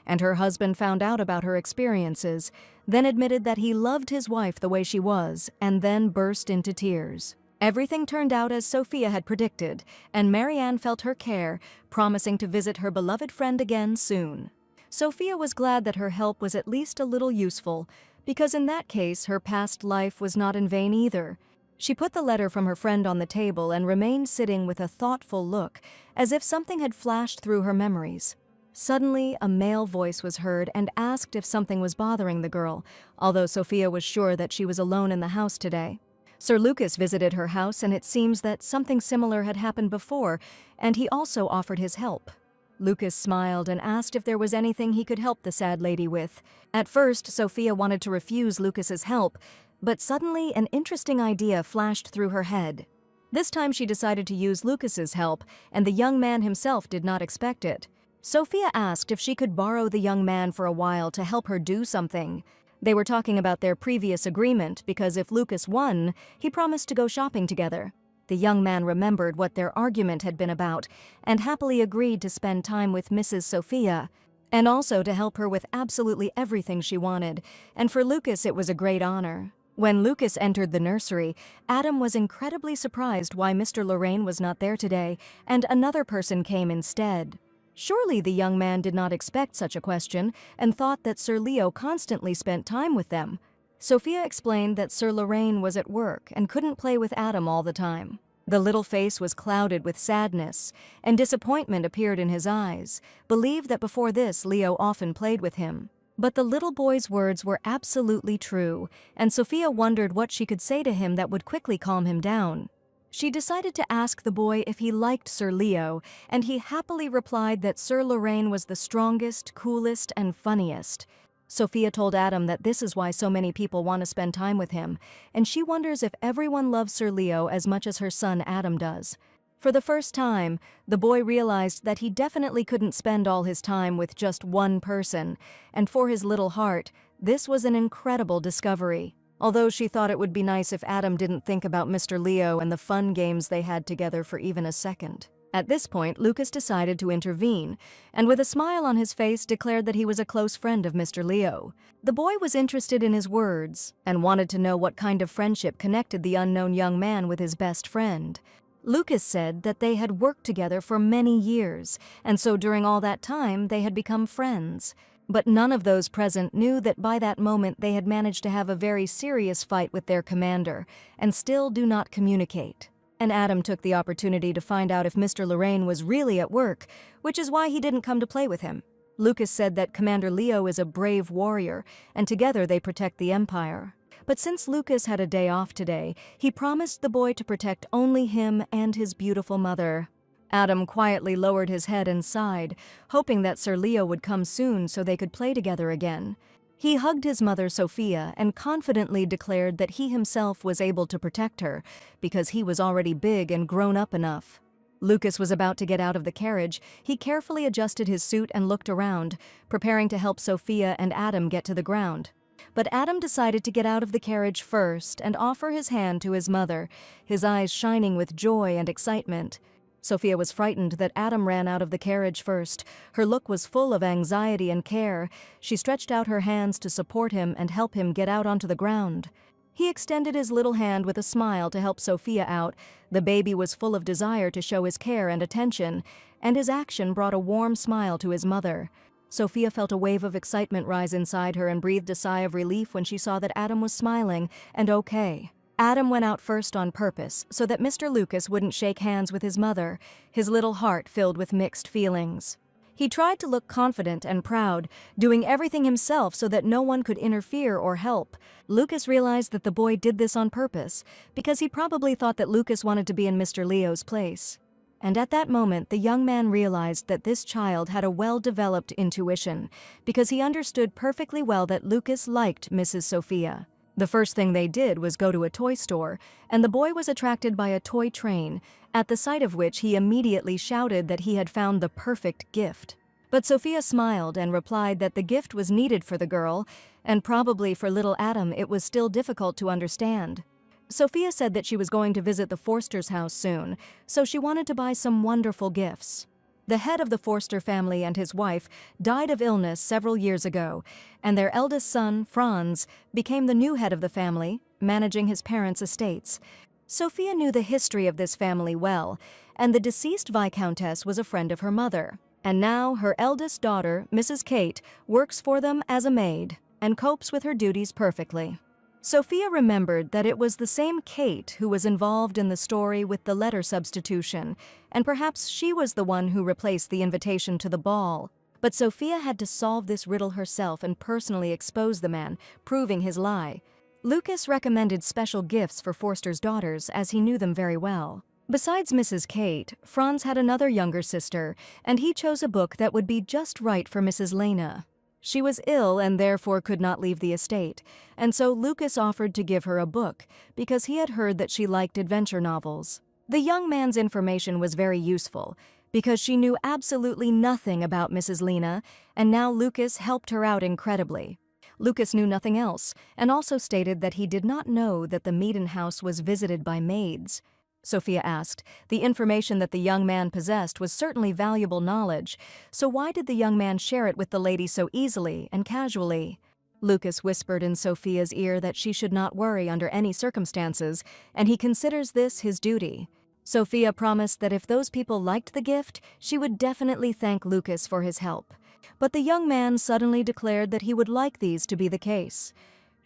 [SPEAKER 1] and her husband found out about her experiences, then admitted that he loved his wife the way she was, and then burst into tears. Everything turned out as Sophia had predicted, and Marianne felt her care, promising to visit her beloved friend again soon. Sophia was glad that her help was at least a little useful, because in that case her past life was not in vain either. She put the letter from her friend on the table and remained sitting with a thoughtful look, as if something had flashed through her memories. Suddenly, a male voice was heard and asked if something was bothering the girl, although Sophia was sure that she was alone in the house today. Sir Lucas visited her house, and it seems that something similar had happened before, and he also offered his help. Lucas smiled and asked if there was anything he could help the sad lady with. At first, Sophia wanted to refuse Lucas's help, but suddenly an interesting idea flashed through her head. This time she decided to use Lucas's help, and the young man himself did not expect it. Sophia asked if she could borrow the young man for a while to help her do something. They were talking about their previous agreement because if Lucas won, he promised to go shopping together. The young man remembered what their argument had been about and happily agreed to spend time with Mrs. Sophia, and also to help her with absolutely everything she wanted, and for Lucas it was a great honor. When Lucas entered the nursery, Adam was incredibly surprised why Mr. Lorraine was not there today, and another person came instead. Surely the young man did not expect such a question and thought that Sir Leo constantly spent time with them. Sophia explained that Sir Lorraine was at work and couldn't play with Adam all the time. The little face was clouded with sadness, and disappointment appeared in his eyes, believed that before this Leo often played with him. But the little boy's words were absolutely true, and Sophia wondered what she could say to him that would quickly calm him down. She decided to ask the boy if he liked Sir Leo, and he happily replied that Sir Lorraine was the strongest, coolest, and funniest. Sophia told Adam that this is why so many people want to spend time with him, and she wonders if everyone loves Sir Leo as much as her son Adam does. For the first time, the boy realized that he definitely couldn't spend all his time with just one person, and for his little heart, this was an incredible discovery. Although she thought it would be nice if Adam didn't think about Mr. Leo and the fun games they had together for even a second. At this point, Lucas decided to intervene, and with a smile on his face declared that he was a close friend of Mr. Leo. The boy was interested in his words, and wanted to know what kind of friendship connected the unknown young man with his best friend. Lucas said that they had worked together for many years, and so during all that time they had become friends. But none of those present knew that by that moment they had managed to have a very serious fight with their commander, and still do not communicate. And Adam took the opportunity to find out if Mr. Lorraine was really at work, which is why he didn't come to play with him. Lucas said that Commander Leo is a brave warrior, and together they protect the Empire. But since Lucas had a day off today, he promised the boy to protect only him and his beautiful mother. Adam quietly lowered his head and sighed, hoping that Sir Leo would come soon so they could play together again. He hugged his mother Sophia and confidently declared that he himself was able to protect her because he was already big and grown up enough. Lucas was about to get out of the carriage. He carefully adjusted his suit and looked around, preparing to help Sophia and Adam get to the ground. But Adam decided to get out of the carriage first and offer his hand to his mother, his eyes shining with joy and excitement. Sophia was frightened that Adam ran out of the carriage first. Her look was full of anxiety and care. She stretched out her hands to support him and help him get out onto the ground. He extended his little hand with a smile to help Sophia out. The baby was full of desire to show his care and attention, and his action brought a warm smile to his mother. Sophia felt a wave of excitement rise inside her and breathed a sigh of relief when she saw that Adam was smiling and okay. Adam went out first on purpose so that Mr. Lucas wouldn't shake hands with his mother, his little heart filled with mixed feelings. He tried to look confident and proud, doing everything himself so that no one could interfere or help. Lucas realized that the boy did this on purpose, because he probably thought that Lucas wanted to be in Mr. Leo's place. And at that moment, the young man realized that this child had a well-developed intuition, because he understood perfectly well that Lucas liked Mrs. Sophia. The first thing they did was go to a toy store, and the boy was attracted by a toy train, at the sight of which he immediately shouted that he had found the perfect gift. But Sophia smiled and replied that the gift was needed for the girl, and probably for little Adam it was still difficult to understand. Sophia said that she was going to visit the Forster's house soon, so she wanted to buy some wonderful gifts. The head of the Forster family and his wife died of illness several years ago, and their eldest son, Franz, became the new head of the family, managing his parents' estates. Sophia knew the history of this family well, and the deceased Viscountess was a friend of her mother. And now her eldest daughter, Mrs. Kate, works for them as a maid and copes with her duties perfectly. Sophia remembered that it was the same Kate who was involved in the story with the letter substitution, and perhaps she was the one who replaced the invitation to the ball. But Sophia had to solve this riddle herself and personally expose the man, proving his lie. Lucas recommended special gifts for Forster's daughters, as he knew them very well. Besides Mrs. Kate, Franz had another younger sister, and he chose a book that would be just right for Mrs. Lena. She was ill and therefore could not leave the estate, and so Lucas offered to give her a book because he had heard that she liked adventure novels. The young man's information was very useful because she knew absolutely nothing about Mrs. Lena, and now Lucas helped her out incredibly. Lucas knew nothing else, and also stated that he did not know that the Meaden house was visited by maids. Sophia asked. The information that the young man possessed was certainly valuable knowledge, so why did the young man share it with the lady so easily and casually? Lucas whispered in Sophia's ear that she should not worry under any circumstances, and he considers this his duty. Sophia promised that if those people liked the gift, she would definitely thank Lucas for his help. But the young man suddenly declared that he would like these to be the case.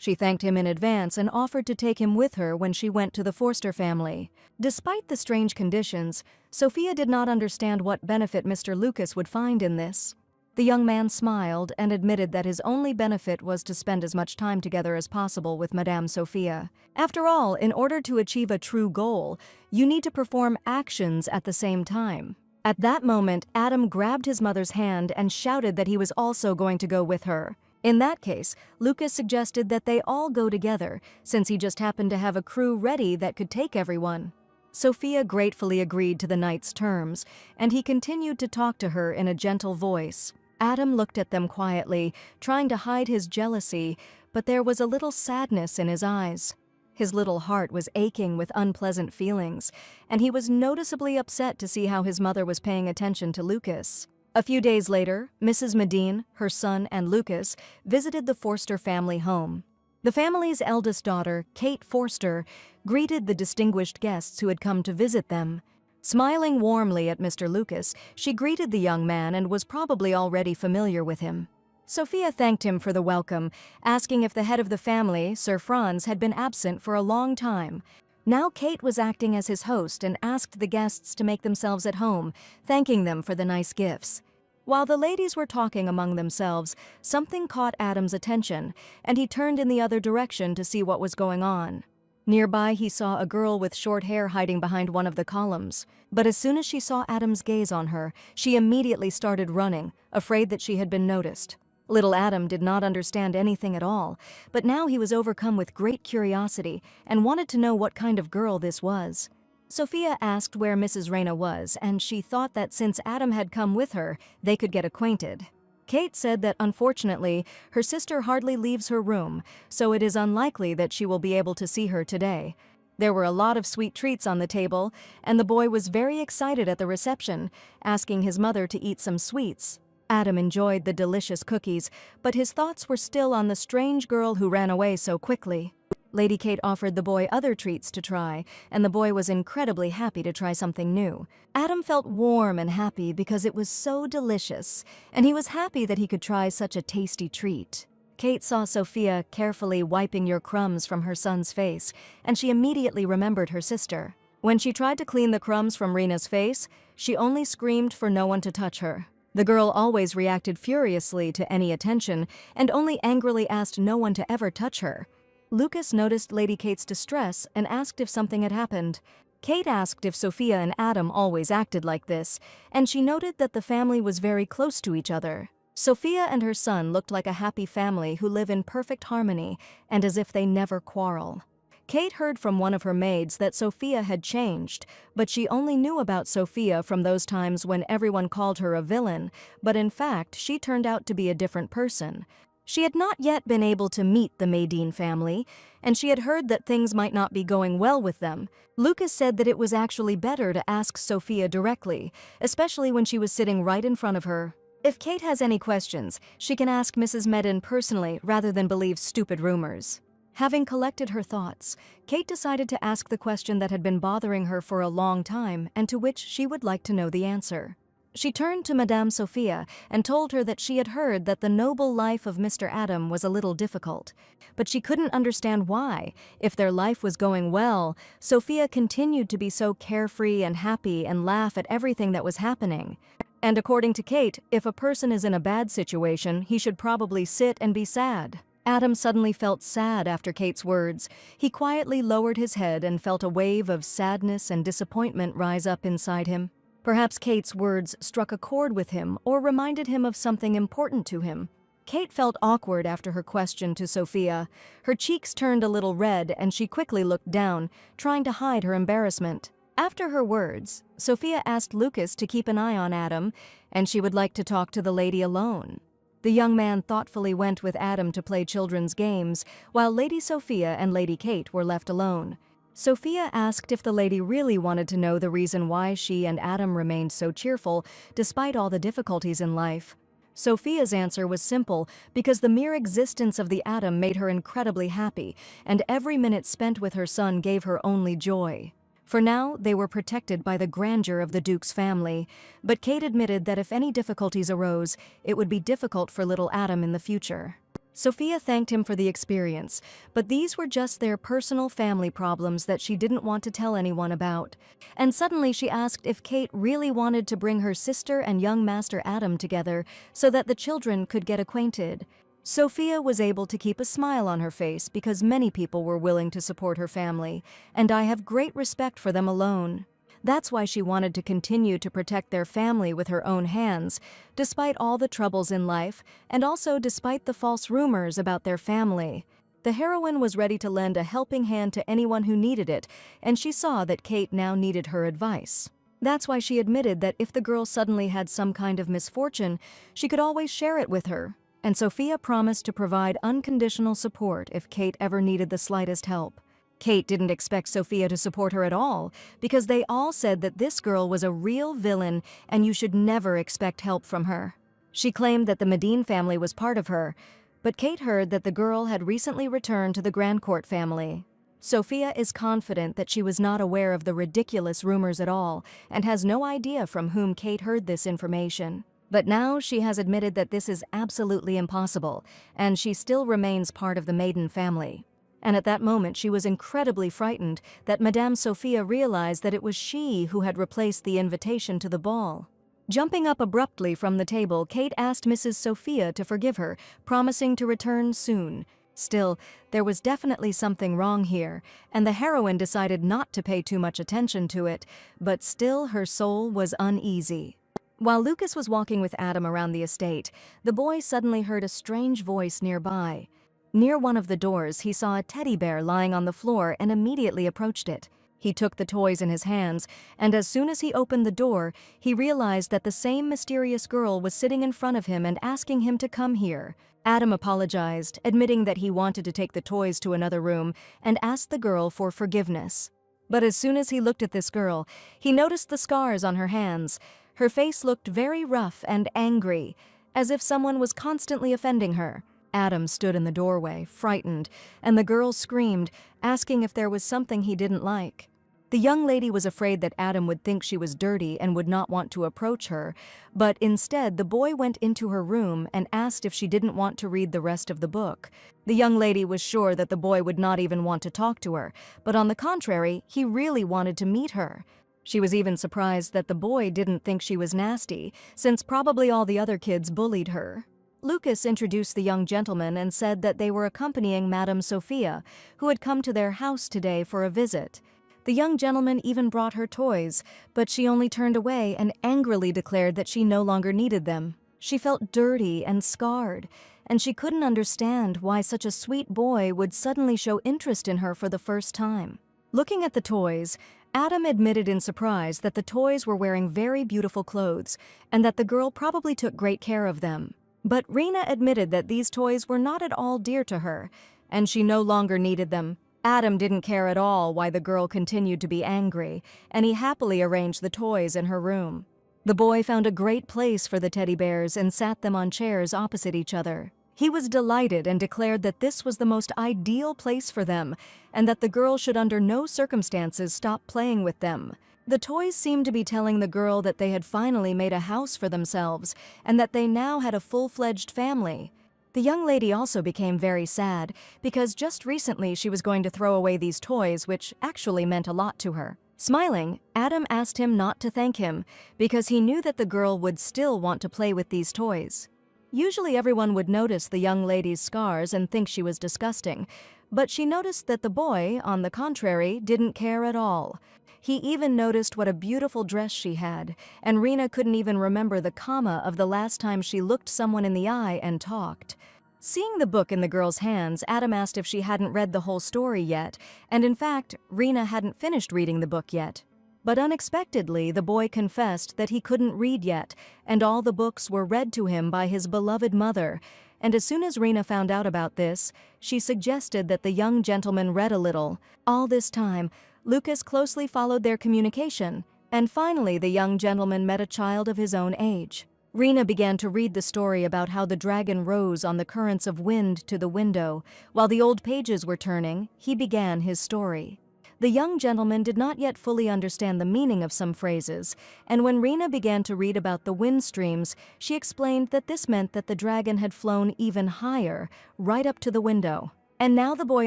[SPEAKER 1] She thanked him in advance and offered to take him with her when she went to the Forster family. Despite the strange conditions, Sophia did not understand what benefit Mr. Lucas would find in this. The young man smiled and admitted that his only benefit was to spend as much time together as possible with Madame Sophia. After all, in order to achieve a true goal, you need to perform actions at the same time. At that moment, Adam grabbed his mother's hand and shouted that he was also going to go with her. In that case, Lucas suggested that they all go together, since he just happened to have a crew ready that could take everyone. Sophia gratefully agreed to the knight's terms, and he continued to talk to her in a gentle voice. Adam looked at them quietly, trying to hide his jealousy, but there was a little sadness in his eyes. His little heart was aching with unpleasant feelings, and he was noticeably upset to see how his mother was paying attention to Lucas. A few days later, Mrs. Medine, her son, and Lucas visited the Forster family home. The family's eldest daughter, Kate Forster, greeted the distinguished guests who had come to visit them. Smiling warmly at Mr. Lucas, she greeted the young man and was probably already familiar with him. Sophia thanked him for the welcome, asking if the head of the family, Sir Franz, had been absent for a long time. Now Kate was acting as his host and asked the guests to make themselves at home, thanking them for the nice gifts. While the ladies were talking among themselves, something caught Adam's attention, and he turned in the other direction to see what was going on. Nearby, he saw a girl with short hair hiding behind one of the columns. But as soon as she saw Adam's gaze on her, she immediately started running, afraid that she had been noticed. Little Adam did not understand anything at all, but now he was overcome with great curiosity and wanted to know what kind of girl this was. Sophia asked where Mrs. Reyna was, and she thought that since Adam had come with her, they could get acquainted. Kate said that unfortunately, her sister hardly leaves her room, so it is unlikely that she will be able to see her today. There were a lot of sweet treats on the table, and the boy was very excited at the reception, asking his mother to eat some sweets. Adam enjoyed the delicious cookies, but his thoughts were still on the strange girl who ran away so quickly. Lady Kate offered the boy other treats to try, and the boy was incredibly happy to try something new. Adam felt warm and happy because it was so delicious, and he was happy that he could try such a tasty treat. Kate saw Sophia carefully wiping your crumbs from her son's face, and she immediately remembered her sister. When she tried to clean the crumbs from Rena's face, she only screamed for no one to touch her. The girl always reacted furiously to any attention and only angrily asked no one to ever touch her. Lucas noticed Lady Kate's distress and asked if something had happened. Kate asked if Sophia and Adam always acted like this, and she noted that the family was very close to each other. Sophia and her son looked like a happy family who live in perfect harmony and as if they never quarrel. Kate heard from one of her maids that Sophia had changed, but she only knew about Sophia from those times when everyone called her a villain, but in fact she turned out to be a different person. She had not yet been able to meet the Medine family, and she had heard that things might not be going well with them. Lucas said that it was actually better to ask Sophia directly, especially when she was sitting right in front of her. If Kate has any questions, she can ask Mrs. Medine personally rather than believe stupid rumors. Having collected her thoughts, Kate decided to ask the question that had been bothering her for a long time and to which she would like to know the answer. She turned to Madame Sophia and told her that she had heard that the noble life of Mr. Adam was a little difficult, but she couldn't understand why. If their life was going well, Sophia continued to be so carefree and happy and laugh at everything that was happening. And according to Kate, if a person is in a bad situation, he should probably sit and be sad. Adam suddenly felt sad after Kate's words. He quietly lowered his head and felt a wave of sadness and disappointment rise up inside him. Perhaps Kate's words struck a chord with him or reminded him of something important to him. Kate felt awkward after her question to Sophia. Her cheeks turned a little red and she quickly looked down, trying to hide her embarrassment. After her words, Sophia asked Lucas to keep an eye on Adam, and she would like to talk to the lady alone. The young man thoughtfully went with Adam to play children's games, while Lady Sophia and Lady Kate were left alone. Sophia asked if the lady really wanted to know the reason why she and Adam remained so cheerful despite all the difficulties in life. Sophia's answer was simple, because the mere existence of the Adam made her incredibly happy, and every minute spent with her son gave her only joy. For now, they were protected by the grandeur of the Duke's family, but Kate admitted that if any difficulties arose, it would be difficult for little Adam in the future. Sophia thanked him for the experience, but these were just their personal family problems that she didn't want to tell anyone about. And suddenly she asked if Kate really wanted to bring her sister and young Master Adam together so that the children could get acquainted. Sophia was able to keep a smile on her face because many people were willing to support her family, and I have great respect for them alone. That's why she wanted to continue to protect their family with her own hands, despite all the troubles in life, and also despite the false rumors about their family. The heroine was ready to lend a helping hand to anyone who needed it, and she saw that Kate now needed her advice. That's why she admitted that if the girl suddenly had some kind of misfortune, she could always share it with her, and Sophia promised to provide unconditional support if Kate ever needed the slightest help. Kate didn't expect Sophia to support her at all, because they all said that this girl was a real villain and you should never expect help from her. She claimed that the Medine family was part of her, but Kate heard that the girl had recently returned to the Grandcourt family. Sophia is confident that she was not aware of the ridiculous rumors at all and has no idea from whom Kate heard this information. But now she has admitted that this is absolutely impossible, and she still remains part of the Maiden family. And at that moment she was incredibly frightened that Madame Sophia realized that it was she who had replaced the invitation to the ball. Jumping up abruptly from the table, Kate asked Mrs. Sophia to forgive her, promising to return soon. Still, there was definitely something wrong here, and the heroine decided not to pay too much attention to it, but still her soul was uneasy. While Lucas was walking with Adam around the estate, the boy suddenly heard a strange voice nearby. Near one of the doors, he saw a teddy bear lying on the floor and immediately approached it. He took the toys in his hands, and as soon as he opened the door, he realized that the same mysterious girl was sitting in front of him and asking him to come here. Adam apologized, admitting that he wanted to take the toys to another room, and asked the girl for forgiveness. But as soon as he looked at this girl, he noticed the scars on her hands. Her face looked very rough and angry, as if someone was constantly offending her. Adam stood in the doorway, frightened, and the girl screamed, asking if there was something he didn't like. The young lady was afraid that Adam would think she was dirty and would not want to approach her, but instead the boy went into her room and asked if she didn't want to read the rest of the book. The young lady was sure that the boy would not even want to talk to her, but on the contrary, he really wanted to meet her. She was even surprised that the boy didn't think she was nasty, since probably all the other kids bullied her. Lucas introduced the young gentleman and said that they were accompanying Madame Sophia, who had come to their house today for a visit. The young gentleman even brought her toys, but she only turned away and angrily declared that she no longer needed them. She felt dirty and scarred, and she couldn't understand why such a sweet boy would suddenly show interest in her for the first time. Looking at the toys, Adam admitted in surprise that the toys were wearing very beautiful clothes, and that the girl probably took great care of them. But Rena admitted that these toys were not at all dear to her, and she no longer needed them. Adam didn't care at all why the girl continued to be angry, and he happily arranged the toys in her room. The boy found a great place for the teddy bears and sat them on chairs opposite each other. He was delighted and declared that this was the most ideal place for them, and that the girl should under no circumstances stop playing with them. The toys seemed to be telling the girl that they had finally made a house for themselves, and that they now had a full-fledged family. The young lady also became very sad, because just recently she was going to throw away these toys, which actually meant a lot to her. Smiling, Adam asked him not to thank him, because he knew that the girl would still want to play with these toys. Usually everyone would notice the young lady's scars and think she was disgusting, but she noticed that the boy, on the contrary, didn't care at all. He even noticed what a beautiful dress she had, and Rena couldn't even remember the comma of the last time she looked someone in the eye and talked. Seeing the book in the girl's hands, Adam asked if she hadn't read the whole story yet, and in fact, Rena hadn't finished reading the book yet. But unexpectedly, the boy confessed that he couldn't read yet, and all the books were read to him by his beloved mother. And as soon as Rena found out about this, she suggested that the young gentleman read a little. All this time, Lucas closely followed their communication, and finally the young gentleman met a child of his own age. Rena began to read the story about how the dragon rose on the currents of wind to the window. While the old pages were turning, he began his story. The young gentleman did not yet fully understand the meaning of some phrases, and when Rena began to read about the wind streams, she explained that this meant that the dragon had flown even higher, right up to the window. And now the boy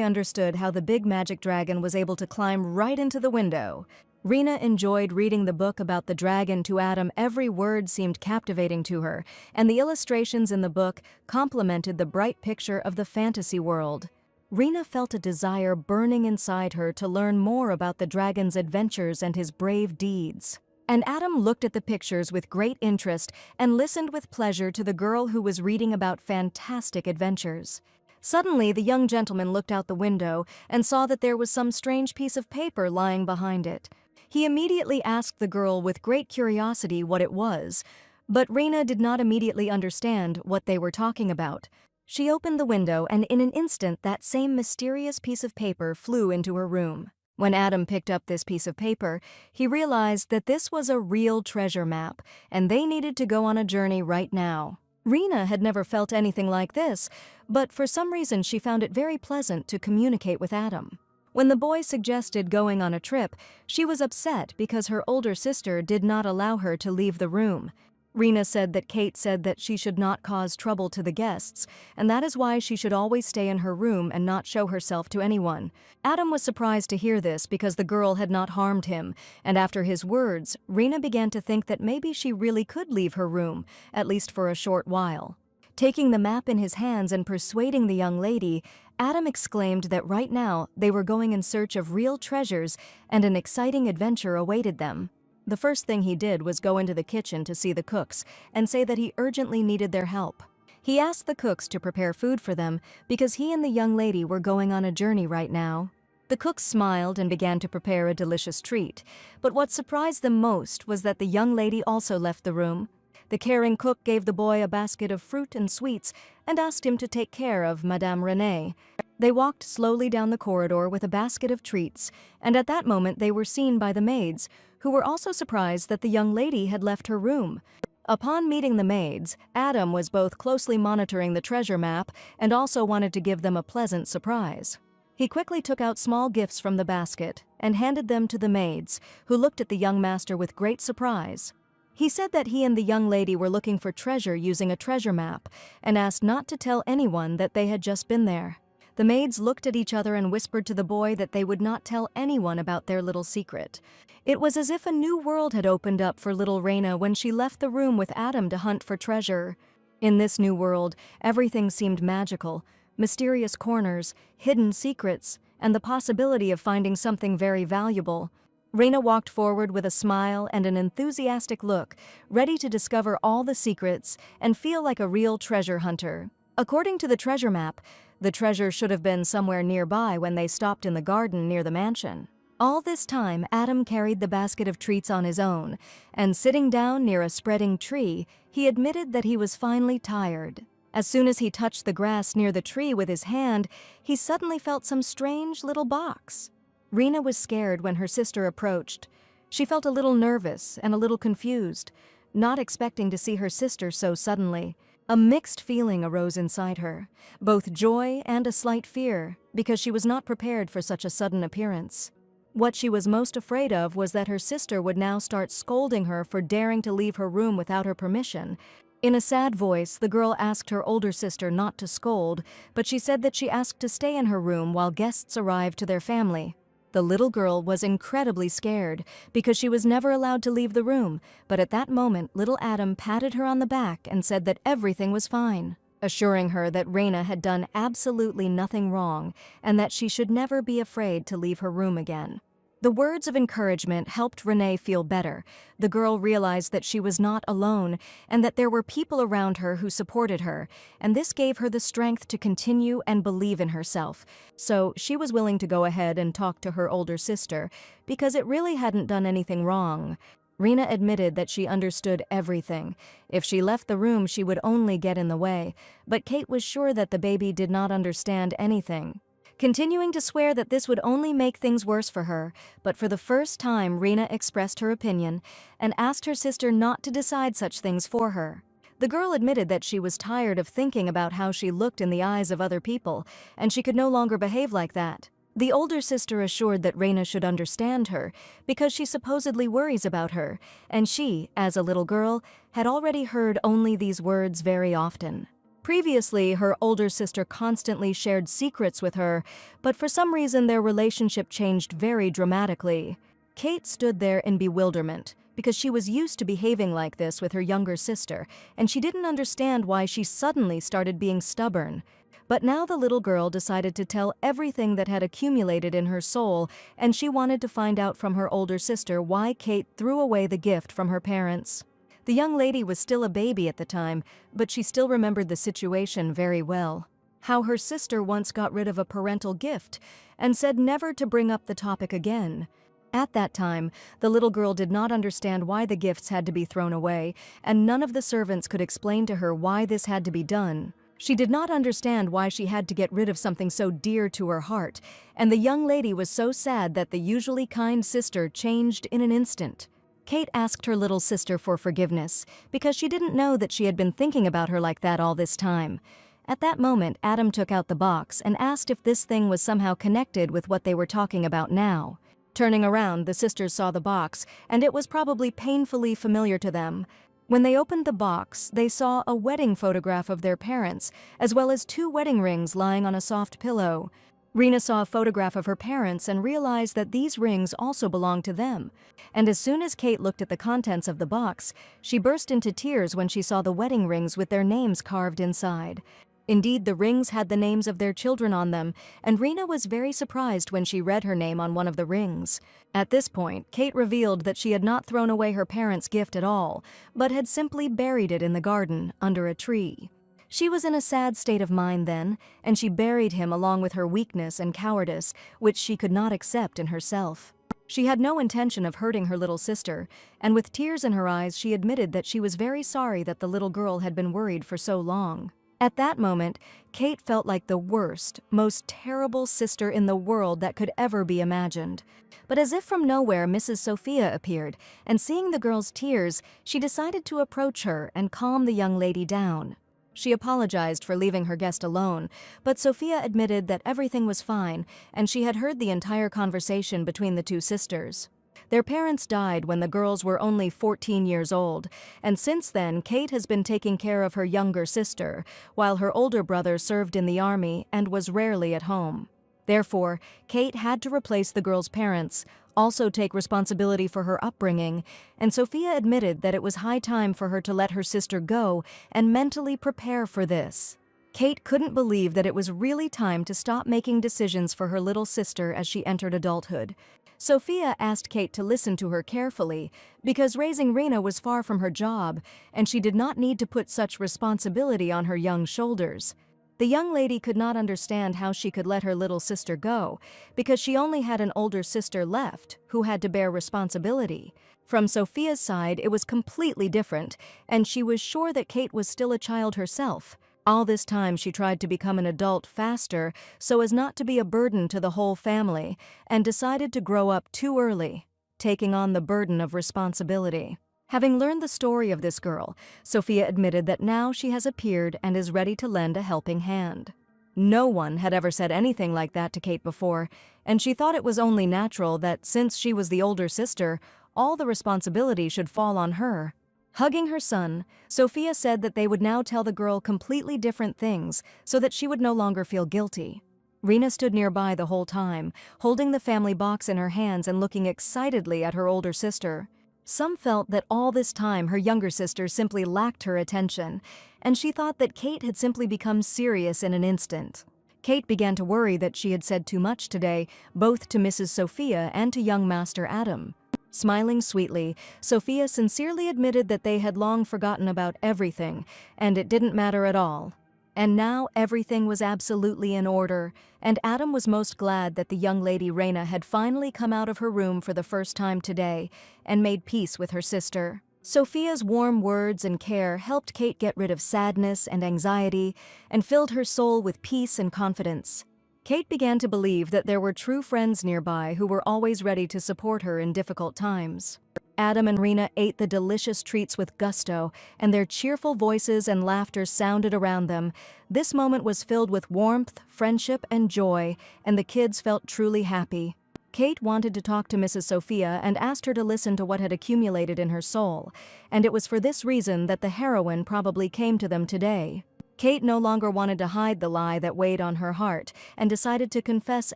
[SPEAKER 1] understood how the big magic dragon was able to climb right into the window. Rena enjoyed reading the book about the dragon to Adam. Every word seemed captivating to her, and the illustrations in the book complemented the bright picture of the fantasy world. Rena felt a desire burning inside her to learn more about the dragon's adventures and his brave deeds. And Adam looked at the pictures with great interest and listened with pleasure to the girl who was reading about fantastic adventures. Suddenly, the young gentleman looked out the window and saw that there was some strange piece of paper lying behind it. He immediately asked the girl with great curiosity what it was, but Rena did not immediately understand what they were talking about. She opened the window, and in an instant that same mysterious piece of paper flew into her room. When Adam picked up this piece of paper, he realized that this was a real treasure map, and they needed to go on a journey right now. Rena had never felt anything like this, but for some reason she found it very pleasant to communicate with Adam. When the boy suggested going on a trip, she was upset because her older sister did not allow her to leave the room. Rena said that Kate said that she should not cause trouble to the guests, and that is why she should always stay in her room and not show herself to anyone. Adam was surprised to hear this because the girl had not harmed him, and after his words, Rena began to think that maybe she really could leave her room, at least for a short while. Taking the map in his hands and persuading the young lady, Adam exclaimed that right now they were going in search of real treasures and an exciting adventure awaited them. The first thing he did was go into the kitchen to see the cooks and say that he urgently needed their help. He asked the cooks to prepare food for them because he and the young lady were going on a journey right now. The cooks smiled and began to prepare a delicious treat, but what surprised them most was that the young lady also left the room. The caring cook gave the boy a basket of fruit and sweets and asked him to take care of Madame Renée. They walked slowly down the corridor with a basket of treats, and at that moment they were seen by the maids, who were also surprised that the young lady had left her room. Upon meeting the maids, Adam was both closely monitoring the treasure map and also wanted to give them a pleasant surprise. He quickly took out small gifts from the basket and handed them to the maids, who looked at the young master with great surprise. He said that he and the young lady were looking for treasure using a treasure map and asked not to tell anyone that they had just been there. The maids looked at each other and whispered to the boy that they would not tell anyone about their little secret. It was as if a new world had opened up for little Rena when she left the room with Adam to hunt for treasure. In this new world, everything seemed magical, mysterious corners, hidden secrets, and the possibility of finding something very valuable. Rena walked forward with a smile and an enthusiastic look, ready to discover all the secrets and feel like a real treasure hunter. According to the treasure map, the treasure should have been somewhere nearby when they stopped in the garden near the mansion. All this time, Adam carried the basket of treats on his own, and sitting down near a spreading tree, he admitted that he was finally tired. As soon as he touched the grass near the tree with his hand, he suddenly felt some strange little box. Rena was scared when her sister approached. She felt a little nervous and a little confused, not expecting to see her sister so suddenly. A mixed feeling arose inside her, both joy and a slight fear, because she was not prepared for such a sudden appearance. What she was most afraid of was that her sister would now start scolding her for daring to leave her room without her permission. In a sad voice, the girl asked her older sister not to scold, but she said that she asked to stay in her room while guests arrived to their family. The little girl was incredibly scared because she was never allowed to leave the room, but at that moment, little Adam patted her on the back and said that everything was fine, assuring her that Rena had done absolutely nothing wrong and that she should never be afraid to leave her room again. The words of encouragement helped Renee feel better. The girl realized that she was not alone and that there were people around her who supported her, and this gave her the strength to continue and believe in herself. So she was willing to go ahead and talk to her older sister because it really hadn't done anything wrong. Rena admitted that she understood everything. If she left the room, she would only get in the way, but Kate was sure that the baby did not understand anything, continuing to swear that this would only make things worse for her. But for the first time, Rena expressed her opinion and asked her sister not to decide such things for her. The girl admitted that she was tired of thinking about how she looked in the eyes of other people, and she could no longer behave like that. The older sister assured that Rena should understand her because she supposedly worries about her, and she, as a little girl, had already heard only these words very often. Previously, her older sister constantly shared secrets with her, but for some reason their relationship changed very dramatically. Kate stood there in bewilderment because she was used to behaving like this with her younger sister, and she didn't understand why she suddenly started being stubborn. But now the little girl decided to tell everything that had accumulated in her soul, and she wanted to find out from her older sister why Kate threw away the gift from her parents. The young lady was still a baby at the time, but she still remembered the situation very well. How her sister once got rid of a parental gift and said never to bring up the topic again. At that time, the little girl did not understand why the gifts had to be thrown away, and none of the servants could explain to her why this had to be done. She did not understand why she had to get rid of something so dear to her heart, and the young lady was so sad that the usually kind sister changed in an instant. Kate asked her little sister for forgiveness because she didn't know that she had been thinking about her like that all this time. At that moment, Adam took out the box and asked if this thing was somehow connected with what they were talking about now. Turning around, the sisters saw the box, and it was probably painfully familiar to them. When they opened the box, they saw a wedding photograph of their parents, as well as 2 wedding rings lying on a soft pillow. Rena saw a photograph of her parents and realized that these rings also belonged to them. And as soon as Kate looked at the contents of the box, she burst into tears when she saw the wedding rings with their names carved inside. Indeed, the rings had the names of their children on them, and Rena was very surprised when she read her name on one of the rings. At this point, Kate revealed that she had not thrown away her parents' gift at all, but had simply buried it in the garden, under a tree. She was in a sad state of mind then, and she buried him along with her weakness and cowardice, which she could not accept in herself. She had no intention of hurting her little sister, and with tears in her eyes she admitted that she was very sorry that the little girl had been worried for so long. At that moment, Kate felt like the worst, most terrible sister in the world that could ever be imagined. But as if from nowhere, Mrs. Sophia appeared, and seeing the girl's tears, she decided to approach her and calm the young lady down. She apologized for leaving her guest alone, but Sophia admitted that everything was fine, and she had heard the entire conversation between the 2 sisters. Their parents died when the girls were only 14 years old, and since then Kate has been taking care of her younger sister, while her older brother served in the army and was rarely at home. Therefore, Kate had to replace the girls' parents, also take responsibility for her upbringing, and Sophia admitted that it was high time for her to let her sister go and mentally prepare for this. Kate couldn't believe that it was really time to stop making decisions for her little sister as she entered adulthood. Sophia asked Kate to listen to her carefully, because raising Rena was far from her job, and she did not need to put such responsibility on her young shoulders. The young lady could not understand how she could let her little sister go, because she only had an older sister left, who had to bear responsibility. From Sophia's side, it was completely different, and she was sure that Kate was still a child herself. All this time she tried to become an adult faster so as not to be a burden to the whole family, and decided to grow up too early, taking on the burden of responsibility. Having learned the story of this girl, Sophia admitted that now she has appeared and is ready to lend a helping hand. No one had ever said anything like that to Kate before, and she thought it was only natural that since she was the older sister, all the responsibility should fall on her. Hugging her son, Sophia said that they would now tell the girl completely different things so that she would no longer feel guilty. Rena stood nearby the whole time, holding the family box in her hands and looking excitedly at her older sister. Some felt that all this time her younger sister simply lacked her attention, and she thought that Kate had simply become serious in an instant. Kate began to worry that she had said too much today, both to Mrs. Sophia and to young Master Adam. Smiling sweetly, Sophia sincerely admitted that they had long forgotten about everything, and it didn't matter at all. And now everything was absolutely in order, and Adam was most glad that the young lady Rena had finally come out of her room for the first time today and made peace with her sister. Sophia's warm words and care helped Kate get rid of sadness and anxiety and filled her soul with peace and confidence. Kate began to believe that there were true friends nearby who were always ready to support her in difficult times. Adam and Rena ate the delicious treats with gusto, and their cheerful voices and laughter sounded around them. This moment was filled with warmth, friendship, and joy, and the kids felt truly happy. Kate wanted to talk to Mrs. Sophia and asked her to listen to what had accumulated in her soul, and it was for this reason that the heroine probably came to them today. Kate no longer wanted to hide the lie that weighed on her heart and decided to confess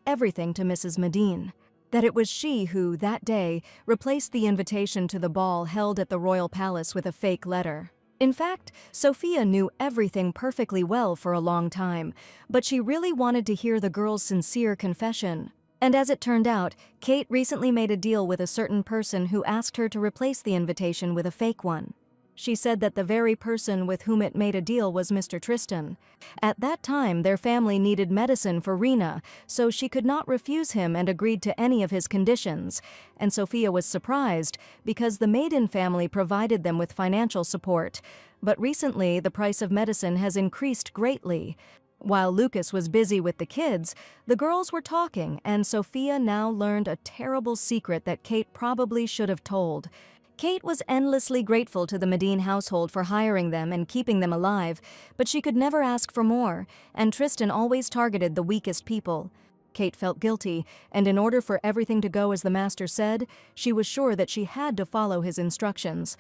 [SPEAKER 1] everything to Mrs. Medine. That it was she who, that day, replaced the invitation to the ball held at the royal palace with a fake letter. In fact, Sophia knew everything perfectly well for a long time, but she really wanted to hear the girl's sincere confession. And as it turned out, Kate recently made a deal with a certain person who asked her to replace the invitation with a fake one. She said that the very person with whom it made a deal was Mr. Tristan. At that time, their family needed medicine for Rena, so she could not refuse him and agreed to any of his conditions. And Sophia was surprised because the Maiden family provided them with financial support. But recently, the price of medicine has increased greatly. While Lucas was busy with the kids, the girls were talking, and Sophia now learned a terrible secret that Kate probably should have told. Kate was endlessly grateful to the Medine household for hiring them and keeping them alive, but she could never ask for more, and Tristan always targeted the weakest people. Kate felt guilty, and in order for everything to go as the master said, she was sure that she had to follow his instructions.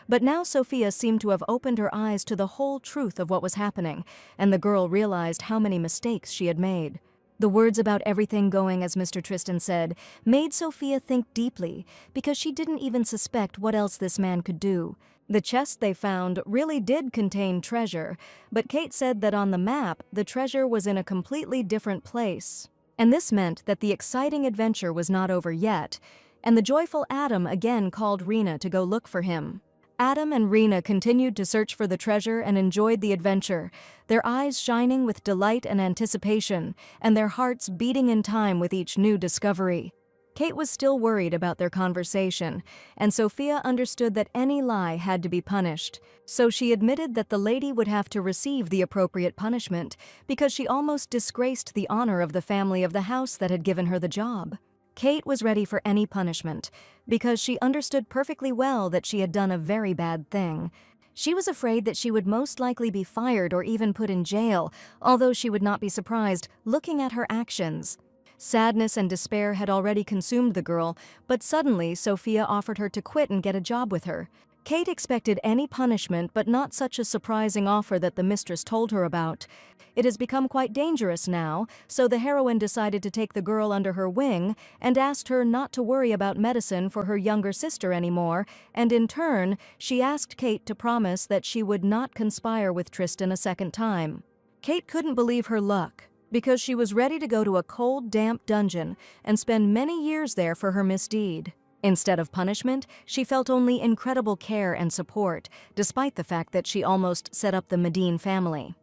[SPEAKER 1] But now Sophia seemed to have opened her eyes to the whole truth of what was happening, and the girl realized how many mistakes she had made. The words about everything going as Mr. Tristan said made Sophia think deeply, because she didn't even suspect what else this man could do. The chest they found really did contain treasure, but Kate said that on the map, the treasure was in a completely different place. And this meant that the exciting adventure was not over yet, and the joyful Adam again called Rena to go look for him. Adam and Rena continued to search for the treasure and enjoyed the adventure, their eyes shining with delight and anticipation, and their hearts beating in time with each new discovery. Kate was still worried about their conversation, and Sophia understood that any lie had to be punished, so she admitted that the lady would have to receive the appropriate punishment because she almost disgraced the honor of the family of the house that had given her the job. Kate was ready for any punishment because she understood perfectly well that she had done a very bad thing. She was afraid that she would most likely be fired or even put in jail, although she would not be surprised looking at her actions. Sadness and despair had already consumed the girl, but suddenly Sophia offered her to quit and get a job with her. Kate expected any punishment, but not such a surprising offer that the mistress told her about. It has become quite dangerous now, so the heroine decided to take the girl under her wing and asked her not to worry about medicine for her younger sister anymore, and in turn, she asked Kate to promise that she would not conspire with Tristan a second time. Kate couldn't believe her luck, because she was ready to go to a cold, damp dungeon and spend many years there for her misdeed. Instead of punishment, she felt only incredible care and support, despite the fact that she almost set up the Medine family.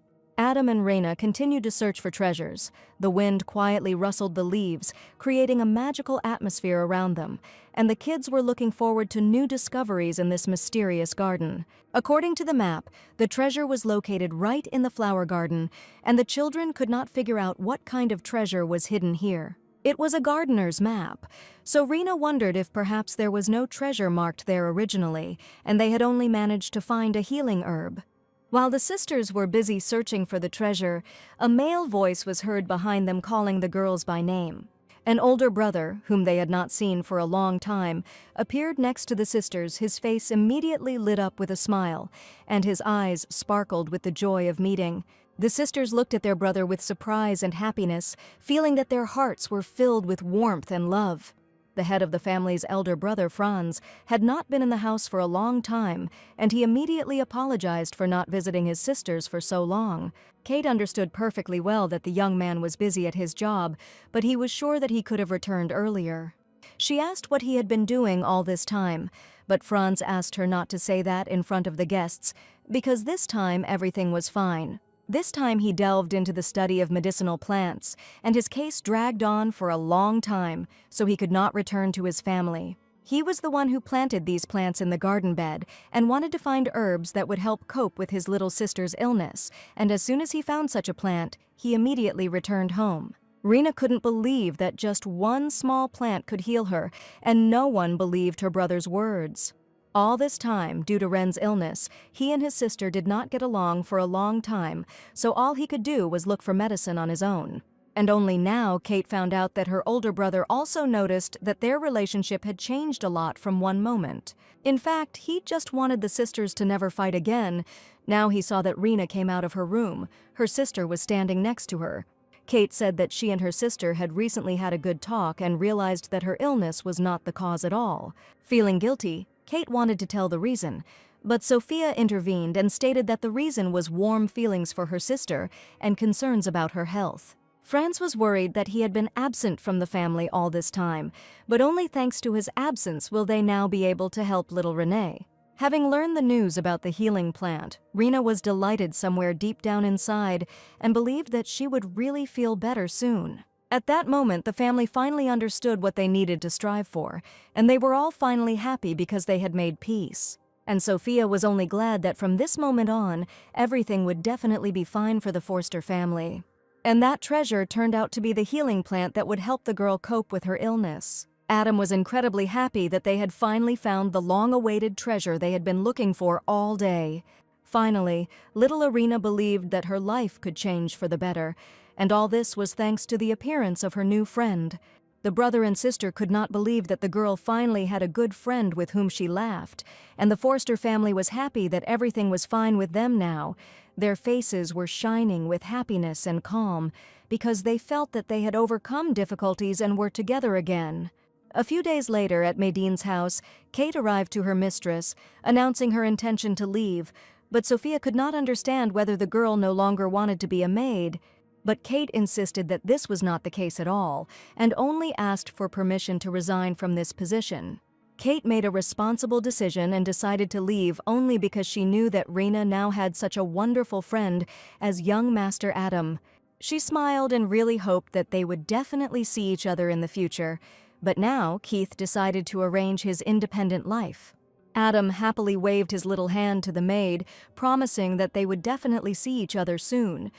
[SPEAKER 1] Adam and Rena continued to search for treasures. The wind quietly rustled the leaves, creating a magical atmosphere around them, and the kids were looking forward to new discoveries in this mysterious garden. According to the map, the treasure was located right in the flower garden, and the children could not figure out what kind of treasure was hidden here. It was a gardener's map, so Rena wondered if perhaps there was no treasure marked there originally, and they had only managed to find a healing herb. While the sisters were busy searching for the treasure, a male voice was heard behind them calling the girls by name. An older brother, whom they had not seen for a long time, appeared next to the sisters. His face immediately lit up with a smile, and his eyes sparkled with the joy of meeting. The sisters looked at their brother with surprise and happiness, feeling that their hearts were filled with warmth and love. The head of the family's elder brother, Franz, had not been in the house for a long time, and he immediately apologized for not visiting his sisters for so long. Kate understood perfectly well that the young man was busy at his job, but he was sure that he could have returned earlier. She asked what he had been doing all this time, but Franz asked her not to say that in front of the guests, because this time everything was fine. This time he delved into the study of medicinal plants, and his case dragged on for a long time, so he could not return to his family. He was the one who planted these plants in the garden bed and wanted to find herbs that would help cope with his little sister's illness, and as soon as he found such a plant, he immediately returned home. Rena couldn't believe that just one small plant could heal her, and no one believed her brother's words. All this time, due to Ren's illness, he and his sister did not get along for a long time, so all he could do was look for medicine on his own. And only now Kate found out that her older brother also noticed that their relationship had changed a lot from one moment. In fact, he just wanted the sisters to never fight again. Now he saw that Rena came out of her room. Her sister was standing next to her. Kate said that she and her sister had recently had a good talk and realized that her illness was not the cause at all. Feeling guilty, Kate wanted to tell the reason, but Sophia intervened and stated that the reason was warm feelings for her sister and concerns about her health. Franz was worried that he had been absent from the family all this time, but only thanks to his absence will they now be able to help little Renee. Having learned the news about the healing plant, Rena was delighted somewhere deep down inside and believed that she would really feel better soon. At that moment, the family finally understood what they needed to strive for, and they were all finally happy because they had made peace. And Sophia was only glad that from this moment on, everything would definitely be fine for the Forster family. And that treasure turned out to be the healing plant that would help the girl cope with her illness. Adam was incredibly happy that they had finally found the long-awaited treasure they had been looking for all day. Finally, little Irina believed that her life could change for the better, and all this was thanks to the appearance of her new friend. The brother and sister could not believe that the girl finally had a good friend with whom she laughed, and the Forster family was happy that everything was fine with them now. Their faces were shining with happiness and calm, because they felt that they had overcome difficulties and were together again. A few days later, at Madine's house, Kate arrived to her mistress, announcing her intention to leave, but Sophia could not understand whether the girl no longer wanted to be a maid. But Kate insisted that this was not the case at all, and only asked for permission to resign from this position. Kate made a responsible decision and decided to leave only because she knew that Rena now had such a wonderful friend as young Master Adam. She smiled and really hoped that they would definitely see each other in the future, but now Keith decided to arrange his independent life. Adam happily waved his little hand to the maid, promising that they would definitely see each other soon.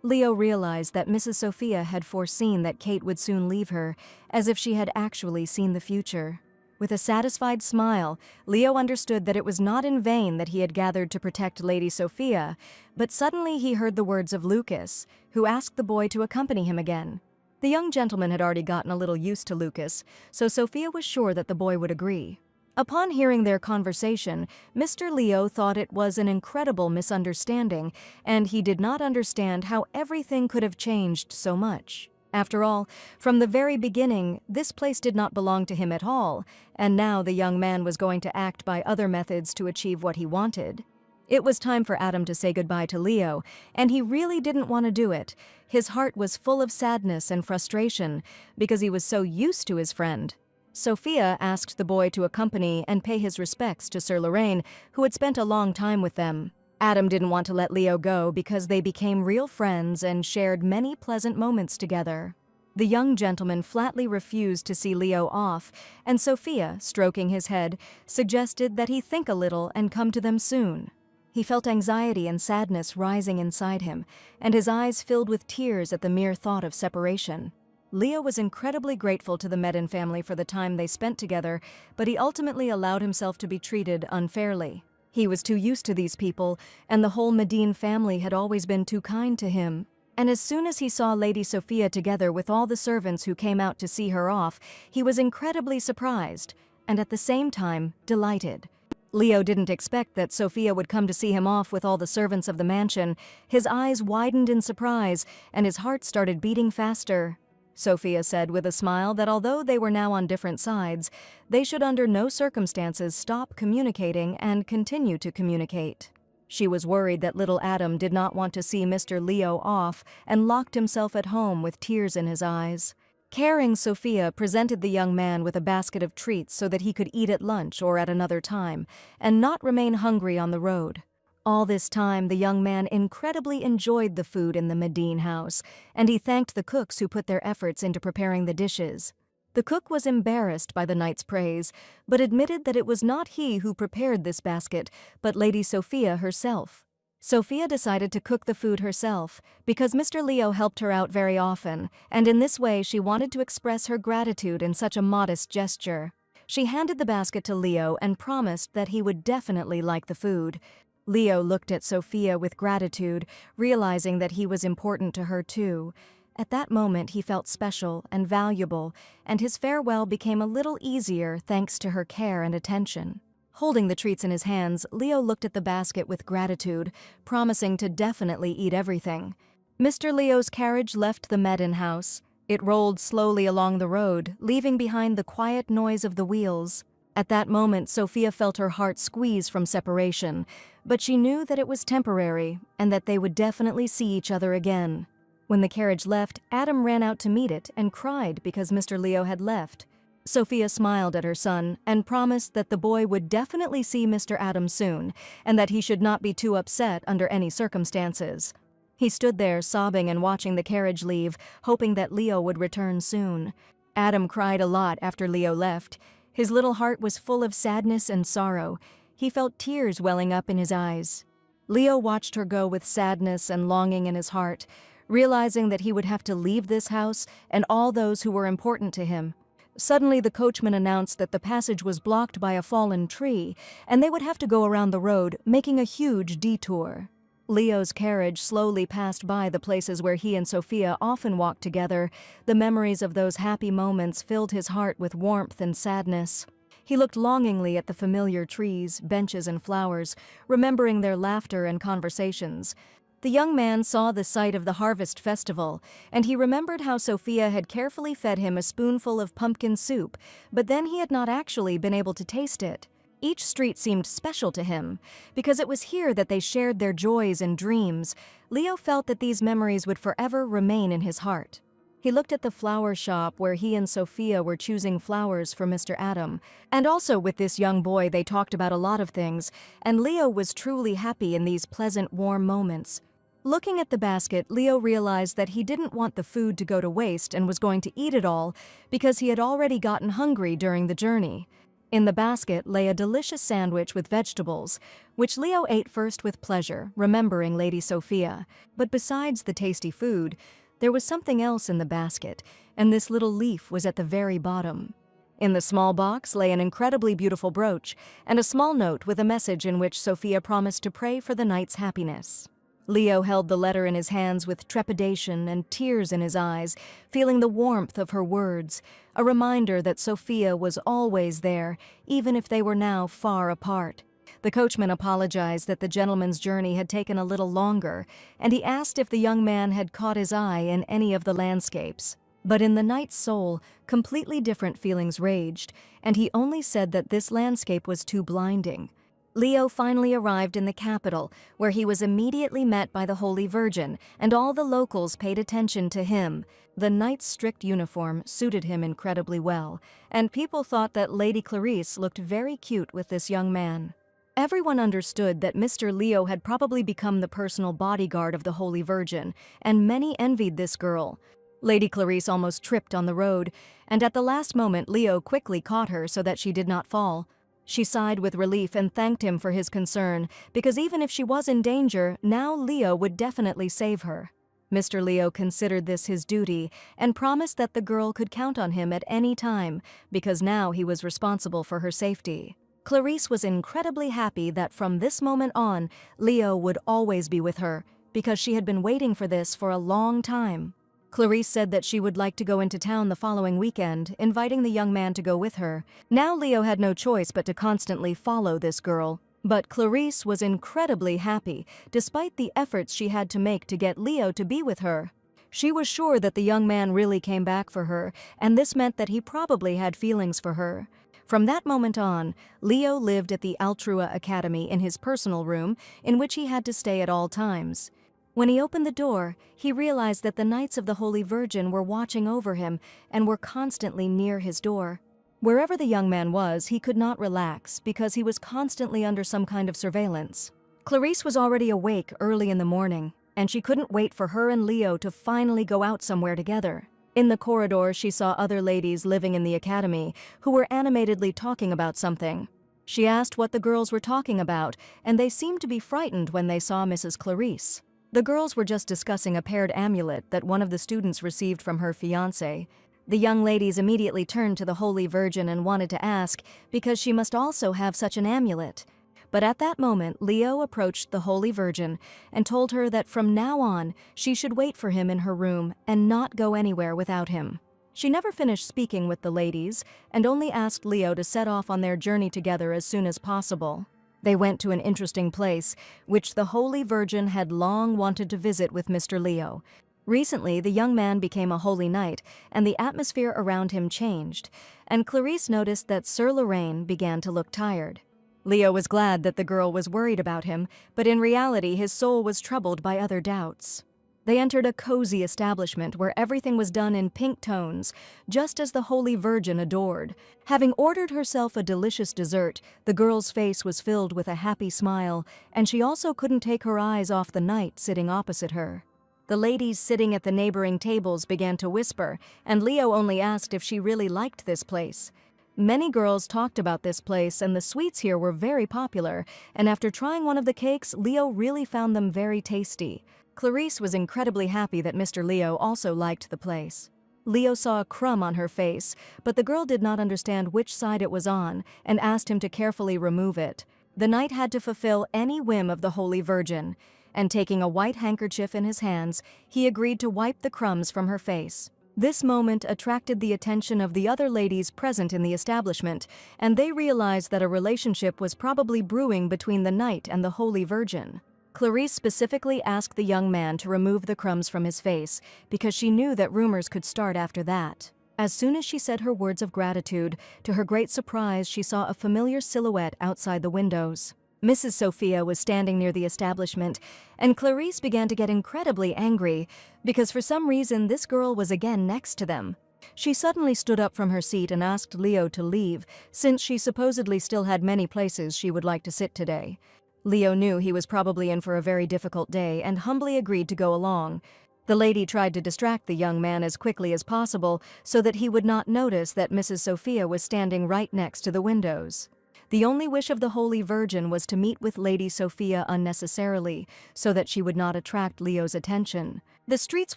[SPEAKER 1] Leo realized that Mrs. Sophia had foreseen that Kate would soon leave her, as if she had actually seen the future. With a satisfied smile, Leo understood that it was not in vain that he had gathered to protect Lady Sophia, but suddenly he heard the words of Lucas, who asked the boy to accompany him again. The young gentleman had already gotten a little used to Lucas, so Sophia was sure that the boy would agree. Upon hearing their conversation, Mr. Leo thought it was an incredible misunderstanding, and he did not understand how everything could have changed so much. After all, from the very beginning, this place did not belong to him at all, and now the young man was going to act by other methods to achieve what he wanted. It was time for Adam to say goodbye to Leo, and he really didn't want to do it. His heart was full of sadness and frustration because he was so used to his friend. Sophia asked the boy to accompany and pay his respects to Sir Lorraine, who had spent a long time with them. Adam didn't want to let Leo go because they became real friends and shared many pleasant moments together. The young gentleman flatly refused to see Leo off, and Sophia, stroking his head, suggested that he think a little and come to them soon. He felt anxiety and sadness rising inside him, and his eyes filled with tears at the mere thought of separation. Leo was incredibly grateful to the Medin family for the time they spent together, but he ultimately allowed himself to be treated unfairly. He was too used to these people, and the whole Medin family had always been too kind to him. And as soon as he saw Lady Sophia together with all the servants who came out to see her off, he was incredibly surprised, and at the same time, delighted. Leo didn't expect that Sophia would come to see him off with all the servants of the mansion. His eyes widened in surprise, and his heart started beating faster. Sophia said with a smile that although they were now on different sides, they should under no circumstances stop communicating and continue to communicate. She was worried that little Adam did not want to see Mr. Leo off and locked himself at home with tears in his eyes. Caring Sophia presented the young man with a basket of treats so that he could eat at lunch or at another time, and not remain hungry on the road. All this time, the young man incredibly enjoyed the food in the Medin house, and he thanked the cooks who put their efforts into preparing the dishes. The cook was embarrassed by the knight's praise, but admitted that it was not he who prepared this basket, but Lady Sophia herself. Sophia decided to cook the food herself, because Mr. Leo helped her out very often, and in this way she wanted to express her gratitude in such a modest gesture. She handed the basket to Leo and promised that he would definitely like the food. Leo looked at Sophia with gratitude, realizing that he was important to her too. At that moment he felt special and valuable, and his farewell became a little easier thanks to her care and attention. Holding the treats in his hands, Leo looked at the basket with gratitude, promising to definitely eat everything. Mr. Leo's carriage left the Medin house. It rolled slowly along the road, leaving behind the quiet noise of the wheels. At that moment, Sophia felt her heart squeeze from separation, but she knew that it was temporary and that they would definitely see each other again. When the carriage left, Adam ran out to meet it and cried because Mr. Leo had left. Sophia smiled at her son and promised that the boy would definitely see Mr. Adam soon and that he should not be too upset under any circumstances. He stood there sobbing and watching the carriage leave, hoping that Leo would return soon. Adam cried a lot after Leo left. His little heart was full of sadness and sorrow. He felt tears welling up in his eyes. Leo watched her go with sadness and longing in his heart, realizing that he would have to leave this house and all those who were important to him. Suddenly, the coachman announced that the passage was blocked by a fallen tree, and they would have to go around the road, making a huge detour. Leo's carriage slowly passed by the places where he and Sophia often walked together. The memories of those happy moments filled his heart with warmth and sadness. He looked longingly at the familiar trees, benches, and flowers, remembering their laughter and conversations. The young man saw the sight of the harvest festival, and he remembered how Sophia had carefully fed him a spoonful of pumpkin soup, but then he had not actually been able to taste it. Each street seemed special to him, because it was here that they shared their joys and dreams. Leo felt that these memories would forever remain in his heart. He looked at the flower shop where he and Sophia were choosing flowers for Mr. Adam, and also with this young boy they talked about a lot of things, and Leo was truly happy in these pleasant, warm moments. Looking at the basket, Leo realized that he didn't want the food to go to waste and was going to eat it all because he had already gotten hungry during the journey. In the basket lay a delicious sandwich with vegetables, which Leo ate first with pleasure, remembering Lady Sophia. But besides the tasty food, there was something else in the basket, and this little leaf was at the very bottom. In the small box lay an incredibly beautiful brooch and a small note with a message in which Sophia promised to pray for the night's happiness. Leo held the letter in his hands with trepidation and tears in his eyes, feeling the warmth of her words, a reminder that Sophia was always there, even if they were now far apart. The coachman apologized that the gentleman's journey had taken a little longer, and he asked if the young man had caught his eye in any of the landscapes. But in the knight's soul, completely different feelings raged, and he only said that this landscape was too blinding. Leo finally arrived in the capital, where he was immediately met by the Holy Virgin, and all the locals paid attention to him. The knight's strict uniform suited him incredibly well, and people thought that Lady Clarice looked very cute with this young man. Everyone understood that Mr. Leo had probably become the personal bodyguard of the Holy Virgin, and many envied this girl. Lady Clarice almost tripped on the road, and at the last moment Leo quickly caught her so that she did not fall. She sighed with relief and thanked him for his concern, because even if she was in danger, now Leo would definitely save her. Mr. Leo considered this his duty and promised that the girl could count on him at any time, because now he was responsible for her safety. Clarice was incredibly happy that from this moment on, Leo would always be with her, because she had been waiting for this for a long time. Clarice said that she would like to go into town the following weekend, inviting the young man to go with her. Now Leo had no choice but to constantly follow this girl. But Clarice was incredibly happy, despite the efforts she had to make to get Leo to be with her. She was sure that the young man really came back for her, and this meant that he probably had feelings for her. From that moment on, Leo lived at the Altrua Academy in his personal room, in which he had to stay at all times. When he opened the door, he realized that the Knights of the Holy Virgin were watching over him and were constantly near his door. Wherever the young man was, he could not relax because he was constantly under some kind of surveillance. Clarice was already awake early in the morning, and she couldn't wait for her and Leo to finally go out somewhere together. In the corridor, she saw other ladies living in the academy who were animatedly talking about something. She asked what the girls were talking about, and they seemed to be frightened when they saw Mrs. Clarice. The girls were just discussing a paired amulet that one of the students received from her fiancé. The young ladies immediately turned to the Holy Virgin and wanted to ask, because she must also have such an amulet. But at that moment, Leo approached the Holy Virgin and told her that from now on, she should wait for him in her room and not go anywhere without him. She never finished speaking with the ladies and only asked Leo to set off on their journey together as soon as possible. They went to an interesting place, which the Holy Virgin had long wanted to visit with Mr. Leo. Recently, the young man became a holy knight, and the atmosphere around him changed, and Clarice noticed that Sir Lorraine began to look tired. Leo was glad that the girl was worried about him, but in reality his soul was troubled by other doubts. They entered a cozy establishment where everything was done in pink tones, just as the Holy Virgin adored. Having ordered herself a delicious dessert, the girl's face was filled with a happy smile, and she also couldn't take her eyes off the knight sitting opposite her. The ladies sitting at the neighboring tables began to whisper, and Leo only asked if she really liked this place. Many girls talked about this place, and the sweets here were very popular, and after trying one of the cakes, Leo really found them very tasty. Clarice was incredibly happy that Mr. Leo also liked the place. Leo saw a crumb on her face, but the girl did not understand which side it was on and asked him to carefully remove it. The knight had to fulfill any whim of the Holy Virgin, and taking a white handkerchief in his hands, he agreed to wipe the crumbs from her face. This moment attracted the attention of the other ladies present in the establishment, and they realized that a relationship was probably brewing between the knight and the Holy Virgin. Clarice specifically asked the young man to remove the crumbs from his face, because she knew that rumors could start after that. As soon as she said her words of gratitude, to her great surprise she saw a familiar silhouette outside the windows. Mrs. Sophia was standing near the establishment, and Clarice began to get incredibly angry, because for some reason this girl was again next to them. She suddenly stood up from her seat and asked Leo to leave, since she supposedly still had many places she would like to sit today. Leo knew he was probably in for a very difficult day and humbly agreed to go along. The lady tried to distract the young man as quickly as possible so that he would not notice that Mrs. Sophia was standing right next to the windows. The only wish of the Holy Virgin was to meet with Lady Sophia unnecessarily, so that she would not attract Leo's attention. The streets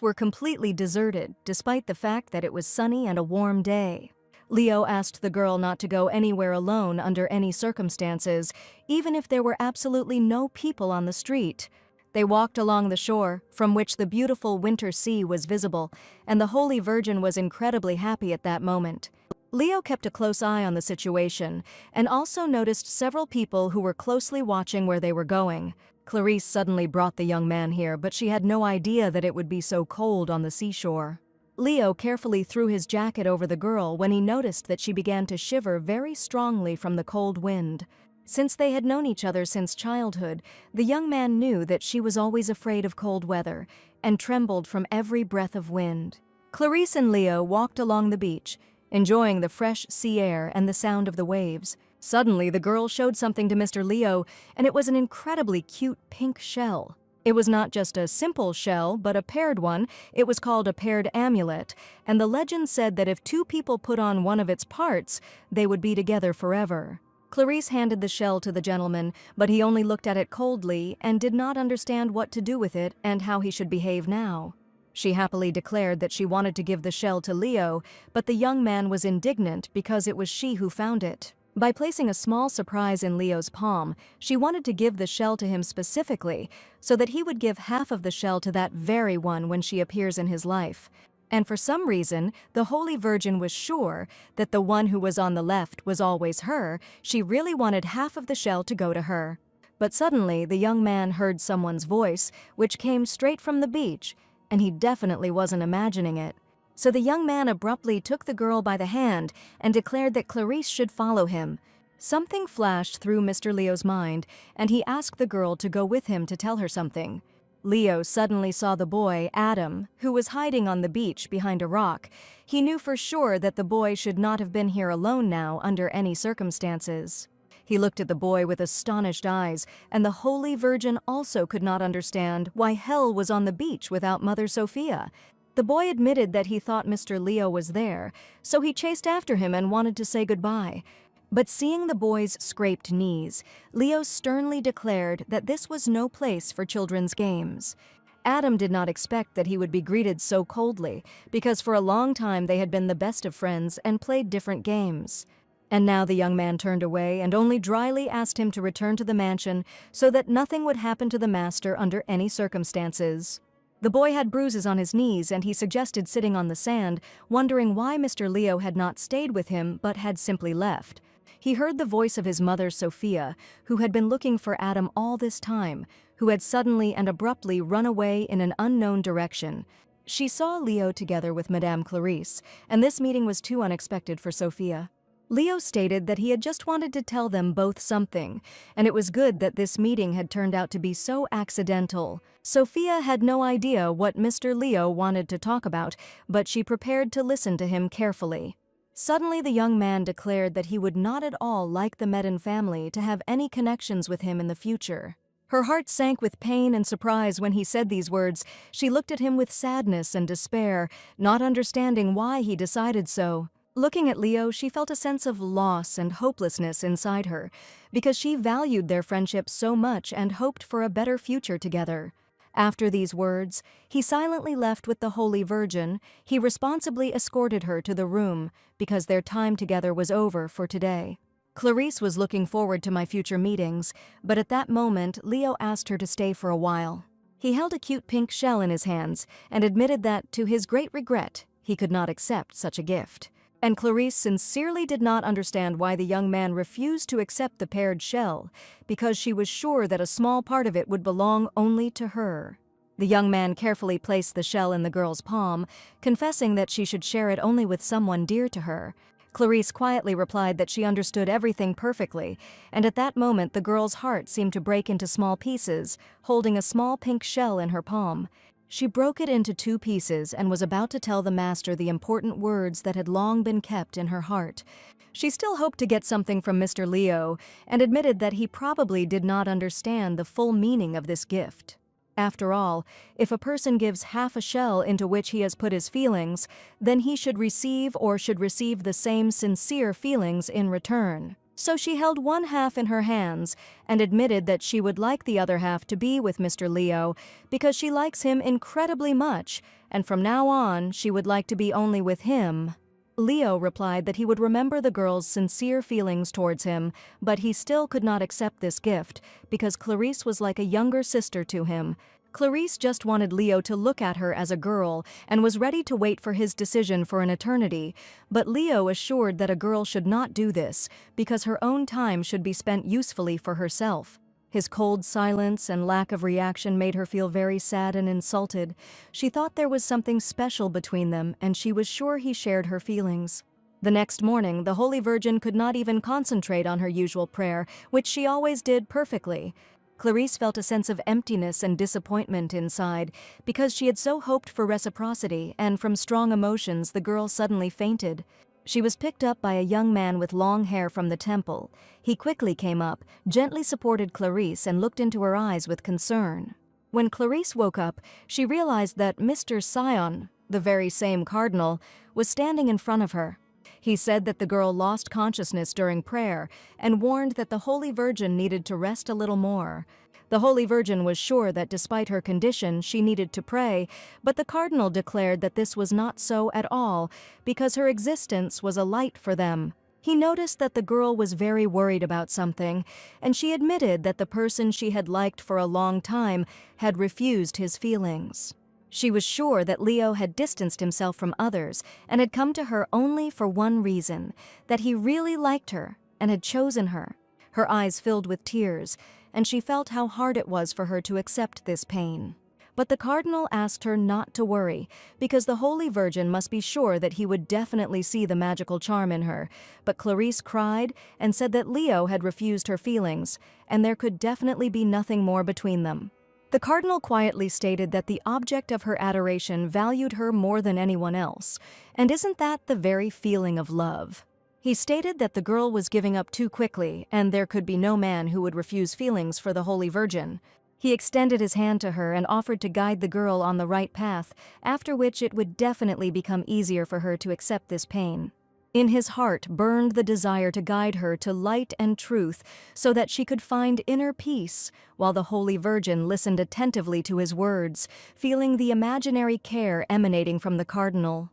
[SPEAKER 1] were completely deserted, despite the fact that it was sunny and a warm day. Leo asked the girl not to go anywhere alone under any circumstances, even if there were absolutely no people on the street. They walked along the shore, from which the beautiful winter sea was visible, and the Holy Virgin was incredibly happy at that moment. Leo kept a close eye on the situation, and also noticed several people who were closely watching where they were going. Clarice suddenly brought the young man here, but she had no idea that it would be so cold on the seashore. Leo carefully threw his jacket over the girl when he noticed that she began to shiver very strongly from the cold wind. Since they had known each other since childhood, the young man knew that she was always afraid of cold weather and trembled from every breath of wind. Clarice and Leo walked along the beach, enjoying the fresh sea air and the sound of the waves. Suddenly, the girl showed something to Mr. Leo, and it was an incredibly cute pink shell. It was not just a simple shell, but a paired one. It was called a paired amulet, and the legend said that if two people put on one of its parts, they would be together forever. Clarice handed the shell to the gentleman, but he only looked at it coldly and did not understand what to do with it and how he should behave now. She happily declared that she wanted to give the shell to Leo, but the young man was indignant because it was she who found it. By placing a small surprise in Leo's palm, she wanted to give the shell to him specifically so that he would give half of the shell to that very one when she appears in his life. And for some reason, the Holy Virgin was sure that the one who was on the left was always her. She really wanted half of the shell to go to her. But suddenly, the young man heard someone's voice, which came straight from the beach, and he definitely wasn't imagining it. So the young man abruptly took the girl by the hand and declared that Clarice should follow him. Something flashed through Mr. Leo's mind, and he asked the girl to go with him to tell her something. Leo suddenly saw the boy, Adam, who was hiding on the beach behind a rock. He knew for sure that the boy should not have been here alone now under any circumstances. He looked at the boy with astonished eyes, and the Holy Virgin also could not understand why hell was on the beach without Mother Sophia. The boy admitted that he thought Mr. Leo was there, so he chased after him and wanted to say goodbye. But seeing the boy's scraped knees, Leo sternly declared that this was no place for children's games. Adam did not expect that he would be greeted so coldly, because for a long time they had been the best of friends and played different games. And now the young man turned away and only dryly asked him to return to the mansion so that nothing would happen to the master under any circumstances. The boy had bruises on his knees, and he suggested sitting on the sand, wondering why Mr. Leo had not stayed with him but had simply left. He heard the voice of his mother, Sophia, who had been looking for Adam all this time, who had suddenly and abruptly run away in an unknown direction. She saw Leo together with Madame Clarice, and this meeting was too unexpected for Sophia. Leo stated that he had just wanted to tell them both something, and it was good that this meeting had turned out to be so accidental. Sophia had no idea what Mr. Leo wanted to talk about, but she prepared to listen to him carefully. Suddenly the young man declared that he would not at all like the Medin family to have any connections with him in the future. Her heart sank with pain and surprise when he said these words. She looked at him with sadness and despair, not understanding why he decided so. Looking at Leo, she felt a sense of loss and hopelessness inside her, because she valued their friendship so much and hoped for a better future together. After these words, he silently left with the Holy Virgin. He responsibly escorted her to the room because their time together was over for today. Clarice was looking forward to my future meetings, but at that moment, Leo asked her to stay for a while. He held a cute pink shell in his hands and admitted that, to his great regret, he could not accept such a gift. And Clarice sincerely did not understand why the young man refused to accept the paired shell, because she was sure that a small part of it would belong only to her. The young man carefully placed the shell in the girl's palm, confessing that she should share it only with someone dear to her. Clarice quietly replied that she understood everything perfectly, and at that moment the girl's heart seemed to break into small pieces, holding a small pink shell in her palm. She broke it into 2 pieces and was about to tell the master the important words that had long been kept in her heart. She still hoped to get something from Mr. Leo and admitted that he probably did not understand the full meaning of this gift. After all, if a person gives half a shell into which he has put his feelings, then he should receive the same sincere feelings in return. So she held one half in her hands and admitted that she would like the other half to be with Mr. Leo because she likes him incredibly much, and from now on she would like to be only with him. Leo replied that he would remember the girl's sincere feelings towards him, but he still could not accept this gift because Clarice was like a younger sister to him. Clarice just wanted Leo to look at her as a girl and was ready to wait for his decision for an eternity, but Leo assured that a girl should not do this because her own time should be spent usefully for herself. His cold silence and lack of reaction made her feel very sad and insulted. She thought there was something special between them, and she was sure he shared her feelings. The next morning, the Holy Virgin could not even concentrate on her usual prayer, which she always did perfectly. Clarice felt a sense of emptiness and disappointment inside because she had so hoped for reciprocity, and from strong emotions the girl suddenly fainted. She was picked up by a young man with long hair from the temple. He quickly came up, gently supported Clarice, and looked into her eyes with concern. When Clarice woke up, she realized that Mr. Sion, the very same cardinal, was standing in front of her. He said that the girl lost consciousness during prayer and warned that the Holy Virgin needed to rest a little more. The Holy Virgin was sure that despite her condition, she needed to pray, but the cardinal declared that this was not so at all because her existence was a light for them. He noticed that the girl was very worried about something, and she admitted that the person she had liked for a long time had refused his feelings. She was sure that Leo had distanced himself from others and had come to her only for one reason, that he really liked her and had chosen her. Her eyes filled with tears, and she felt how hard it was for her to accept this pain. But the cardinal asked her not to worry, because the Holy Virgin must be sure that he would definitely see the magical charm in her. But Clarice cried and said that Leo had refused her feelings, and there could definitely be nothing more between them. The cardinal quietly stated that the object of her adoration valued her more than anyone else, and isn't that the very feeling of love? He stated that the girl was giving up too quickly, and there could be no man who would refuse feelings for the Holy Virgin. He extended his hand to her and offered to guide the girl on the right path, after which it would definitely become easier for her to accept this pain. In his heart burned the desire to guide her to light and truth so that she could find inner peace, while the Holy Virgin listened attentively to his words, feeling the imaginary care emanating from the cardinal.